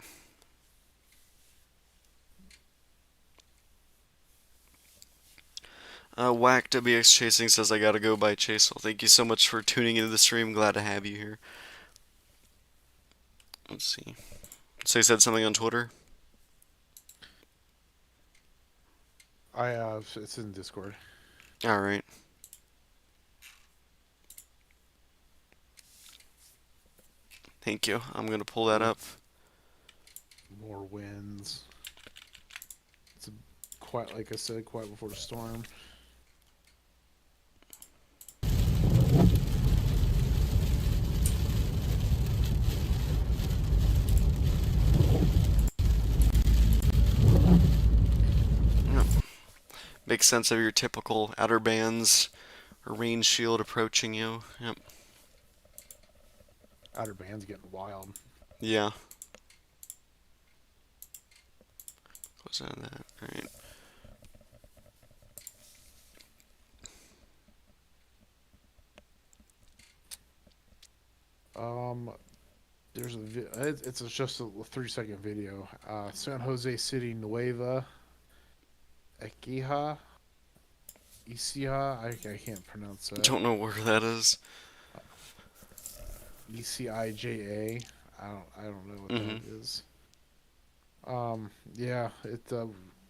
[SPEAKER 1] Whack WX Chasing says I gotta go by Chase. Well, thank you so much for tuning into the stream. Glad to have you here. Let's see. So you said something on Twitter?
[SPEAKER 4] It's in Discord.
[SPEAKER 1] Alright. Thank you. I'm gonna pull that up.
[SPEAKER 4] More winds. It's quite, like I said, quite before the storm.
[SPEAKER 1] Yep. Makes sense of your typical outer bands or rain shield approaching you. Yep.
[SPEAKER 4] Outer band's getting wild.
[SPEAKER 1] Yeah. Close out of that. Alright.
[SPEAKER 4] There's it's just a 3-second video. San Jose City Nueva Ecija. I can't pronounce that.
[SPEAKER 1] Don't know where that is.
[SPEAKER 4] ECIJA. I don't know what that is. Yeah,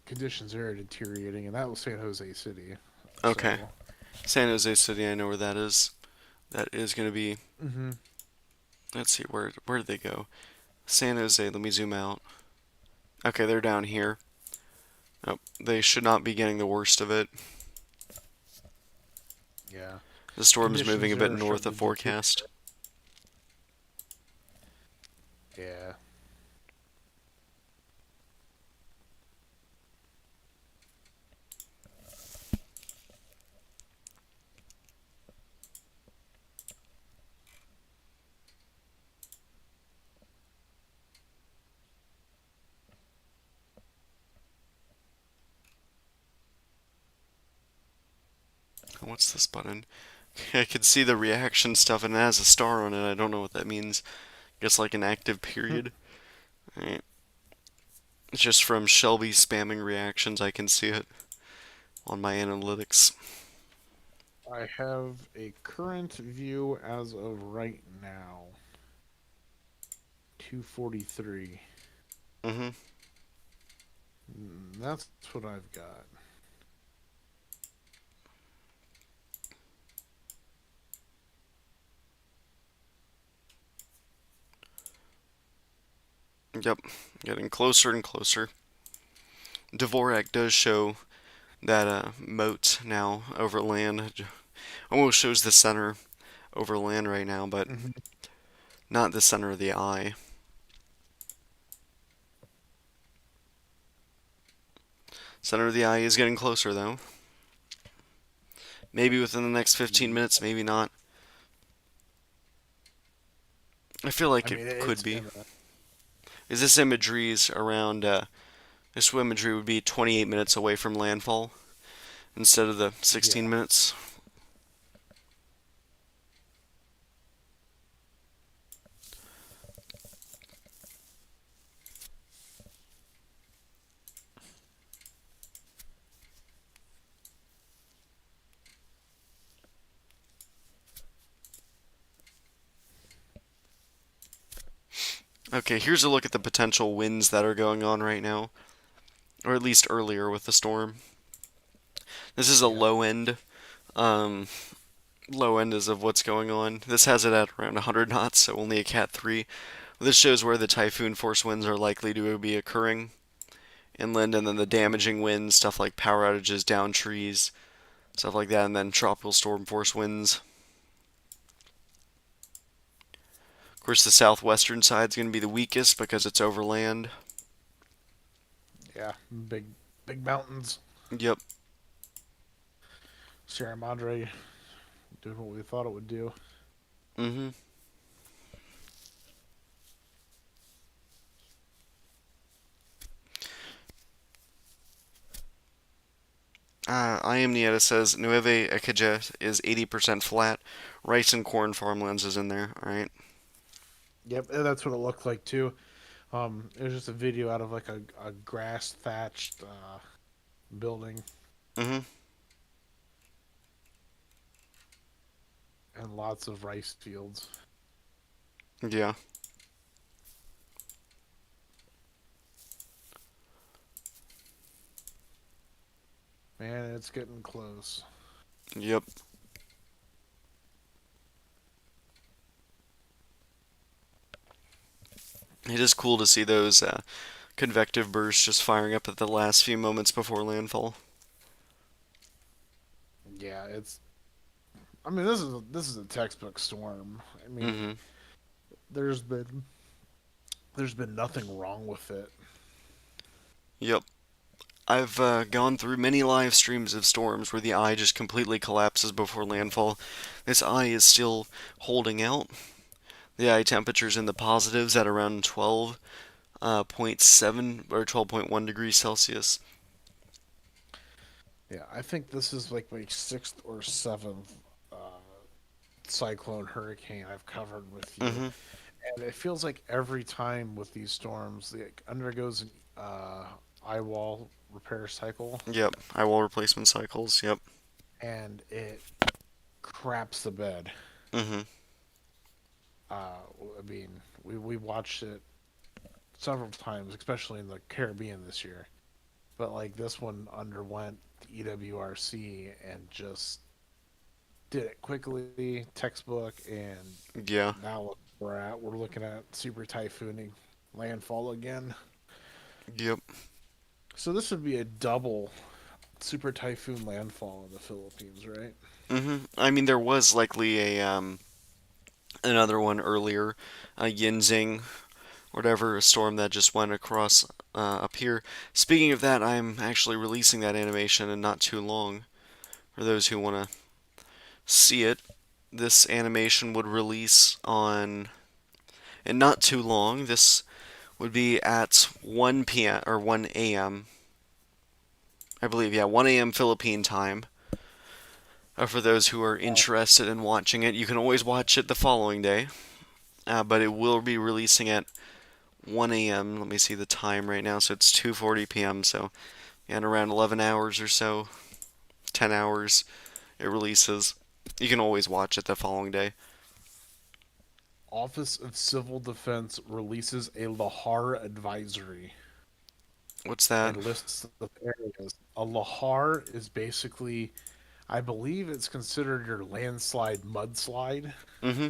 [SPEAKER 4] conditions there are deteriorating, and that was San Jose City.
[SPEAKER 1] Okay.
[SPEAKER 4] So.
[SPEAKER 1] San Jose City, I know where that is. That is going to be...
[SPEAKER 4] Mm-hmm.
[SPEAKER 1] Let's see, where did they go? San Jose, let me zoom out. Okay, they're down here. Oh, they should not be getting the worst of it.
[SPEAKER 4] Yeah.
[SPEAKER 1] The storm's moving a bit north of forecast.
[SPEAKER 4] Yeah.
[SPEAKER 1] What's this button? I can see the reaction stuff and it has a star on it. I don't know what that means. I guess like an active period. Alright. It's just from Shelby spamming reactions. I can see it on my analytics.
[SPEAKER 4] I have a current view as of right now. 243.
[SPEAKER 1] Mm-hmm.
[SPEAKER 4] That's what I've got.
[SPEAKER 1] Yep, getting closer and closer. Dvorak does show that moat now over land. Almost shows the center over land right now, but not the center of the eye. Center of the eye is getting closer though. Maybe within the next 15 minutes, maybe not. I feel like it could be. Is this imagery's around, this imagery would be 28 minutes away from landfall instead of the 16 minutes. Okay, here's a look at the potential winds that are going on right now, or at least earlier with the storm. This is a low end low end is of what's going on. This has it at around 100 knots, so only a Cat 3. This shows where the typhoon force winds are likely to be occurring inland, and then the damaging winds, stuff like power outages, down trees, stuff like that, and then tropical storm force winds. Of course, the southwestern side is going to be the weakest because it's overland.
[SPEAKER 4] Yeah, big mountains.
[SPEAKER 1] Yep.
[SPEAKER 4] Sierra Madre doing what we thought it would do.
[SPEAKER 1] Mm-hmm. I am Nieta says Nueve Ecija is 80% flat. Rice and corn farmlands is in there. All right.
[SPEAKER 4] Yep, that's what it looked like too. It was just a video out of like a grass thatched building
[SPEAKER 1] Mm-hmm.
[SPEAKER 4] and lots of rice fields.
[SPEAKER 1] Yeah.
[SPEAKER 4] Man, it's getting close.
[SPEAKER 1] Yep. It is cool to see those convective bursts just firing up at the last few moments before landfall.
[SPEAKER 4] Yeah, it's. I mean, this is a textbook storm. I mean,
[SPEAKER 1] Mm-hmm.
[SPEAKER 4] there's been nothing wrong with it.
[SPEAKER 1] Yep. I've gone through many live streams of storms where the eye just completely collapses before landfall. This eye is still holding out. The eye temperature's in the positives at around 12.7 or 12.1 degrees Celsius.
[SPEAKER 4] Yeah, I think this is like my sixth or seventh cyclone hurricane I've covered with you,
[SPEAKER 1] Mm-hmm.
[SPEAKER 4] and it feels like every time with these storms, it undergoes an eye wall repair cycle,
[SPEAKER 1] Yep. Eye wall replacement cycles. Yep.
[SPEAKER 4] and it craps the bed.
[SPEAKER 1] Mm-hmm.
[SPEAKER 4] I mean, we watched it several times, especially in the Caribbean this year. But like this one underwent the EWRC and just did it quickly, textbook, and
[SPEAKER 1] Yeah.
[SPEAKER 4] now look where we're at. We're looking at super typhooning landfall again.
[SPEAKER 1] Yep.
[SPEAKER 4] So this would be a double super typhoon landfall in the Philippines, right?
[SPEAKER 1] Mm-hmm. I mean, there was likely a another one earlier, Yinzing, whatever, a storm that just went across up here. Speaking of that, I'm actually releasing that animation in not too long. For those who want to see it, this animation would release on, and not too long. This would be at 1 p.m. or 1 a.m. I believe, yeah, 1 a.m. Philippine time. For those who are interested in watching it, you can always watch it the following day, but it will be releasing at 1 a.m. Let me see the time right now. So it's 2:40 p.m. So in around 11 hours or so, 10 hours, it releases. You can always watch it the following day.
[SPEAKER 4] Office of Civil Defense releases a Lahar advisory.
[SPEAKER 1] What's that?
[SPEAKER 4] It lists the areas. A Lahar is basically, I believe it's considered your landslide mudslide.
[SPEAKER 1] Mm-hmm.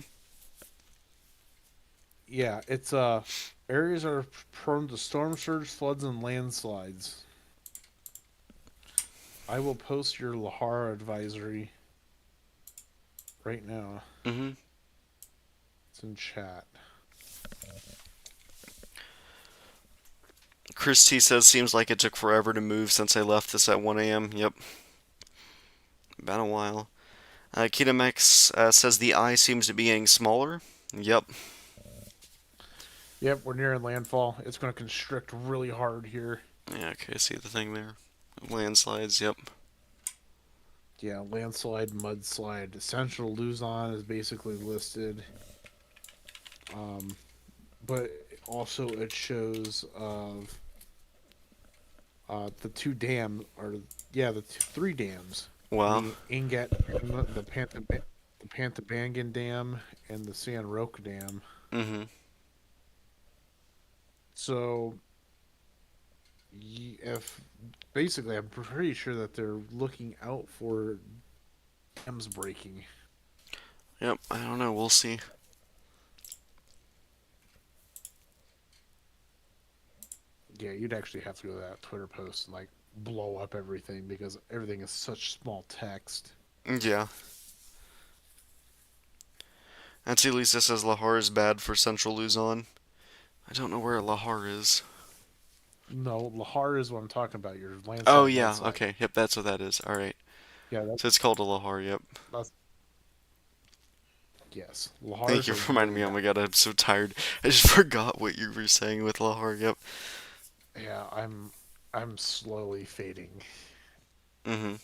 [SPEAKER 4] Yeah, it's areas are prone to storm surge, floods, and landslides. I will post your Lahar advisory right now.
[SPEAKER 1] Mm-hmm.
[SPEAKER 4] It's in chat.
[SPEAKER 1] Chris T says, seems like it took forever to move since I left this at 1 a.m. Yep. Been a while. Kitamex says the eye seems to be getting smaller. Yep.
[SPEAKER 4] Yep, we're nearing landfall. It's going to constrict really hard here.
[SPEAKER 1] Yeah, okay, I see the thing there. Landslides, yep.
[SPEAKER 4] Yeah, landslide, mudslide. Essential Luzon is basically listed. But also it shows of the two dams, or yeah, three dams.
[SPEAKER 1] Wow.
[SPEAKER 4] The Ingat, the Pantabangan Dam, and the San Roque Dam.
[SPEAKER 1] Mm-hmm.
[SPEAKER 4] So, if basically, I'm pretty sure that they're looking out for dams breaking.
[SPEAKER 1] Yep, I don't know. We'll see.
[SPEAKER 4] Yeah, you'd actually have to go to that Twitter post and like blow up everything because everything is such small text.
[SPEAKER 1] Yeah. Nancy Lisa says Lahore is bad for central Luzon. I don't know where Lahore is.
[SPEAKER 4] No, Lahar is what I'm talking about. Your
[SPEAKER 1] Oh,
[SPEAKER 4] landslide,
[SPEAKER 1] yeah.
[SPEAKER 4] mudslide.
[SPEAKER 1] Okay. Yep, that's what that is. All right.
[SPEAKER 4] Yeah,
[SPEAKER 1] So it's called a Lahore. Yep.
[SPEAKER 4] that's yes.
[SPEAKER 1] Thank
[SPEAKER 4] Lahars
[SPEAKER 1] you
[SPEAKER 4] are
[SPEAKER 1] for reminding
[SPEAKER 4] really
[SPEAKER 1] me. Oh
[SPEAKER 4] bad.
[SPEAKER 1] my god, I'm so tired. I just forgot what you were saying with Lahore. Yep.
[SPEAKER 4] Yeah, I'm slowly fading,
[SPEAKER 1] Mhm.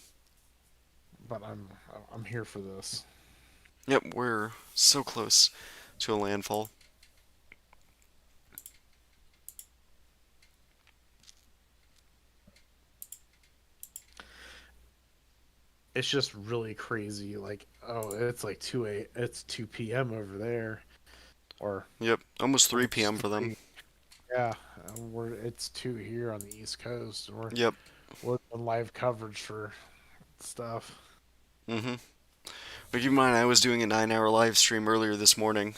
[SPEAKER 4] but I'm here for this.
[SPEAKER 1] Yep, we're so close to a landfall.
[SPEAKER 4] It's just really crazy. Like, oh, it's like it's 2 p.m. over there, or
[SPEAKER 1] Yep, almost 3
[SPEAKER 4] almost
[SPEAKER 1] p.m. for them.
[SPEAKER 4] 3. Yeah, it's 2 here on the East Coast, and
[SPEAKER 1] Yep.
[SPEAKER 4] we're on live coverage for stuff.
[SPEAKER 1] Mhm. But keep in mind, I was doing a 9-hour live stream earlier this morning,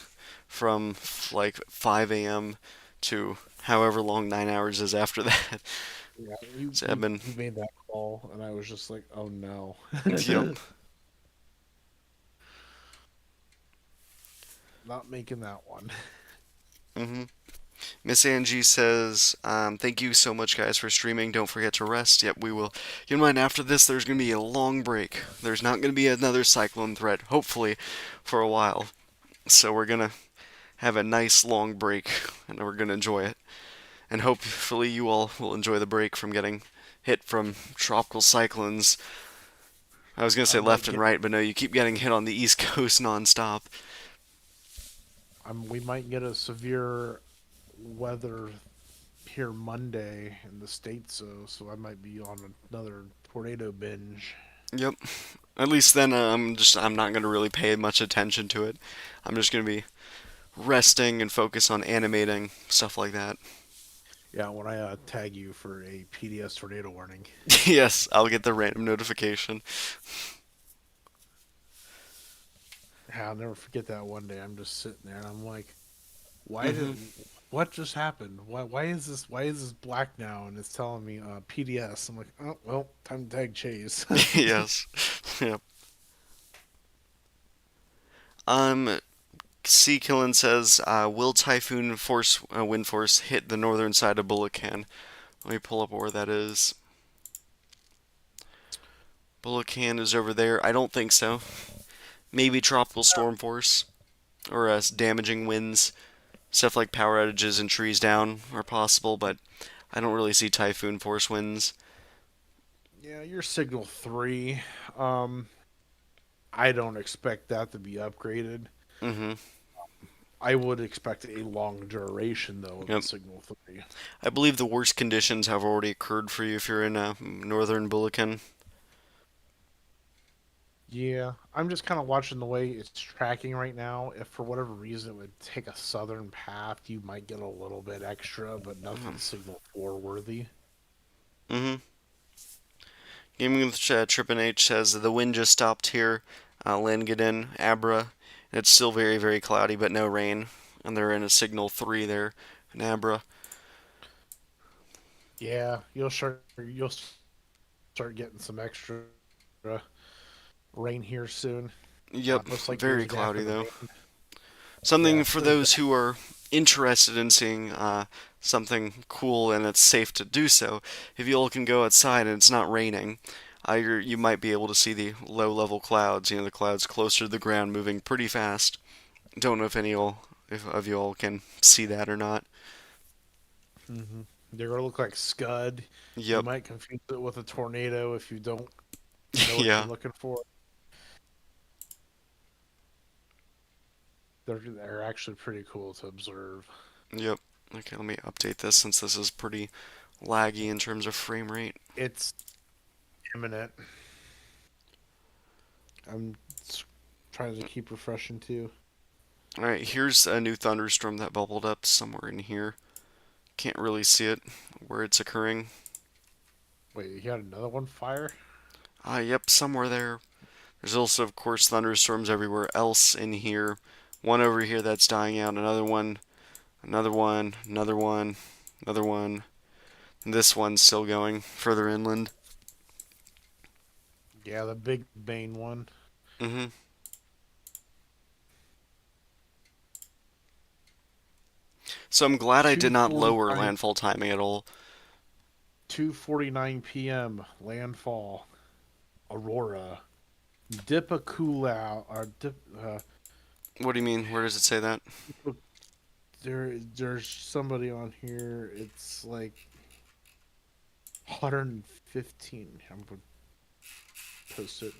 [SPEAKER 1] from like 5 a.m. to however long 9 hours is after that.
[SPEAKER 4] Yeah, you
[SPEAKER 1] So I've
[SPEAKER 4] you
[SPEAKER 1] been.
[SPEAKER 4] you made that call, and I was just like, oh no.
[SPEAKER 1] Yep.
[SPEAKER 4] Not making that one.
[SPEAKER 1] Mhm. Miss Angie says, "Thank you so much, guys, for streaming. Don't forget to rest." Yep, we will. Keep in mind, after this, there's going to be a long break. There's not going to be another cyclone threat, hopefully, for a while. So we're going to have a nice long break, and we're going to enjoy it. And hopefully, you all will enjoy the break from getting hit from tropical cyclones. I was going to
[SPEAKER 4] I
[SPEAKER 1] say
[SPEAKER 4] might
[SPEAKER 1] left and
[SPEAKER 4] get
[SPEAKER 1] right, but no, you keep getting hit on the East Coast nonstop.
[SPEAKER 4] we might get a severe weather here Monday in the states, so I might be on another tornado binge.
[SPEAKER 1] Yep. At least then, I'm not going to really pay much attention to it. I'm just going to be resting and focus on animating, stuff like that.
[SPEAKER 4] Yeah, when I tag you for a PDS tornado warning.
[SPEAKER 1] Yes, I'll get the random notification.
[SPEAKER 4] Yeah, I'll never forget that one day. I'm just sitting there and I'm like, why did
[SPEAKER 1] Hmm.
[SPEAKER 4] what just happened? Why is this black now? And it's telling me PDS. I'm like, oh well, time to tag Chase.
[SPEAKER 1] Yes. Yep. C. Killen says, will Typhoon force wind force hit the northern side of Bulacan? Let me pull up where that is. Bulacan is over there. I don't think so. Maybe tropical storm force or damaging winds. Stuff like power outages and trees down are possible, but I don't really see typhoon force winds.
[SPEAKER 4] Yeah, you're signal 3. Um, I don't expect that to be upgraded.
[SPEAKER 1] Hmm.
[SPEAKER 4] I would expect a long duration though of the
[SPEAKER 1] Yep.
[SPEAKER 4] signal 3.
[SPEAKER 1] I believe the worst conditions have already occurred for you if you're in northern Bulacan.
[SPEAKER 4] Yeah, I'm just kind of watching the way it's tracking right now. If for whatever reason it would take a southern path, you might get a little bit extra, but nothing signal 4 worthy.
[SPEAKER 1] Hmm. Gaming with Trippin' H says the wind just stopped here, Langadin, Abra. And it's still very, very cloudy, but no rain. And they're in a signal 3 there in Abra.
[SPEAKER 4] Yeah, you'll start getting some extra rain here soon.
[SPEAKER 1] Yep,
[SPEAKER 4] Most likely the
[SPEAKER 1] very
[SPEAKER 4] day after
[SPEAKER 1] cloudy
[SPEAKER 4] the
[SPEAKER 1] though.
[SPEAKER 4] rain.
[SPEAKER 1] Something
[SPEAKER 4] Yeah,
[SPEAKER 1] for
[SPEAKER 4] Thursday.
[SPEAKER 1] those who are interested in seeing something cool and it's safe to do so. If you all can go outside and it's not raining, you might be able to see the low-level clouds. The clouds closer to the ground, moving pretty fast. Don't know if of you all can see that or not.
[SPEAKER 4] They're gonna look like scud. You
[SPEAKER 1] Yep.
[SPEAKER 4] might confuse it with a tornado if you don't know what you're
[SPEAKER 1] Yeah.
[SPEAKER 4] looking for. They're actually pretty cool to observe.
[SPEAKER 1] Yep. Okay, let me update this since this is pretty laggy in terms of frame rate.
[SPEAKER 4] It's imminent. I'm trying to keep refreshing too.
[SPEAKER 1] All right, here's a new thunderstorm that bubbled up somewhere in here. Can't really see it where it's occurring.
[SPEAKER 4] Wait, you had another one fire?
[SPEAKER 1] Yep, somewhere there. There's also, of course, thunderstorms everywhere else in here. One over here that's dying out, another one, another one, another one, another one. And this one's still going further inland.
[SPEAKER 4] Yeah, the Big Bane one.
[SPEAKER 1] Mm-hmm. So I'm glad I did not lower
[SPEAKER 4] 2:49
[SPEAKER 1] landfall timing at all.
[SPEAKER 4] 2:49 p.m. landfall. Aurora. Dip a cool out or dip.
[SPEAKER 1] What do you mean? Where does it say that?
[SPEAKER 4] There's somebody on here. It's like 115. I'm gonna post it.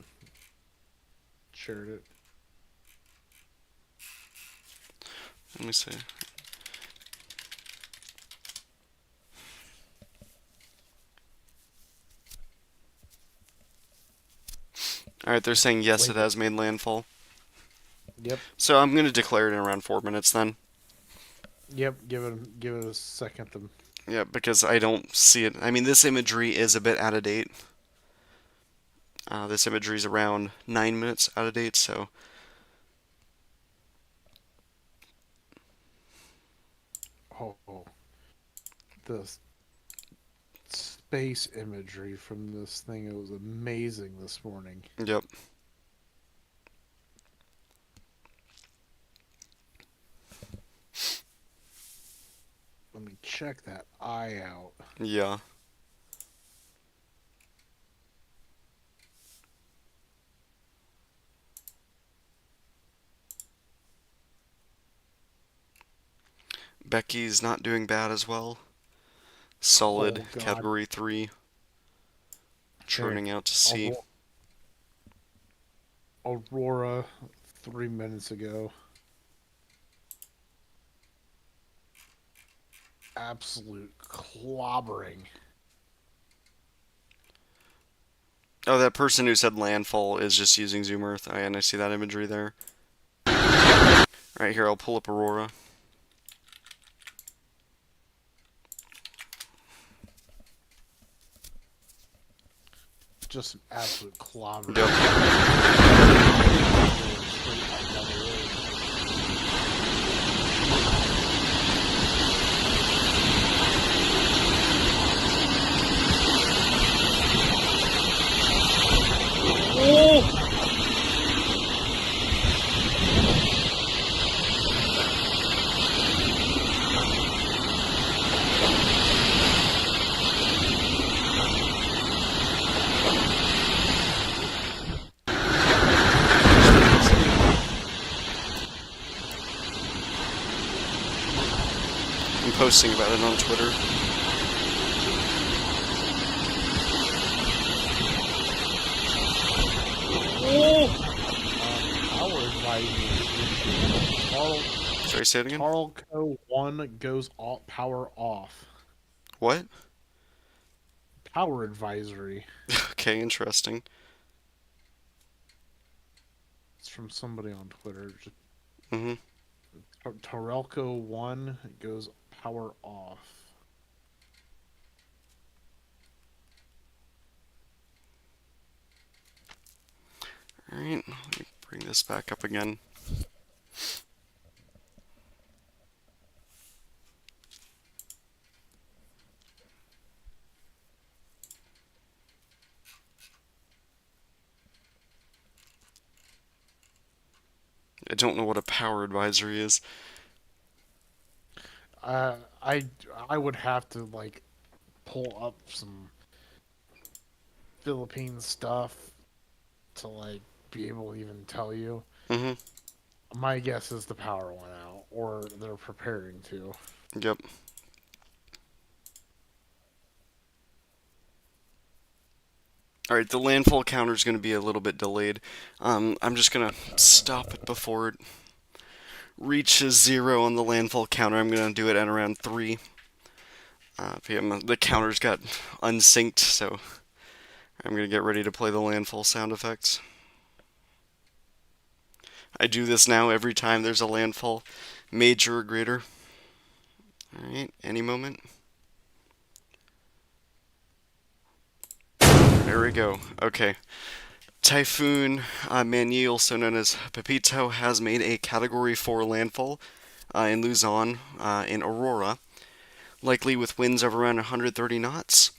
[SPEAKER 4] Shared it.
[SPEAKER 1] Let me see. Alright, they're saying yes, it has made landfall.
[SPEAKER 4] Yep.
[SPEAKER 1] So I'm going to declare it in around 4 minutes then.
[SPEAKER 4] Yep. Give it a second to.
[SPEAKER 1] Yeah, because I don't see it. I mean, this imagery is a bit out of date. This imagery is around 9 minutes out of date, so.
[SPEAKER 4] Oh. The space imagery from this thing, it was amazing this morning.
[SPEAKER 1] Yep.
[SPEAKER 4] Let me check that eye out.
[SPEAKER 1] Yeah. Becky's not doing bad as well. Solid,
[SPEAKER 4] God.
[SPEAKER 1] category 3. Churning out to sea.
[SPEAKER 4] Aurora 3 minutes ago. Absolute clobbering.
[SPEAKER 1] Oh, that person who said landfall is just using Zoom Earth. And I see that imagery there. Right here, I'll pull up Aurora.
[SPEAKER 4] Just an absolute clobbering.
[SPEAKER 1] Yep. I'm posting about it on Twitter.
[SPEAKER 4] Power advisory.
[SPEAKER 1] Sorry, say it again?
[SPEAKER 4] Tarlco 1 goes power off.
[SPEAKER 1] What?
[SPEAKER 4] Power advisory.
[SPEAKER 1] Okay, interesting.
[SPEAKER 4] It's from somebody on Twitter.
[SPEAKER 1] Mm-hmm.
[SPEAKER 4] Tarelco 1 goes power off.
[SPEAKER 1] Alright, let me bring this back up again. I don't know what a power advisory is.
[SPEAKER 4] I would have to like pull up some Philippine stuff to like be able to even tell you.
[SPEAKER 1] Mm-hmm.
[SPEAKER 4] My guess is the power went out, or they're preparing to.
[SPEAKER 1] Yep. Alright, the landfall counter is going to be a little bit delayed. I'm just going to stop it before it reaches 0 on the landfall counter. I'm going to do it at around 3 p.m. The counter's got unsynced, so I'm going to get ready to play the landfall sound effects. I do this now every time there's a landfall, major or greater. Alright, any moment. There we go. Okay. Typhoon Manny, also known as Pepito, has made a Category 4 landfall in Luzon in Aurora, likely with winds of around 130 knots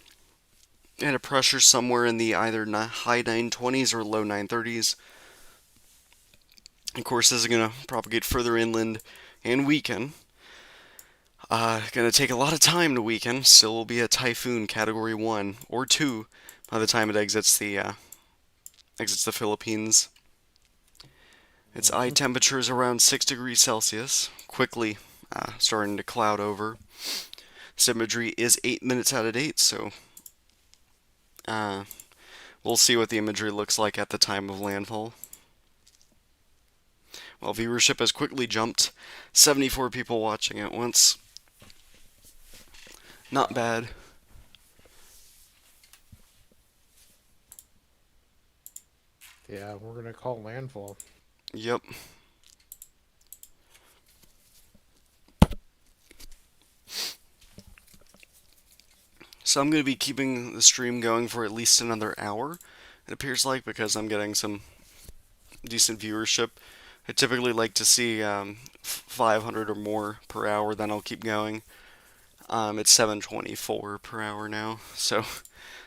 [SPEAKER 1] and a pressure somewhere in the either high 920s or low 930s. Of course, this is going to propagate further inland and weaken. Going to take a lot of time to weaken. Still will be a typhoon Category 1 or 2 by the time it exits the Philippines. Its eye temperature is around 6 degrees Celsius, quickly starting to cloud over. This imagery is 8 minutes out of date, so we'll see what the imagery looks like at the time of landfall. Well, viewership has quickly jumped. 74 people watching at once. Not bad.
[SPEAKER 4] Yeah, we're gonna call landfall.
[SPEAKER 1] Yep. So I'm going to be keeping the stream going for at least another hour, it appears like, because I'm getting some decent viewership. I typically like to see 500 or more per hour, then I'll keep going. It's 724 per hour now, so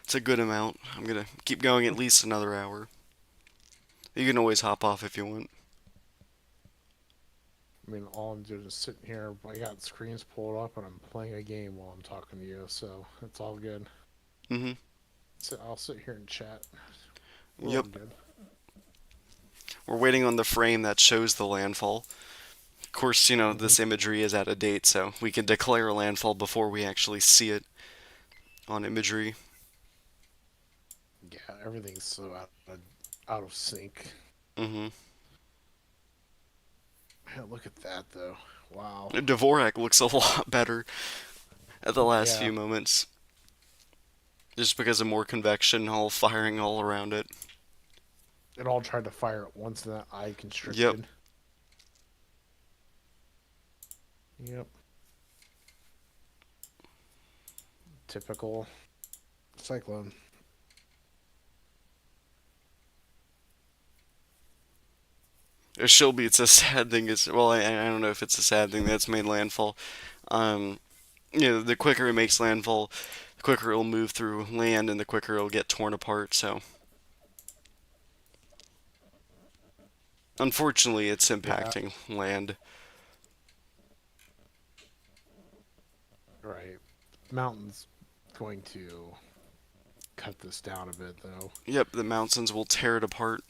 [SPEAKER 1] it's a good amount. I'm going to keep going at least another hour. You can always hop off if you want.
[SPEAKER 4] I mean, all I'm doing is sitting here. I got screens pulled up, and I'm playing a game while I'm talking to you, so it's all good.
[SPEAKER 1] Mm-hmm.
[SPEAKER 4] So I'll sit here and chat.
[SPEAKER 1] Yep.
[SPEAKER 4] All good.
[SPEAKER 1] We're waiting on the frame that shows the landfall. Of course, this imagery is out of date, so we can declare a landfall before we actually see it on imagery.
[SPEAKER 4] Yeah, everything's so out of sync.
[SPEAKER 1] Mm-hmm.
[SPEAKER 4] Yeah, look at that, though. Wow.
[SPEAKER 1] Dvorak looks a lot better at the last few moments. Just because of more convection, all firing all around it.
[SPEAKER 4] It all tried to fire at once, and that eye constricted.
[SPEAKER 1] Yep.
[SPEAKER 4] Yep. Typical cyclone.
[SPEAKER 1] Shelby, it's a sad thing. Well, I don't know if it's a sad thing that's made landfall. The quicker it makes landfall, the quicker it'll move through land, and the quicker it'll get torn apart. So, unfortunately, it's impacting land.
[SPEAKER 4] Right. Mountain's going to cut this down a bit, though.
[SPEAKER 1] Yep, the mountains will tear it apart.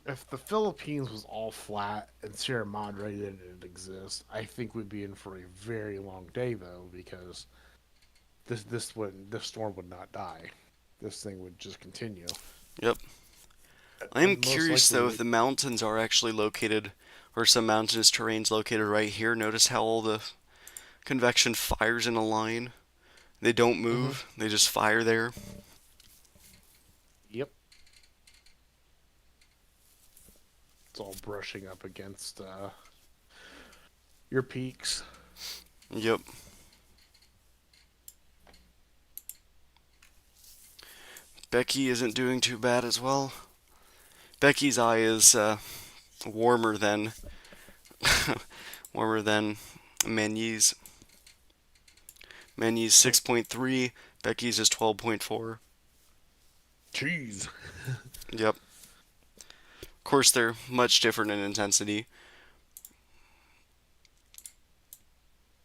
[SPEAKER 4] If the Philippines was all flat and Sierra Madre didn't exist, I think we'd be in for a very long day, though, because this storm would not die. This thing would just continue.
[SPEAKER 1] Yep. I'm curious, though, if the mountains are actually located, or some mountainous terrains located right here. Notice how all the convection fires in a line. They don't move. They just fire there.
[SPEAKER 4] Yep. It's all brushing up against your peaks.
[SPEAKER 1] Yep. Becky isn't doing too bad as well. Becky's eye is warmer than Manny's. Manny's 6.3. Becky's is 12.4.
[SPEAKER 4] Jeez.
[SPEAKER 1] Yep. Of course, they're much different in intensity.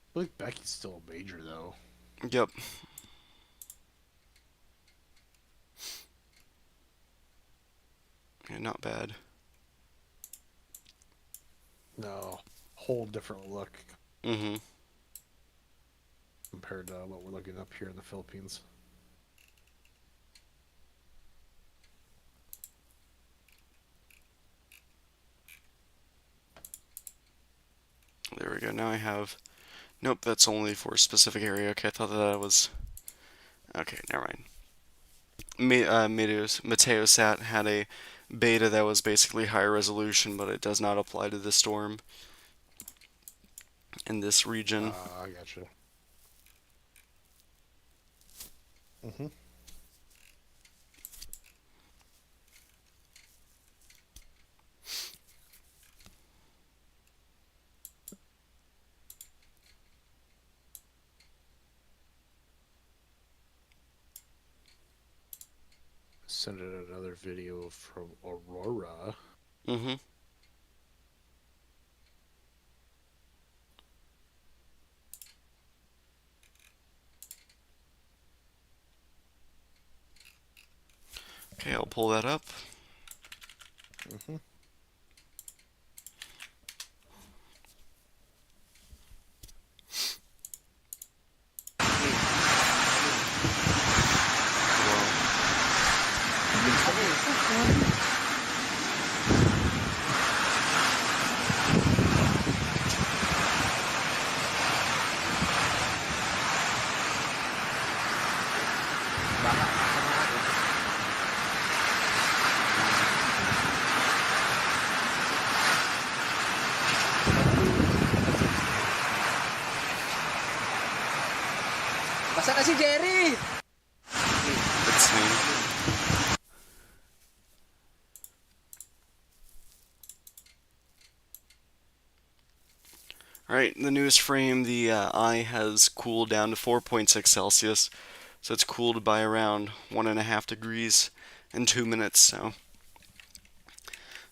[SPEAKER 4] I feel like Becky's still a major, though.
[SPEAKER 1] Yep. Yeah, not bad.
[SPEAKER 4] No. Whole different look
[SPEAKER 1] Mm-hmm.
[SPEAKER 4] compared to what we're looking up here in the Philippines.
[SPEAKER 1] There we go. Now I have... Nope, that's only for a specific area. Okay, I thought that was... Okay, never mind. Meteosat had a beta that was basically higher resolution, but it does not apply to the storm in this region.
[SPEAKER 4] I gotcha. Mm-hmm. send it another video from Aurora.
[SPEAKER 1] Mm-hmm. Okay, I'll pull that up.
[SPEAKER 4] Mm-hmm.
[SPEAKER 8] Basa na si Jerry!
[SPEAKER 1] Let's see. Alright, the newest frame, the eye has cooled down to 4.6 Celsius. So it's cooled by around 1.5 degrees in 2 minutes, so.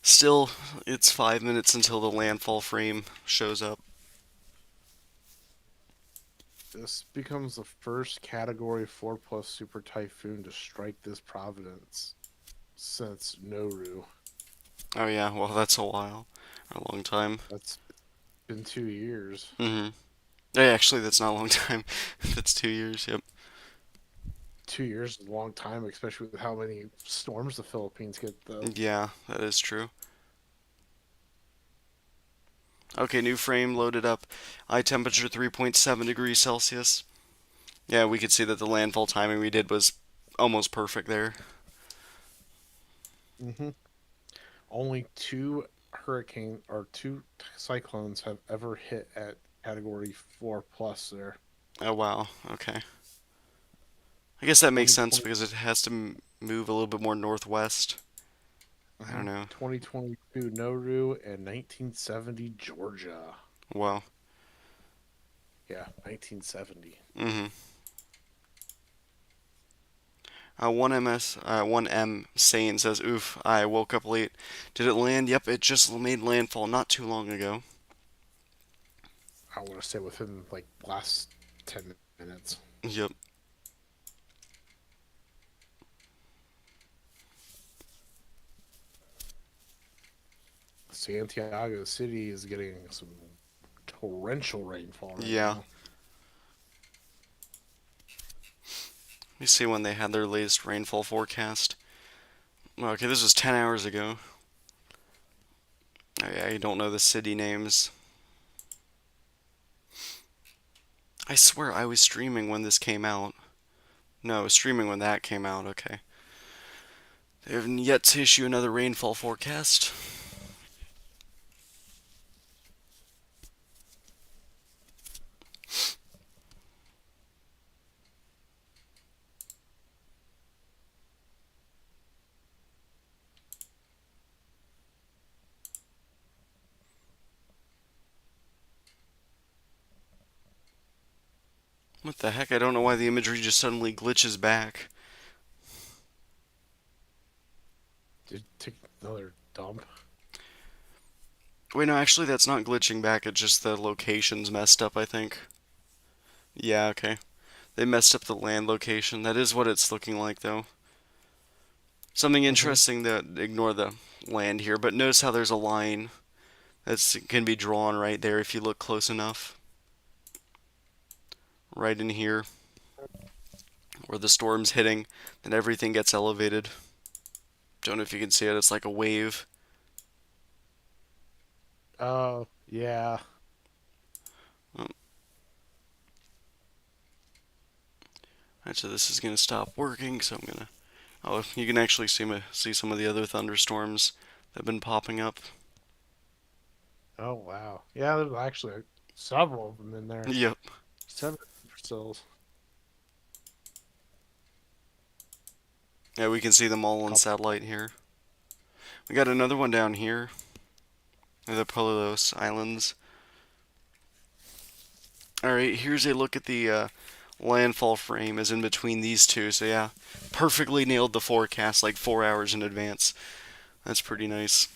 [SPEAKER 1] Still, it's 5 minutes until the landfall frame shows up.
[SPEAKER 4] This becomes the first Category 4+ super typhoon to strike this province since Noru.
[SPEAKER 1] Oh yeah, well that's a while. A long time.
[SPEAKER 4] That's been 2 years.
[SPEAKER 1] Mm-hmm. Yeah, actually, that's not a long time. That's 2 years, yep.
[SPEAKER 4] 2 years is a long time, especially with how many storms the Philippines get, though.
[SPEAKER 1] Yeah, that is true. Okay, new frame loaded up. Eye temperature 3.7 degrees Celsius. Yeah, we could see that the landfall timing we did was almost perfect there.
[SPEAKER 4] Mm-hmm. Only 2 cyclones have ever hit at Category 4+ there.
[SPEAKER 1] Oh wow, okay. I guess that makes sense
[SPEAKER 4] 2020
[SPEAKER 1] because it has to move a little bit more northwest. I don't know.
[SPEAKER 4] 2022 Noru and 1970 Georgia.
[SPEAKER 1] Wow.
[SPEAKER 4] Yeah, 1970.
[SPEAKER 1] Mm-hmm. 1M Sane says, oof, I woke up late. Did it land? Yep, it just made landfall not too long ago.
[SPEAKER 4] I want to say within like last 10 minutes.
[SPEAKER 1] Yep.
[SPEAKER 4] Santiago City is getting some torrential rainfall right
[SPEAKER 1] Yeah.
[SPEAKER 4] now.
[SPEAKER 1] Let me see when they had their latest rainfall forecast. Okay, this was 10 hours ago. I don't know the city names. I swear I was streaming when this came out. No, I was streaming when that came out, okay. They have yet to issue another rainfall forecast. What the heck? I don't know why the imagery just suddenly glitches back.
[SPEAKER 4] Did it take another dump?
[SPEAKER 1] Wait, no, actually that's not glitching back, it's just the location's messed up, I think. Yeah, okay. They messed up the land location. That is what it's looking like, though. Something interesting that ignore the land here, but notice how there's a line that can be drawn right there if you look close enough. Right in here, where the storm's hitting, then everything gets elevated. Don't know if you can see it, it's like a wave.
[SPEAKER 4] Oh, yeah.
[SPEAKER 1] Alright, so this is going to stop working, so I'm going to... Oh, you can actually see some of the other thunderstorms that have been popping up.
[SPEAKER 4] Oh, wow. Yeah, there's actually several of them in there.
[SPEAKER 1] Yep.
[SPEAKER 4] 7 cells.
[SPEAKER 1] Yeah, we can see them all on satellite here. We got another one down here. The Polos Islands. Alright, here's a look at the landfall frame is in between these two. So yeah, perfectly nailed the forecast like 4 hours in advance. That's pretty nice.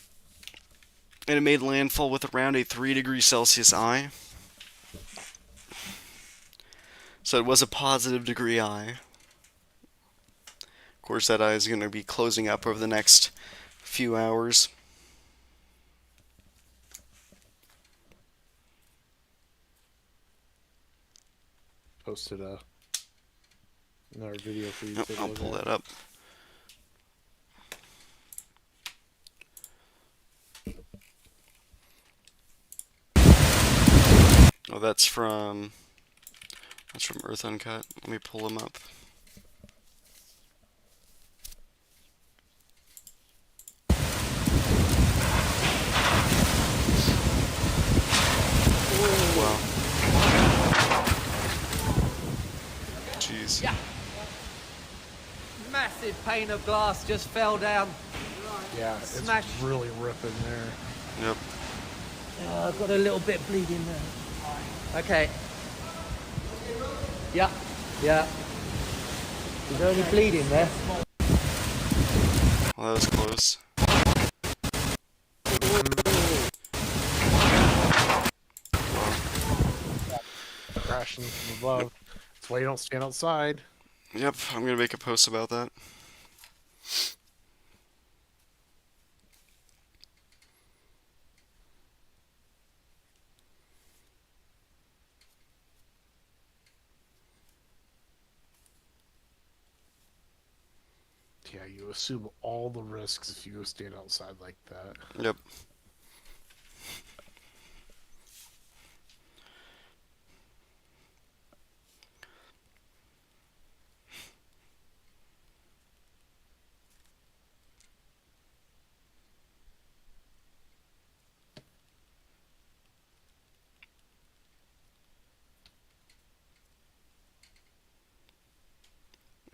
[SPEAKER 1] And it made landfall with around a 3°C eye. So it was a positive degree eye. Of course, that eye is going to be closing up over the next few hours.
[SPEAKER 4] Posted another video for you to
[SPEAKER 1] Yep,
[SPEAKER 4] take a
[SPEAKER 1] I'll
[SPEAKER 4] look
[SPEAKER 1] pull
[SPEAKER 4] at.
[SPEAKER 1] that up. Oh, that's from Earth Uncut. Let me pull them up. Wow. Jeez.
[SPEAKER 8] Yeah. Massive pane of glass just fell down.
[SPEAKER 4] Yeah, it's
[SPEAKER 8] Smash.
[SPEAKER 4] really ripping there.
[SPEAKER 1] Yep.
[SPEAKER 8] I've got a little bit bleeding there. Okay. Yeah. Yeah. Is there any bleeding there?
[SPEAKER 1] Well, that was close.
[SPEAKER 4] Crashing from above. That's why you don't stand outside.
[SPEAKER 1] Yep, I'm gonna make a post about that.
[SPEAKER 4] Yeah, you assume all the risks if you go stand outside like that.
[SPEAKER 1] Yep.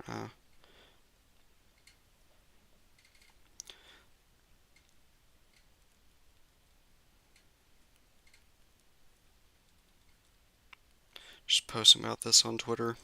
[SPEAKER 1] Uh, just posting about this on Twitter.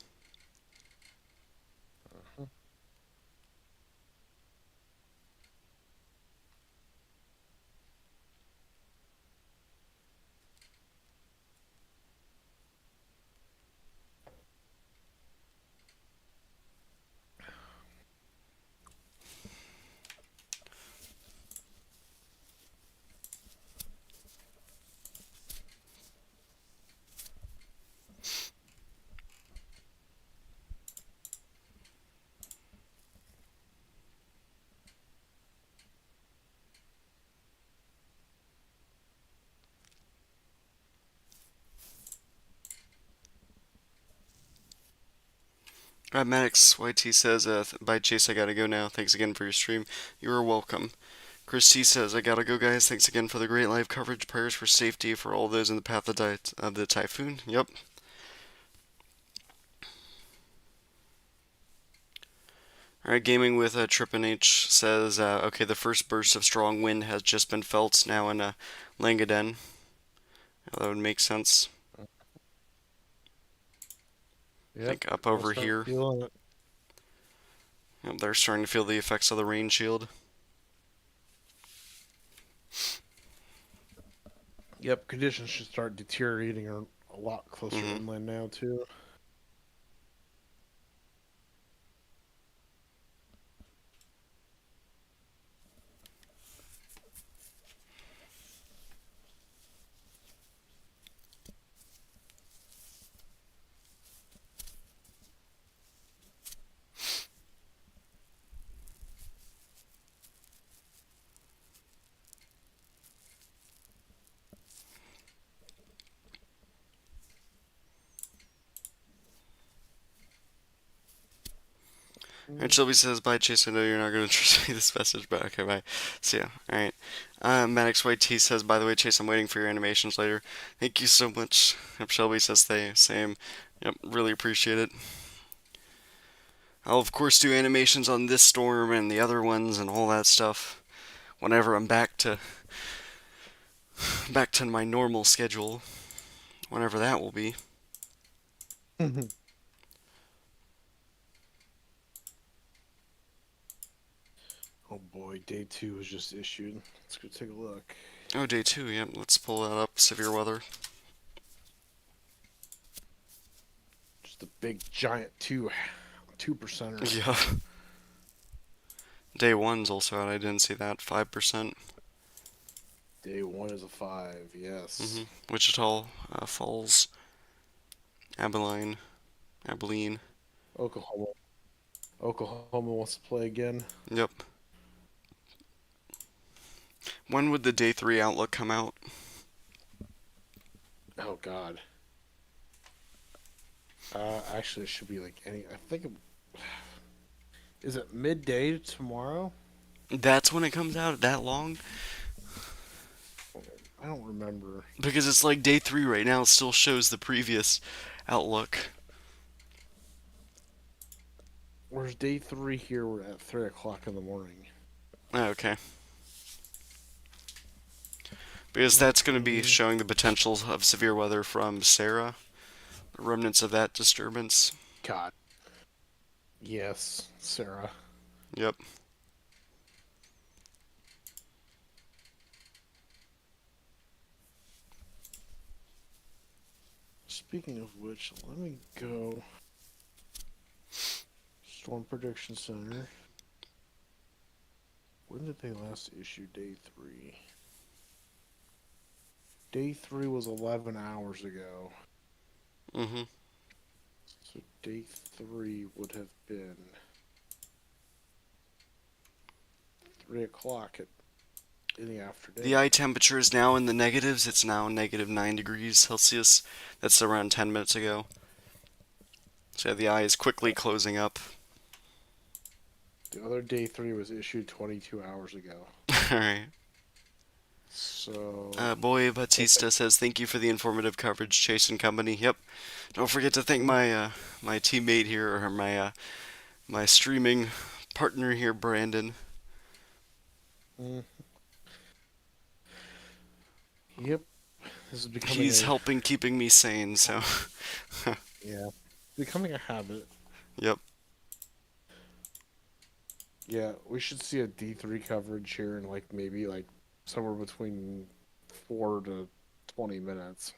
[SPEAKER 1] Maddox YT says, bye Chase, I gotta go now. Thanks again for your stream. You are welcome. Chris T says, I gotta go, guys. Thanks again for the great live coverage. Prayers for safety for all those in the path of the typhoon. Yep. Alright, Gaming with Trippin H says, okay, the first burst of strong wind has just been felt now in Langaden. That would make sense.
[SPEAKER 4] Yep,
[SPEAKER 1] I think up over here.
[SPEAKER 4] Yep,
[SPEAKER 1] Yep, they're starting to feel the effects of the rain shield.
[SPEAKER 4] Yep, conditions should start deteriorating a lot closer inland now too.
[SPEAKER 1] And Shelby says, bye Chase, I know you're not going to trust me this message, but okay, bye. See ya. Alright. Maddox YT says, by the way, Chase, I'm waiting for your animations later. Thank you so much. Yep, Shelby says, same. Yep, really appreciate it. I'll, of course, do animations on this storm and the other ones and all that stuff whenever I'm back to my normal schedule. Whenever that will be.
[SPEAKER 4] Oh boy, day 2 was just issued. Let's go take a look.
[SPEAKER 1] Oh, day 2, yep. Let's pull that up. Severe weather.
[SPEAKER 4] Just a big giant 2%er.
[SPEAKER 1] Yeah. Day 1's also out. I didn't see that. 5%.
[SPEAKER 4] Day 1 is a 5, yes.
[SPEAKER 1] Wichita Falls. Abilene.
[SPEAKER 4] Oklahoma wants to play again.
[SPEAKER 1] Yep. When would the day 3 outlook come out?
[SPEAKER 4] Oh god. Actually, it should be like I think is it midday tomorrow?
[SPEAKER 1] That's when it comes out? That long?
[SPEAKER 4] I don't remember.
[SPEAKER 1] Because it's like day 3 right now. It still shows the previous outlook.
[SPEAKER 4] Where's day 3 here? We're at 3 o'clock in the morning.
[SPEAKER 1] Oh, okay. Because that's going to be showing the potential of severe weather from Sarah. Remnants of that disturbance.
[SPEAKER 4] God. Yes, Sarah.
[SPEAKER 1] Yep.
[SPEAKER 4] Speaking of which, let me go. Storm Prediction Center. When did they last issue day 3? Day 3 was 11 hours ago. So day 3 would have been 3 o'clock in the afternoon.
[SPEAKER 1] The eye temperature is now in the negatives. It's now -9 degrees Celsius. That's around 10 minutes ago. So yeah, the eye is quickly closing up.
[SPEAKER 4] The other day 3 was issued 22 hours ago.
[SPEAKER 1] Alright.
[SPEAKER 4] So...
[SPEAKER 1] Boy Batista says, thank you for the informative coverage, Chase and Company. Yep. Don't forget to thank my my teammate here, or my streaming partner here, Brandon.
[SPEAKER 4] Yep. This is becoming
[SPEAKER 1] He's helping keeping me sane, so...
[SPEAKER 4] Yeah. Becoming a habit.
[SPEAKER 1] Yep.
[SPEAKER 4] Yeah, we should see a D3 coverage here in maybe somewhere between 4 to 20 minutes.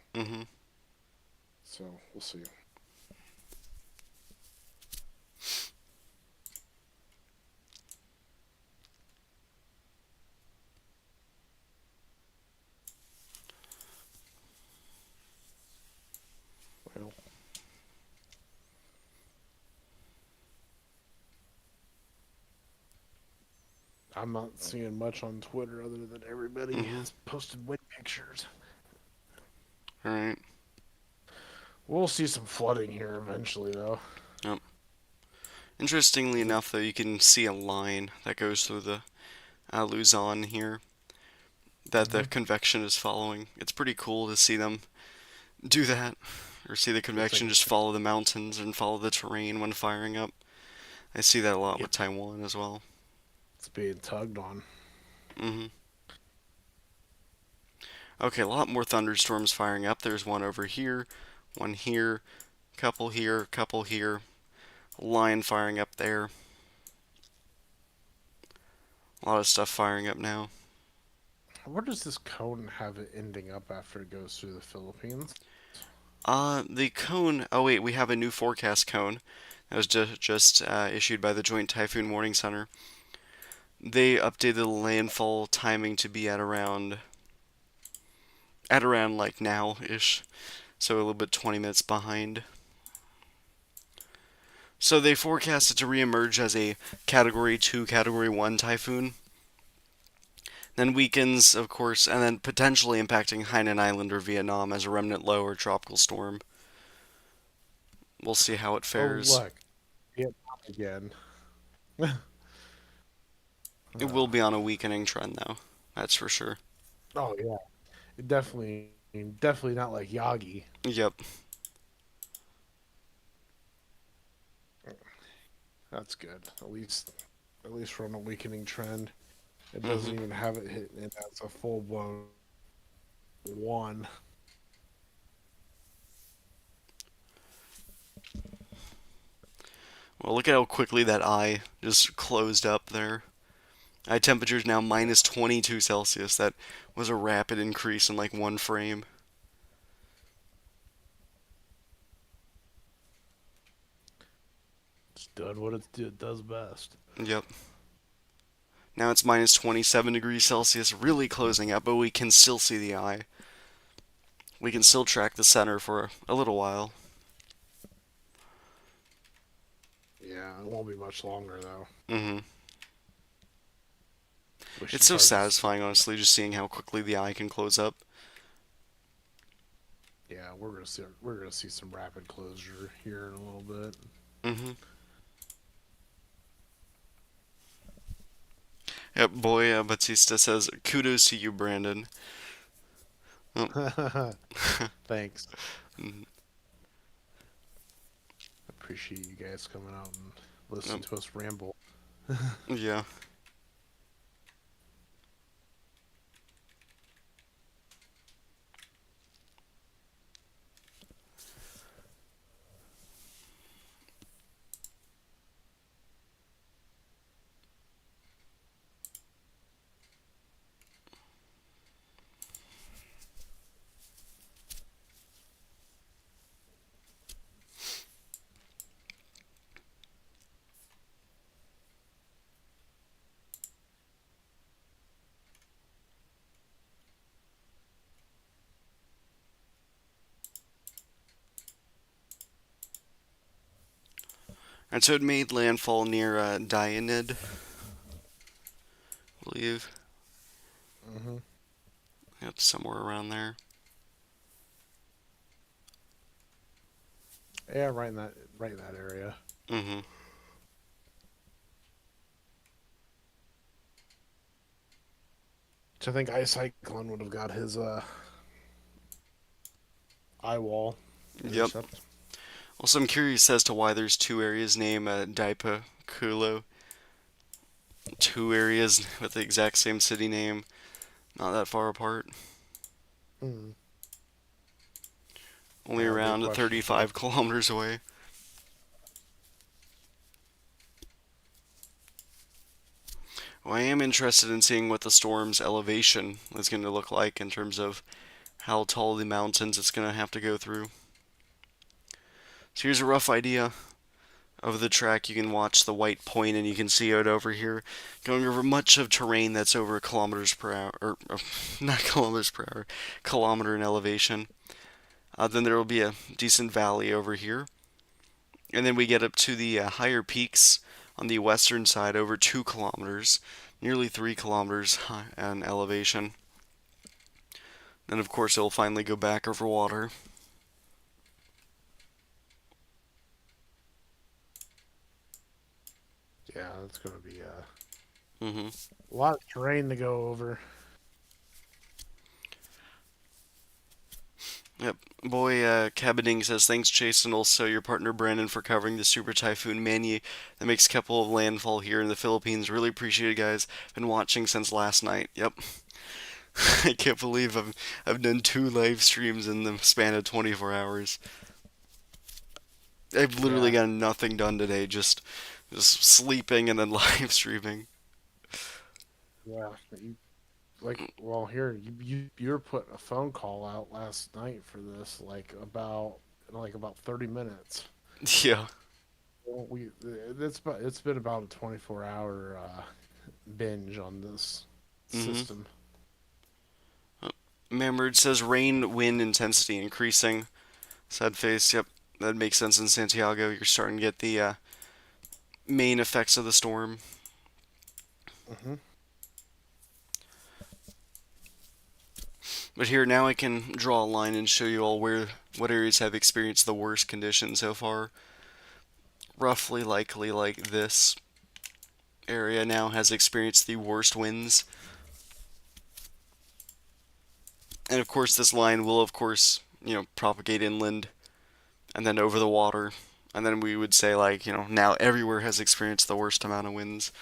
[SPEAKER 4] So, we'll see. Well, I'm not seeing much on Twitter other than everybody has posted wind pictures.
[SPEAKER 1] Alright.
[SPEAKER 4] We'll see some flooding here eventually, though.
[SPEAKER 1] Yep. Interestingly enough, though, you can see a line that goes through the Luzon here that the convection is following. It's pretty cool to see them do that, or see the convection just follow the mountains and follow the terrain when firing up. I see that a lot with Taiwan as well.
[SPEAKER 4] It's being tugged on.
[SPEAKER 1] Okay, a lot more thunderstorms firing up. There's one over here, one here, couple here, couple here. Line firing up there. A lot of stuff firing up now.
[SPEAKER 4] Where does this cone have it ending up after it goes through the Philippines?
[SPEAKER 1] The cone... Oh, wait, we have a new forecast cone that was just issued by the Joint Typhoon Warning Center. They updated the landfall timing to be at around like now-ish, so a little bit 20 minutes behind. So they forecast it to reemerge as a Category 2, Category 1 typhoon. Then weakens, of course, and then potentially impacting Hainan Island or Vietnam as a remnant low or tropical storm. We'll see how it fares.
[SPEAKER 4] Oh, look. Vietnam again.
[SPEAKER 1] It will be on a weakening trend, though. That's for sure.
[SPEAKER 4] Oh, yeah. It definitely not like Yagi.
[SPEAKER 1] Yep.
[SPEAKER 4] That's good. At least we're on a weakening trend. It doesn't even have it hit, and that's a full-blown 1.
[SPEAKER 1] Well, look at how quickly that eye just closed up there. Temperature's now minus 22 Celsius. That was a rapid increase in like one frame.
[SPEAKER 4] It's doing what it does best.
[SPEAKER 1] Yep. Now it's minus 27 degrees Celsius, really closing up, but we can still see the eye. We can still track the center for a little while.
[SPEAKER 4] Yeah, it won't be much longer though.
[SPEAKER 1] Mm-hmm. It's so satisfying, honestly, just seeing how quickly the eye can close up.
[SPEAKER 4] Yeah, we're gonna see some rapid closure here in a little bit.
[SPEAKER 1] Mm-hmm. Yep, boy, Batista says, kudos to you, Brandon. Oh.
[SPEAKER 4] Thanks.
[SPEAKER 1] Mhm.
[SPEAKER 4] Appreciate you guys coming out and listening to us ramble.
[SPEAKER 1] Yeah. And so it made landfall near Dionid, I believe.
[SPEAKER 4] Mm-hmm.
[SPEAKER 1] Yep, somewhere around there.
[SPEAKER 4] Yeah, right in that area.
[SPEAKER 1] Mm-hmm.
[SPEAKER 4] So I think Ice Cyclone would have got his eye wall.
[SPEAKER 1] Yep. Also, I'm curious as to why there's two areas named Daipa-Kulo. Two areas with the exact same city name, not that far apart.
[SPEAKER 4] Mm.
[SPEAKER 1] Only around 35 kilometers away. Well, I am interested in seeing what the storm's elevation is going to look like in terms of how tall the mountains it's going to have to go through. So here's a rough idea of the track. You can watch the white point and you can see it over here going over much of terrain that's over kilometers per hour, or not kilometers per hour, kilometer in elevation. Then there will be a decent valley over here. And then we get up to the higher peaks on the western side over 2 kilometers, nearly 3 kilometers in elevation. Then of course it'll finally go back over water.
[SPEAKER 4] Yeah, it's going to be
[SPEAKER 1] Mm-hmm.
[SPEAKER 4] a lot of terrain to go over.
[SPEAKER 1] Yep. Boy, Cabading says, thanks, Jason, also your partner Brandon, for covering the Super Typhoon mania that makes Keppel of landfall here in the Philippines. Really appreciate it, guys. Been watching since last night. Yep. I can't believe I've done 2 live streams in the span of 24 hours. I've literally got nothing done today, just sleeping and then live streaming.
[SPEAKER 4] Yeah, well, here you were putting a phone call out last night for this, about 30 minutes.
[SPEAKER 1] Yeah.
[SPEAKER 4] Well, it's been about a 24-hour binge on this system.
[SPEAKER 1] Mamerd says rain wind intensity increasing. Sad face. Yep, that makes sense in Santiago. You're starting to get the main effects of the storm.
[SPEAKER 4] Mm-hmm.
[SPEAKER 1] But here now I can draw a line and show you all what areas have experienced the worst conditions so far. Roughly likely like this area now has experienced the worst winds. And of course this line will of course, propagate inland and then over the water. And then we would say now everywhere has experienced the worst amount of winds.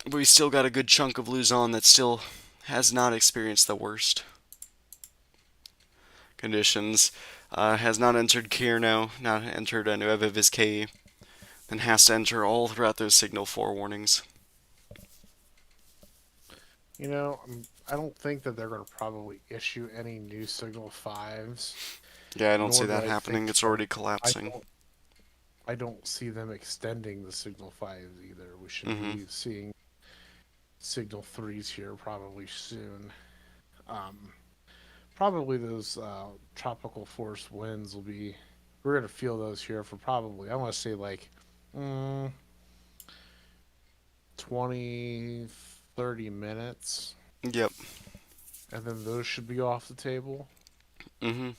[SPEAKER 1] But we still got a good chunk of Luzon that still has not experienced the worst conditions. Has not entered Quirno, not entered Nueva Vizcaya. and has to enter all throughout those Signal 4 warnings.
[SPEAKER 4] You know, I don't think that they're going to probably issue any new Signal 5s.
[SPEAKER 1] Yeah, I don't see
[SPEAKER 4] Nor do
[SPEAKER 1] that
[SPEAKER 4] I
[SPEAKER 1] happening.
[SPEAKER 4] think
[SPEAKER 1] It's
[SPEAKER 4] that-
[SPEAKER 1] already collapsing.
[SPEAKER 4] I don't see them extending the Signal 5s either. We should
[SPEAKER 1] Mhm.
[SPEAKER 4] be seeing Signal 3s here probably soon. Probably those tropical force winds will be. We're going to feel those here for probably, I want to say like 20, 30 minutes.
[SPEAKER 1] Yep.
[SPEAKER 4] And then those should be off the table.
[SPEAKER 1] Mm-hmm.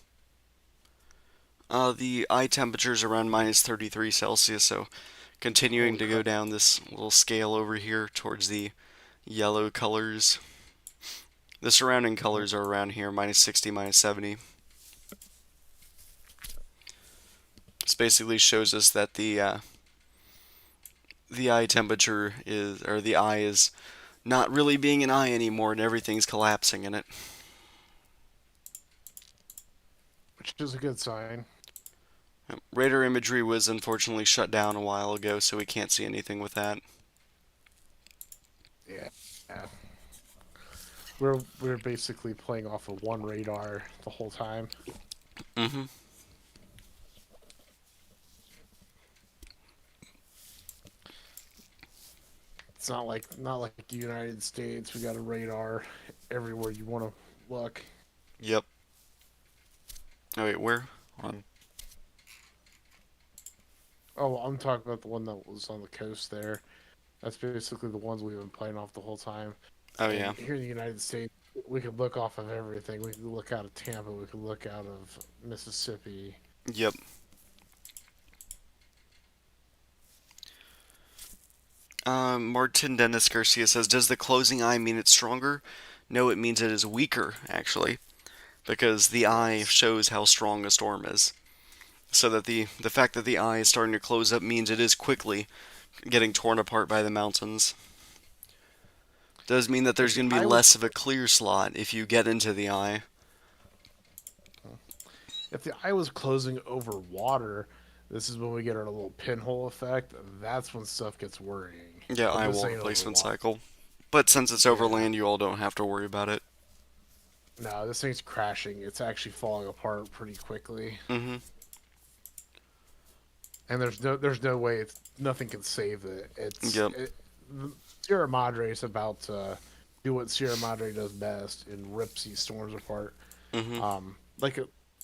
[SPEAKER 1] The eye temperature's around minus 33 Celsius, so continuing to go down this little scale over here towards the yellow colors. The surrounding colors are around here, minus 60, minus 70. This basically shows us that the eye temperature is, or the eye is not really being an eye anymore, and everything's collapsing in it.
[SPEAKER 4] Which is a good sign.
[SPEAKER 1] Radar imagery was unfortunately shut down a while ago, so we can't see anything with that.
[SPEAKER 4] Yeah. We're basically playing off of one radar the whole time.
[SPEAKER 1] Mm-hmm.
[SPEAKER 4] It's not like the United States. We got a radar everywhere you want to look.
[SPEAKER 1] Yep. Oh wait, where? Hold on.
[SPEAKER 4] Oh, I'm talking about the one that was on the coast there. That's basically the ones we've been playing off the whole time.
[SPEAKER 1] Oh
[SPEAKER 4] And
[SPEAKER 1] yeah.
[SPEAKER 4] here in the United States, we could look off of everything. We could look out of Tampa. We could look out of Mississippi.
[SPEAKER 1] Yep. Martin Dennis Garcia says, does the closing eye mean it's stronger? No, it means it is weaker, actually, because the eye shows how strong a storm is. So that the fact that the eye is starting to close up means it is quickly getting torn apart by the mountains. Does mean that there's going to be less of a clear slot if you get into the eye.
[SPEAKER 4] If the eye was closing over water, this is when we get our little pinhole effect. That's when stuff gets worrying.
[SPEAKER 1] Yeah,
[SPEAKER 4] But
[SPEAKER 1] eye
[SPEAKER 4] this
[SPEAKER 1] wall
[SPEAKER 4] ain't over
[SPEAKER 1] replacement
[SPEAKER 4] water.
[SPEAKER 1] cycle. But since it's over land, you all don't have to worry about it.
[SPEAKER 4] No, this thing's crashing. It's actually falling apart pretty quickly.
[SPEAKER 1] Mm-hmm.
[SPEAKER 4] And there's no way nothing can save it.
[SPEAKER 1] Yep.
[SPEAKER 4] Sierra Madre is about to do what Sierra Madre does best and rips these storms apart.
[SPEAKER 1] Mm-hmm.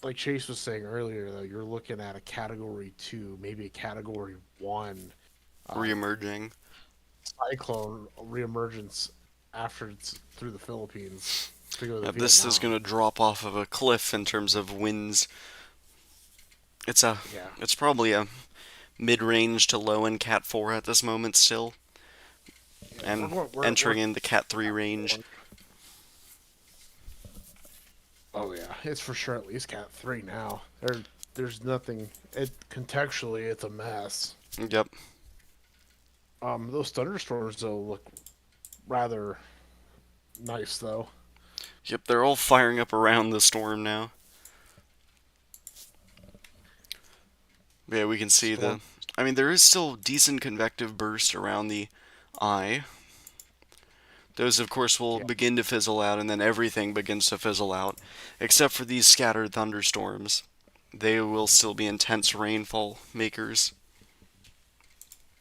[SPEAKER 4] Like Chase was saying earlier, though, you're looking at a Category 2, maybe a Category 1
[SPEAKER 1] Reemerging.
[SPEAKER 4] cyclone reemergence after it's through the Philippines. To go to
[SPEAKER 1] This is
[SPEAKER 4] Vietnam.
[SPEAKER 1] going to drop off of a cliff in terms of winds. It's probably a mid-range to low-end Cat 4 at this moment still. And entering in the Cat 3 range.
[SPEAKER 4] Oh yeah, it's for sure at least Cat 3 now. There's nothing. Contextually, it's a mess.
[SPEAKER 1] Yep.
[SPEAKER 4] Those thunderstorms though look rather nice though.
[SPEAKER 1] Yep, they're all firing up around the storm now. Yeah, we can see I mean, there is still decent convective burst around the eye. Those, of course, will begin to fizzle out, and then everything begins to fizzle out, except for these scattered thunderstorms. They will still be intense rainfall makers.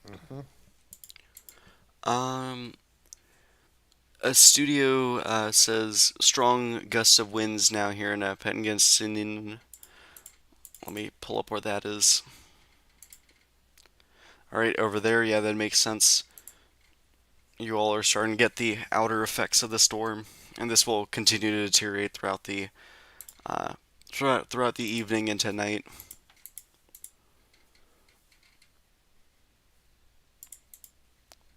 [SPEAKER 4] Mm-hmm.
[SPEAKER 1] A studio says strong gusts of winds now here in Pengasinan. Let me pull up where that is. Alright, over there, yeah, that makes sense. You all are starting to get the outer effects of the storm, and this will continue to deteriorate throughout the evening into night.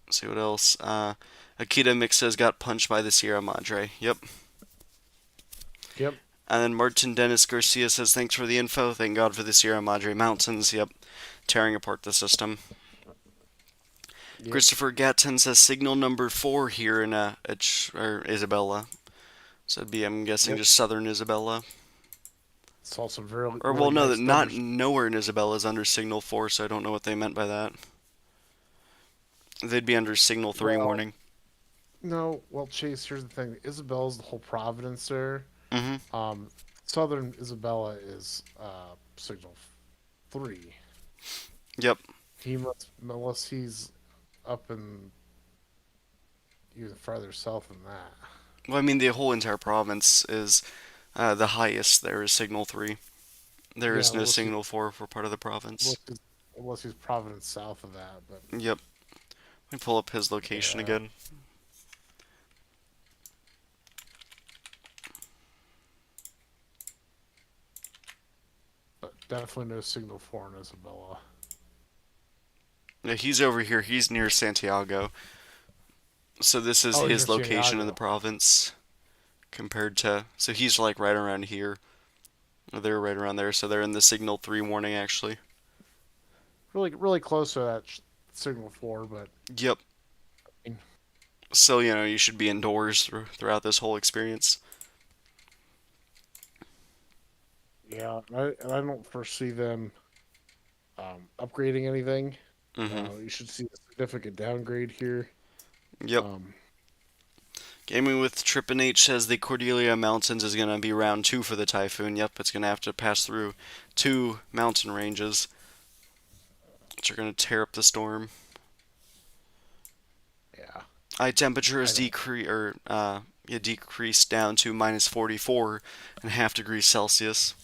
[SPEAKER 1] Let's see what else. Akita Mix says got punched by the Sierra Madre. Yep.
[SPEAKER 4] Yep.
[SPEAKER 1] And then Martin Dennis Garcia says thanks for the info. Thank God for the Sierra Madre Mountains. Yep. Tearing apart the system. Yep. Christopher Gatton says signal number 4 here in Isabella. So it'd be, I'm guessing, just southern Isabella.
[SPEAKER 4] It's also very.
[SPEAKER 1] Or well, no, not nowhere in Isabella is under signal 4, so I don't know what they meant by that. They'd be under signal 3
[SPEAKER 4] Well,
[SPEAKER 1] warning.
[SPEAKER 4] no. Well, Chase, here's the thing. Isabel's the whole Providence there.
[SPEAKER 1] Mm-hmm.
[SPEAKER 4] Southern Isabella is signal 3.
[SPEAKER 1] Yep.
[SPEAKER 4] He must, unless he's up in even farther south than that.
[SPEAKER 1] Well, I mean, the whole entire province is the highest. There is signal 3. There
[SPEAKER 4] Yeah,
[SPEAKER 1] is no signal 4 for part of the province.
[SPEAKER 4] unless he's Providence south of that. But
[SPEAKER 1] Yep. Let me pull up his location
[SPEAKER 4] yeah,
[SPEAKER 1] again.
[SPEAKER 4] but definitely no signal 4 in Isabella.
[SPEAKER 1] Yeah, he's over here. He's near Santiago. So this is
[SPEAKER 4] Oh, he's
[SPEAKER 1] his
[SPEAKER 4] near
[SPEAKER 1] location in the
[SPEAKER 4] Santiago.
[SPEAKER 1] province compared to. So he's like right around here. Or they're right around there. So they're in the signal 3 warning actually.
[SPEAKER 4] Really, really close to that signal 4, but
[SPEAKER 1] Yep. So, you should be indoors throughout this whole experience.
[SPEAKER 4] yeah, and I don't foresee them upgrading anything.
[SPEAKER 1] Mm-hmm.
[SPEAKER 4] You should see a significant downgrade here.
[SPEAKER 1] Yep. Gaming with Trippin H says the Cordelia Mountains is going to be round 2 for the Typhoon. Yep, it's going to have to pass through 2 mountain ranges, which are going to tear up the storm.
[SPEAKER 4] Yeah.
[SPEAKER 1] High temperature is decreased down to -44.5 degrees Celsius.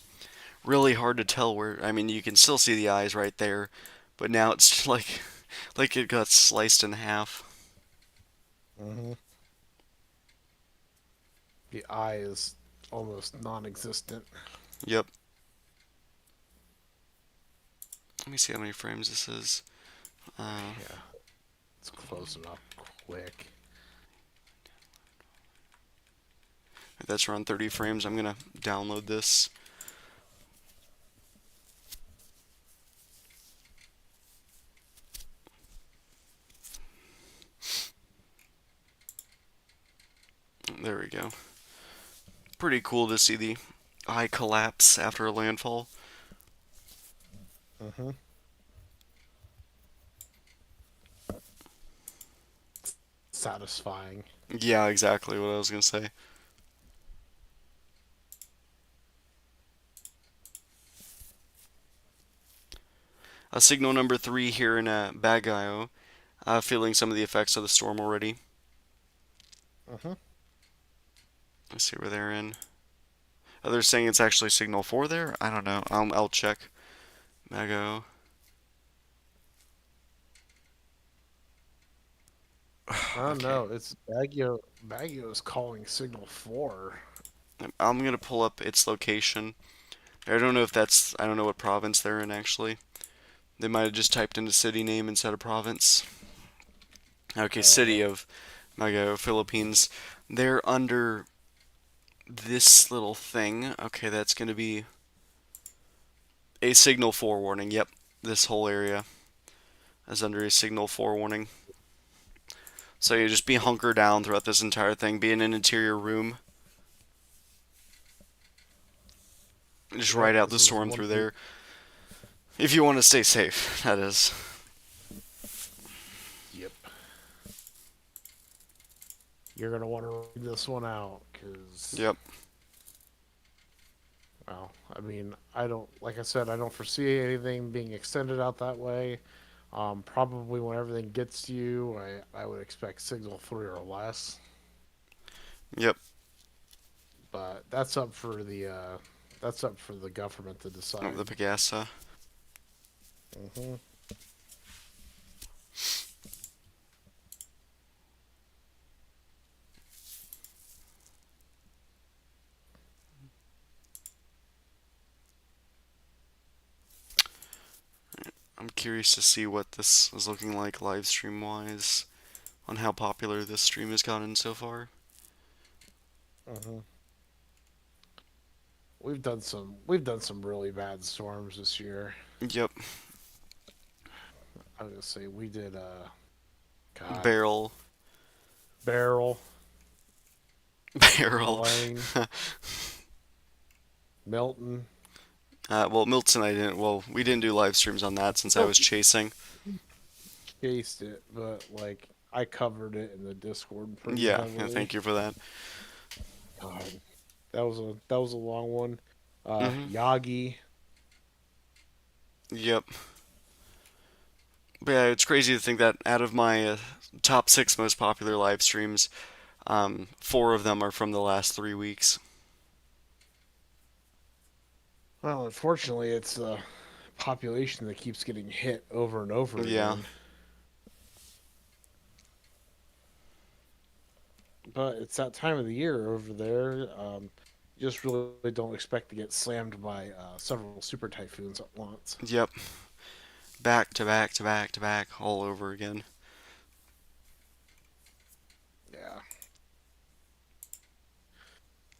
[SPEAKER 1] Really hard to tell where. I mean, you can still see the eyes right there, but now it's like it got sliced in half.
[SPEAKER 4] Mm-hmm. The eye is almost non-existent.
[SPEAKER 1] Yep. Let me see how many frames this is.
[SPEAKER 4] Yeah, it's close enough. Quick.
[SPEAKER 1] That's around 30 frames. I'm gonna download this. There we go. Pretty cool to see the eye collapse after a landfall.
[SPEAKER 4] Mm-hmm. Satisfying.
[SPEAKER 1] Yeah, exactly what I was gonna say. Signal number 3 here in Bagayo. Feeling some of the effects of the storm already.
[SPEAKER 4] Mm-hmm.
[SPEAKER 1] Let's see where they're in. Oh, they're saying it's actually signal 4 there? I don't know. I'll check. Bagayo.
[SPEAKER 4] Oh
[SPEAKER 1] Okay.
[SPEAKER 4] no, it's Baguio. Baguio is calling signal 4.
[SPEAKER 1] I'm gonna pull up its location. I don't know if that's. I don't know what province they're in actually. They might have just typed in a city name instead of province. Okay, city of Bagayo, Philippines. They're under this little thing. Okay, that's gonna be a signal 4 warning. Yep, this whole area is under a signal 4 warning. So you just be hunkered down throughout this entire thing. Be in an interior room. Just
[SPEAKER 4] Yep,
[SPEAKER 1] ride out the
[SPEAKER 4] this is
[SPEAKER 1] storm
[SPEAKER 4] one
[SPEAKER 1] through
[SPEAKER 4] of
[SPEAKER 1] there. If you want to stay safe, that is.
[SPEAKER 4] Yep. You're gonna want to read this one out, cause.
[SPEAKER 1] Yep.
[SPEAKER 4] Well, I mean, like I said, I don't foresee anything being extended out that way. Probably when everything gets to you, I would expect signal 3 or less.
[SPEAKER 1] Yep.
[SPEAKER 4] But that's up for the government to decide.
[SPEAKER 1] Oh, the Pagasa.
[SPEAKER 4] Mm-hmm.
[SPEAKER 1] I'm curious to see what this is looking like live stream wise, on how popular this stream has gotten so far.
[SPEAKER 4] Mm-hmm. We've done some really bad storms this year.
[SPEAKER 1] Yep.
[SPEAKER 4] I was gonna say we did
[SPEAKER 1] Barrel.
[SPEAKER 4] Barrel,
[SPEAKER 1] Barrel.
[SPEAKER 4] Elaine, Milton.
[SPEAKER 1] Well, Milton, I didn't. Well, we didn't do live streams on that since I was chasing.
[SPEAKER 4] chased it, but like I covered it in the Discord pretty
[SPEAKER 1] Yeah, yeah,
[SPEAKER 4] heavily.
[SPEAKER 1] thank you for that.
[SPEAKER 4] God, that was a long one.
[SPEAKER 1] Hmm.
[SPEAKER 4] Yagi.
[SPEAKER 1] Yep. But yeah, it's crazy to think that out of my top 6 most popular live streams, 4 of them are from the last 3 weeks.
[SPEAKER 4] Well, unfortunately, it's the population that keeps getting hit over and over
[SPEAKER 1] Yeah.
[SPEAKER 4] again. But it's that time of the year over there. You just really don't expect to get slammed by several super typhoons at once.
[SPEAKER 1] Yep. Back to back to back to back all over again.
[SPEAKER 4] Yeah,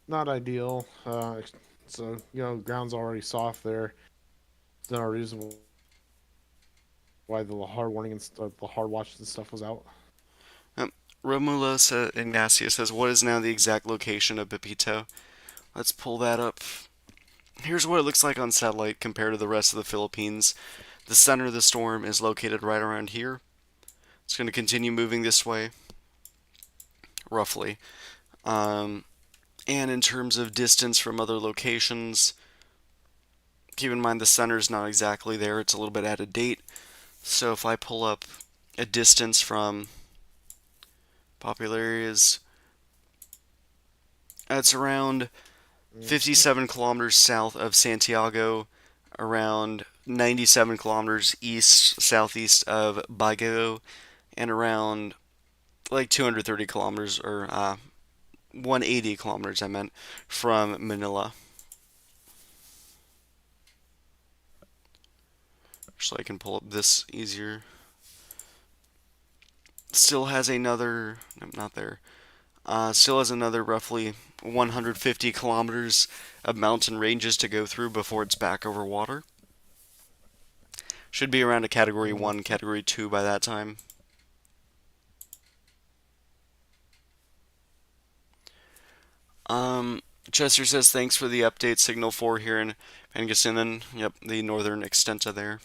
[SPEAKER 4] not ideal. So ground's already soft there. There's no reason why the hard warning and the hard watch and stuff was out.
[SPEAKER 1] Romulo Ignacio says, "What is now the exact location of Pepito?" Let's pull that up. Here's what it looks like on satellite compared to the rest of the Philippines. The center of the storm is located right around here. It's going to continue moving this way, roughly. Um, and in terms of distance from other locations, keep in mind the center's not exactly there. It's a little bit out of date. So if I pull up a distance from popular areas, it's around 57 kilometers south of Santiago, around 97 kilometers east southeast of Baguio, and around like 230 kilometers or 180 kilometers, I meant, from Manila. So I can pull up this easier. Still has another, no, not there. Still has another roughly 150 kilometers of mountain ranges to go through before it's back over water. Should be around a Category 1, Category 2 by that time. Chester says, thanks for the update. Signal 4 here in Pangasinan. Yep, the northern extenta there.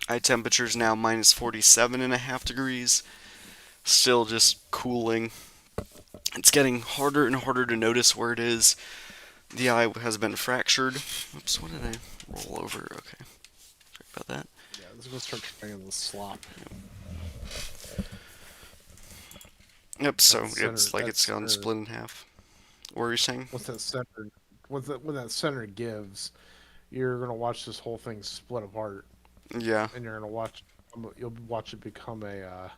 [SPEAKER 1] High temperatures now minus 47.5 degrees. Still just cooling. It's getting harder and harder to notice where it is. The eye has been fractured. Oops, what did I roll over? Okay. Sorry about that.
[SPEAKER 4] Yeah, let's go start trying the slop.
[SPEAKER 1] Yep, so
[SPEAKER 4] That center-
[SPEAKER 1] it's like
[SPEAKER 4] that
[SPEAKER 1] it's gone
[SPEAKER 4] center-
[SPEAKER 1] split in half. What were you saying?
[SPEAKER 4] Once that center, when that center gives, you're gonna watch this whole thing split apart,
[SPEAKER 1] Yeah.
[SPEAKER 4] and you'll watch it become a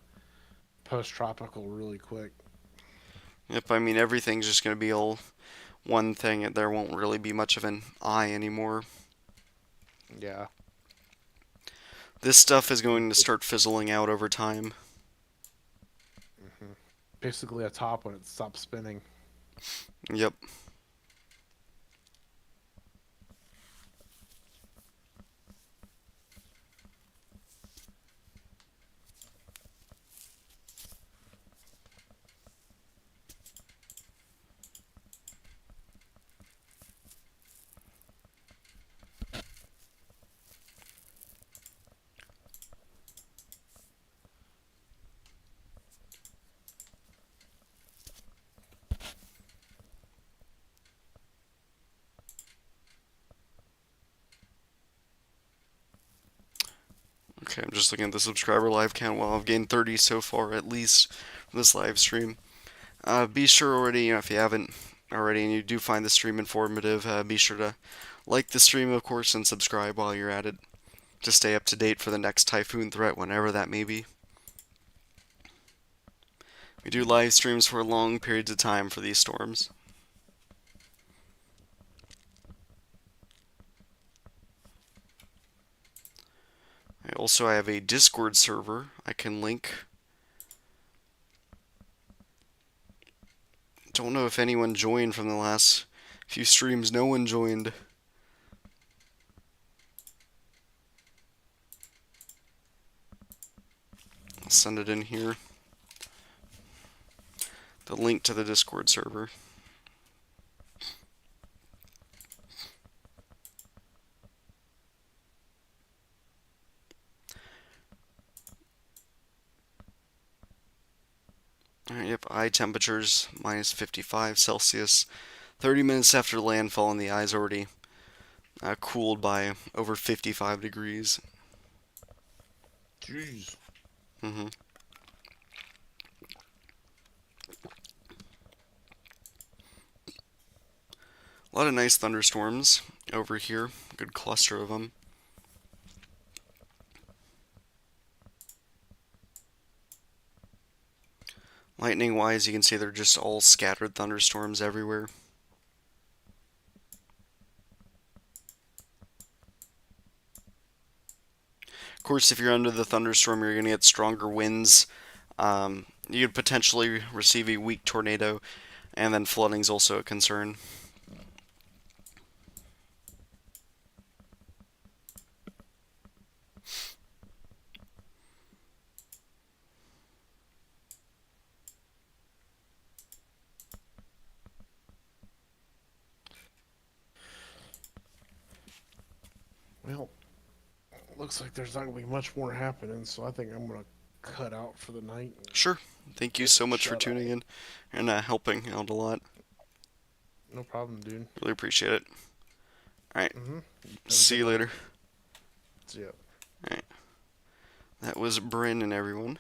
[SPEAKER 4] post-tropical really quick.
[SPEAKER 1] Yep, I mean, everything's just going to be all one thing. There won't really be much of an eye anymore.
[SPEAKER 4] Yeah.
[SPEAKER 1] This stuff is going to start fizzling out over time.
[SPEAKER 4] Basically a top when it stops spinning.
[SPEAKER 1] Yep. Okay, I'm just looking at the subscriber live count. Well, I've gained 30 so far, at least, from this live stream. Be sure already, if you haven't already and you do find the stream informative, be sure to like the stream, of course, and subscribe while you're at it to stay up to date for the next typhoon threat, whenever that may be. We do live streams for long periods of time for these storms. I have a Discord server I can link. Don't know if anyone joined from the last few streams. No one joined. send it in here. The link to the Discord server. Alright, yep, eye temperatures minus 55 Celsius. 30 minutes after landfall, and the eye's already cooled by over 55 degrees.
[SPEAKER 4] Jeez.
[SPEAKER 1] Mm-hmm. A lot of nice thunderstorms over here. Good cluster of them. Lightning wise, you can see they're just all scattered thunderstorms everywhere. Of course, if you're under the thunderstorm, you're going to get stronger winds. You could potentially receive a weak tornado, and then flooding is also a concern.
[SPEAKER 4] Well, looks like there's not going to be much more happening, so I think I'm going to cut out for the night.
[SPEAKER 1] Sure. Thank you so much for tuning in and helping out a lot.
[SPEAKER 4] No problem, dude.
[SPEAKER 1] Really appreciate it. Alright.
[SPEAKER 4] Mm-hmm.
[SPEAKER 1] See you later.
[SPEAKER 4] See ya.
[SPEAKER 1] Alright. That was Bryn and everyone.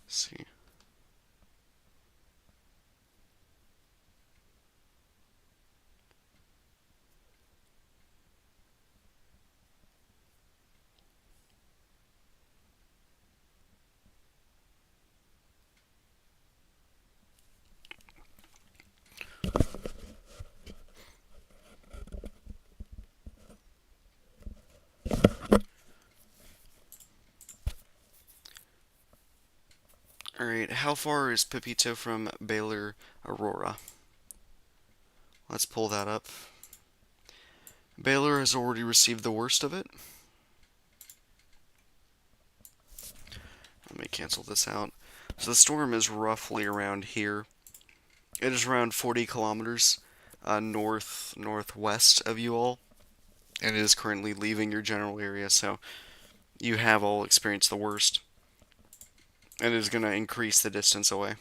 [SPEAKER 1] Let's see. Alright, how far is Pepito from Baylor, Aurora? Let's pull that up. Baylor has already received the worst of it. Let me cancel this out. So the storm is roughly around here. It is around 40 kilometers northwest of you all. And it is currently leaving your general area, so you have all experienced the worst. And it is going to increase the distance away.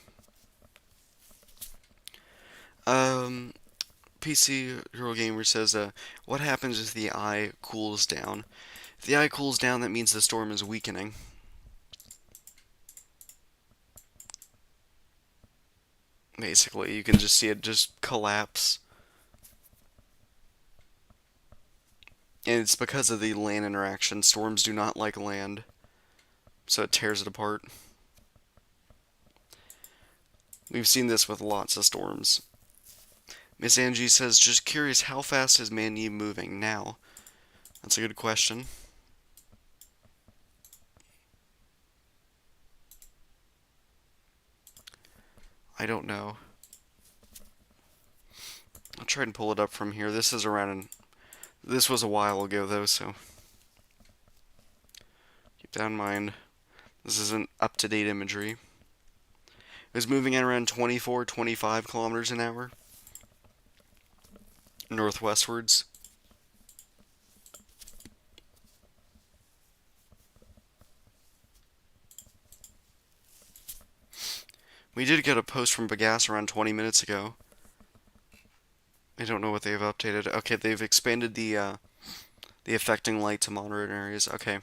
[SPEAKER 1] PC Hero Gamer says, what happens if the eye cools down? If the eye cools down, that means the storm is weakening. Basically, you can just see it just collapse. And it's because of the land interaction. Storms do not like land, so it tears it apart. We've seen this with lots of storms. Miss Angie says, just curious, how fast is Manny moving now? That's a good question. I don't know. I'll try and pull it up from here. This is around, this was a while ago though, so keep that in mind. This isn't up-to-date imagery. It was moving at around 24, 25 kilometers an hour. Northwestwards. We did get a post from Bagasse around 20 minutes ago. I don't know what they've updated. Okay, they've expanded the affecting light to moderate areas. Okay.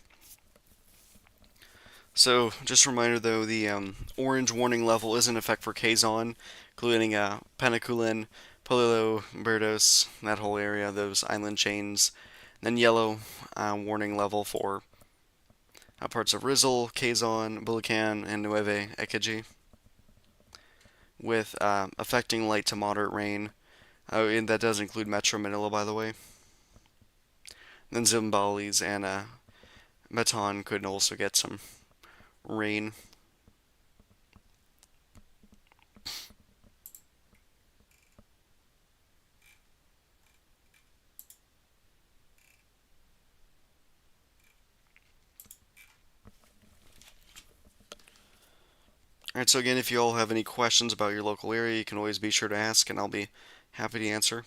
[SPEAKER 1] So, just a reminder though, the orange warning level is in effect for Quezon, including Penaculan, Polillo, Berdos, that whole area, those island chains. Then yellow warning level for parts of Rizal, Quezon, Bulacan, and Nueve Ecija, with affecting light to moderate rain. And that does include Metro Manila, by the way. Then Zambales and Meton could also get some rain. Alright, so again, if you all have any questions about your local area, you can always be sure to ask, and I'll be happy to answer.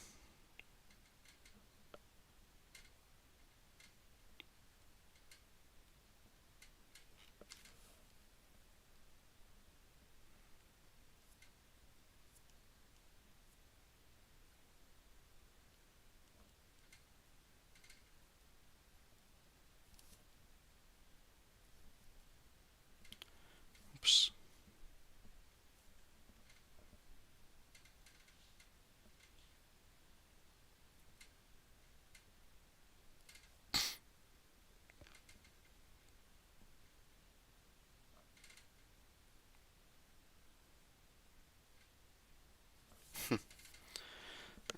[SPEAKER 1] Oops.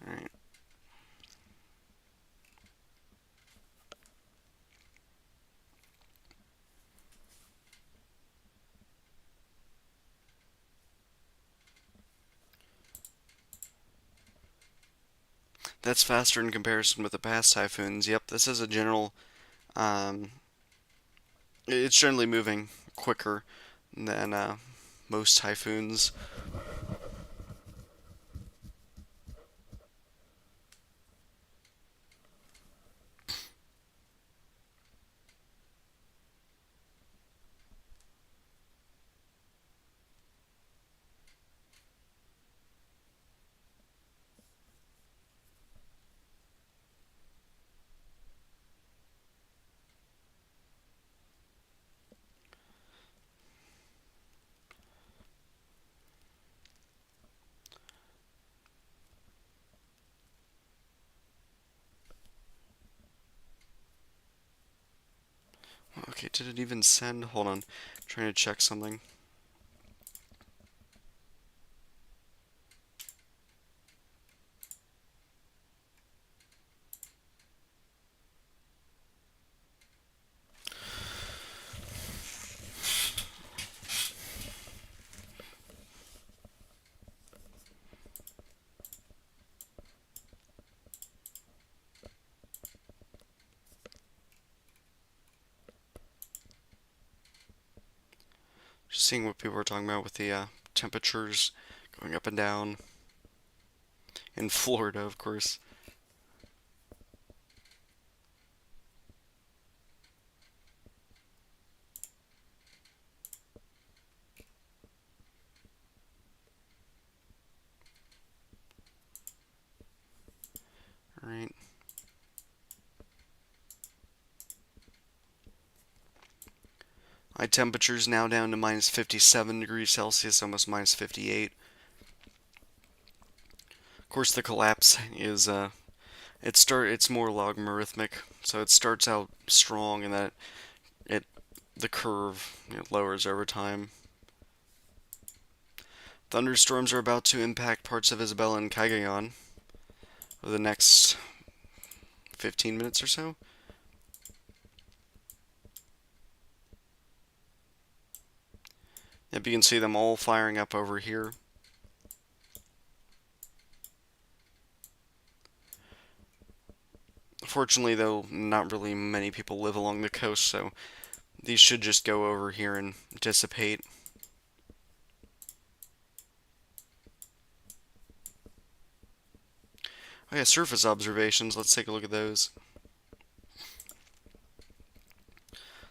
[SPEAKER 1] Alright. That's faster in comparison with the past typhoons. Yep, this is a general. It's generally moving quicker than most typhoons. Okay, did it even send? Hold on. I'm trying to check something. Just seeing what people are talking about with the temperatures going up and down. In Florida, of course. Alright. My temperature's now down to minus 57 degrees Celsius, almost minus 58. Of course, the collapse is it's more logarithmic, so it starts out strong and that the curve lowers over time. Thunderstorms are about to impact parts of Isabela and Cagayan over the next 15 minutes or so. Yep, you can see them all firing up over here. Fortunately, though, not really many people live along the coast, so these should just go over here and dissipate. Oh yeah, surface observations. Let's take a look at those.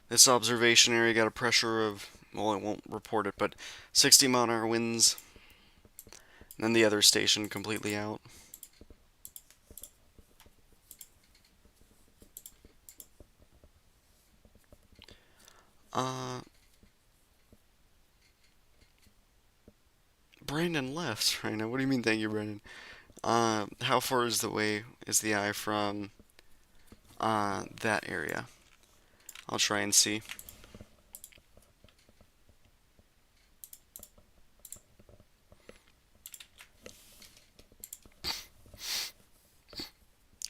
[SPEAKER 1] This observation area got a pressure of, well, it won't report it, but 60 mile-an-hour winds. And then the other station completely out. Brandon left right now. What do you mean, thank you, Brandon? How far is the eye from that area. I'll try and see.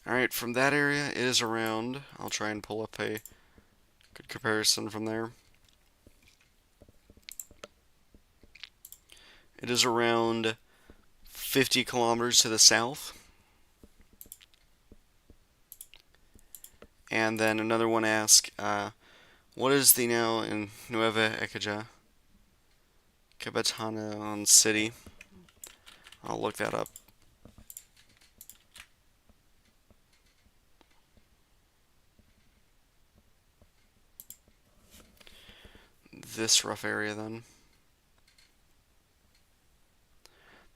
[SPEAKER 1] Alright, from that area, it is around. I'll try and pull up a good comparison from there. It is around 50 kilometers to the south. And then another one asked, what is the now in Nueva Ecija, Cabatanon City? I'll look that up. This rough area then.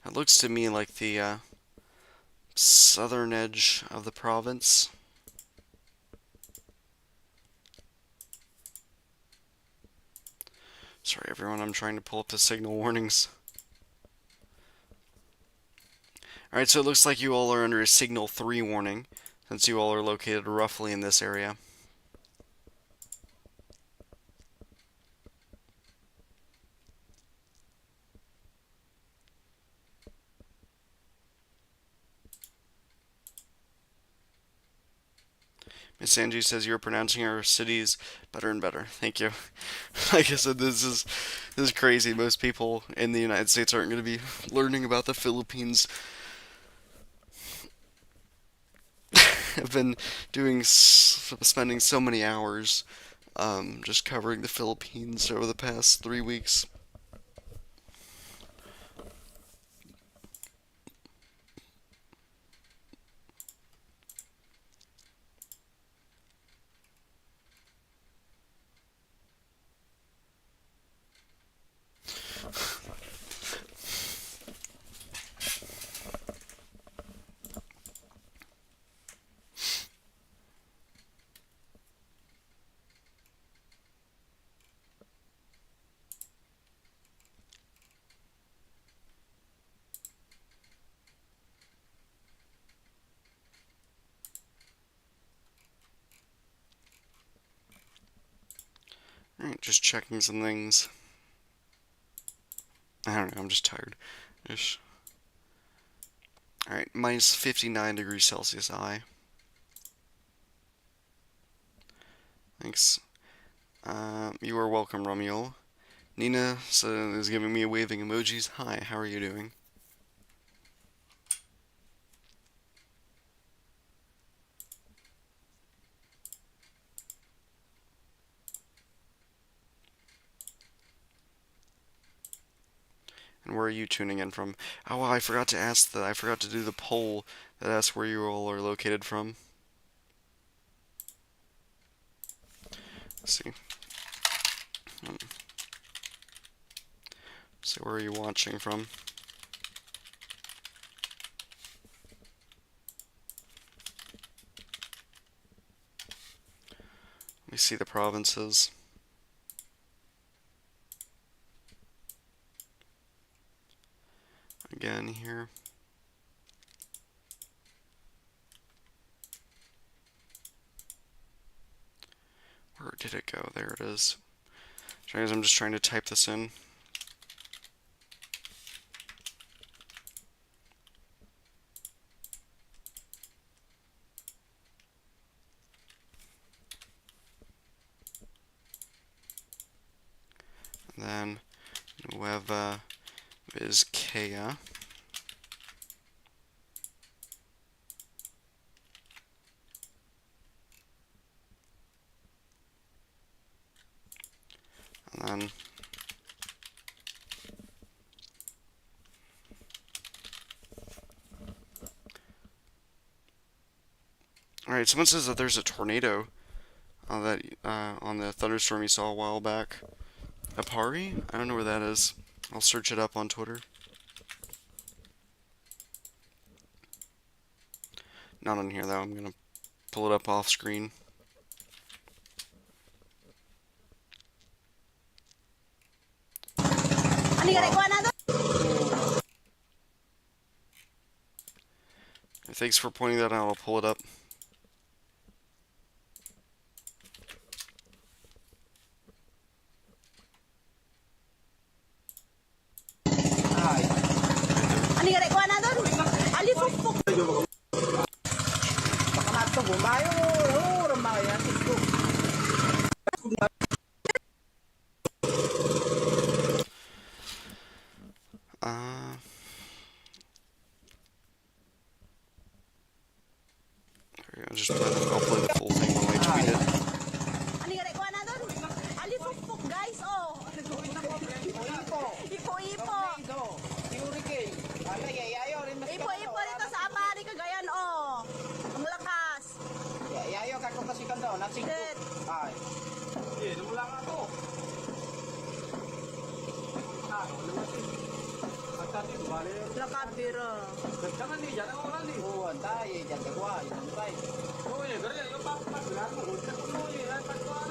[SPEAKER 1] That looks to me like the southern edge of the province. Sorry everyone, I'm trying to pull up the signal warnings. Alright, so it looks like you all are under a signal 3 warning, since you all are located roughly in this area. Miss Angie says you're pronouncing our cities better and better. Thank you. Like I said, this is crazy. Most people in the United States aren't going to be learning about the Philippines. I've been spending so many hours just covering the Philippines over the past 3 weeks. Alright, just checking some things. I don't know, I'm just tired. Alright, minus 59 degrees Celsius high. Thanks. You are welcome, Romulo. Nina is giving me waving emojis. Hi, how are you doing? And where are you tuning in from? Oh, well, I forgot to ask I forgot to do the poll that asks where you all are located from. Let's see. So where are you watching from? Let me see the provinces. Again here. Where did it go? There it is. Guys, I'm just trying to type this in. And then Nueva Vizcaya. And then alright, someone says that there's a tornado on the thunderstorm you saw a while back. Apari? I don't know where that is. I'll search it up on Twitter. Not on here though, I'm gonna pull it up off screen. Thanks for pointing that out, I'll pull it up. I'll play the full thing when I tweet it.
[SPEAKER 9] Ano yung kuha na doon? Alipukpuk guys, oh! Ipo-ipo! Ipo-ipo dito sa Apari, Cagayan, oh! Ang lakas!
[SPEAKER 10] Yayo, kako kasi kando, natsing ko.
[SPEAKER 9] Shit!
[SPEAKER 10] Ay. Wala nga to.
[SPEAKER 9] Lakabira.
[SPEAKER 10] Jangan nih, jangan orang nih. Oh, antai, jangan gua, antai. Oh, ya, gara yo pak bilang mo, udah kuno ya, pak gua.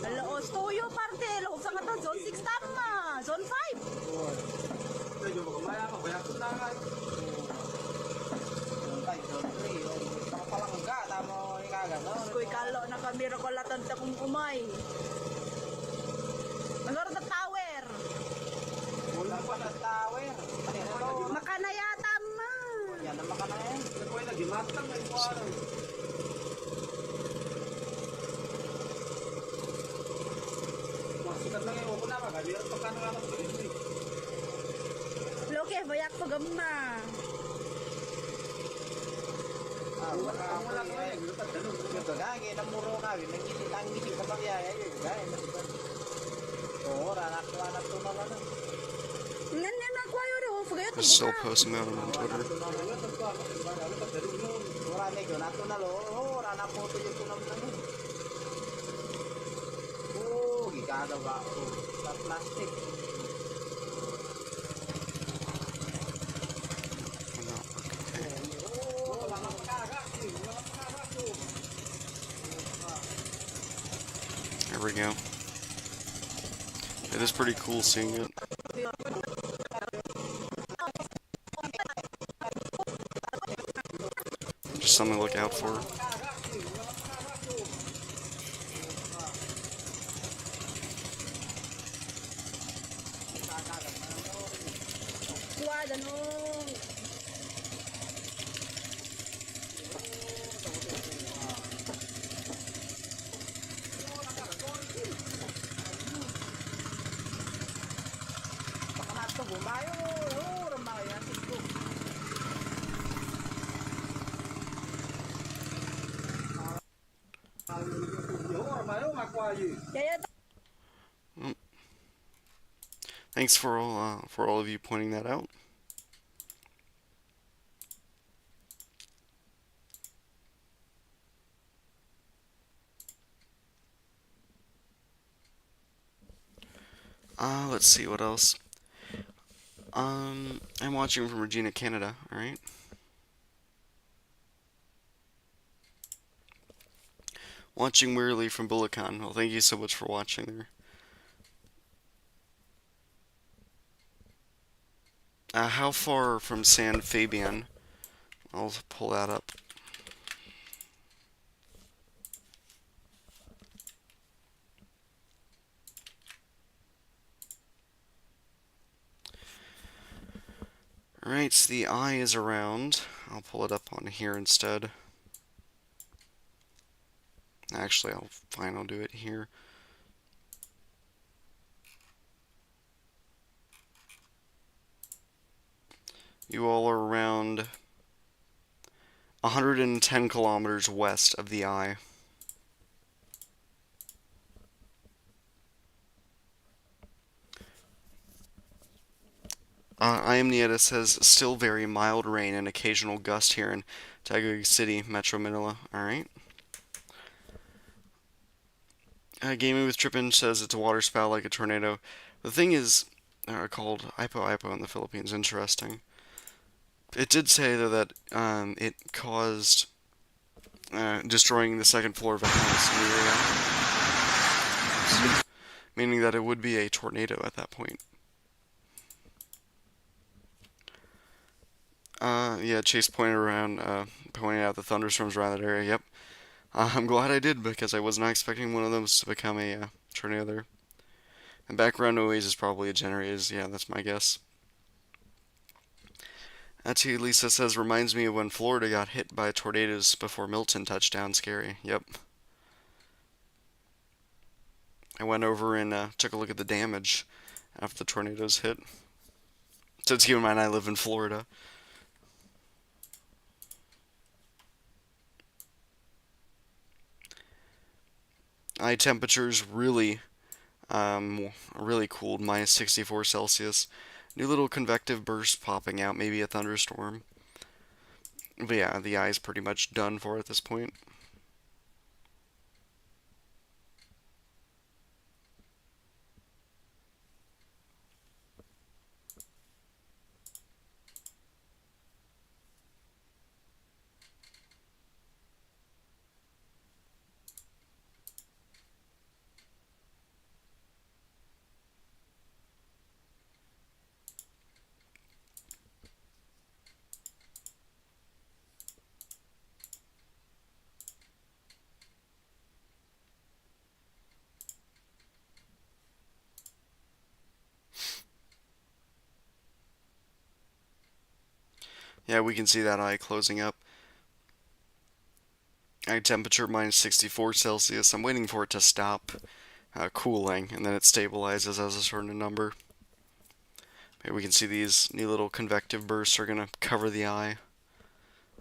[SPEAKER 9] Alaos, tuyo parte. Loob sa katon, zone 6 tama. Zone 5.
[SPEAKER 10] Medyo makamaya ka, kaya ko na nga. Antai, zone 3. Palang enggak, tamo ni kagak.
[SPEAKER 9] Kuy kalo na kamera ko latan ta kung umay. Magkaroon ng tower.
[SPEAKER 10] Wala pa na tower.
[SPEAKER 9] Makanaya tama.
[SPEAKER 10] Yan ang makanaya. Kuy lagi matang may kuano. Masikat lang yung una ba? Gabi ang pagkano lang ako dito.
[SPEAKER 9] Loke, bayak pa gamma.
[SPEAKER 10] Wala ko eh. Ito gagi, namuro ka. Nagkitang-giti ka pang yaya. Gaya, masikat. Oo, ranak to naman.
[SPEAKER 9] Ngayon na ko ayo ro, fugay to.
[SPEAKER 1] Just still posting that on Twitter.
[SPEAKER 10] Rane ko nato na lo, ranak po to yung tunam na yun. Oh, gigada ba? Sa plastic.
[SPEAKER 1] There we go. It is pretty cool seeing it. Just something to look out for.
[SPEAKER 9] Kuha danong. Kaya
[SPEAKER 1] Thanks for all of you pointing that out. Let's see what else. I'm watching from Regina, Canada. All right. Watching wearily from Bulletin. Well, thank you so much for watching there. How far from San Fabian? I'll pull that up. Alright, so the eye is around. I'll pull it up on here instead. Actually, I'll do it here. You all are around 110 kilometers west of the eye. I am Nieta says, still very mild rain and occasional gust here in Taguig City, Metro Manila. Alright. Gaming with Trippin says it's a water spout like a tornado. The thing is, called Ipo in the Philippines. Interesting. It did say, though, that it caused destroying the second floor of a house in the area. Meaning that it would be a tornado at that point. Yeah, Chase pointed out the thunderstorms around that area. Yep. I'm glad I did, because I was not expecting one of those to become a tornado there. And background noise is probably a generator. Yeah, that's my guess. Actually, Lisa says, reminds me of when Florida got hit by tornadoes before Milton touched down. Scary. Yep. I went over and took a look at the damage after the tornadoes hit. So keep in mind, I live in Florida. Eye temperatures really cooled, minus 64 Celsius. New little convective burst popping out, maybe a thunderstorm. But yeah, the eye's pretty much done for at this point. Yeah, we can see that eye closing up. Eye temperature minus 64 Celsius. I'm waiting for it to stop cooling, and then it stabilizes as a certain number. Okay, we can see these new little convective bursts are going to cover the eye,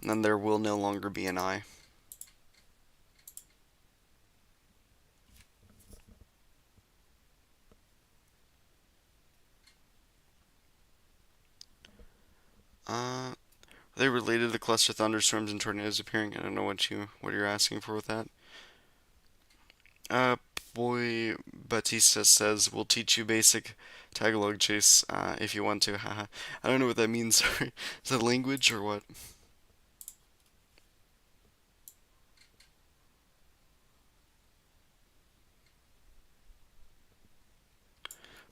[SPEAKER 1] and then there will no longer be an eye. Are they related to the cluster thunderstorms and tornadoes appearing? I don't know what you're asking for with that. Boy Batista says we'll teach you basic Tagalog, Chase, if you want to. Haha. I don't know what that means. Sorry. Is that language or what?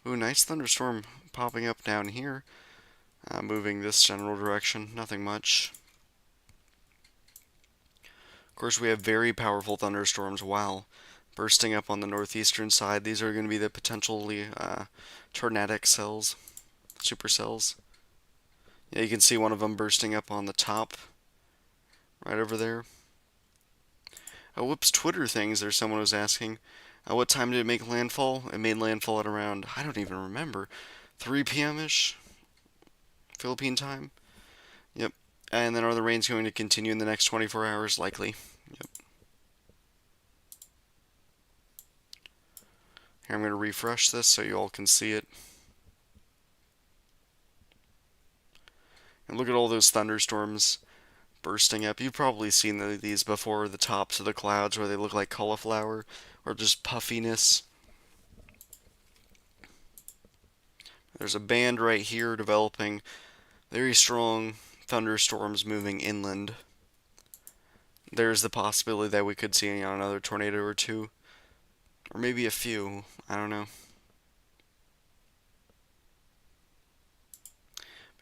[SPEAKER 1] Ooh, nice thunderstorm popping up down here. Moving this general direction. Nothing much. Of course, we have very powerful thunderstorms. Wow. Bursting up on the northeastern side. These are going to be the potentially tornadic cells, supercells. Yeah, you can see one of them bursting up on the top, right over there. Oh, whoops, Twitter things. There's someone who's asking, what time did it make landfall? It made landfall at around, I don't even remember, 3 p.m.-ish, Philippine time. Yep. And then are the rains going to continue in the next 24 hours? Likely. Yep. Here, I'm going to refresh this so you all can see it. And look at all those thunderstorms bursting up. You've probably seen these before, the tops of the clouds where they look like cauliflower or just puffiness. There's a band right here developing very strong thunderstorms moving inland. There's the possibility that we could see another tornado or two, or maybe a few. I don't know.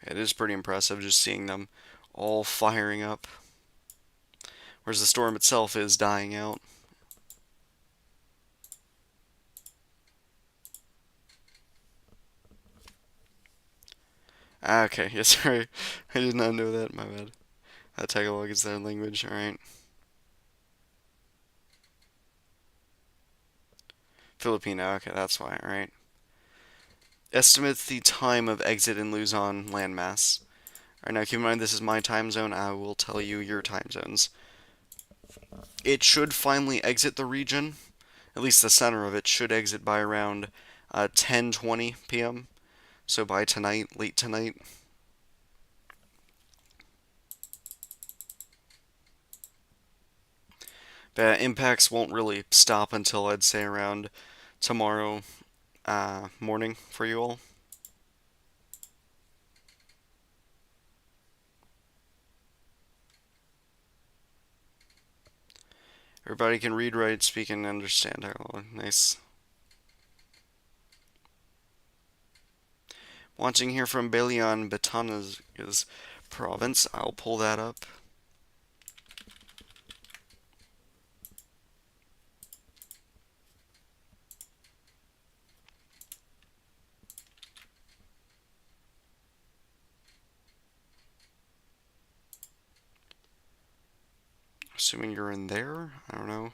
[SPEAKER 1] It is pretty impressive just seeing them all firing up, whereas the storm itself is dying out. Okay, yes, sorry. I did not know that, my bad. Tagalog is their language, alright. Filipino, okay, that's why, alright. Estimates the time of exit in Luzon landmass. Alright, now keep in mind this is my time zone, I will tell you your time zones. It should finally exit the region, at least the center of it should exit by around 10:20 p.m. So by tonight, late tonight. But impacts won't really stop until I'd say around tomorrow morning for you all. Everybody can read, write, speak, and understand. Oh, nice. Watching here from Belian, Batangas province. I'll pull that up. Assuming you're in there? I don't know.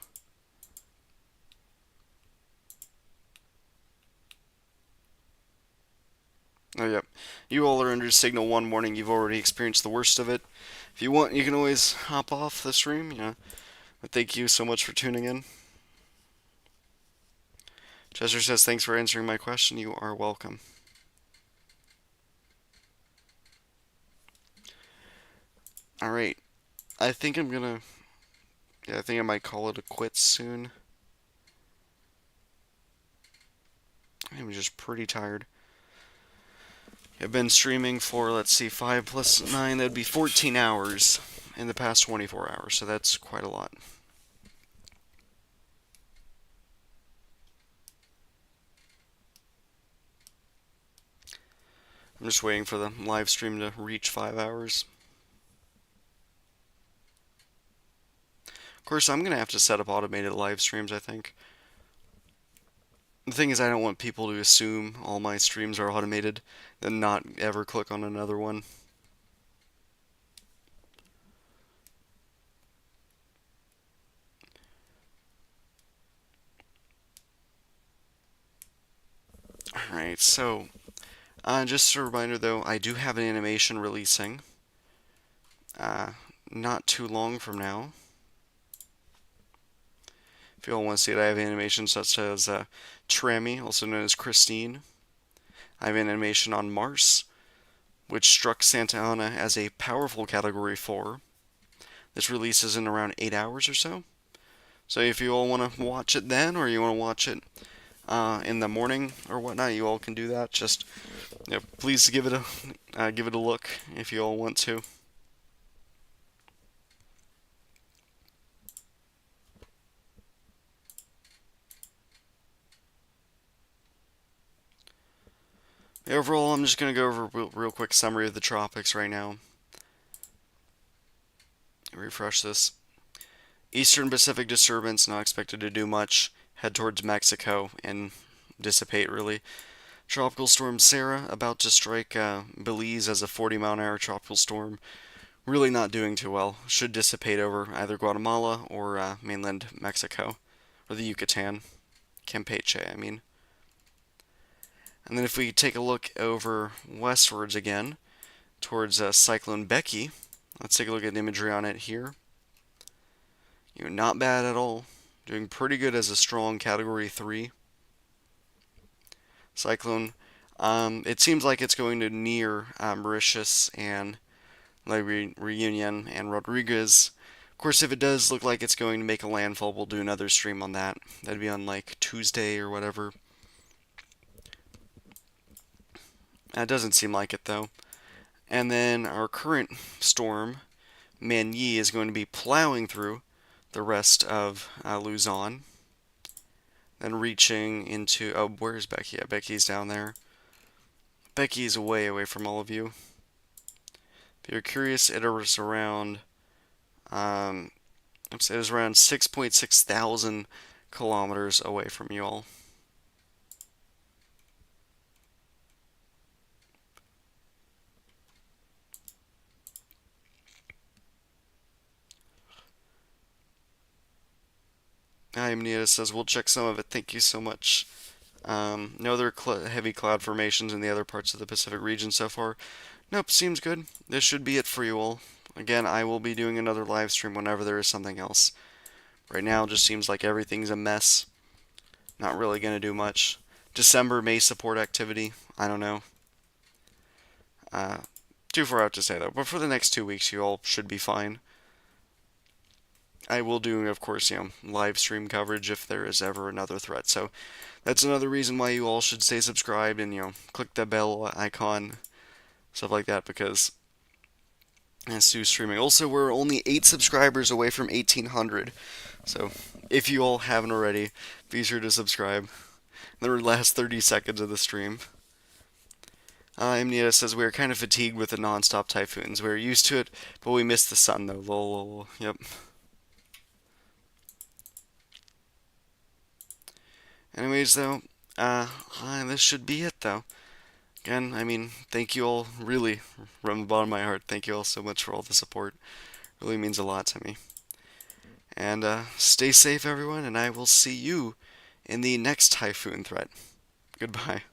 [SPEAKER 1] Oh, yep. You all are under Signal 1 warning. You've already experienced the worst of it. If you want, you can always hop off the stream, yeah. But thank you so much for tuning in. Chester says, thanks for answering my question. You are welcome. Alright. I think I'm gonna... Yeah, I think I might call it a quits soon. I'm just pretty tired. I've been streaming for, let's see, 5 plus 9, that'd be 14 hours in the past 24 hours, so that's quite a lot. I'm just waiting for the live stream to reach 5 hours. Of course, I'm going to have to set up automated live streams, I think. The thing is, I don't want people to assume all my streams are automated, then not ever click on another one. Alright, so, just a reminder though, I do have an animation releasing. Not too long from now. If you all want to see it, I have animations such as Trammy, also known as Christine. I have an animation on Mars, which struck Santa Ana as a powerful Category 4. This releases in around 8 hours or so. So if you all want to watch it then, or you want to watch it in the morning or whatnot, you all can do that. Just please give it a look if you all want to. Overall, I'm just going to go over a real quick summary of the tropics right now. Refresh this. Eastern Pacific disturbance, not expected to do much. Head towards Mexico and dissipate, really. Tropical storm Sarah, about to strike Belize as a 40-mile-an-hour tropical storm. Really not doing too well. Should dissipate over either Guatemala or mainland Mexico. Or the Yucatan. Campeche, I mean. And then if we take a look over westwards again, towards Cyclone Becky, let's take a look at imagery on it here. Not bad at all. Doing pretty good as a strong Category 3 cyclone. It seems like it's going to near Mauritius and La Reunion and Rodriguez. Of course, if it does look like it's going to make a landfall, we'll do another stream on that. That'd be on like Tuesday or whatever. That doesn't seem like it though. And then our current storm, Manyi, is going to be plowing through the rest of Luzon. Then reaching into... Oh, where's Becky? Yeah, Becky's down there. Becky's way away from all of you. If you're curious, it was around... it was around 6.6 thousand kilometers away from you all. Hi, Amnita says, we'll check some of it. Thank you so much. No other heavy cloud formations in the other parts of the Pacific region so far. Nope, seems good. This should be it for you all. Again, I will be doing another live stream whenever there is something else. Right now, it just seems like everything's a mess. Not really going to do much. December may support activity. I don't know. Too far out to say, though. But for the next 2 weeks, you all should be fine. I will do, of course, live stream coverage if there is ever another threat. So that's another reason why you all should stay subscribed and, click the bell icon, stuff like that, because it's too streaming. Also, we're only 8 subscribers away from 1,800. So if you all haven't already, be sure to subscribe. The last 30 seconds of the stream. Amnita says, we are kind of fatigued with the non-stop typhoons. We're used to it, but we miss the sun, though. Lol, lol, lol. Yep. Anyways, though, this should be it, though. Again, I mean, thank you all, really, from the bottom of my heart, thank you all so much for all the support. Really means a lot to me. And, stay safe, everyone, and I will see you in the next typhoon threat. Goodbye.